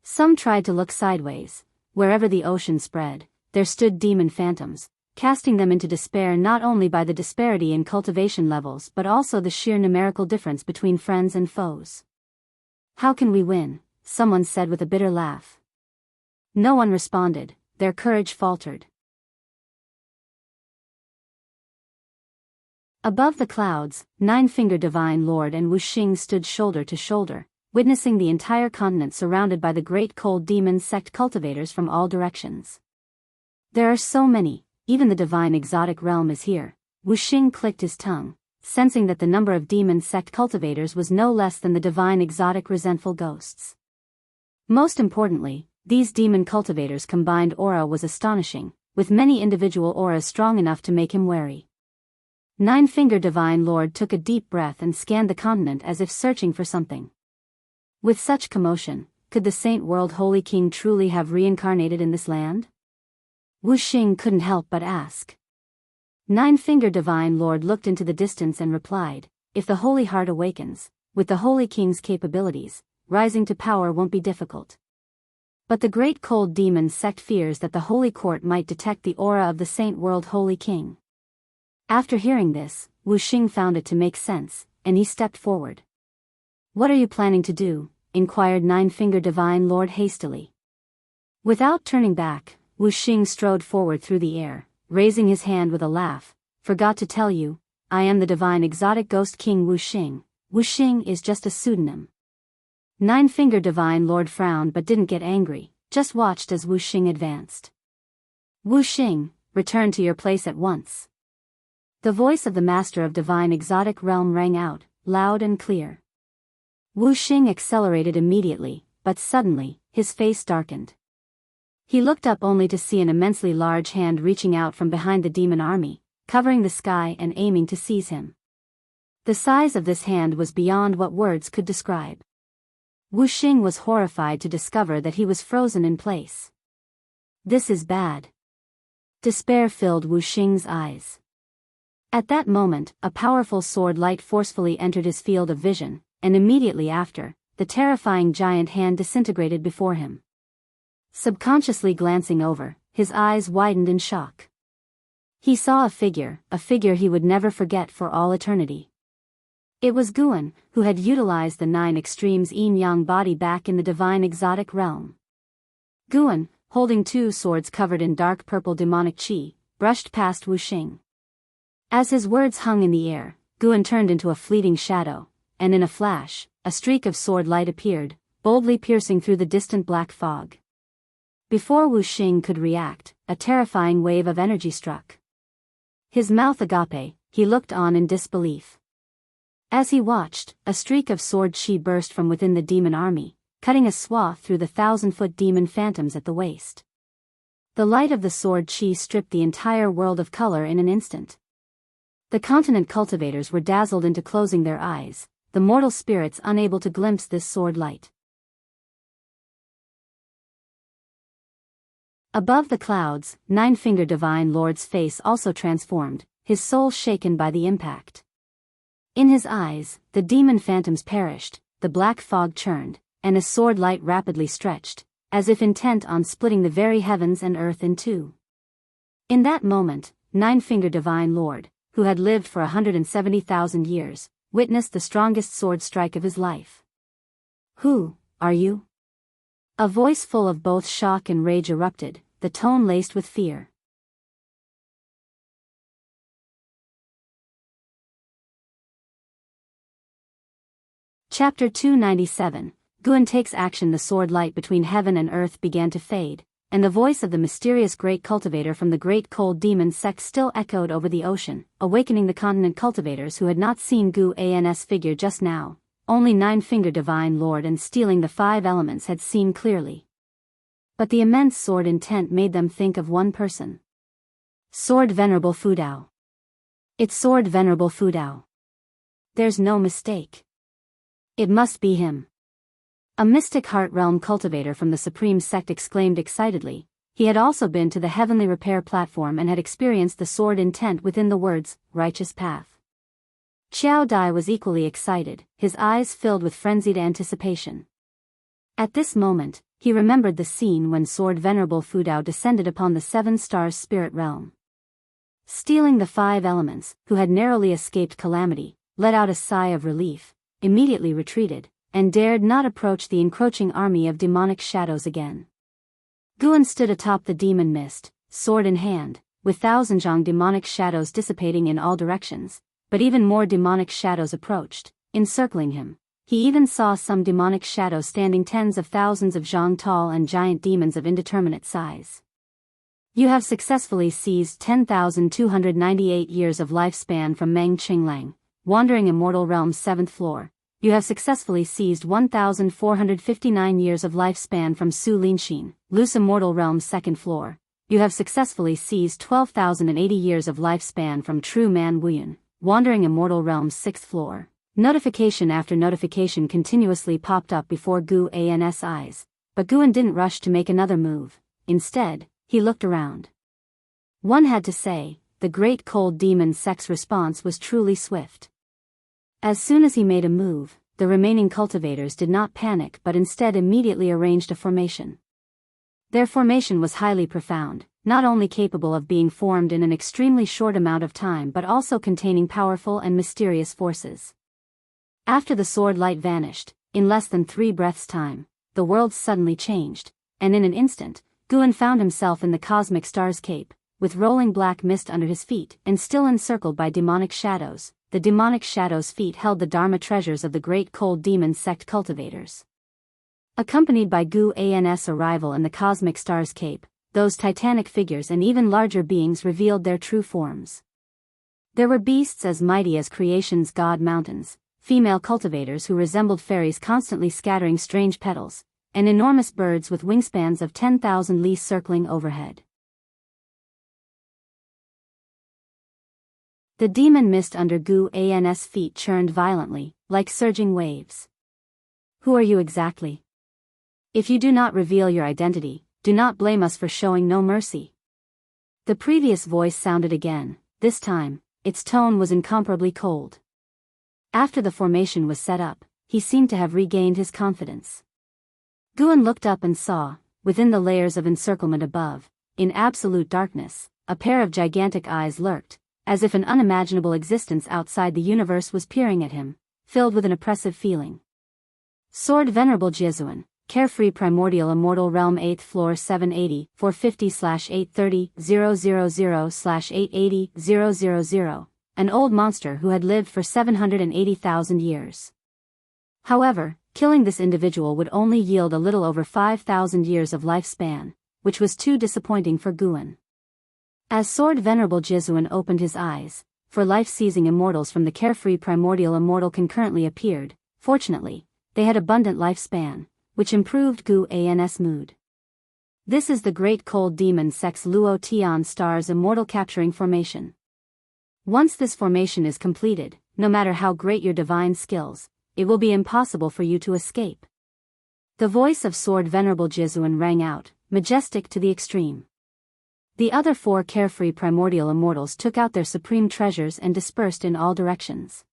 Some tried to look sideways. Wherever the ocean spread, there stood demon phantoms, casting them into despair not only by the disparity in cultivation levels but also the sheer numerical difference between friends and foes. "How can we win?" someone said with a bitter laugh. No one responded, their courage faltered. Above the clouds, Nine-Fingered Divine Lord and Wuxing stood shoulder to shoulder, witnessing the entire continent surrounded by the great cold demon sect cultivators from all directions. "There are so many, even the divine exotic realm is here." Wuxing clicked his tongue, sensing that the number of demon sect cultivators was no less than the divine exotic resentful ghosts. Most importantly, these demon cultivators' combined aura was astonishing, with many individual auras strong enough to make him wary. Nine-Fingered Divine Lord took a deep breath and scanned the continent as if searching for something. With such commotion, could the Saint World Holy King truly have reincarnated in this land? Wu Xing couldn't help but ask. Nine-Finger Divine Lord looked into the distance and replied, if the Holy Heart awakens, with the Holy King's capabilities, rising to power won't be difficult. But the Great Cold Demon sect fears that the Holy Court might detect the aura of the Saint World Holy King. After hearing this, Wu Xing found it to make sense, and he stepped forward. What are you planning to do? Inquired Nine-Finger Divine Lord hastily. Without turning back, Wu Xing strode forward through the air, raising his hand with a laugh. Forgot to tell you, I am the divine exotic ghost king Wu Xing. Wu Xing is just a pseudonym. Nine-Finger Divine Lord frowned but didn't get angry, just watched as Wu Xing advanced. Wu Xing, return to your place at once. The voice of the Master of Divine Exotic Realm rang out, loud and clear. Wu Xing accelerated immediately, but suddenly, his face darkened. He looked up only to see an immensely large hand reaching out from behind the demon army, covering the sky and aiming to seize him. The size of this hand was beyond what words could describe. Wu Xing was horrified to discover that he was frozen in place. This is bad. Despair filled Wu Xing's eyes. At that moment, a powerful sword light forcefully entered his field of vision, and immediately after, the terrifying giant hand disintegrated before him. Subconsciously glancing over, his eyes widened in shock. He saw a figure he would never forget for all eternity. It was Guan, who had utilized the 9 extremes yin-yang body back in the divine exotic realm. Guan, holding 2 swords covered in dark purple demonic qi, brushed past Wu Xing. As his words hung in the air, Guan turned into a fleeting shadow, and in a flash, a streak of sword light appeared, boldly piercing through the distant black fog. Before Wu Xing could react, a terrifying wave of energy struck. His mouth agape, he looked on in disbelief. As he watched, a streak of sword chi burst from within the demon army, cutting a swath through the 1,000-foot demon phantoms at the waist. The light of the sword chi stripped the entire world of color in an instant. The continent cultivators were dazzled into closing their eyes, the mortal spirits unable to glimpse this sword light. Above the clouds, Nine-Finger Divine Lord's face also transformed, his soul shaken by the impact. In his eyes, the demon phantoms perished, the black fog churned, and a sword light rapidly stretched, as if intent on splitting the very heavens and earth in two. In that moment, Nine-Finger Divine Lord, who had lived for 170,000 years, witnessed the strongest sword strike of his life. Who are you? A voice full of both shock and rage erupted, the tone laced with fear. Chapter 297, Guan takes action. The sword light between heaven and earth began to fade, and the voice of the mysterious great cultivator from the great cold demon sect still echoed over the ocean, awakening the continent cultivators who had not seen Guan's figure just now. Only Nine-Finger Divine Lord and stealing the 5 elements had seen clearly. But the immense sword intent made them think of one person. Sword Venerable Fudao. It's Sword Venerable Fudao. There's no mistake. It must be him. A mystic heart realm cultivator from the Supreme Sect exclaimed excitedly. He had also been to the heavenly repair platform and had experienced the sword intent within the words, righteous path. Qiao Dai was equally excited, his eyes filled with frenzied anticipation. At this moment, he remembered the scene when Sword Venerable Fudao descended upon the 7 stars spirit realm. Stealing the 5 elements, who had narrowly escaped calamity, let out a sigh of relief, immediately retreated, and dared not approach the encroaching army of demonic shadows again. Guan stood atop the demon mist, sword in hand, with thousand-zhang demonic shadows dissipating in all directions, but even more demonic shadows approached, encircling him. He even saw some demonic shadows standing tens of thousands of zhang tall and giant demons of indeterminate size. You have successfully seized 10,298 years of lifespan from Meng Qinglang, Wandering Immortal Realm's 7th floor. You have successfully seized 1,459 years of lifespan from Su Linxin, Loose Immortal Realm's 2nd floor. You have successfully seized 12,080 years of lifespan from True Man Wuyun, Wandering Immortal Realm's 6th floor. Notification after notification continuously popped up before Guan's eyes, but Guan didn't rush to make another move. Instead, he looked around. One had to say, the great cold demon sect's response was truly swift. As soon as he made a move, the remaining cultivators did not panic but instead immediately arranged a formation. Their formation was highly profound, not only capable of being formed in an extremely short amount of time but also containing powerful and mysterious forces. After the sword light vanished, in less than 3 breaths' time, the world suddenly changed, and in an instant, Guan found himself in the cosmic star's cape, with rolling black mist under his feet and still encircled by demonic shadows. The demonic shadows' feet held the Dharma treasures of the great cold demon sect cultivators. Accompanied by Guan's arrival in the cosmic star's cape, those titanic figures and even larger beings revealed their true forms. There were beasts as mighty as creation's god mountains, female cultivators who resembled fairies constantly scattering strange petals, and enormous birds with wingspans of 10,000 li circling overhead. The demon mist under Guan's feet churned violently, like surging waves. Who are you exactly? If you do not reveal your identity, do not blame us for showing no mercy. The previous voice sounded again. This time, its tone was incomparably cold. After the formation was set up, he seemed to have regained his confidence. Guan looked up and saw, within the layers of encirclement above, in absolute darkness, a pair of gigantic eyes lurked, as if an unimaginable existence outside the universe was peering at him, filled with an oppressive feeling. Sword Venerable Jesuan, Carefree Primordial Immortal Realm 8th Floor 780, 450/830-000/880-000, an old monster who had lived for 780,000 years. However, killing this individual would only yield a little over 5,000 years of lifespan, which was too disappointing for Guan. As Sword Venerable Jesuan opened his eyes, for life-seizing immortals from the Carefree Primordial Immortal concurrently appeared. Fortunately, they had abundant lifespan, which improved Guan's mood. This is the Great Cold Demon Sect's Luo Tian Star's immortal capturing formation. Once this formation is completed, no matter how great your divine skills, it will be impossible for you to escape. The voice of Sword Venerable Jesuan rang out, majestic to the extreme. The other 4 carefree primordial immortals took out their supreme treasures and dispersed in all directions.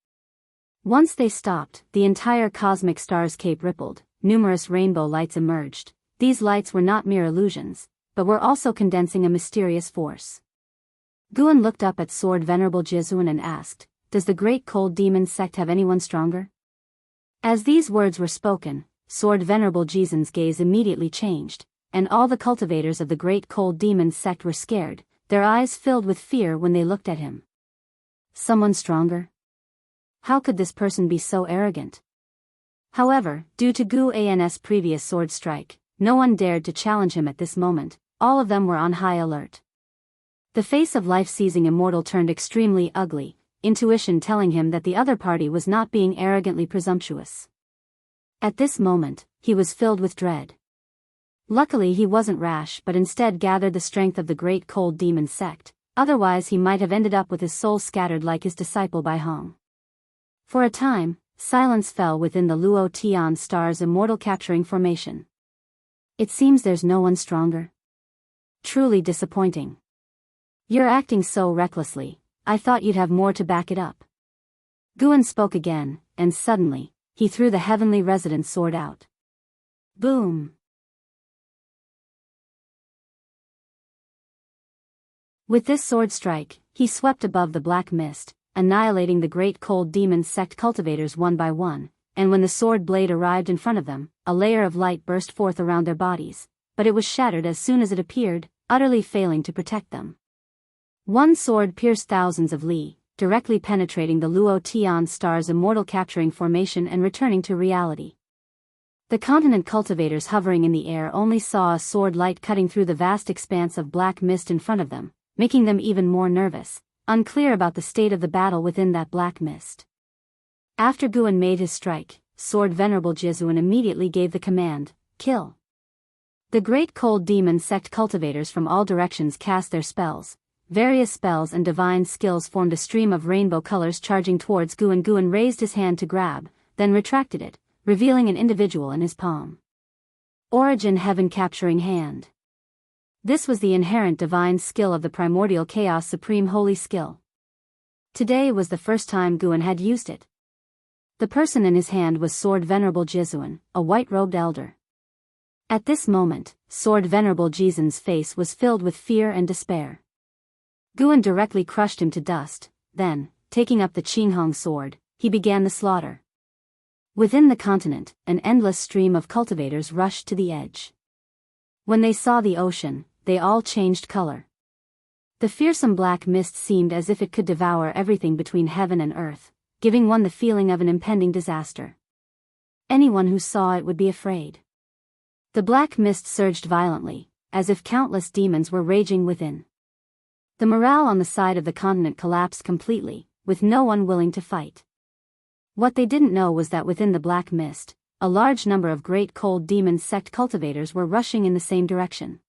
Once they stopped, the entire cosmic star's cape rippled, numerous rainbow lights emerged. These lights were not mere illusions, but were also condensing a mysterious force. Guan looked up at Sword Venerable Jesuan and asked, "Does the Great Cold Demon Sect have anyone stronger?" As these words were spoken, Sword Venerable Jesuan's gaze immediately changed, and all the cultivators of the Great Cold Demon Sect were scared, their eyes filled with fear when they looked at him. Someone stronger? How could this person be so arrogant? However, due to Guan's previous sword strike, no one dared to challenge him at this moment. All of them were on high alert. The face of life-seizing immortal turned extremely ugly, intuition telling him that the other party was not being arrogantly presumptuous. At this moment, he was filled with dread. Luckily he wasn't rash but instead gathered the strength of the Great Cold Demon Sect, otherwise he might have ended up with his soul scattered like his disciple Bai Hong. For a time, silence fell within the Luo Tian Star's immortal capturing formation. It seems there's no one stronger. Truly disappointing. You're acting so recklessly, I thought you'd have more to back it up. Guan spoke again, and suddenly, he threw the heavenly resident's sword out. Boom! With this sword strike, he swept above the black mist, annihilating the Great Cold Demon Sect cultivators one by one, and when the sword blade arrived in front of them, a layer of light burst forth around their bodies, but it was shattered as soon as it appeared, utterly failing to protect them. One sword pierced thousands of li, directly penetrating the Luo Tian Star's immortal capturing formation and returning to reality. The continent cultivators hovering in the air only saw a sword light cutting through the vast expanse of black mist in front of them, making them even more nervous, unclear about the state of the battle within that black mist. After Guan made his strike, Sword Venerable Jesuan immediately gave the command, "Kill." The Great Cold Demon Sect cultivators from all directions cast their spells, various spells and divine skills formed a stream of rainbow colors charging towards Guan. Guan raised his hand to grab, then retracted it, revealing an individual in his palm. Origin Heaven Capturing Hand. This was the inherent divine skill of the primordial chaos supreme holy skill. Today was the first time Guan had used it. The person in his hand was Sword Venerable Jizuan, a white-robed elder. At this moment, Sword Venerable Jizuan's face was filled with fear and despair. Guan directly crushed him to dust, then, taking up the Qinghong sword, he began the slaughter. Within the continent, an endless stream of cultivators rushed to the edge. When they saw the ocean, they all changed color. The fearsome black mist seemed as if it could devour everything between heaven and earth, giving one the feeling of an impending disaster. Anyone who saw it would be afraid. The black mist surged violently, as if countless demons were raging within. The morale on the side of the continent collapsed completely, with no one willing to fight. What they didn't know was that within the black mist, a large number of great cold demon sect cultivators were rushing in the same direction.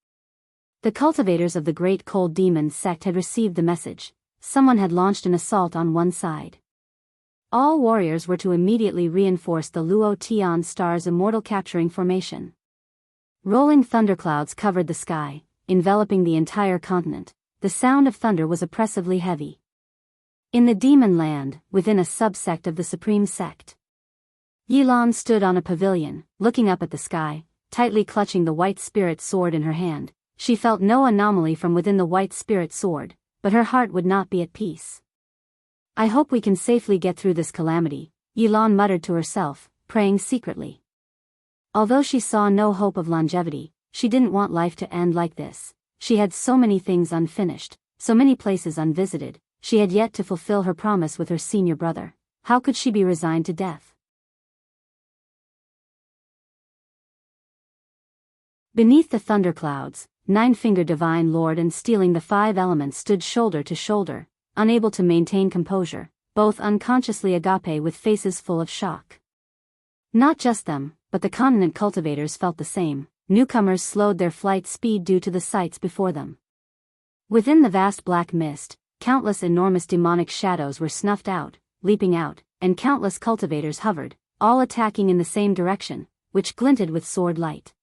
The cultivators of the great cold demon sect had received the message. Someone had launched an assault on one side. All warriors were to immediately reinforce the Luo Tian Star's immortal capturing formation. Rolling thunderclouds covered the sky, enveloping the entire continent. The sound of thunder was oppressively heavy. In the demon land, within a subsect of the supreme sect, Yilan stood on a pavilion, looking up at the sky, tightly clutching the white spirit sword in her hand. She felt no anomaly from within the white spirit sword, but her heart would not be at peace. I hope we can safely get through this calamity, Yilan muttered to herself, praying secretly. Although she saw no hope of longevity, she didn't want life to end like this. She had so many things unfinished, so many places unvisited. She had yet to fulfill her promise with her senior brother. How could she be resigned to death? Beneath the thunderclouds, Nine-Fingered Divine Lord and Stealing the Five Elements stood shoulder to shoulder, unable to maintain composure, both unconsciously agape with faces full of shock. Not just them, but the continent cultivators felt the same. Newcomers slowed their flight speed due to the sights before them. Within the vast black mist, countless enormous demonic shadows were snuffed out, leaping out, and countless cultivators hovered, all attacking in the same direction, which glinted with sword light.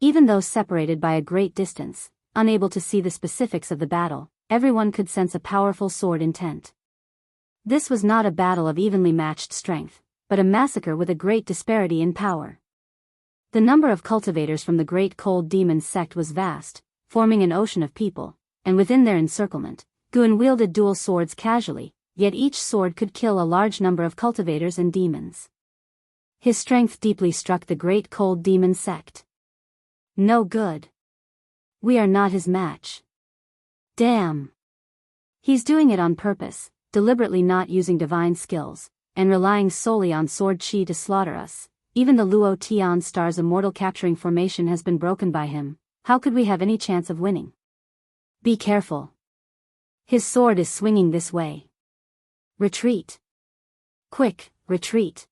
Even though separated by a great distance, unable to see the specifics of the battle, everyone could sense a powerful sword intent. This was not a battle of evenly matched strength, but a massacre with a great disparity in power. The number of cultivators from the great cold demon sect was vast, forming an ocean of people, and within their encirclement, Guan wielded dual swords casually, yet each sword could kill a large number of cultivators and demons. His strength deeply struck the great cold demon sect. No good. We are not his match. Damn. He's doing it on purpose, deliberately not using divine skills, and relying solely on sword chi to slaughter us. Even the Luo Tian Star's immortal capturing formation has been broken by him. How could we have any chance of winning? Be careful. His sword is swinging this way. Retreat. Quick, retreat.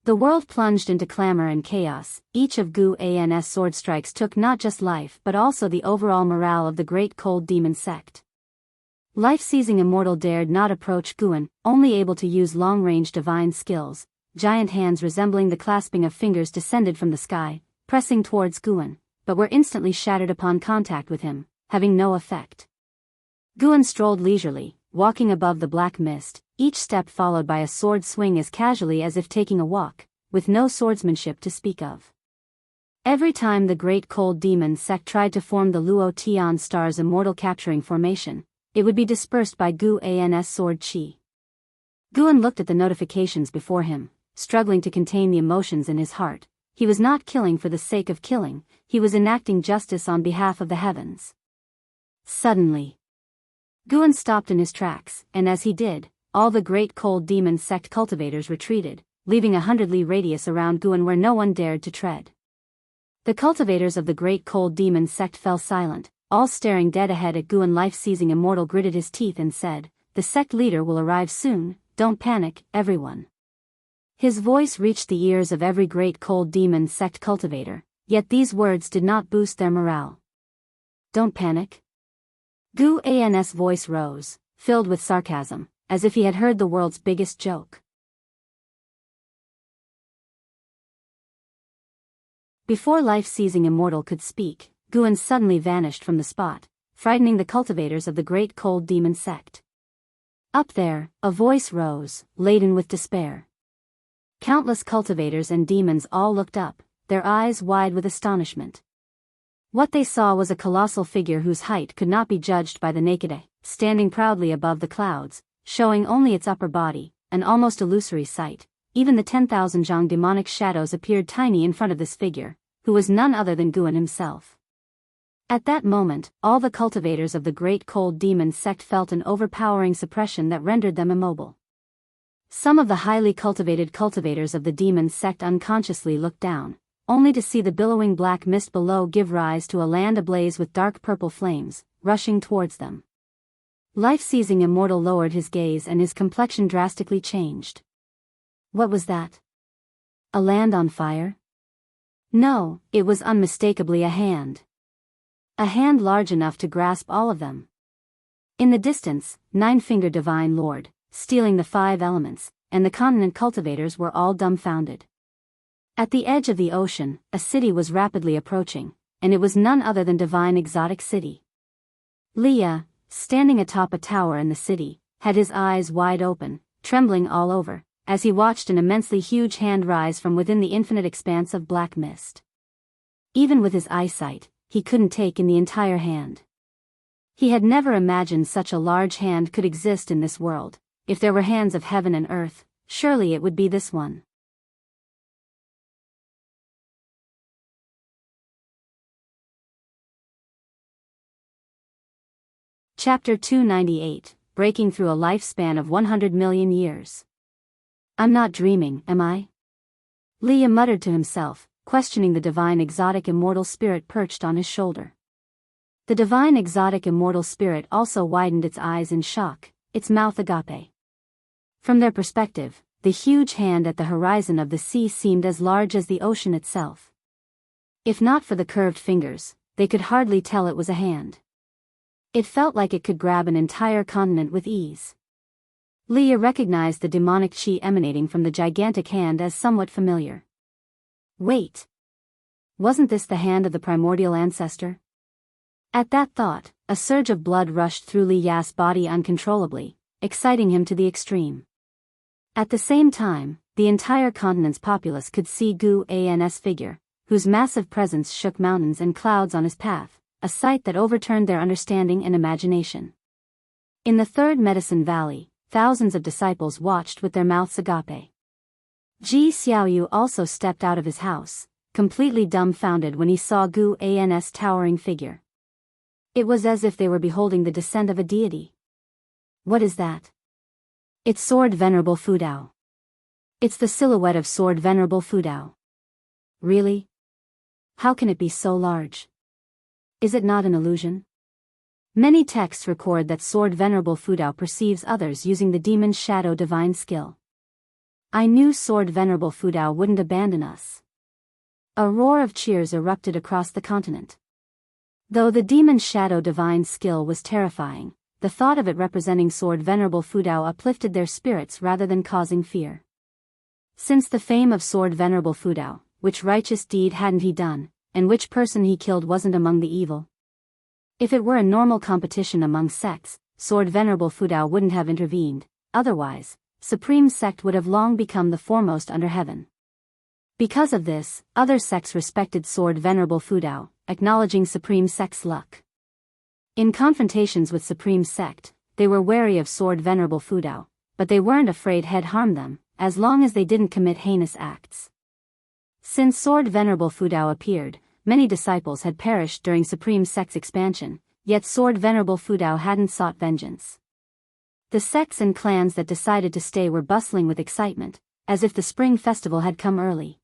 The world plunged into clamor and chaos. Each of Gu An's sword strikes took not just life but also the overall morale of the great cold demon sect. Life-seizing immortal dared not approach Guan, only able to use long-range divine skills. Giant hands resembling the clasping of fingers descended from the sky, pressing towards Guan, but were instantly shattered upon contact with him, having no effect. Guan strolled leisurely, walking above the black mist, each step followed by a sword swing as casually as if taking a walk, with no swordsmanship to speak of. Every time the great cold demon sect tried to form the Luo Tian Star's immortal capturing formation, it would be dispersed by Gu An's sword chi. Guan looked at the notifications before him, struggling to contain the emotions in his heart. He was not killing for the sake of killing, he was enacting justice on behalf of the heavens. Suddenly, Guan stopped in his tracks, and as he did, all the great cold demon sect cultivators retreated, leaving 100 li radius around Guan where no one dared to tread. The cultivators of the great cold demon sect fell silent, all staring dead ahead at Guan. Life-seizing immortal gritted his teeth and said, "The sect leader will arrive soon, don't panic, everyone." His voice reached the ears of every great cold demon sect cultivator, yet these words did not boost their morale. Don't panic. Gu An's voice rose, filled with sarcasm, as if he had heard the world's biggest joke. Before life-seizing immortal could speak, Guan suddenly vanished from the spot, frightening the cultivators of the great cold demon sect. Up there, a voice rose, laden with despair. Countless cultivators and demons all looked up, their eyes wide with astonishment. What they saw was a colossal figure whose height could not be judged by the naked eye, standing proudly above the clouds, showing only its upper body, an almost illusory sight. Even the 10,000 Zhang demonic shadows appeared tiny in front of this figure, who was none other than Guan himself. At that moment, all the cultivators of the great cold demon sect felt an overpowering suppression that rendered them immobile. Some of the highly cultivated cultivators of the demon sect unconsciously looked down, only to see the billowing black mist below give rise to a land ablaze with dark purple flames, rushing towards them. Life-seizing immortal lowered his gaze and his complexion drastically changed. What was that? A land on fire? No, it was unmistakably a hand. A hand large enough to grasp all of them. In the distance, Nine-Fingered Divine Lord, stealing the 5 elements, and the continent cultivators were all dumbfounded. At the edge of the ocean, a city was rapidly approaching, and it was none other than Divine Exotic City. Leah, standing atop a tower in the city, had his eyes wide open, trembling all over, as he watched an immensely huge hand rise from within the infinite expanse of black mist. Even with his eyesight, he couldn't take in the entire hand. He had never imagined such a large hand could exist in this world. If there were hands of heaven and earth, surely it would be this one. Chapter 298, Breaking Through a Lifespan of 100 Million Years. I'm not dreaming, am I? Leah muttered to himself, questioning the divine exotic immortal spirit perched on his shoulder. The divine exotic immortal spirit also widened its eyes in shock, its mouth agape. From their perspective, the huge hand at the horizon of the sea seemed as large as the ocean itself. If not for the curved fingers, they could hardly tell it was a hand. It felt like it could grab an entire continent with ease. Leah recognized the demonic chi emanating from the gigantic hand as somewhat familiar. Wait! Wasn't this the hand of the primordial ancestor? At that thought, a surge of blood rushed through Leah's body uncontrollably, exciting him to the extreme. At the same time, the entire continent's populace could see Gu An's figure, whose massive presence shook mountains and clouds on his path, a sight that overturned their understanding and imagination. In the Third Medicine Valley, thousands of disciples watched with their mouths agape. Ji Xiaoyu also stepped out of his house, completely dumbfounded when he saw Gu An's towering figure. It was as if they were beholding the descent of a deity. What is that? It's Sword Venerable Fudao. It's the silhouette of Sword Venerable Fudao. Really? How can it be so large? Is it not an illusion? Many texts record that Sword Venerable Fudao perceives others using the demon's shadow divine skill. I knew Sword Venerable Fudao wouldn't abandon us. A roar of cheers erupted across the continent. Though the demon's shadow divine skill was terrifying, the thought of it representing Sword Venerable Fudao uplifted their spirits rather than causing fear. Since the fame of Sword Venerable Fudao, which righteous deed hadn't he done, and which person he killed wasn't among the evil? If it were a normal competition among sects, Sword Venerable Fudao wouldn't have intervened, otherwise, Supreme Sect would have long become the foremost under heaven. Because of this, other sects respected Sword Venerable Fudao, acknowledging Supreme Sect's luck. In confrontations with Supreme Sect, they were wary of Sword Venerable Fudao, but they weren't afraid he'd harm them, as long as they didn't commit heinous acts. Since Sword Venerable Fudao appeared, many disciples had perished during Supreme Sect's expansion, yet Sword Venerable Fudao hadn't sought vengeance. The sects and clans that decided to stay were bustling with excitement, as if the spring festival had come early.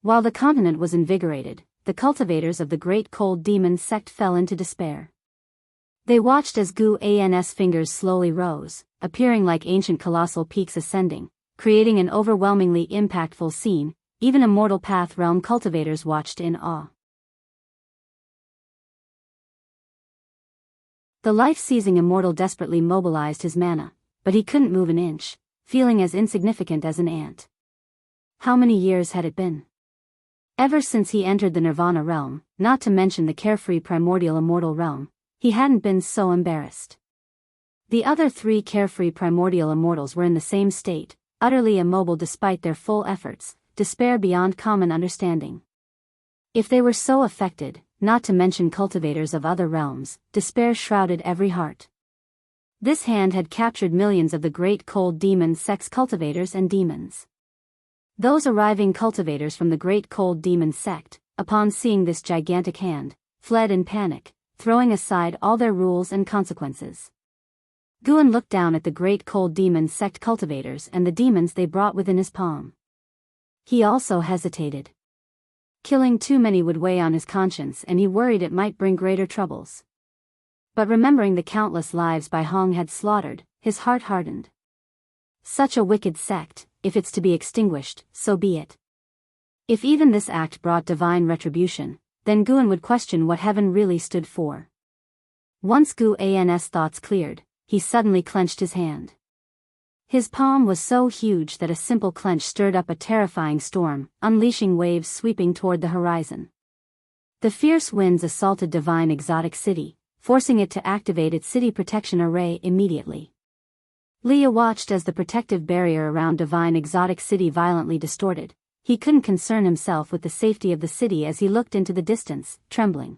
While the continent was invigorated, the cultivators of the great cold demon sect fell into despair. They watched as Gu An's fingers slowly rose, appearing like ancient colossal peaks ascending, creating an overwhelmingly impactful scene. Even immortal path realm cultivators watched in awe. The life-seizing immortal desperately mobilized his mana, but he couldn't move an inch, feeling as insignificant as an ant. How many years had it been? Ever since he entered the Nirvana realm, not to mention the carefree primordial immortal realm, he hadn't been so embarrassed. The other 3 carefree primordial immortals were in the same state, utterly immobile despite their full efforts, despair beyond common understanding. If they were so affected, not to mention cultivators of other realms, despair shrouded every heart. This hand had captured millions of the great cold demon sex cultivators and demons. Those arriving cultivators from the great cold demon sect, upon seeing this gigantic hand, fled in panic, throwing aside all their rules and consequences. Guan looked down at the great cold demon sect cultivators and the demons they brought within his palm. He also hesitated. Killing too many would weigh on his conscience and he worried it might bring greater troubles. But remembering the countless lives Bai Hong had slaughtered, his heart hardened. Such a wicked sect, if it's to be extinguished, so be it. If even this act brought divine retribution, then Guan would question what heaven really stood for. Once Guan's thoughts cleared, he suddenly clenched his hand. His palm was so huge that a simple clench stirred up a terrifying storm, unleashing waves sweeping toward the horizon. The fierce winds assaulted Divine Exotic City, forcing it to activate its city protection array immediately. Leah watched as the protective barrier around Divine Exotic City violently distorted. He couldn't concern himself with the safety of the city as he looked into the distance, trembling.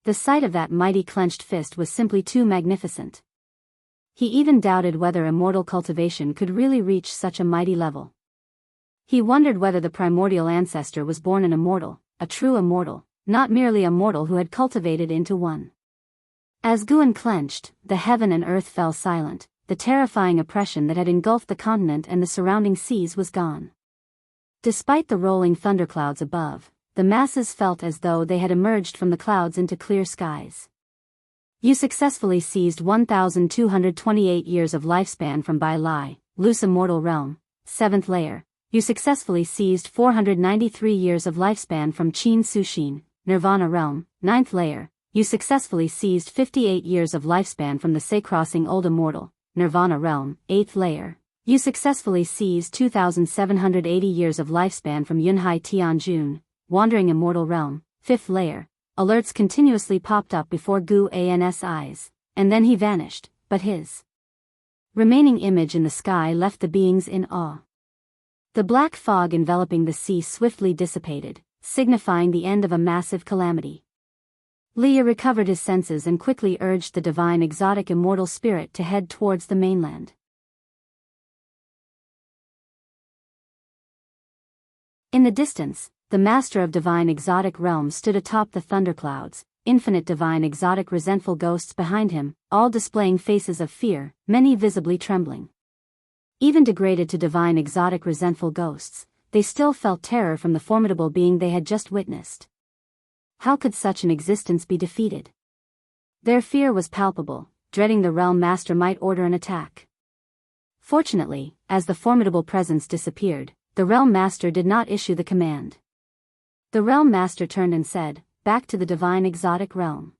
The sight of that mighty clenched fist was simply too magnificent. He even doubted whether immortal cultivation could really reach such a mighty level. He wondered whether the primordial ancestor was born an immortal, a true immortal, not merely a mortal who had cultivated into one. As Guan clenched, the heaven and earth fell silent. The terrifying oppression that had engulfed the continent and the surrounding seas was gone. Despite the rolling thunderclouds above, the masses felt as though they had emerged from the clouds into clear skies. You successfully seized 1,228 years of lifespan from Bai Lai, Loose Immortal Realm, 7th layer. You successfully seized 493 years of lifespan from Qin Sushin, Nirvana Realm, 9th layer. You successfully seized 58 years of lifespan from the Sei Crossing Old Immortal, Nirvana Realm, 8th layer. You successfully seized 2,780 years of lifespan from Yunhai Tianjun, Wandering Immortal Realm, 5th layer. Alerts continuously popped up before Guan's eyes, and then he vanished, but his remaining image in the sky left the beings in awe. The black fog enveloping the sea swiftly dissipated, signifying the end of a massive calamity. Leah recovered his senses and quickly urged the divine exotic immortal spirit to head towards the mainland. In the distance, the master of divine exotic realms stood atop the thunderclouds, infinite divine exotic resentful ghosts behind him, all displaying faces of fear, many visibly trembling. Even degraded to divine exotic resentful ghosts, they still felt terror from the formidable being they had just witnessed. How could such an existence be defeated? Their fear was palpable, dreading the realm master might order an attack. Fortunately, as the formidable presence disappeared, the realm master did not issue the command. The realm master turned and said, "Back to the divine exotic realm."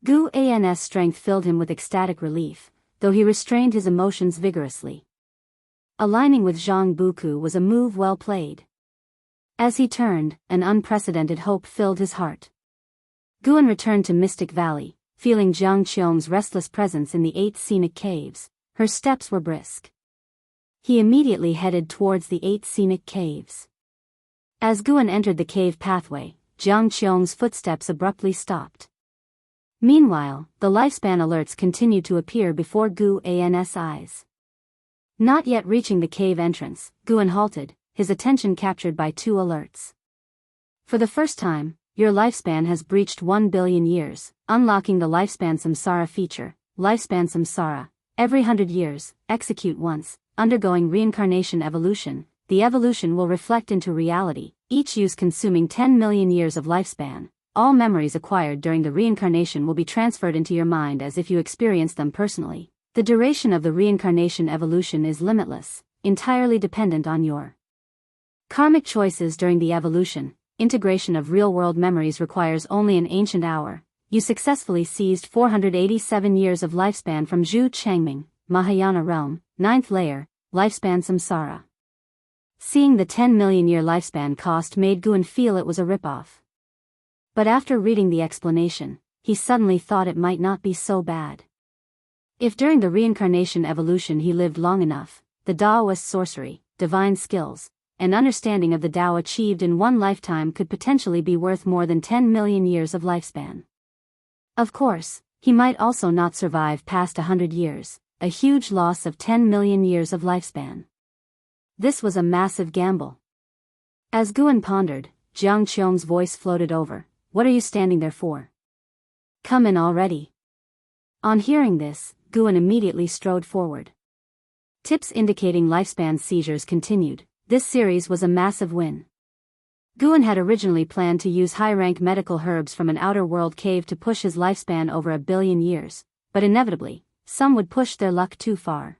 Guan's strength filled him with ecstatic relief, though he restrained his emotions vigorously. Aligning with Zhang Buku was a move well played. As he turned, an unprecedented hope filled his heart. Guan returned to Mystic Valley, feeling Jiang Qiong's restless presence in the 8 scenic caves. Her steps were brisk. He immediately headed towards the 8 scenic caves. As Guan entered the cave pathway, Jiang Qiong's footsteps abruptly stopped. Meanwhile, the lifespan alerts continued to appear before Guan's eyes. Not yet reaching the cave entrance, Guan halted, his attention captured by 2 alerts. For the first time, your lifespan has breached 1 billion years, unlocking the Lifespan Samsara feature. Lifespan Samsara, every 100 years, execute once, undergoing reincarnation evolution. The evolution will reflect into reality, each use consuming 10 million years of lifespan. All memories acquired during the reincarnation will be transferred into your mind as if you experienced them personally. The duration of the reincarnation evolution is limitless, entirely dependent on your karmic choices during the evolution. Integration of real-world memories requires only an ancient hour. You successfully seized 487 years of lifespan from Zhu Changming, Mahayana realm, 9th layer, lifespan samsara. Seeing the 10 million year lifespan cost made Guan feel it was a ripoff. But after reading the explanation, he suddenly thought it might not be so bad. If during the reincarnation evolution he lived long enough, the Taoist sorcery, divine skills, and understanding of the Tao achieved in one lifetime could potentially be worth more than 10 million years of lifespan. Of course, he might also not survive past 100 years, a huge loss of 10 million years of lifespan. This was a massive gamble. As Guan pondered, Jiang Qiong's voice floated over, "What are you standing there for? Come in already." On hearing this, Guan immediately strode forward. Tips indicating lifespan seizures continued. This series was a massive win. Guan had originally planned to use high-rank medical herbs from an outer world cave to push his lifespan over 1 billion years, but inevitably, some would push their luck too far.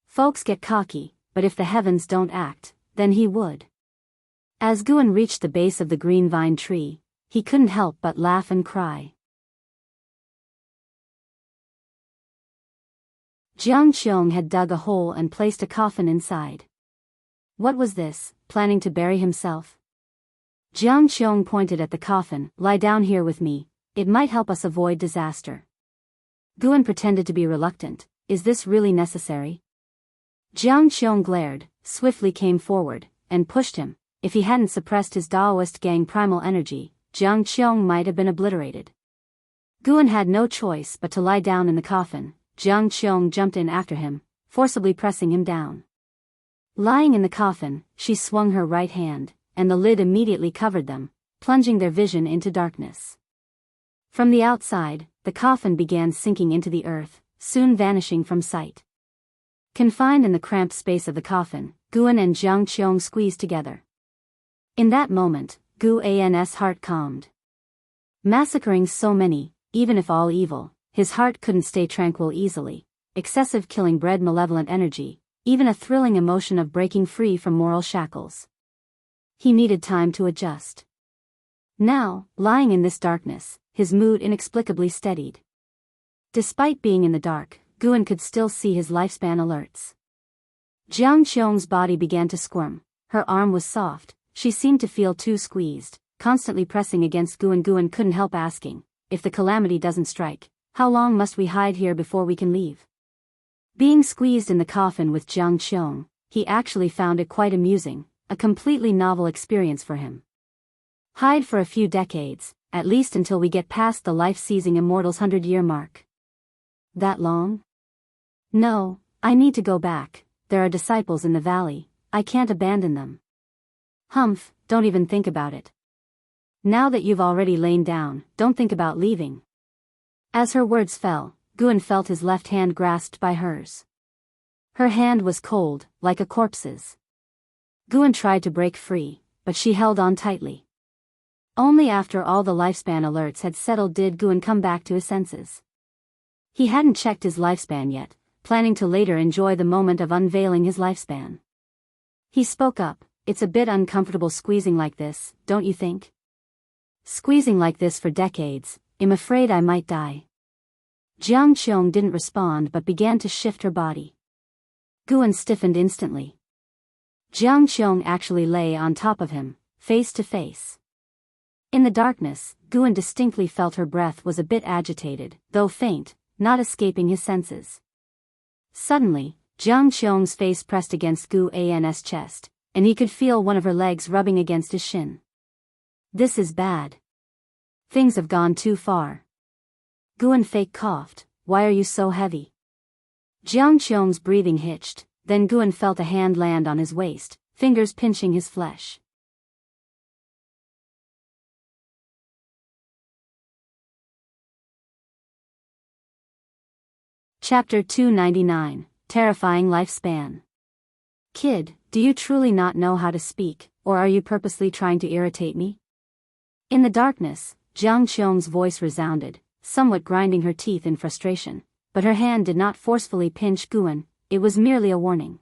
Folks get cocky, but if the heavens don't act, then he would. As Guan reached the base of the green vine tree, he couldn't help but laugh and cry. Jiang Qiong had dug a hole and placed a coffin inside. What was this, planning to bury himself? Jiang Qiong pointed at the coffin. "Lie down here with me, it might help us avoid disaster." Guan pretended to be reluctant. "Is this really necessary?" Jiang Qiong glared, swiftly came forward, and pushed him. If he hadn't suppressed his Taoist gang primal energy, Jiang Qiong might have been obliterated. Guan had no choice but to lie down in the coffin. Jiang Qiong jumped in after him, forcibly pressing him down. Lying in the coffin, she swung her right hand, and the lid immediately covered them, plunging their vision into darkness. From the outside, the coffin began sinking into the earth, soon vanishing from sight. Confined in the cramped space of the coffin, Guan and Jiang Qiong squeezed together. In that moment, Guan's heart calmed. Massacring so many, even if all evil, his heart couldn't stay tranquil easily. Excessive killing bred malevolent energy, even a thrilling emotion of breaking free from moral shackles. He needed time to adjust. Now, lying in this darkness, his mood inexplicably steadied. Despite being in the dark, Guan could still see his lifespan alerts. Jiang Qiong's body began to squirm. Her arm was soft, she seemed to feel too squeezed, constantly pressing against Guan. Guan couldn't help asking, "If the calamity doesn't strike, how long must we hide here before we can leave?" Being squeezed in the coffin with Jiang Qiong, he actually found it quite amusing, a completely novel experience for him. Hide for a few decades, at least until we get past the life-seizing immortal's 100-year mark. That long? No, I need to go back. There are disciples in the valley, I can't abandon them. Humph, don't even think about it. Now that you've already lain down, don't think about leaving. As her words fell, Guan felt his left hand grasped by hers. Her hand was cold, like a corpse's. Guan tried to break free, but she held on tightly. Only after all the lifespan alerts had settled did Guan come back to his senses. He hadn't checked his lifespan yet, planning to later enjoy the moment of unveiling his lifespan. He spoke up, "It's a bit uncomfortable squeezing like this, don't you think? Squeezing like this for decades, I'm afraid I might die." Jiang Qiong didn't respond but began to shift her body. Guan stiffened instantly. Jiang Qiong actually lay on top of him, face to face. In the darkness, Guan distinctly felt her breath was a bit agitated, though faint, not escaping his senses. Suddenly, Jiang Qiong's face pressed against Guan's chest, and he could feel one of her legs rubbing against his shin. This is bad. Things have gone too far. Guan fake coughed, "Why are you so heavy?" Jiang Qiong's breathing hitched, then Guan felt a hand land on his waist, fingers pinching his flesh. Chapter 299, Terrifying Lifespan. Kid, do you truly not know how to speak, or are you purposely trying to irritate me? In the darkness, Jiang Qiong's voice resounded, somewhat grinding her teeth in frustration, but her hand did not forcefully pinch Guan, it was merely a warning.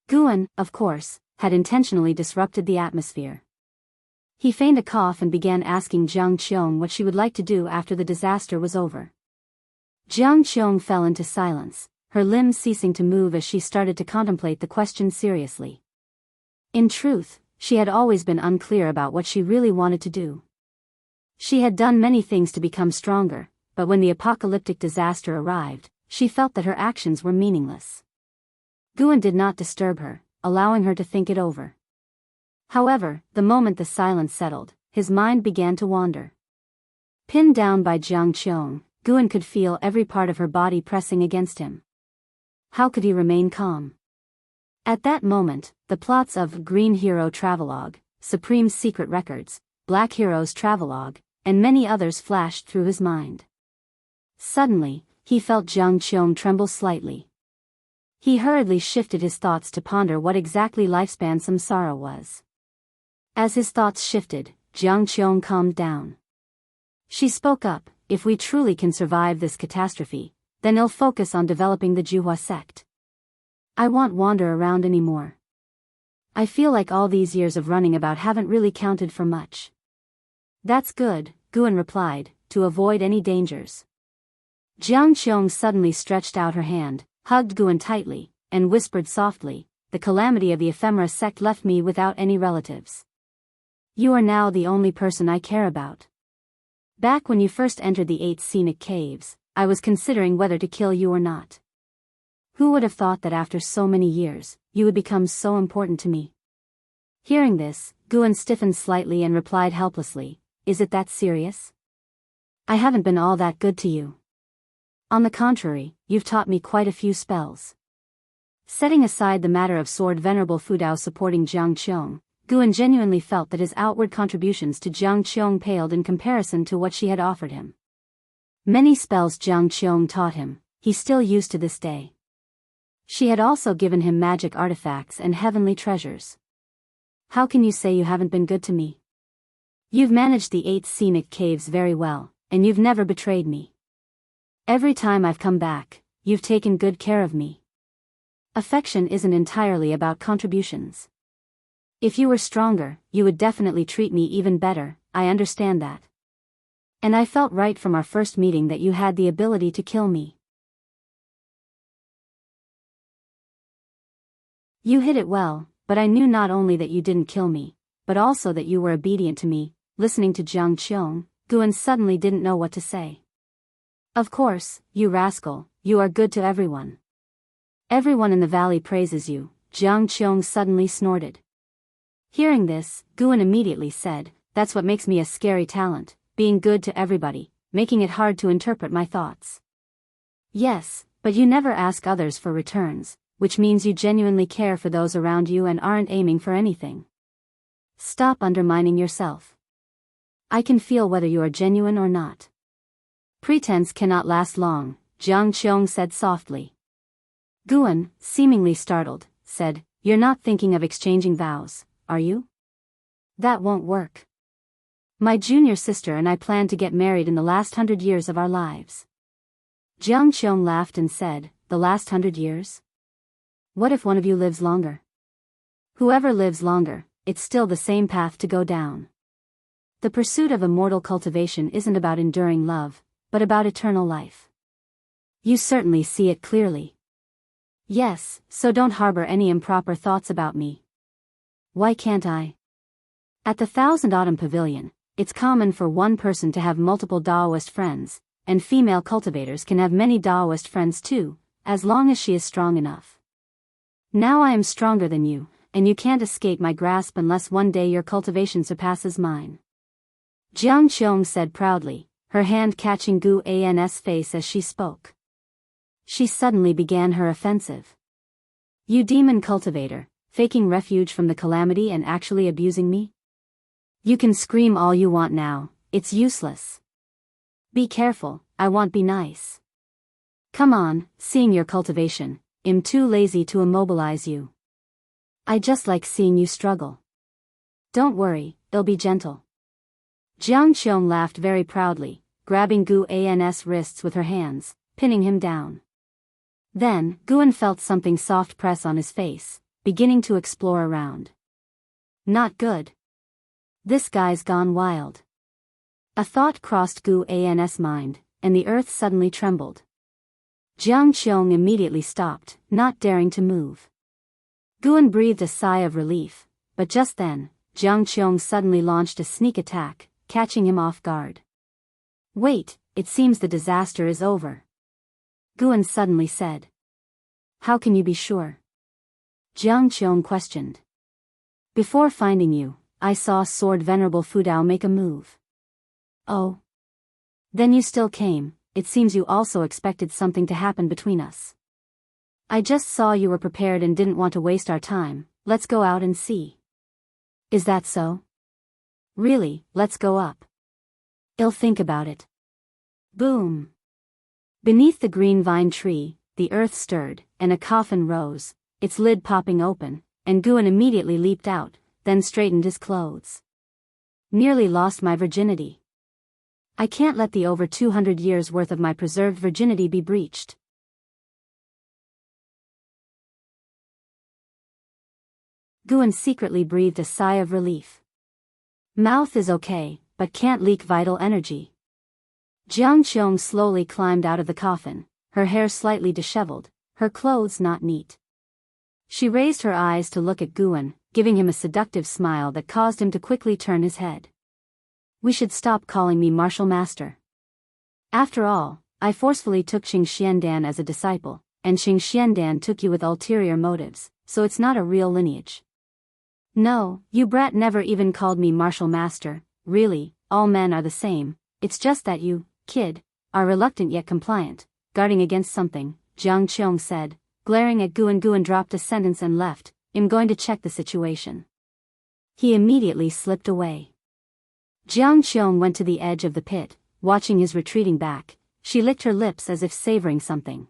Guan, of course, had intentionally disrupted the atmosphere. He feigned a cough and began asking Jiang Qiong what she would like to do after the disaster was over. Jiang Qiong fell into silence, her limbs ceasing to move as she started to contemplate the question seriously. In truth, she had always been unclear about what she really wanted to do. She had done many things to become stronger, but when the apocalyptic disaster arrived, she felt that her actions were meaningless. Guan did not disturb her, allowing her to think it over. However, the moment the silence settled, his mind began to wander. Pinned down by Jiang Qiong, Guan could feel every part of her body pressing against him. How could he remain calm? At that moment, the plots of Green Hero Travelogue, Supreme Secret Records, Black Heroes Travelogue, and many others flashed through his mind. Suddenly, he felt Jiang Qiong tremble slightly. He hurriedly shifted his thoughts to ponder what exactly lifespan samsara was. As his thoughts shifted, Jiang Qiong calmed down. She spoke up, "If we truly can survive this catastrophe, then I'll focus on developing the Juhua sect. I won't wander around anymore. I feel like all these years of running about haven't really counted for much." "That's good," Guan replied, "to avoid any dangers." Jiang Qiong suddenly stretched out her hand, hugged Guan tightly, and whispered softly, "The calamity of the ephemera sect left me without any relatives. You are now the only person I care about. Back when you first entered the 8 scenic caves, I was considering whether to kill you or not. Who would have thought that after so many years, you would become so important to me?" Hearing this, Guan stiffened slightly and replied helplessly, "Is it that serious? I haven't been all that good to you. On the contrary, you've taught me quite a few spells." Setting aside the matter of Sword Venerable Fudao supporting Jiang Qiong, Guan genuinely felt that his outward contributions to Jiang Qiong paled in comparison to what she had offered him. Many spells Jiang Qiong taught him, he still used to this day. She had also given him magic artifacts and heavenly treasures. "How can you say you haven't been good to me? You've managed the 8 scenic caves very well, and you've never betrayed me. Every time I've come back, you've taken good care of me. Affection isn't entirely about contributions. If you were stronger, you would definitely treat me even better, I understand that. And I felt right from our first meeting that you had the ability to kill me. You hit it well, but I knew not only that you didn't kill me, but also that you were obedient to me." Listening to Jiang Qiong, Guan suddenly didn't know what to say. "Of course, you rascal, you are good to everyone. Everyone in the valley praises you," Jiang Qiong suddenly snorted. Hearing this, Guan immediately said, "That's what makes me a scary talent, being good to everybody, making it hard to interpret my thoughts." "Yes, but you never ask others for returns, which means you genuinely care for those around you and aren't aiming for anything. Stop undermining yourself. I can feel whether you are genuine or not. Pretense cannot last long," Jiang Qiong said softly. Guan, seemingly startled, said, "You're not thinking of exchanging vows, are you? That won't work. My junior sister and I plan to get married in the last 100 years of our lives." Jiang Qiong laughed and said, "The last 100 years? What if one of you lives longer?" "Whoever lives longer, it's still the same path to go down. The pursuit of immortal cultivation isn't about enduring love, but about eternal life. You certainly see it clearly." "Yes, so don't harbor any improper thoughts about me." "Why can't I?" At the Thousand Autumn Pavilion, it's common for one person to have multiple Daoist friends, and female cultivators can have many Daoist friends too, as long as she is strong enough. Now I am stronger than you, and you can't escape my grasp unless one day your cultivation surpasses mine." Jiang Qiong said proudly, her hand catching Gu An's face as she spoke. She suddenly began her offensive. "You demon cultivator, faking refuge from the calamity and actually abusing me? You can scream all you want now, it's useless. Be careful, I won't be nice. Come on, seeing your cultivation, I'm too lazy to immobilize you. I just like seeing you struggle. Don't worry, it'll be gentle." Jiang Qiong laughed very proudly, grabbing Gu An's wrists with her hands, pinning him down. Then, Guan felt something soft press on his face, beginning to explore around. Not good. This guy's gone wild. A thought crossed Guan's mind, and the earth suddenly trembled. Jiang Qiong immediately stopped, not daring to move. Guan breathed a sigh of relief, but just then, Jiang Qiong suddenly launched a sneak attack, catching him off guard. Wait, it seems the disaster is over. Guan suddenly said. How can you be sure? Jiang Qiong questioned. Before finding you, I saw Sword Venerable Fudao make a move. Oh. Then you still came. It seems you also expected something to happen between us. I just saw you were prepared and didn't want to waste our time. Let's go out and see. Is that so? Really, let's go up. I'll think about it. Boom. Beneath the green vine tree, the earth stirred, and a coffin rose, its lid popping open, and Guan immediately leaped out, then straightened his clothes. Nearly lost my virginity. I can't let the over 200 years worth of my preserved virginity be breached. Guan secretly breathed a sigh of relief. Mouth is okay, but can't leak vital energy. Jiang Qiong slowly climbed out of the coffin, her hair slightly disheveled, her clothes not neat. She raised her eyes to look at Guan, giving him a seductive smile that caused him to quickly turn his head. We should stop calling me martial master. After all, I forcefully took Qing Xiandan as a disciple, and Qing Xiandan took you with ulterior motives, so it's not a real lineage. No, you brat never even called me martial master. Really, all men are the same, it's just that you, kid, are reluctant yet compliant, guarding against something, Jiang Qiong said, glaring at Guan. Guan dropped a sentence and left. I'm going to check the situation. He immediately slipped away. Jiang Qiong went to the edge of the pit, watching his retreating back. She licked her lips as if savoring something.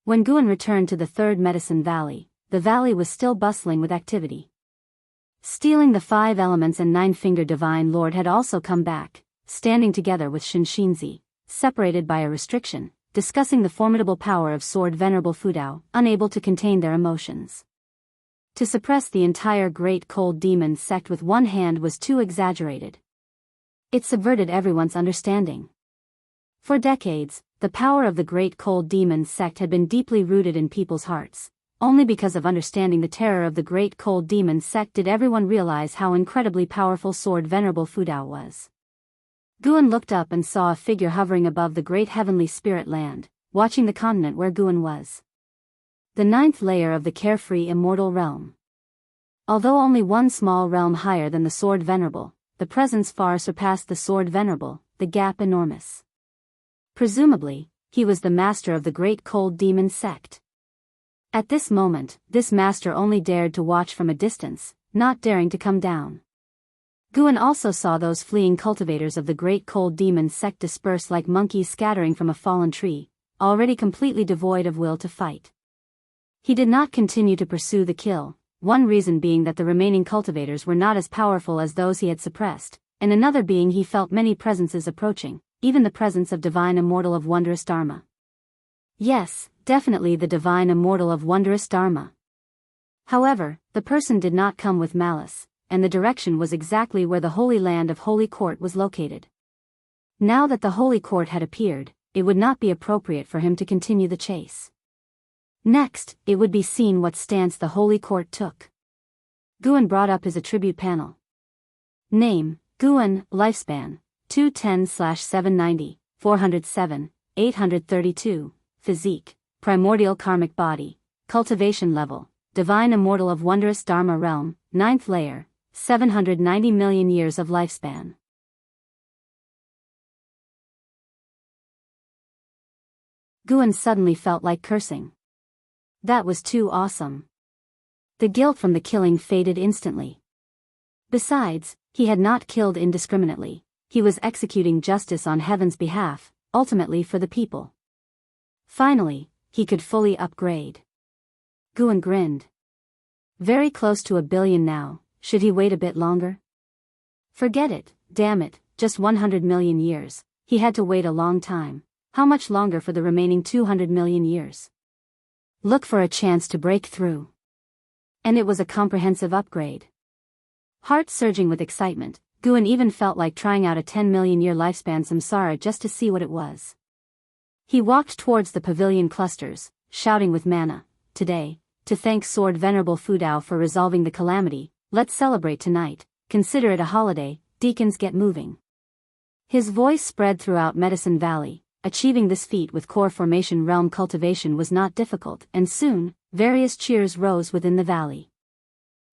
When Guan returned to the third medicine valley, the valley was still bustling with activity. Stealing the 5 elements and 9-fingered divine lord had also come back, standing together with Shinxinzi, separated by a restriction, discussing the formidable power of Sword Venerable Fudao, unable to contain their emotions. To suppress the entire Great Cold Demon sect with one hand was too exaggerated. It subverted everyone's understanding. For decades, the power of the Great Cold Demon sect had been deeply rooted in people's hearts. Only because of understanding the terror of the Great Cold Demon sect did everyone realize how incredibly powerful Sword Venerable Fudao was. Guan looked up and saw a figure hovering above the great heavenly spirit land, watching the continent where Guan was. The 9th layer of the carefree immortal realm. Although only one small realm higher than the Sword Venerable, the presence far surpassed the Sword Venerable, the gap enormous. Presumably, he was the master of the Great Cold Demon sect. At this moment, this master only dared to watch from a distance, not daring to come down. Guan also saw those fleeing cultivators of the Great Cold Demon sect disperse like monkeys scattering from a fallen tree, already completely devoid of will to fight. He did not continue to pursue the kill, one reason being that the remaining cultivators were not as powerful as those he had suppressed, and another being he felt many presences approaching, even the presence of divine immortal of wondrous Dharma. Yes, definitely the divine immortal of wondrous Dharma. However, the person did not come with malice, and the direction was exactly where the Holy Land of Holy Court was located. Now that the Holy Court had appeared, it would not be appropriate for him to continue the chase. Next, it would be seen what stance the Holy Court took. Guan brought up his attribute panel. Name, Guan, lifespan, 210/790, 407, 832, physique, primordial karmic body, cultivation level, divine immortal of wondrous Dharma realm, 9th layer, 790 million years of lifespan. Guan suddenly felt like cursing. That was too awesome. The guilt from the killing faded instantly. Besides, he had not killed indiscriminately, he was executing justice on heaven's behalf, ultimately for the people. Finally, he could fully upgrade. Guan grinned. Very close to 1 billion now, should he wait a bit longer? Forget it, damn it, just 100 million years, he had to wait a long time. How much longer for the remaining 200 million years? Look for a chance to break through. And it was a comprehensive upgrade. Heart surging with excitement, Guan even felt like trying out a 10-million-year lifespan samsara just to see what it was. He walked towards the pavilion clusters, shouting with mana, "Today, to thank Sword Venerable Fudao for resolving the calamity, let's celebrate tonight, consider it a holiday, deacons get moving." His voice spread throughout Medicine Valley. Achieving this feat with core formation realm cultivation was not difficult, and soon, various cheers rose within the valley.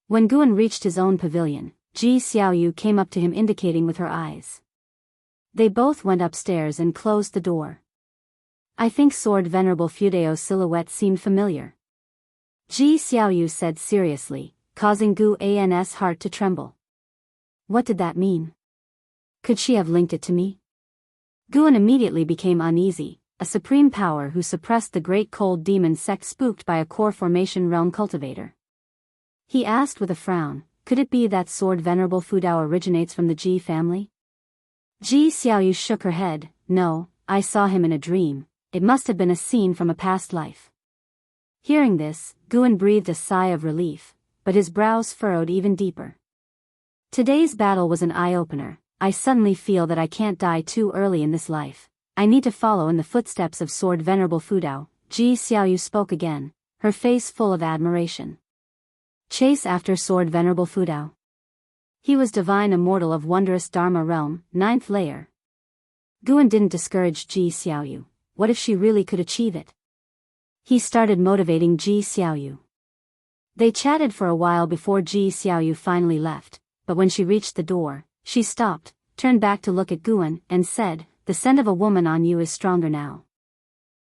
When Guan reached his own pavilion, Ji Xiaoyu came up to him indicating with her eyes. They both went upstairs and closed the door. "I think Sword Venerable Fudao's silhouette seemed familiar," Ji Xiaoyu said seriously, causing Guan's heart to tremble. What did that mean? Could she have linked it to me? Guan immediately became uneasy, a supreme power who suppressed the great cold demon sect spooked by a core formation realm cultivator. He asked with a frown, could it be that Sword Venerable Fudao originates from the Ji family? Ji Xiaoyu shook her head. "No, I saw him in a dream. It must have been a scene from a past life." Hearing this, Guan breathed a sigh of relief, but his brows furrowed even deeper. Today's battle was an eye-opener. I suddenly feel that I can't die too early in this life. I need to follow in the footsteps of Sword Venerable Fudao. Ji Xiaoyu spoke again, her face full of admiration. Chase after Sword Venerable Fudao. He was divine immortal of wondrous Dharma realm, 9th layer. Guan didn't discourage Ji Xiaoyu. What if she really could achieve it? He started motivating Ji Xiaoyu. They chatted for a while before Ji Xiaoyu finally left, but when she reached the door, she stopped, turned back to look at Guan, and said, "The scent of a woman on you is stronger now.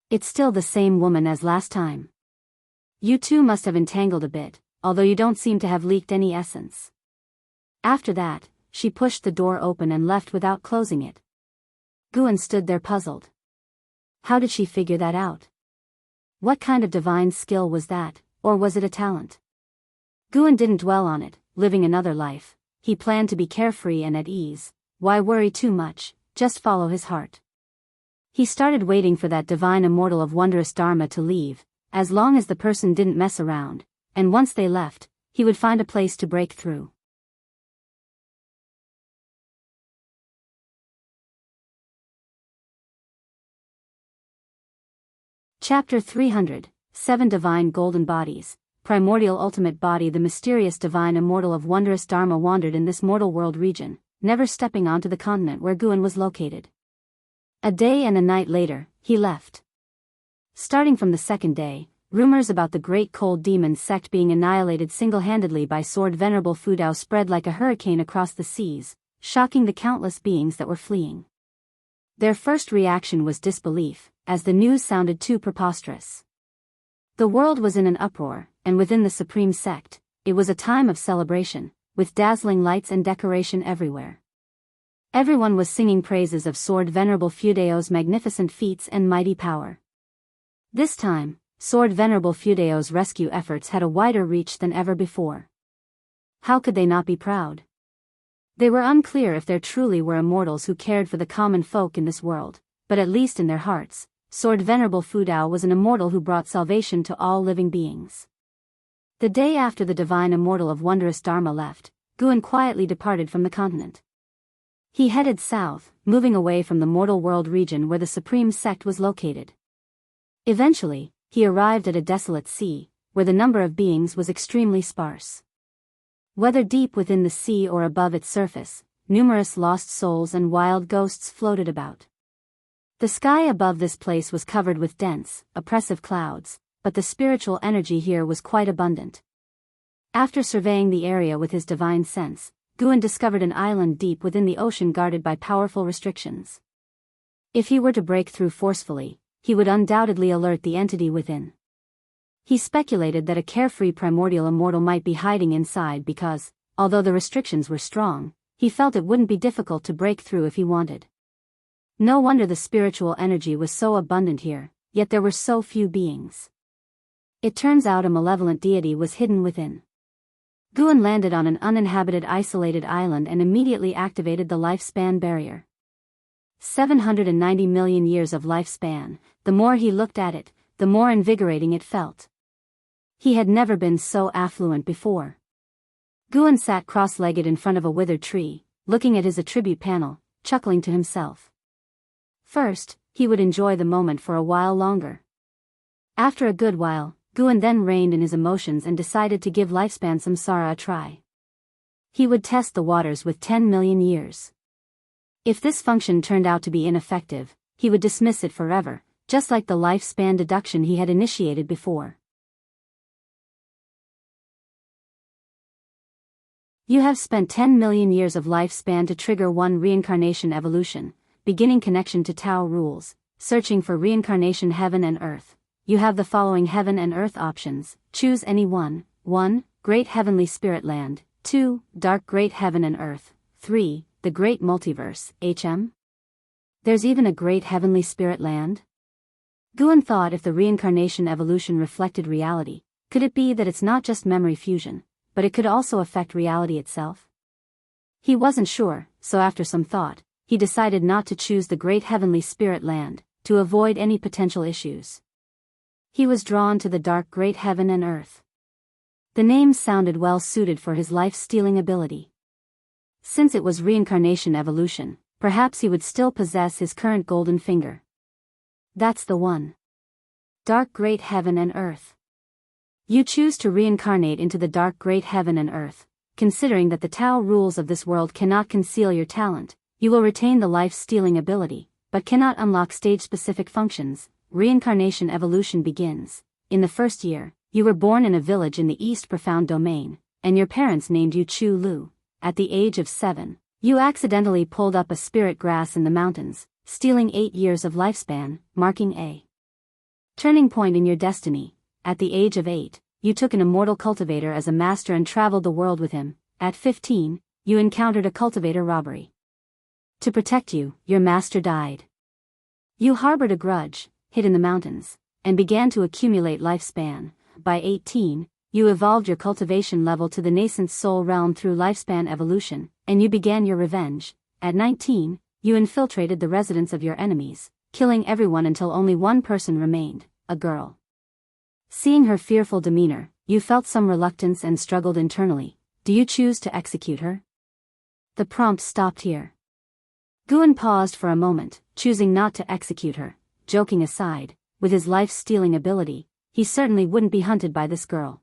It's still the same woman as last time. You two must have entangled a bit, although you don't seem to have leaked any essence." After that, she pushed the door open and left without closing it. Guan stood there puzzled. How did she figure that out? What kind of divine skill was that, or was it a talent? Guan didn't dwell on it, living another life. He planned to be carefree and at ease. Why worry too much, just follow his heart. He started waiting for that divine immortal of wondrous Dharma to leave, as long as the person didn't mess around, and once they left, he would find a place to break through. Chapter 300, 7 Divine Golden Bodies. Primordial Ultimate Body. The mysterious divine immortal of wondrous Dharma wandered in this mortal world region, never stepping onto the continent where Guan was located. A day and a night later, he left. Starting from the second day, rumors about the great cold demon sect being annihilated single-handedly by Sword Venerable Fudao spread like a hurricane across the seas, shocking the countless beings that were fleeing. Their first reaction was disbelief, as the news sounded too preposterous. The world was in an uproar, and within the supreme sect, it was a time of celebration, with dazzling lights and decoration everywhere. Everyone was singing praises of Sword Venerable Fudao's magnificent feats and mighty power. This time, Sword Venerable Fudao's rescue efforts had a wider reach than ever before. How could they not be proud? They were unclear if there truly were immortals who cared for the common folk in this world, but at least in their hearts, Sword Venerable Fudao was an immortal who brought salvation to all living beings. The day after the divine immortal of wondrous Dharma left, Guan quietly departed from the continent. He headed south, moving away from the mortal world region where the supreme sect was located. Eventually, he arrived at a desolate sea, where the number of beings was extremely sparse. Whether deep within the sea or above its surface, numerous lost souls and wild ghosts floated about. The sky above this place was covered with dense, oppressive clouds, but the spiritual energy here was quite abundant. After surveying the area with his divine sense, Guan discovered an island deep within the ocean guarded by powerful restrictions. If he were to break through forcefully, he would undoubtedly alert the entity within. He speculated that a carefree primordial immortal might be hiding inside because, although the restrictions were strong, he felt it wouldn't be difficult to break through if he wanted. No wonder the spiritual energy was so abundant here, yet there were so few beings. It turns out a malevolent deity was hidden within. Guan landed on an uninhabited isolated island and immediately activated the lifespan barrier. 790 million years of lifespan. The more he looked at it, the more invigorating it felt. He had never been so affluent before. Guan sat cross-legged in front of a withered tree, looking at his attribute panel, chuckling to himself. First, he would enjoy the moment for a while longer. After a good while, Guan then reined in his emotions and decided to give lifespan samsara a try. He would test the waters with 10 million years. If this function turned out to be ineffective, he would dismiss it forever, just like the lifespan deduction he had initiated before. You have spent 10 million years of lifespan to trigger one reincarnation evolution, beginning connection to Tao rules, searching for reincarnation heaven and earth. You have the following heaven and earth options, choose any one. 1. Great Heavenly Spirit Land. 2. Dark Great Heaven and Earth. 3. The Great Multiverse, HM. There's even a Great Heavenly Spirit Land? Guan thought if the reincarnation evolution reflected reality, could it be that it's not just memory fusion, but it could also affect reality itself? He wasn't sure, so after some thought, he decided not to choose the Great Heavenly Spirit Land, to avoid any potential issues. He was drawn to the Dark Great Heaven and Earth. The name sounded well suited for his life-stealing ability. Since it was reincarnation evolution, perhaps he would still possess his current golden finger. That's the one. Dark Great Heaven and Earth. You choose to reincarnate into the Dark Great Heaven and Earth. Considering that the Tao rules of this world cannot conceal your talent, you will retain the life-stealing ability, but cannot unlock stage-specific functions. Reincarnation evolution begins. In the first year, you were born in a village in the East Profound Domain, and your parents named you Chu Lu. At the age of 7, you accidentally pulled up a spirit grass in the mountains, stealing 8 years of lifespan, marking a turning point in your destiny. At the age of 8, you took an immortal cultivator as a master and traveled the world with him. At 15, you encountered a cultivator robbery. To protect you, your master died. You harbored a grudge, hid in the mountains, and began to accumulate lifespan. By 18, you evolved your cultivation level to the nascent soul realm through lifespan evolution, and you began your revenge. At 19, you infiltrated the residence of your enemies, killing everyone until only one person remained, a girl. Seeing her fearful demeanor, you felt some reluctance and struggled internally. Do you choose to execute her? The prompt stopped here. Guan paused for a moment, choosing not to execute her. Joking aside, with his life-stealing ability, he certainly wouldn't be hunted by this girl.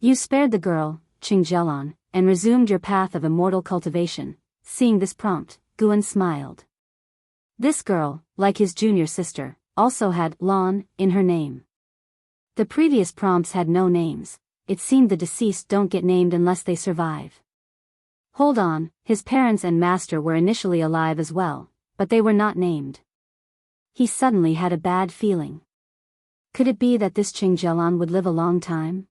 You spared the girl, Qingjialan, and resumed your path of immortal cultivation. Seeing this prompt, Guan smiled. This girl, like his junior sister, also had Lan in her name. The previous prompts had no names. It seemed the deceased don't get named unless they survive. Hold on, his parents and master were initially alive as well, but they were not named. He suddenly had a bad feeling. Could it be that this Qingjialan would live a long time?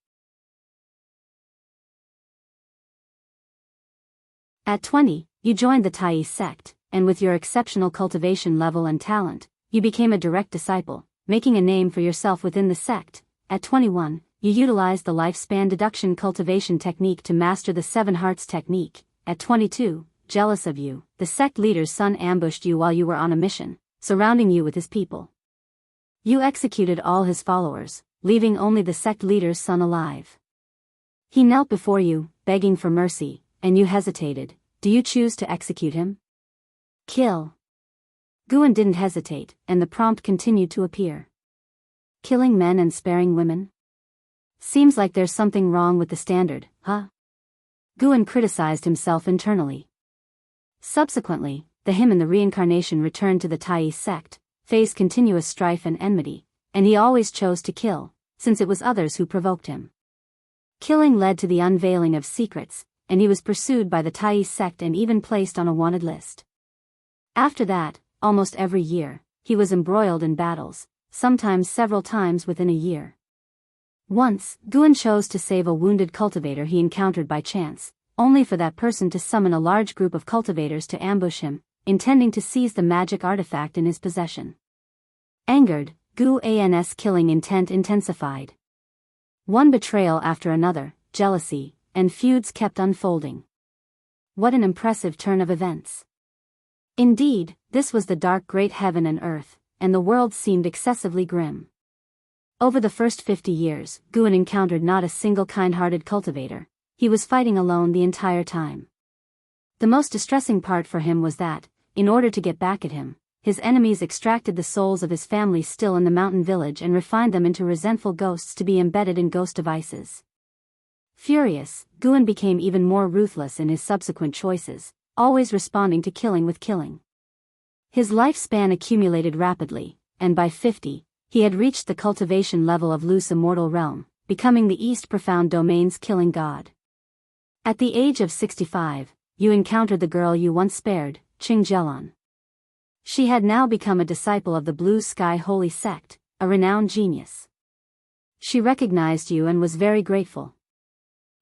At 20, you joined the Tai sect, and with your exceptional cultivation level and talent, you became a direct disciple, making a name for yourself within the sect. At 21, you utilized the lifespan deduction cultivation technique to master the 7 hearts technique. At 22, jealous of you, the sect leader's son ambushed you while you were on a mission, surrounding you with his people. You executed all his followers, leaving only the sect leader's son alive. He knelt before you, begging for mercy, and you hesitated. Do you choose to execute him? Kill. Guan didn't hesitate, and the prompt continued to appear. Killing men and sparing women? Seems like there's something wrong with the standard, huh? Guan criticized himself internally. Subsequently, him and the reincarnation returned to the Tai sect, faced continuous strife and enmity, and he always chose to kill, since it was others who provoked him. Killing led to the unveiling of secrets, and he was pursued by the Tai sect and even placed on a wanted list. After that, almost every year, he was embroiled in battles, sometimes several times within a year. Once, Guan chose to save a wounded cultivator he encountered by chance, only for that person to summon a large group of cultivators to ambush him, intending to seize the magic artifact in his possession. Angered, Guan's killing intent intensified. One betrayal after another, jealousy, and feuds kept unfolding. What an impressive turn of events. Indeed, this was the dark great heaven and earth, and the world seemed excessively grim. Over the first 50 years, Guan encountered not a single kind-hearted cultivator. he was fighting alone the entire time. The most distressing part for him was that, in order to get back at him, his enemies extracted the souls of his family still in the mountain village and refined them into resentful ghosts to be embedded in ghost devices. Furious, Guan became even more ruthless in his subsequent choices, always responding to killing with killing. His lifespan accumulated rapidly, and by 50, he had reached the cultivation level of loose immortal realm, becoming the East Profound Domain's killing god. At the age of 65, you encountered the girl you once spared, Qing Jelon. She had now become a disciple of the Blue Sky Holy Sect, a renowned genius. She recognized you and was very grateful.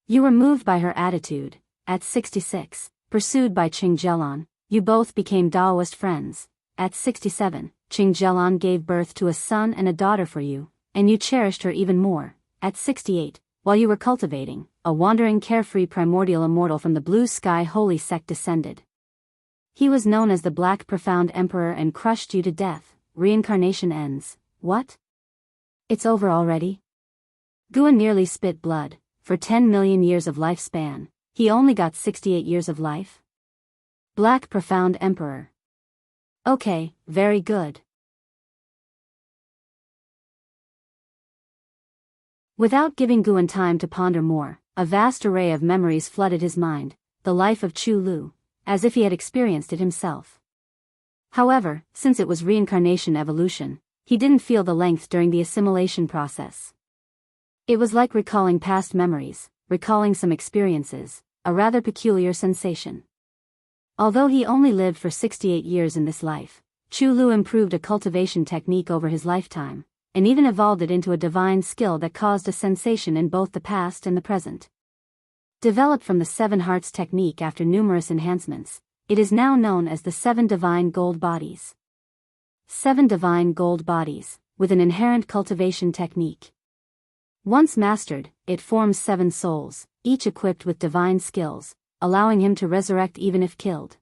You were moved by her attitude. At 66, pursued by Qing Jelon, you both became Daoist friends. At 67, Qing Jelon gave birth to a son and a daughter for you, and you cherished her even more. At 68, while you were cultivating, a wandering carefree primordial immortal from the Blue Sky Holy Sect descended. He was known as the Black Profound Emperor and crushed you to death. Reincarnation ends. What? It's over already? Guan nearly spit blood. For 10 million years of lifespan, he only got 68 years of life? Black Profound Emperor. Okay, very good. Without giving Guan time to ponder more, a vast array of memories flooded his mind, the life of Chu Lu, as if he had experienced it himself. However, since it was reincarnation evolution, he didn't feel the length during the assimilation process. It was like recalling past memories, recalling some experiences, a rather peculiar sensation. Although he only lived for 68 years in this life, Chu Lu improved a cultivation technique over his lifetime, and even evolved it into a divine skill that caused a sensation in both the past and the present. Developed from the Seven Hearts technique after numerous enhancements, it is now known as the Seven Divine Gold Bodies. 7 divine gold bodies, with an inherent cultivation technique. Once mastered, it forms 7 souls, each equipped with divine skills, allowing him to resurrect even if killed.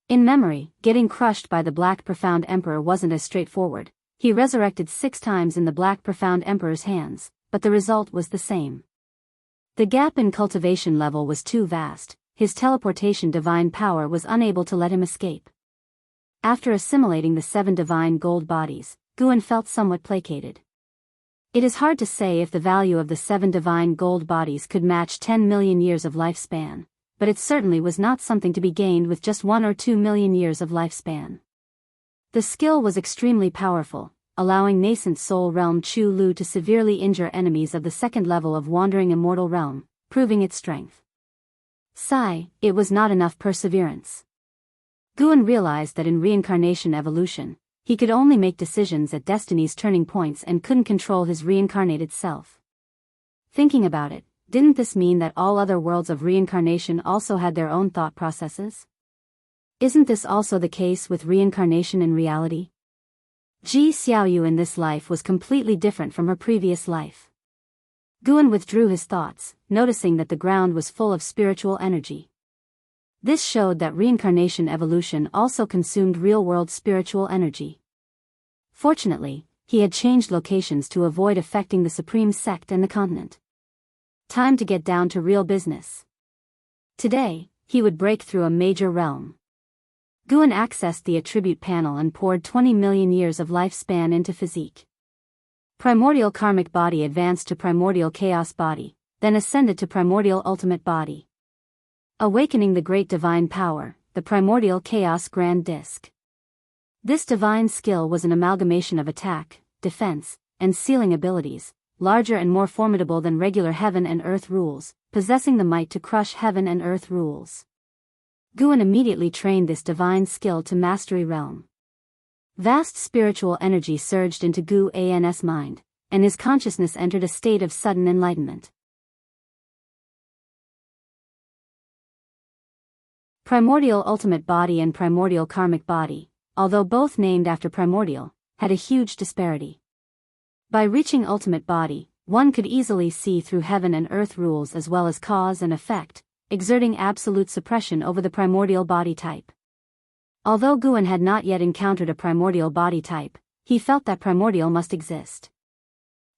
In memory, getting crushed by the Black Profound Emperor wasn't as straightforward. He resurrected 6 times in the Black Profound Emperor's hands, but the result was the same. The gap in cultivation level was too vast, his teleportation divine power was unable to let him escape. After assimilating the 7 divine gold bodies, Guan felt somewhat placated. It is hard to say if the value of the 7 divine gold bodies could match 10 million years of lifespan, but it certainly was not something to be gained with just 1 or 2 million years of lifespan. The skill was extremely powerful, allowing nascent soul realm Chu Lu to severely injure enemies of the 2nd level of wandering immortal realm, proving its strength. Sigh, it was not enough perseverance. Guan realized that in reincarnation evolution, he could only make decisions at destiny's turning points and couldn't control his reincarnated self. Thinking about it, didn't this mean that all other worlds of reincarnation also had their own thought processes? Isn't this also the case with reincarnation in reality? Ji Xiaoyu in this life was completely different from her previous life. Guan withdrew his thoughts, noticing that the ground was full of spiritual energy. This showed that reincarnation evolution also consumed real-world spiritual energy. Fortunately, he had changed locations to avoid affecting the Supreme Sect and the continent. Time to get down to real business. Today, he would break through a major realm. Guan accessed the attribute panel and poured 20 million years of lifespan into physique. Primordial karmic body advanced to primordial chaos body, then ascended to primordial ultimate body. Awakening the great divine power, the primordial chaos grand disk. This divine skill was an amalgamation of attack, defense, and sealing abilities, larger and more formidable than regular heaven and earth rules, possessing the might to crush heaven and earth rules. Guan immediately trained this divine skill to mastery realm. Vast spiritual energy surged into Guan's mind, and his consciousness entered a state of sudden enlightenment. Primordial ultimate body and primordial karmic body, although both named after primordial, had a huge disparity. By reaching ultimate body, one could easily see through heaven and earth rules as well as cause and effect, exerting absolute suppression over the primordial body type. Although Guan had not yet encountered a primordial body type, he felt that primordial must exist.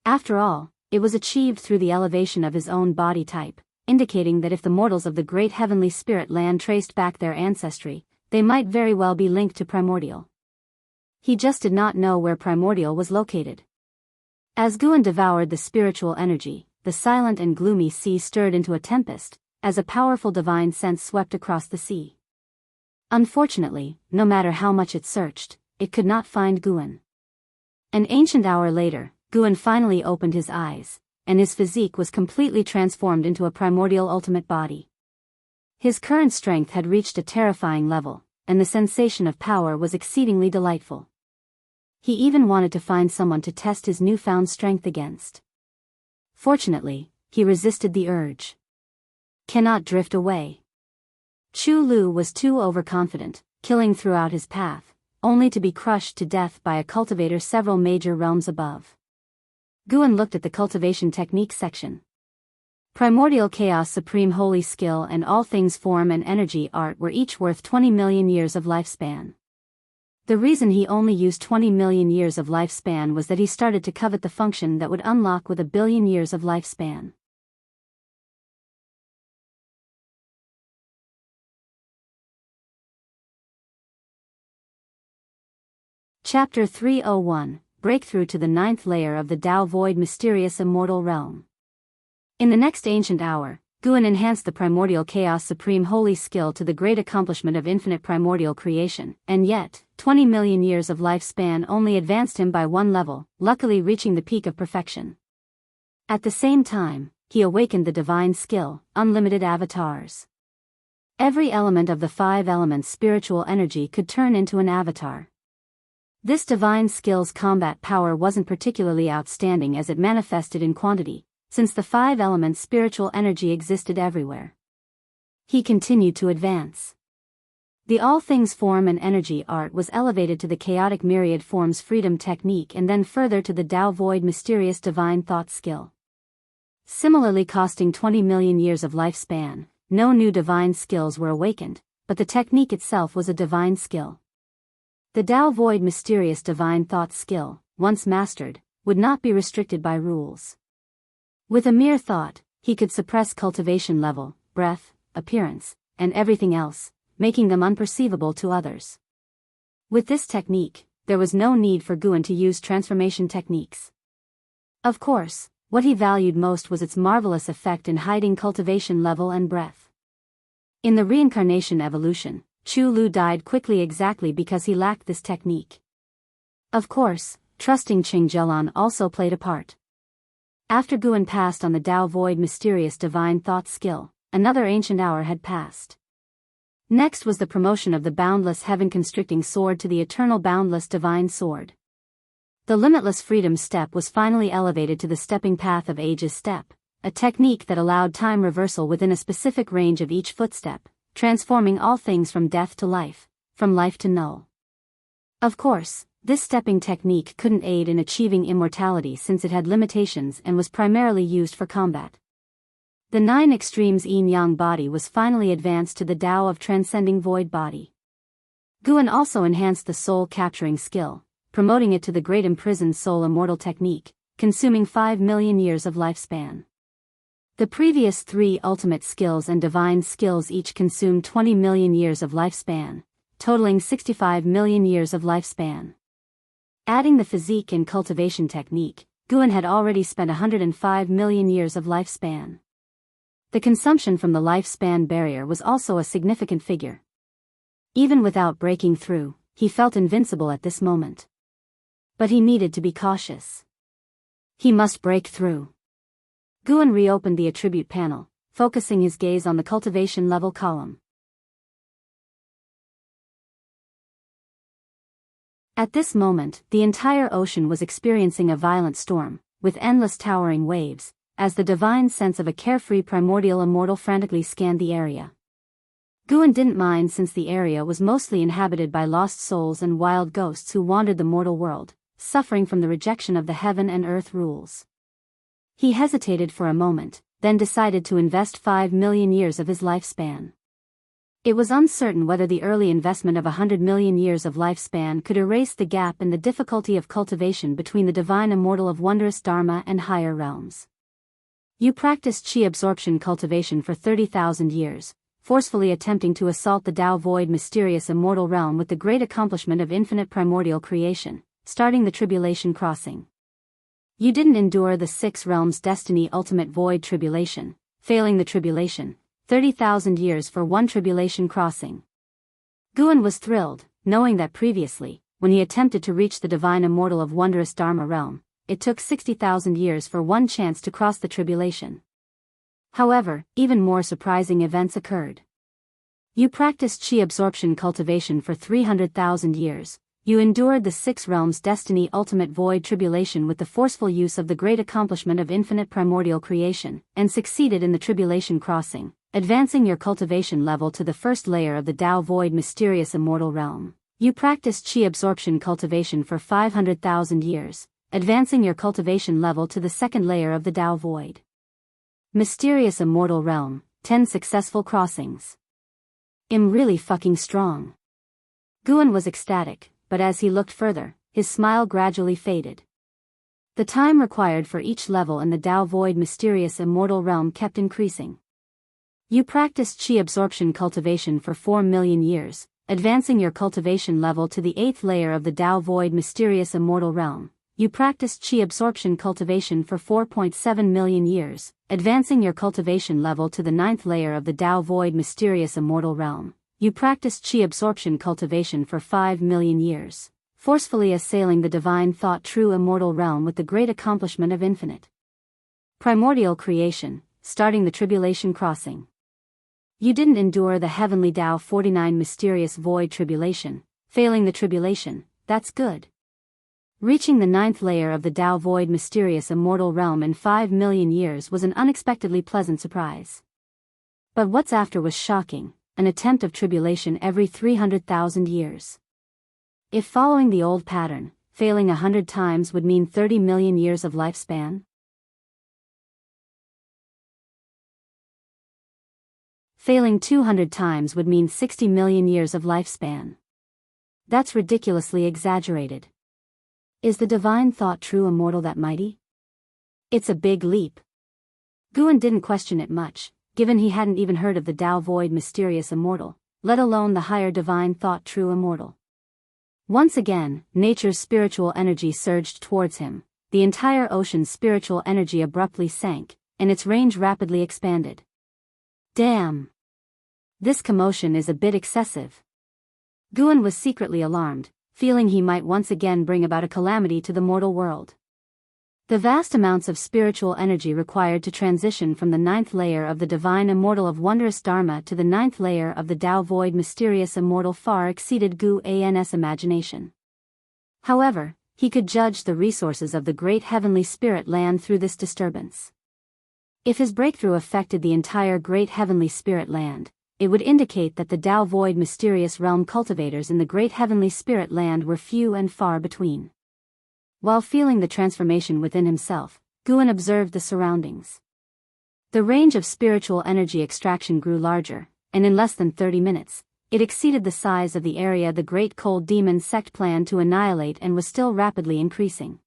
After all, it was achieved through the elevation of his own body type, indicating that if the mortals of the great heavenly spirit land traced back their ancestry, they might very well be linked to Primordial. He just did not know where Primordial was located. As Guan devoured the spiritual energy, the silent and gloomy sea stirred into a tempest, as a powerful divine sense swept across the sea. Unfortunately, no matter how much it searched, it could not find Guan. An ancient hour later, Guan finally opened his eyes, and his physique was completely transformed into a primordial ultimate body. His current strength had reached a terrifying level, and the sensation of power was exceedingly delightful. He even wanted to find someone to test his newfound strength against. Fortunately, he resisted the urge. Cannot drift away. Chu Lu was too overconfident, killing throughout his path, only to be crushed to death by a cultivator several major realms above. Guan looked at the cultivation technique section. Primordial Chaos Supreme Holy Skill and All Things Form and Energy Art were each worth 20 million years of lifespan. The reason he only used 20 million years of lifespan was that he started to covet the function that would unlock with 1 billion years of lifespan. Chapter 301, Breakthrough to the 9th Layer of the Tao Void Mysterious Immortal Realm. In the next ancient hour, Guan enhanced the Primordial Chaos Supreme Holy Skill to the great accomplishment of infinite primordial creation, and yet, 20 million years of lifespan only advanced him by 1 level, luckily reaching the peak of perfection. At the same time, he awakened the divine skill, Unlimited Avatars. Every element of the 5 elements spiritual energy could turn into an avatar. This divine skill's combat power wasn't particularly outstanding as it manifested in quantity, since the 5 elements spiritual energy existed everywhere. He continued to advance. The All Things Form and Energy Art was elevated to the Chaotic Myriad Forms Freedom Technique and then further to the Tao Void Mysterious Divine Thought Skill. Similarly costing 20 million years of lifespan, no new divine skills were awakened, but the technique itself was a divine skill. The Tao Void Mysterious Divine Thought Skill, once mastered, would not be restricted by rules. With a mere thought, he could suppress cultivation level, breath, appearance, and everything else, making them unperceivable to others. With this technique, there was no need for Guan to use transformation techniques. Of course, what he valued most was its marvelous effect in hiding cultivation level and breath. In the reincarnation evolution, Chu Lu died quickly exactly because he lacked this technique. Of course, trusting Qing Zhelan also played a part. After Guan passed on the Tao Void Mysterious Divine Thought Skill, another ancient hour had passed. Next was the promotion of the Boundless Heaven Constricting Sword to the Eternal Boundless Divine Sword. The Limitless Freedom Step was finally elevated to the Stepping Path of Ages Step, a technique that allowed time reversal within a specific range of each footstep, transforming all things from death to life, from life to null. Of course, this stepping technique couldn't aid in achieving immortality since it had limitations and was primarily used for combat. The 9 extremes yin-yang body was finally advanced to the Tao of Transcending Void body. Guan also enhanced the soul capturing skill, promoting it to the Great Imprisoned Soul Immortal technique, consuming 5 million years of lifespan. The previous 3 ultimate skills and divine skills each consumed 20 million years of lifespan, totaling 65 million years of lifespan. Adding the physique and cultivation technique, Guan had already spent 105 million years of lifespan. The consumption from the lifespan barrier was also a significant figure. Even without breaking through, he felt invincible at this moment. But he needed to be cautious. He must break through. Guan reopened the attribute panel, focusing his gaze on the cultivation level column. At this moment, the entire ocean was experiencing a violent storm, with endless towering waves, as the divine sense of a carefree primordial immortal frantically scanned the area. Guan didn't mind since the area was mostly inhabited by lost souls and wild ghosts who wandered the mortal world, suffering from the rejection of the heaven and earth rules. He hesitated for a moment, then decided to invest 5 million years of his lifespan. It was uncertain whether the early investment of 100 million years of lifespan could erase the gap in the difficulty of cultivation between the divine immortal of wondrous Dharma and higher realms. You practiced chi absorption cultivation for 30,000 years, forcefully attempting to assault the Tao void mysterious immortal realm with the great accomplishment of infinite primordial creation, starting the tribulation crossing. You didn't endure the 6 realms destiny ultimate void tribulation, failing the tribulation, 30,000 years for one tribulation crossing. Guan was thrilled, knowing that previously, when he attempted to reach the divine immortal of wondrous Dharma realm, it took 60,000 years for one chance to cross the tribulation. However, even more surprising events occurred. You practiced chi absorption cultivation for 300,000 years. You endured the 6 realms destiny ultimate void tribulation with the forceful use of the great accomplishment of infinite primordial creation, and succeeded in the tribulation crossing, advancing your cultivation level to the first layer of the Tao void mysterious immortal realm. You practiced chi absorption cultivation for 500,000 years, advancing your cultivation level to the second layer of the Tao void mysterious immortal realm, 10 successful crossings. I'm really fucking strong. Guan was ecstatic, but as he looked further, his smile gradually faded. The time required for each level in the Tao void mysterious immortal realm kept increasing. You practiced chi absorption cultivation for 4 million years, advancing your cultivation level to the 8th layer of the Tao void mysterious immortal realm. You practiced chi absorption cultivation for 4.7 million years, advancing your cultivation level to the 9th layer of the Tao void mysterious immortal realm. You practiced chi absorption cultivation for 5 million years, forcefully assailing the divine thought true immortal realm with the great accomplishment of infinite primordial creation, starting the tribulation crossing. You didn't endure the heavenly Tao 49 mysterious void tribulation, failing the tribulation, that's good. Reaching the 9th layer of the Tao void mysterious immortal realm in 5 million years was an unexpectedly pleasant surprise. But what's after was shocking. An attempt of tribulation every 300,000 years. If following the old pattern, failing 100 times would mean 30 million years of lifespan? Failing 200 times would mean 60 million years of lifespan. That's ridiculously exaggerated. Is the divine thought true immortal that mighty? It's a big leap. Guan didn't question it much, given he hadn't even heard of the Tao void mysterious immortal, let alone the higher divine thought true immortal. Once again, nature's spiritual energy surged towards him, the entire ocean's spiritual energy abruptly sank, and its range rapidly expanded. Damn! This commotion is a bit excessive. Guan was secretly alarmed, feeling he might once again bring about a calamity to the mortal world. The vast amounts of spiritual energy required to transition from the 9th layer of the divine immortal of wondrous Dharma to the 9th layer of the Tao void mysterious immortal far exceeded Guan's imagination. However, he could judge the resources of the great heavenly spirit land through this disturbance. If his breakthrough affected the entire great heavenly spirit land, it would indicate that the Tao void mysterious realm cultivators in the great heavenly spirit land were few and far between. While feeling the transformation within himself, Guan observed the surroundings. The range of spiritual energy extraction grew larger, and in less than 30 minutes, it exceeded the size of the area the great cold demon sect planned to annihilate and was still rapidly increasing.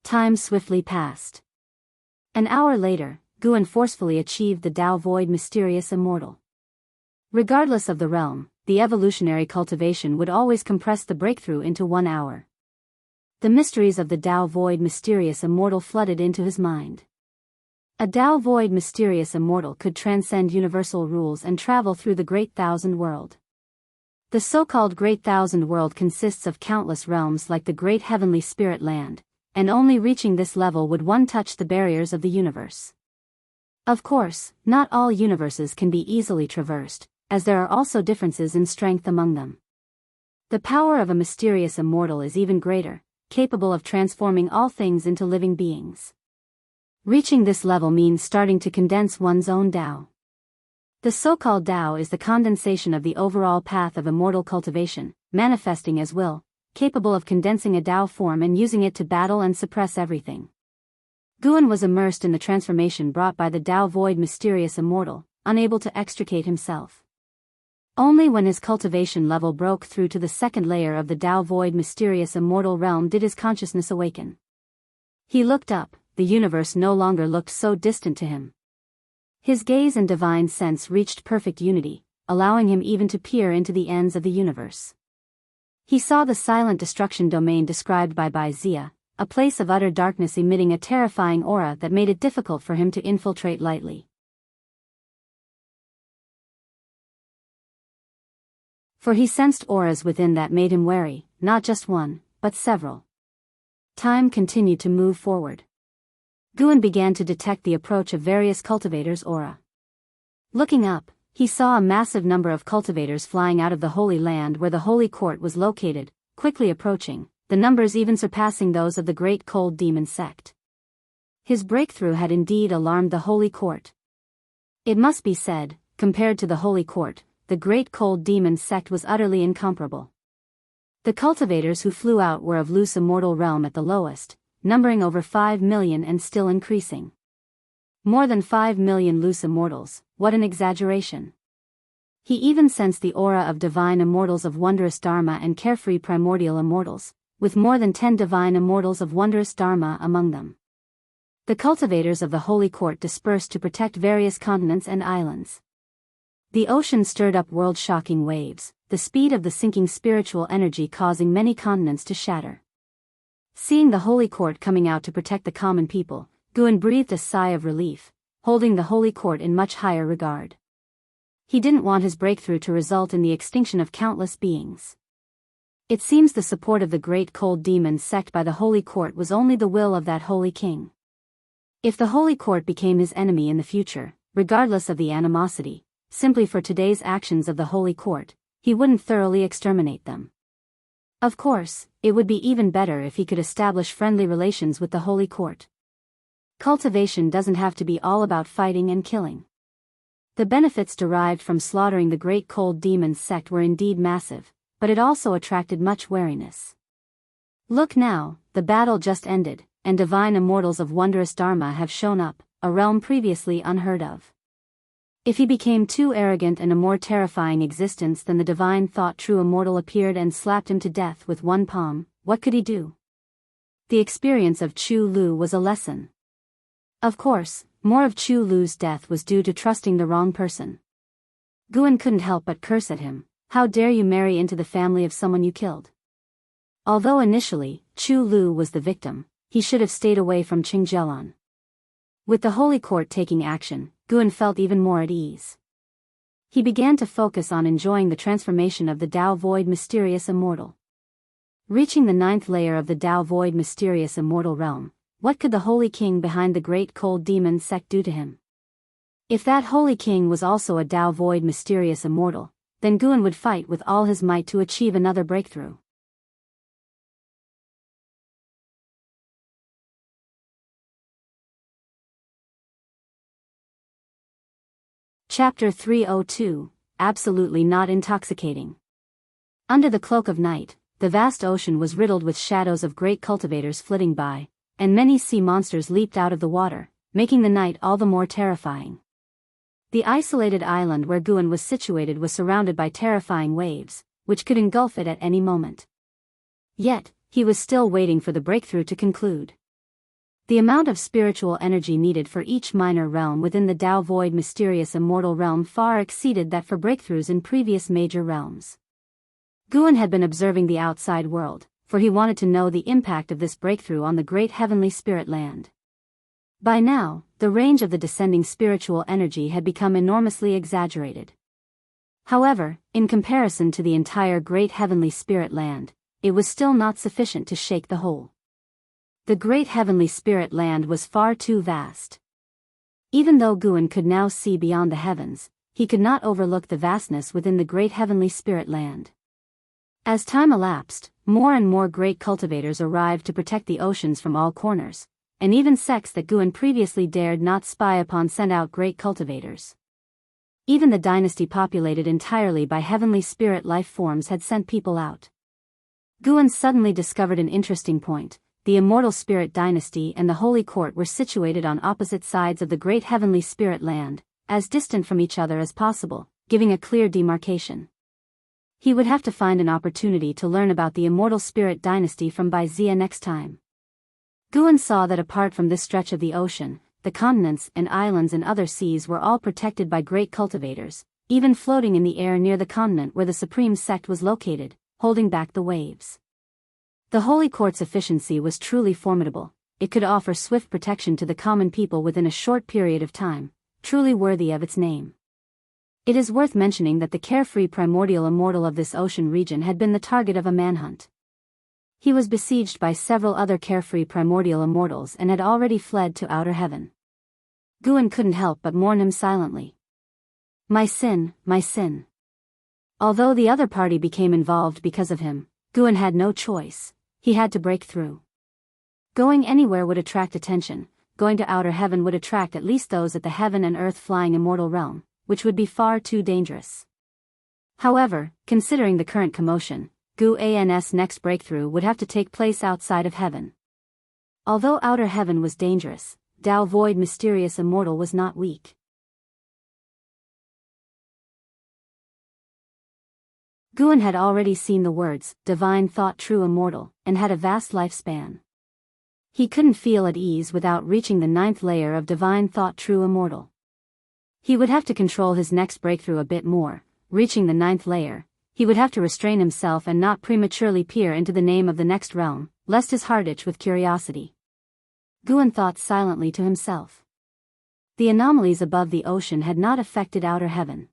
Time swiftly passed. An hour later, Guan forcefully achieved the Tao void mysterious immortal. Regardless of the realm, the evolutionary cultivation would always compress the breakthrough into 1 hour. The mysteries of the Tao void mysterious immortal flooded into his mind. A Tao void mysterious immortal could transcend universal rules and travel through the Great Thousand World. The so-called Great Thousand World consists of countless realms like the Great Heavenly Spirit Land, and only reaching this level would one touch the barriers of the universe. Of course, not all universes can be easily traversed, as there are also differences in strength among them. The power of a mysterious immortal is even greater, capable of transforming all things into living beings. Reaching this level means starting to condense one's own Tao. The so-called Tao is the condensation of the overall path of immortal cultivation, manifesting as will, capable of condensing a Tao form and using it to battle and suppress everything. Guan was immersed in the transformation brought by the Tao void mysterious immortal, unable to extricate himself. Only when his cultivation level broke through to the second layer of the Tao void mysterious immortal realm did his consciousness awaken. He looked up, the universe no longer looked so distant to him. His gaze and divine sense reached perfect unity, allowing him even to peer into the ends of the universe. He saw the silent destruction domain described by Baizia, a place of utter darkness emitting a terrifying aura that made it difficult for him to infiltrate lightly. For he sensed auras within that made him wary, not just one, but several. Time continued to move forward. Guan began to detect the approach of various cultivators' aura. Looking up, he saw a massive number of cultivators flying out of the Holy Land where the Holy Court was located, quickly approaching, the numbers even surpassing those of the Great Cold Demon sect. His breakthrough had indeed alarmed the Holy Court. It must be said, compared to the Holy Court, the Great Cold Demon sect was utterly incomparable. The cultivators who flew out were of loose immortal realm at the lowest, numbering over 5 million and still increasing. More than 5 million loose immortals, what an exaggeration. He even sensed the aura of divine immortals of wondrous Dharma and carefree primordial immortals, with more than 10 divine immortals of wondrous Dharma among them. The cultivators of the Holy Court dispersed to protect various continents and islands. The ocean stirred up world-shocking waves, the speed of the sinking spiritual energy causing many continents to shatter. Seeing the Holy Court coming out to protect the common people, Guan breathed a sigh of relief, holding the Holy Court in much higher regard. He didn't want his breakthrough to result in the extinction of countless beings. It seems the support of the Great Cold Demon sect by the Holy Court was only the will of that Holy King. If the Holy Court became his enemy in the future, regardless of the animosity, simply for today's actions of the Holy Court, he wouldn't thoroughly exterminate them. Of course, it would be even better if he could establish friendly relations with the Holy Court. Cultivation doesn't have to be all about fighting and killing. The benefits derived from slaughtering the Great Cold Demon sect were indeed massive, but it also attracted much wariness. Look now, the battle just ended, and divine immortals of wondrous Dharma have shown up, a realm previously unheard of. If he became too arrogant and a more terrifying existence than the divine thought true immortal appeared and slapped him to death with one palm, what could he do? The experience of Chu Lu was a lesson. Of course, more of Chu Lu's death was due to trusting the wrong person. Guan couldn't help but curse at him. How dare you marry into the family of someone you killed? Although initially, Chu Lu was the victim, he should have stayed away from Qingjialan. With the Holy Court taking action, Guan felt even more at ease. He began to focus on enjoying the transformation of the Dao Void Mysterious Immortal. Reaching the 9th layer of the Dao Void Mysterious Immortal realm, what could the Holy King behind the Great Cold Demon sect do to him? If that Holy King was also a Dao Void Mysterious Immortal, then Guan would fight with all his might to achieve another breakthrough. Chapter 302, Absolutely Not Intoxicating. Under the cloak of night, the vast ocean was riddled with shadows of great cultivators flitting by, and many sea monsters leaped out of the water, making the night all the more terrifying. The isolated island where Guan was situated was surrounded by terrifying waves, which could engulf it at any moment. Yet, he was still waiting for the breakthrough to conclude. The amount of spiritual energy needed for each minor realm within the Dao Void Mysterious Immortal realm far exceeded that for breakthroughs in previous major realms. Guan had been observing the outside world, for he wanted to know the impact of this breakthrough on the great heavenly spirit land. By now, the range of the descending spiritual energy had become enormously exaggerated. However, in comparison to the entire great heavenly spirit land, it was still not sufficient to shake the whole. The great heavenly spirit land was far too vast. Even though Guan could now see beyond the heavens, he could not overlook the vastness within the great heavenly spirit land. As time elapsed, more and more great cultivators arrived to protect the oceans from all corners, and even sects that Guan previously dared not spy upon sent out great cultivators. Even the dynasty populated entirely by heavenly spirit life forms had sent people out. Guan suddenly discovered an interesting point. The immortal spirit dynasty and the Holy Court were situated on opposite sides of the great heavenly spirit land, as distant from each other as possible, giving a clear demarcation. He would have to find an opportunity to learn about the immortal spirit dynasty from Baizia next time. Guan saw that apart from this stretch of the ocean, the continents and islands and other seas were all protected by great cultivators, even floating in the air near the continent where the supreme sect was located, holding back the waves. The Holy Court's efficiency was truly formidable. It could offer swift protection to the common people within a short period of time, truly worthy of its name. It is worth mentioning that the carefree primordial immortal of this ocean region had been the target of a manhunt. He was besieged by several other carefree primordial immortals and had already fled to outer heaven. Guan couldn't help but mourn him silently. My sin, my sin. Although the other party became involved because of him, Guan had no choice. He had to break through. Going anywhere would attract attention. Going to outer heaven would attract at least those at the heaven and earth flying immortal realm, which would be far too dangerous. However, considering the current commotion, Guan's next breakthrough would have to take place outside of heaven. Although outer heaven was dangerous, Dao Void Mysterious Immortal was not weak. Guan had already seen the words, Divine Thought True Immortal, and had a vast lifespan. He couldn't feel at ease without reaching the 9th layer of Divine Thought True Immortal. He would have to control his next breakthrough a bit more. Reaching the 9th layer, he would have to restrain himself and not prematurely peer into the name of the next realm, lest his heart itch with curiosity. Guan thought silently to himself. The anomalies above the ocean had not affected outer heaven.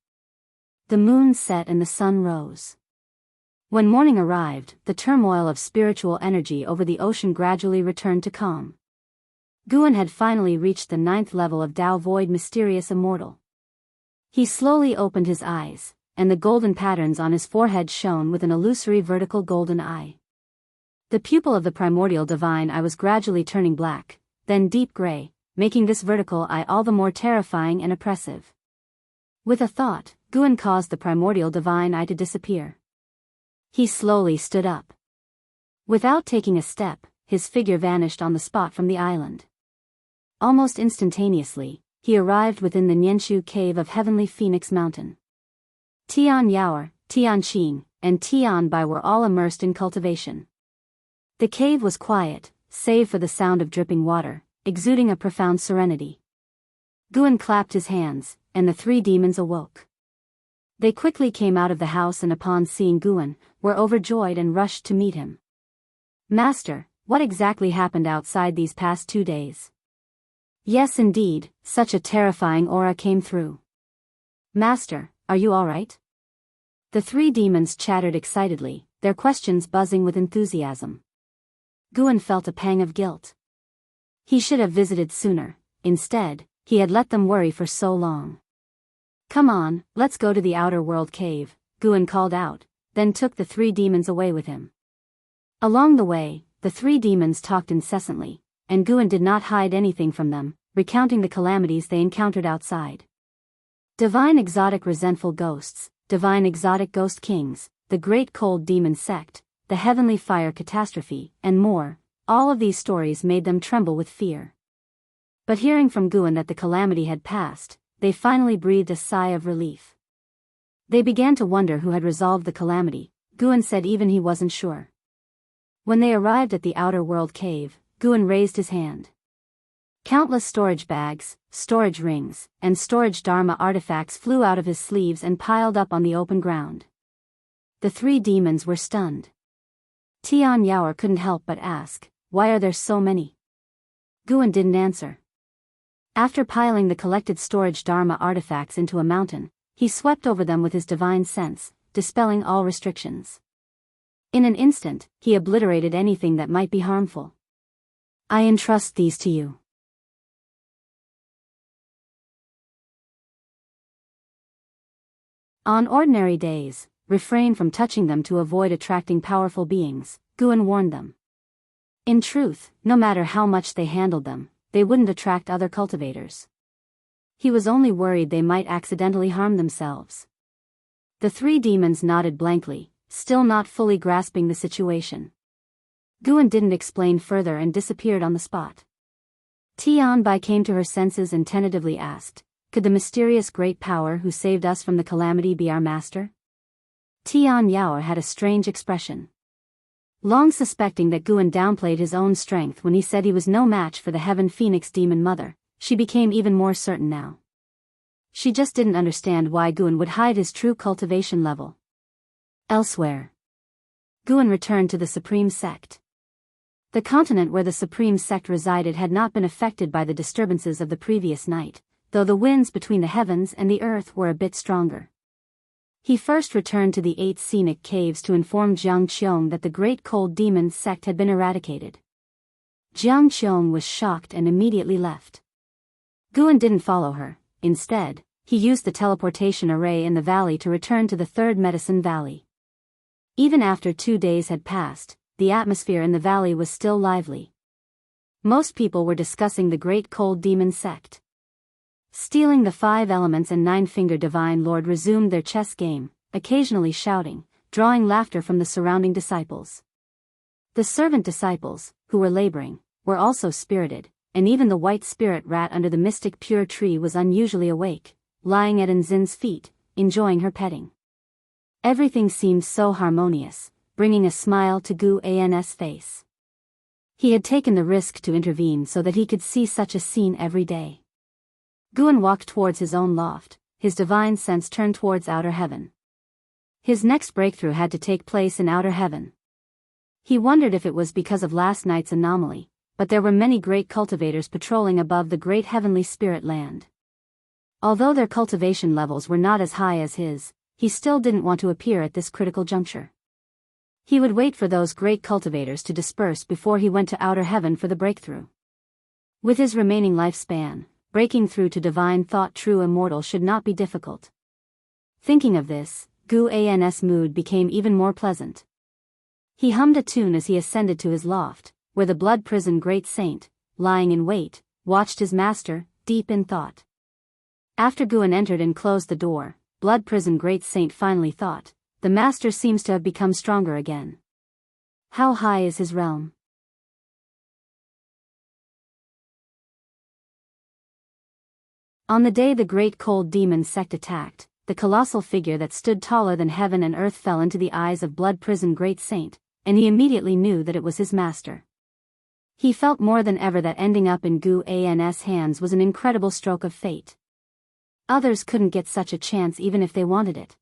The moon set and the sun rose. When morning arrived, the turmoil of spiritual energy over the ocean gradually returned to calm. Guan had finally reached the 9th level of Dao Void Mysterious Immortal. He slowly opened his eyes, and the golden patterns on his forehead shone with an illusory vertical golden eye. The pupil of the primordial divine eye was gradually turning black, then deep gray, making this vertical eye all the more terrifying and oppressive. With a thought, Guan caused the primordial divine eye to disappear. He slowly stood up. Without taking a step, his figure vanished on the spot from the island. Almost instantaneously, he arrived within the Nianshu cave of Heavenly Phoenix Mountain. Tian Yaoer, Tian Qing, and Tian Bai were all immersed in cultivation. The cave was quiet, save for the sound of dripping water, exuding a profound serenity. Guan clapped his hands, and the 3 demons awoke. They quickly came out of the house and upon seeing Guan, were overjoyed and rushed to meet him. Master, what exactly happened outside these past 2 days? Yes indeed, such a terrifying aura came through. Master, are you all right? The 3 demons chattered excitedly, their questions buzzing with enthusiasm. Guan felt a pang of guilt. He should have visited sooner. Instead, he had let them worry for so long. Come on, let's go to the outer world cave, Guan called out, then took the 3 demons away with him. Along the way, the 3 demons talked incessantly, and Guan did not hide anything from them, recounting the calamities they encountered outside. Divine exotic resentful ghosts, divine exotic ghost kings, the great cold demon sect, the heavenly fire catastrophe, and more. All of these stories made them tremble with fear. But hearing from Guan that the calamity had passed, they finally breathed a sigh of relief. They began to wonder who had resolved the calamity. Guan said even he wasn't sure. When they arrived at the outer world cave, Guan raised his hand. Countless storage bags, storage rings, and storage dharma artifacts flew out of his sleeves and piled up on the open ground. The 3 demons were stunned. Tian Yaoer couldn't help but ask, why are there so many? Guan didn't answer. After piling the collected storage dharma artifacts into a mountain, he swept over them with his divine sense, dispelling all restrictions. In an instant, he obliterated anything that might be harmful. I entrust these to you. On ordinary days, refrain from touching them to avoid attracting powerful beings, Guan warned them. In truth, no matter how much they handled them, they wouldn't attract other cultivators. He was only worried they might accidentally harm themselves. The 3 demons nodded blankly, still not fully grasping the situation. Guan didn't explain further and disappeared on the spot. Tian Bai came to her senses and tentatively asked, could the mysterious great power who saved us from the calamity be our master? Tian Yaoer had a strange expression. Long suspecting that Guan downplayed his own strength when he said he was no match for the Heaven Phoenix Demon Mother, she became even more certain now. She just didn't understand why Guan would hide his true cultivation level. Elsewhere, Guan returned to the Supreme Sect. The continent where the Supreme Sect resided had not been affected by the disturbances of the previous night, though the winds between the heavens and the earth were a bit stronger. He first returned to the 8 scenic caves to inform Jiang Qiong that the Great Cold Demon sect had been eradicated. Jiang Qiong was shocked and immediately left. Guan didn't follow her. Instead, he used the teleportation array in the valley to return to the Third Medicine Valley. Even after 2 days had passed, the atmosphere in the valley was still lively. Most people were discussing the Great Cold Demon sect. Stealing the 5 Elements and 9-Finger Divine Lord resumed their chess game, occasionally shouting, drawing laughter from the surrounding disciples. The servant disciples, who were laboring, were also spirited, and even the white spirit rat under the mystic pure tree was unusually awake, lying at Enzin's feet, enjoying her petting. Everything seemed so harmonious, bringing a smile to Gu An's face. He had taken the risk to intervene so that he could see such a scene every day. Guan walked towards his own loft, his divine sense turned towards outer heaven. His next breakthrough had to take place in outer heaven. He wondered if it was because of last night's anomaly, but there were many great cultivators patrolling above the great heavenly spirit land. Although their cultivation levels were not as high as his, he still didn't want to appear at this critical juncture. He would wait for those great cultivators to disperse before he went to outer heaven for the breakthrough. With his remaining lifespan, breaking through to divine thought true immortal should not be difficult. Thinking of this, Gu An's mood became even more pleasant. He hummed a tune as he ascended to his loft, where the blood prison great saint, lying in wait, watched his master, deep in thought. After Guan entered and closed the door, blood prison great saint finally thought, the master seems to have become stronger again. How high is his realm? On the day the great cold demon sect attacked, the colossal figure that stood taller than heaven and earth fell into the eyes of blood prison great saint, and he immediately knew that it was his master. He felt more than ever that ending up in Gu An's hands was an incredible stroke of fate. Others couldn't get such a chance even if they wanted it.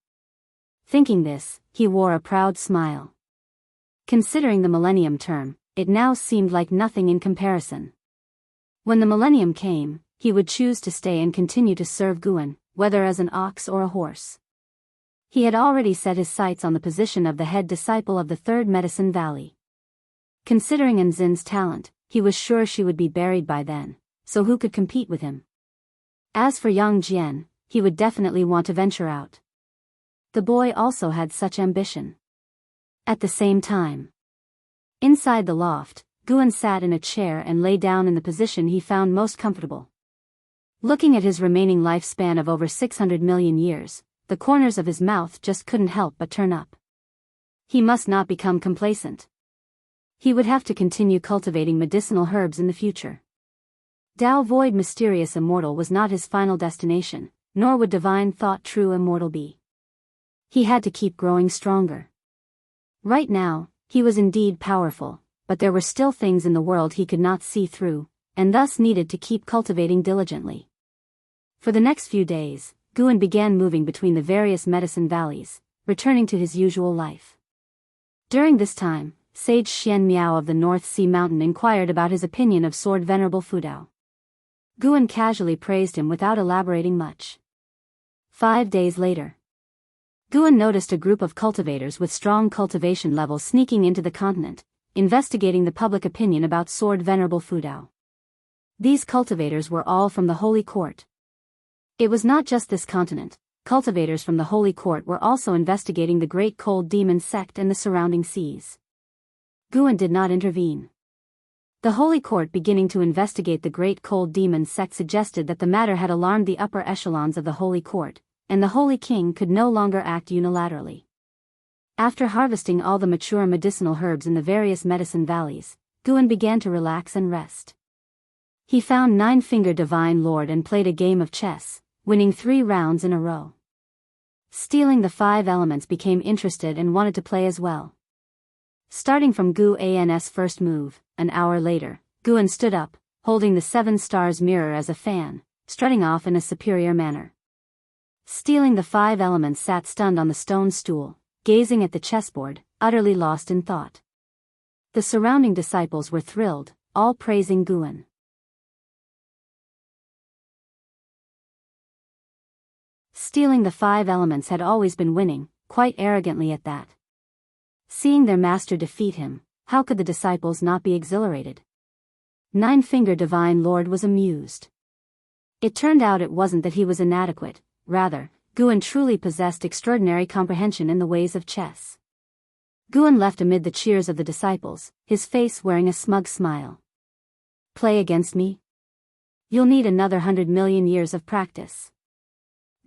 Thinking this, he wore a proud smile. Considering the millennium term, it now seemed like nothing in comparison. When the millennium came, he would choose to stay and continue to serve Guan, whether as an ox or a horse. He had already set his sights on the position of the head disciple of the Third Medicine Valley. Considering Enzin's talent, he was sure she would be buried by then, so who could compete with him? As for Yang Jian, he would definitely want to venture out. The boy also had such ambition. At the same time, inside the loft, Guan sat in a chair and lay down in the position he found most comfortable. Looking at his remaining lifespan of over 600 million years, the corners of his mouth just couldn't help but turn up. He must not become complacent. He would have to continue cultivating medicinal herbs in the future. Tao Void Mysterious Immortal was not his final destination, nor would Divine Thought True Immortal be. He had to keep growing stronger. Right now, he was indeed powerful, but there were still things in the world he could not see through, and thus needed to keep cultivating diligently. For the next few days, Guan began moving between the various medicine valleys, returning to his usual life. During this time, Sage Xian Miao of the North Sea Mountain inquired about his opinion of Sword Venerable Fudao. Guan casually praised him without elaborating much. 5 days later, Guan noticed a group of cultivators with strong cultivation levels sneaking into the continent, investigating the public opinion about Sword Venerable Fudao. These cultivators were all from the Holy Court. It was not just this continent. Cultivators from the Holy Court were also investigating the Great Cold Demon sect and the surrounding seas. Guan did not intervene. The Holy Court beginning to investigate the Great Cold Demon sect suggested that the matter had alarmed the upper echelons of the Holy Court, and the Holy King could no longer act unilaterally. After harvesting all the mature medicinal herbs in the various medicine valleys, Guan began to relax and rest. He found 9-Finger Divine Lord and played a game of chess, winning 3 rounds in a row. Stealing the 5 Elements became interested and wanted to play as well. Starting from Guan's first move, an hour later, Guan stood up, holding the 7 stars mirror as a fan, strutting off in a superior manner. Stealing the 5 elements sat stunned on the stone stool, gazing at the chessboard, utterly lost in thought. The surrounding disciples were thrilled, all praising Guan. Stealing the 5 elements had always been winning, quite arrogantly at that. Seeing their master defeat him, how could the disciples not be exhilarated? Nine-Finger Divine Lord was amused. It turned out it wasn't that he was inadequate, rather, Guan truly possessed extraordinary comprehension in the ways of chess. Guan left amid the cheers of the disciples, his face wearing a smug smile. Play against me? You'll need another 100 million years of practice.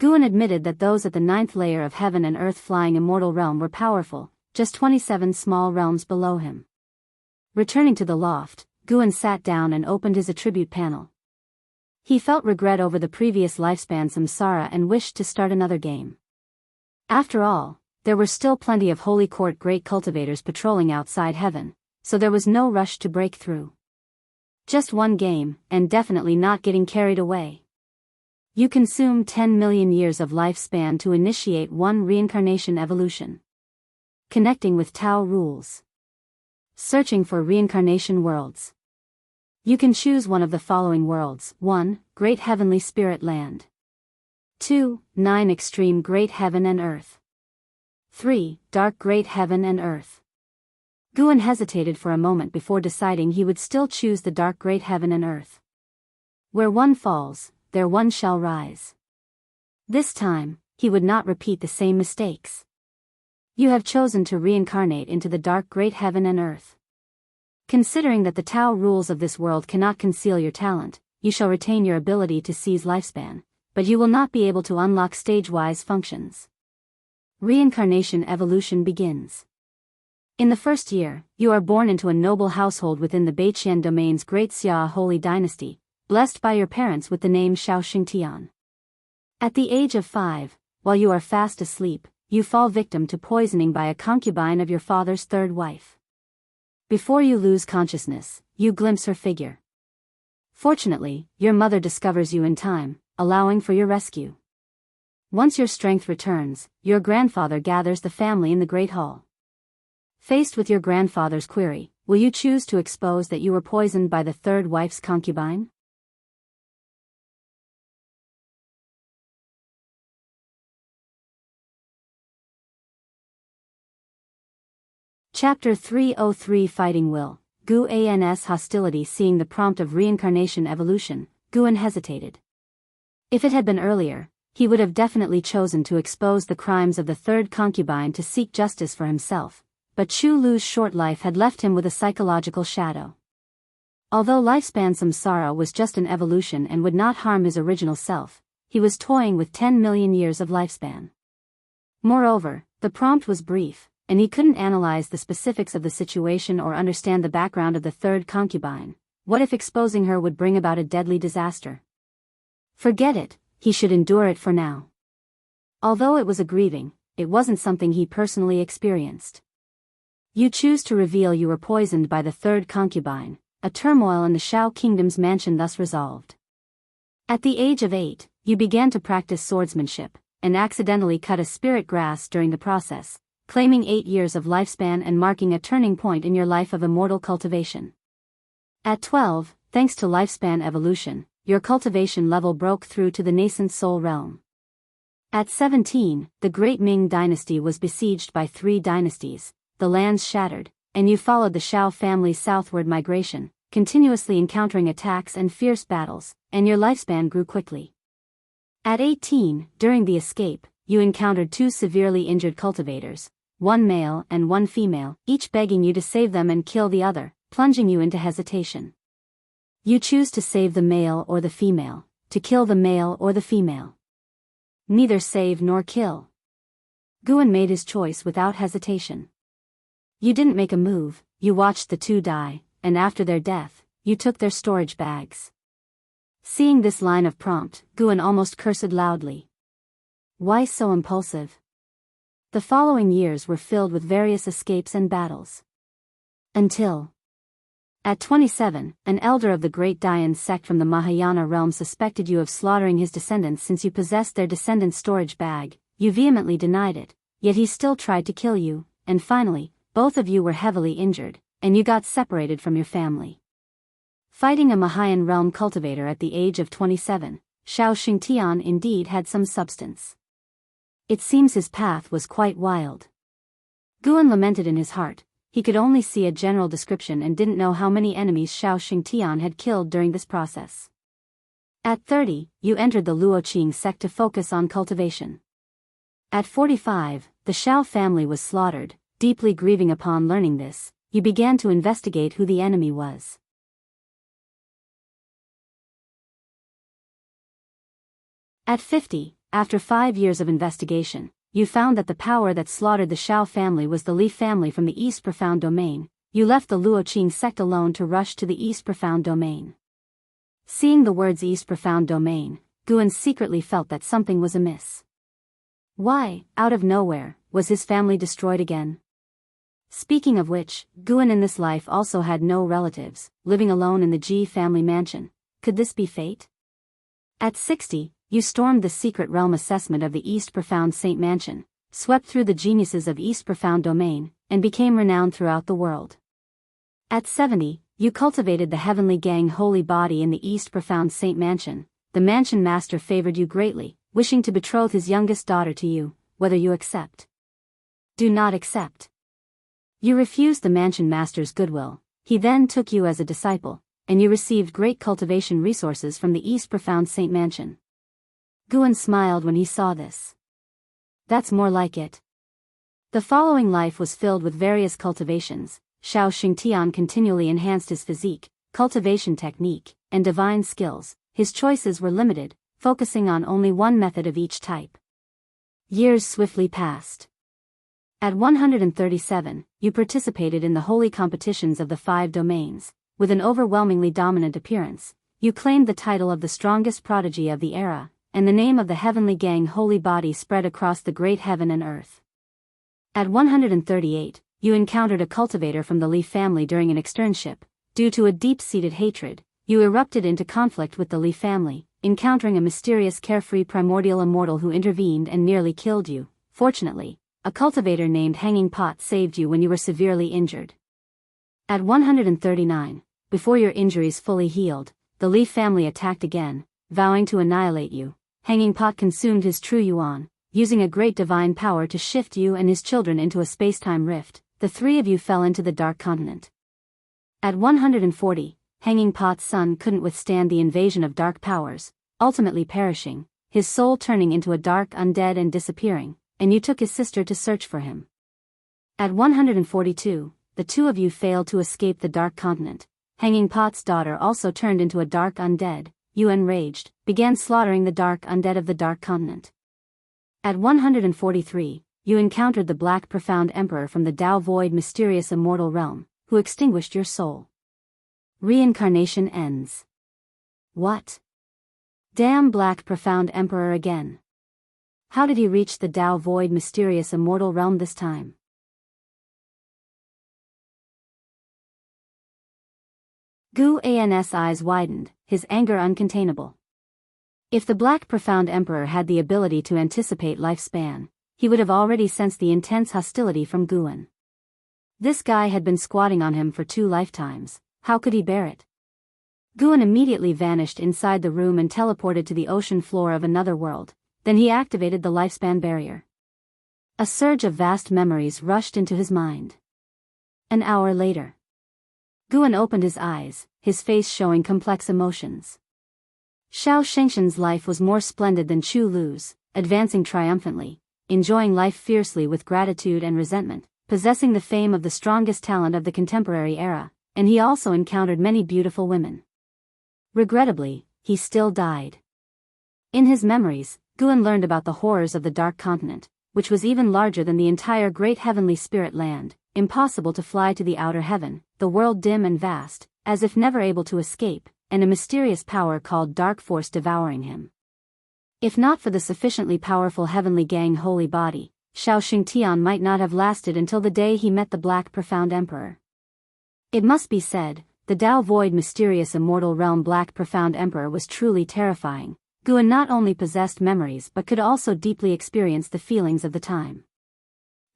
Guan admitted that those at the 9th layer of heaven and earth flying immortal realm were powerful, just 27 small realms below him. Returning to the loft, Guan sat down and opened his attribute panel. He felt regret over the previous lifespan samsara and wished to start another game. After all, there were still plenty of Holy Court great cultivators patrolling outside heaven, so there was no rush to break through. Just one game, and definitely not getting carried away. You consume 10 million years of lifespan to initiate one reincarnation evolution. Connecting with Tao rules. Searching for reincarnation worlds. You can choose one of the following worlds. 1. Great Heavenly Spirit Land. 2. 9 Extreme Great Heaven and Earth. 3. Dark Great Heaven and Earth. Guan hesitated for a moment before deciding he would still choose the Dark Great Heaven and Earth. Where one falls, there one shall rise. This time, he would not repeat the same mistakes. You have chosen to reincarnate into the Dark Great Heaven and Earth. Considering that the Tao rules of this world cannot conceal your talent, you shall retain your ability to seize lifespan, but you will not be able to unlock stage-wise functions. Reincarnation evolution begins. In the first year, you are born into a noble household within the Beiqian domain's Great Xia Holy Dynasty, blessed by your parents with the name Shao Xingtian. At the age of 5, while you are fast asleep, you fall victim to poisoning by a concubine of your father's 3rd wife. Before you lose consciousness, you glimpse her figure. Fortunately, your mother discovers you in time, allowing for your rescue. Once your strength returns, your grandfather gathers the family in the Great Hall. Faced with your grandfather's query, will you choose to expose that you were poisoned by the 3rd wife's concubine? Chapter 303 Fighting Will, Guan's hostility. Seeing the prompt of reincarnation evolution, Guan hesitated. If it had been earlier, he would have definitely chosen to expose the crimes of the 3rd concubine to seek justice for himself, but Chu Lu's short life had left him with a psychological shadow. Although lifespan samsara was just an evolution and would not harm his original self, he was toying with 10 million years of lifespan. Moreover, the prompt was brief, and he couldn't analyze the specifics of the situation or understand the background of the 3rd concubine. What if exposing her would bring about a deadly disaster? Forget it, he should endure it for now. Although it was a grieving, it wasn't something he personally experienced. You choose to reveal you were poisoned by the 3rd concubine, a turmoil in the Shao Kingdom's mansion thus resolved. At the age of 8, you began to practice swordsmanship, and accidentally cut a spirit grass during the process, claiming 8 years of lifespan and marking a turning point in your life of immortal cultivation. At 12, thanks to lifespan evolution, your cultivation level broke through to the nascent soul realm. At 17, the Great Ming dynasty was besieged by 3 dynasties, the lands shattered, and you followed the Shao family's southward migration, continuously encountering attacks and fierce battles, and your lifespan grew quickly. At 18, during the escape, you encountered 2 severely injured cultivators, one male and one female, each begging you to save them and kill the other, plunging you into hesitation. You choose to save the male or the female, to kill the male or the female. Neither save nor kill. Guan made his choice without hesitation. You didn't make a move, you watched the 2 die, and after their death, you took their storage bags. Seeing this line of prompt, Guan almost cursed loudly. Why so impulsive? The following years were filled with various escapes and battles. Until at 27, an elder of the Great Dayan sect from the Mahayana realm suspected you of slaughtering his descendants since you possessed their descendants' storage bag. You vehemently denied it, yet he still tried to kill you, and finally, both of you were heavily injured, and you got separated from your family. Fighting a Mahayan realm cultivator at the age of 27, Xiao Xingtian indeed had some substance. It seems his path was quite wild. Guan lamented in his heart. He could only see a general description and didn't know how many enemies Xiao Xingtian had killed during this process. At 30, you entered the Luoqing sect to focus on cultivation. At 45, the Xiao family was slaughtered. Deeply grieving upon learning this, you began to investigate who the enemy was. At 50, after 5 years of investigation, you found that the power that slaughtered the Xiao family was the Li family from the East Profound Domain. You left the Luoqing sect alone to rush to the East Profound Domain. Seeing the words East Profound Domain, Guan secretly felt that something was amiss. Why, out of nowhere, was his family destroyed again? Speaking of which, Guan in this life also had no relatives, living alone in the Ji family mansion. Could this be fate? At 60, you stormed the secret realm assessment of the East Profound Saint Mansion, swept through the geniuses of East Profound Domain, and became renowned throughout the world. At 70, you cultivated the Heavenly Gang Holy Body in the East Profound Saint Mansion. The mansion master favored you greatly, wishing to betroth his youngest daughter to you, whether you accept. Do not accept. You refused the mansion master's goodwill. He then took you as a disciple, and you received great cultivation resources from the East Profound Saint Mansion. Guan smiled when he saw this. That's more like it. The following life was filled with various cultivations. Xiao Xingtian continually enhanced his physique, cultivation technique, and divine skills. His choices were limited, focusing on only one method of each type. Years swiftly passed. At 137, you participated in the holy competitions of the 5 domains. With an overwhelmingly dominant appearance, you claimed the title of the strongest prodigy of the era, and the name of the Heavenly Gang Holy Body spread across the great heaven and earth. At 138, you encountered a cultivator from the Li family during an externship. Due to a deep-seated hatred, you erupted into conflict with the Li family, encountering a mysterious carefree primordial immortal who intervened and nearly killed you. Fortunately, a cultivator named Hanging Pot saved you when you were severely injured. At 139, before your injuries fully healed, the Li family attacked again, vowing to annihilate you. Hanging Pot consumed his true yuan, using a great divine power to shift you and his children into a space-time rift. The 3 of you fell into the Dark Continent. At 140, Hanging Pot's son couldn't withstand the invasion of dark powers, ultimately perishing, his soul turning into a dark undead and disappearing, and you took his sister to search for him. At 142, the 2 of you failed to escape the Dark Continent. Hanging Pot's daughter also turned into a dark undead. You, enraged, began slaughtering the dark undead of the Dark Continent. At 143, you encountered the Black Profound Emperor from the Tao Void mysterious immortal realm, who extinguished your soul. Reincarnation ends. What? Damn Black Profound Emperor again. How did he reach the Tao Void mysterious immortal realm this time? Gu An's eyes widened, his anger uncontainable. If the Black Profound Emperor had the ability to anticipate lifespan, he would have already sensed the intense hostility from Guan. This guy had been squatting on him for 2 lifetimes, how could he bear it? Guan immediately vanished inside the room and teleported to the ocean floor of another world. Then he activated the lifespan barrier. A surge of vast memories rushed into his mind. An hour later, Guan opened his eyes, his face showing complex emotions. Xiao Shengshan's life was more splendid than Chu Lu's, advancing triumphantly, enjoying life fiercely with gratitude and resentment, possessing the fame of the strongest talent of the contemporary era, and he also encountered many beautiful women. Regrettably, he still died. In his memories, Guan learned about the horrors of the Dark Continent, which was even larger than the entire great heavenly spirit land, impossible to fly to the outer heaven, the world dim and vast, as if never able to escape, and a mysterious power called Dark Force devouring him. If not for the sufficiently powerful Heavenly Gang Holy Body, Xiao Xingtian might not have lasted until the day he met the Black Profound Emperor. It must be said, the Tao Void mysterious immortal realm Black Profound Emperor was truly terrifying. Guan not only possessed memories but could also deeply experience the feelings of the time.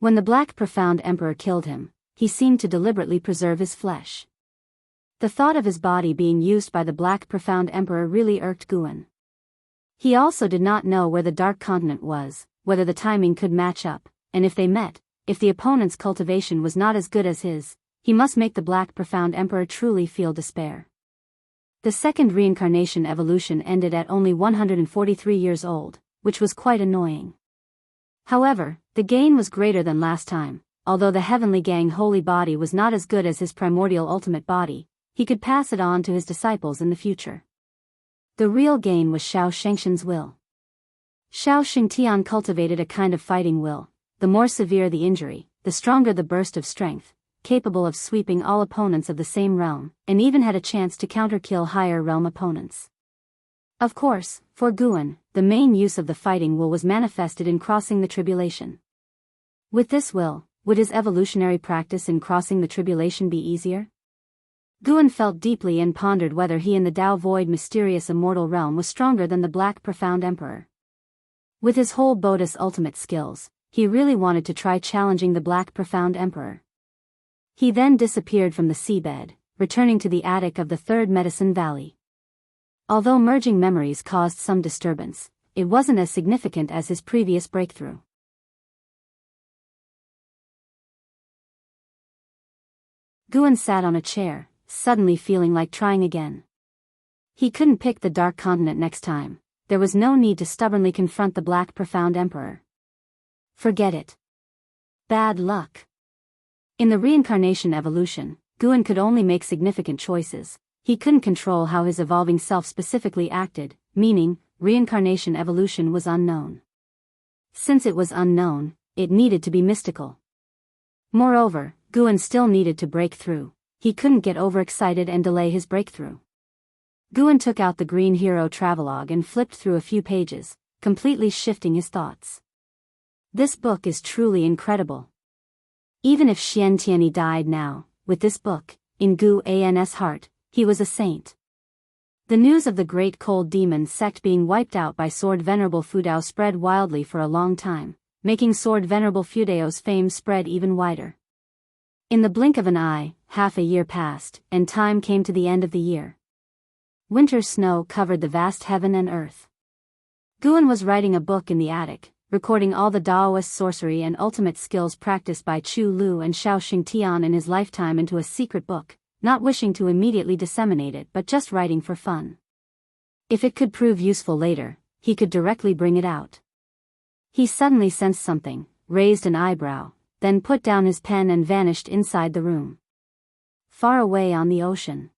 When the Black Profound Emperor killed him, he seemed to deliberately preserve his flesh. The thought of his body being used by the Black Profound Emperor really irked Guan. He also did not know where the Dark Continent was, whether the timing could match up, and if they met, if the opponent's cultivation was not as good as his, he must make the Black Profound Emperor truly feel despair. The second reincarnation evolution ended at only 143 years old, which was quite annoying. However, the gain was greater than last time. Although the Heavenly Gang holy body was not as good as his primordial ultimate body, he could pass it on to his disciples in the future. The real gain was Xiao Shengshan's will. Xiao Shengtian cultivated a kind of fighting will. The more severe the injury, the stronger the burst of strength, capable of sweeping all opponents of the same realm, and even had a chance to counter-kill higher realm opponents. Of course, for Guan, the main use of the fighting will was manifested in crossing the tribulation. With this will, would his evolutionary practice in crossing the tribulation be easier? Guan felt deeply and pondered whether he in the Tao Void mysterious immortal realm was stronger than the Black Profound Emperor. With his whole Bodhi's ultimate skills, he really wanted to try challenging the Black Profound Emperor. He then disappeared from the seabed, returning to the attic of the Third Medicine Valley. Although merging memories caused some disturbance, it wasn't as significant as his previous breakthrough. Guan sat on a chair, suddenly feeling like trying again. He couldn't pick the Dark Continent next time. There was no need to stubbornly confront the Black Profound Emperor. Forget it. Bad luck. In the reincarnation evolution, Guan could only make significant choices. He couldn't control how his evolving self specifically acted, meaning, reincarnation evolution was unknown. Since it was unknown, it needed to be mystical. Moreover, Guan still needed to break through. He couldn't get overexcited and delay his breakthrough. Guan took out the Green Hero Travelogue and flipped through a few pages, completely shifting his thoughts. This book is truly incredible. Even if Xian Tianyi died now, with this book, in Guan's heart, he was a saint. The news of the Great Cold Demon sect being wiped out by Sword Venerable Fudao spread wildly for a long time, making Sword Venerable Fudao's fame spread even wider. In the blink of an eye, half a year passed, and time came to the end of the year. Winter snow covered the vast heaven and earth. Guan was writing a book in the attic, recording all the Daoist sorcery and ultimate skills practiced by Chu Lu and Xiao Xingtian in his lifetime into a secret book, not wishing to immediately disseminate it but just writing for fun. If it could prove useful later, he could directly bring it out. He suddenly sensed something, raised an eyebrow, then put down his pen and vanished inside the room. Far away on the ocean,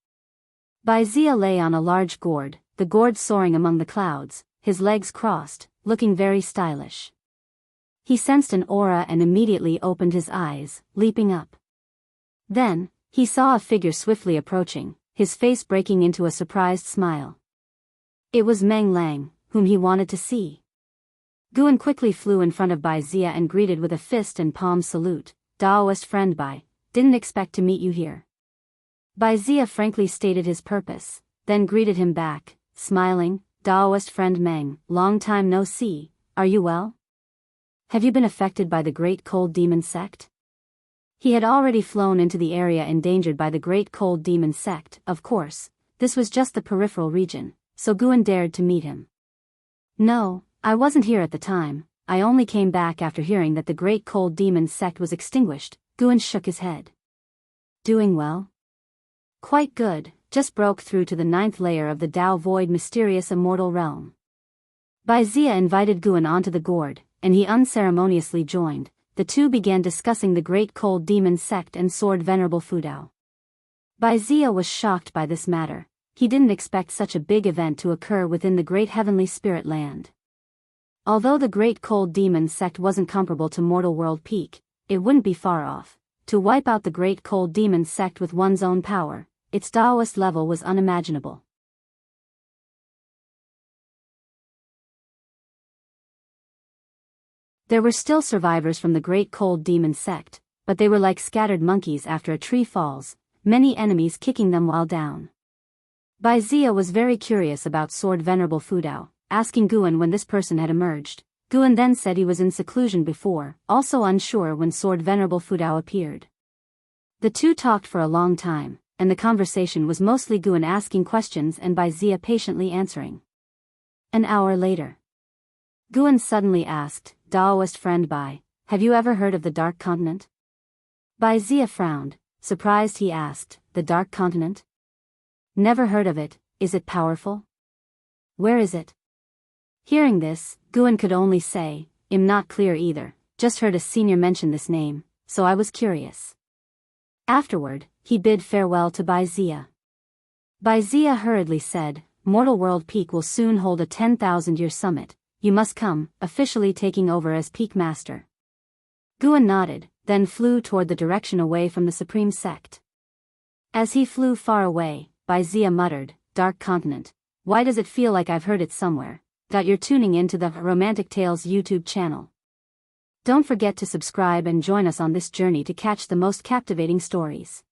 Bai Zia lay on a large gourd, the gourd soaring among the clouds, his legs crossed, looking very stylish. He sensed an aura and immediately opened his eyes, leaping up. Then, he saw a figure swiftly approaching, his face breaking into a surprised smile. It was Meng Lang, whom he wanted to see. Guan quickly flew in front of Bai Zia and greeted with a fist and palm salute. Daoist friend Bai, didn't expect to meet you here. Bai Zia frankly stated his purpose, then greeted him back, smiling. Daoist friend Meng, long time no see, are you well? Have you been affected by the Great Cold Demon sect? He had already flown into the area endangered by the Great Cold Demon sect, of course, this was just the peripheral region, so Guan dared to meet him. No, I wasn't here at the time, I only came back after hearing that the Great Cold Demon sect was extinguished. Guan shook his head. Doing well? Quite good. Just broke through to the 9th layer of the Tao Void mysterious immortal realm. Bai Zia invited Guan onto the gourd, and he unceremoniously joined. The two began discussing the Great Cold Demon sect and Sword Venerable Fudao. Bai Zia was shocked by this matter. He didn't expect such a big event to occur within the Great Heavenly Spirit Land. Although the Great Cold Demon sect wasn't comparable to Mortal World Peak, it wouldn't be far off. To wipe out the Great Cold Demon sect with one's own power, its Daoist level was unimaginable. There were still survivors from the Great Cold Demon sect, but they were like scattered monkeys after a tree falls. many enemies kicking them while down. Bai Zia was very curious about Sword Venerable Fudao, asking Guan when this person had emerged. Guan then said he was in seclusion before, also unsure when Sword Venerable Fudao appeared. The two talked for a long time, and the conversation was mostly Guan asking questions and Bai Zia patiently answering. An hour later, Guan suddenly asked, Daoist friend Bai, have you ever heard of the Dark Continent? Bai Zia frowned, surprised he asked, the Dark Continent? Never heard of it, is it powerful? Where is it? Hearing this, Guan could only say, I'm not clear either, just heard a senior mention this name, so I was curious. Afterward, he bid farewell to Bai Zia. Bai Zia hurriedly said, Mortal World Peak will soon hold a 10,000-year summit, you must come, officially taking over as Peak Master. Guan nodded, then flew toward the direction away from the Supreme Sect. As he flew far away, Bai Zia muttered, Dark Continent, why does it feel like I've heard it somewhere? You're tuning in to the Romantic Tales YouTube channel. Don't forget to subscribe and join us on this journey to catch the most captivating stories.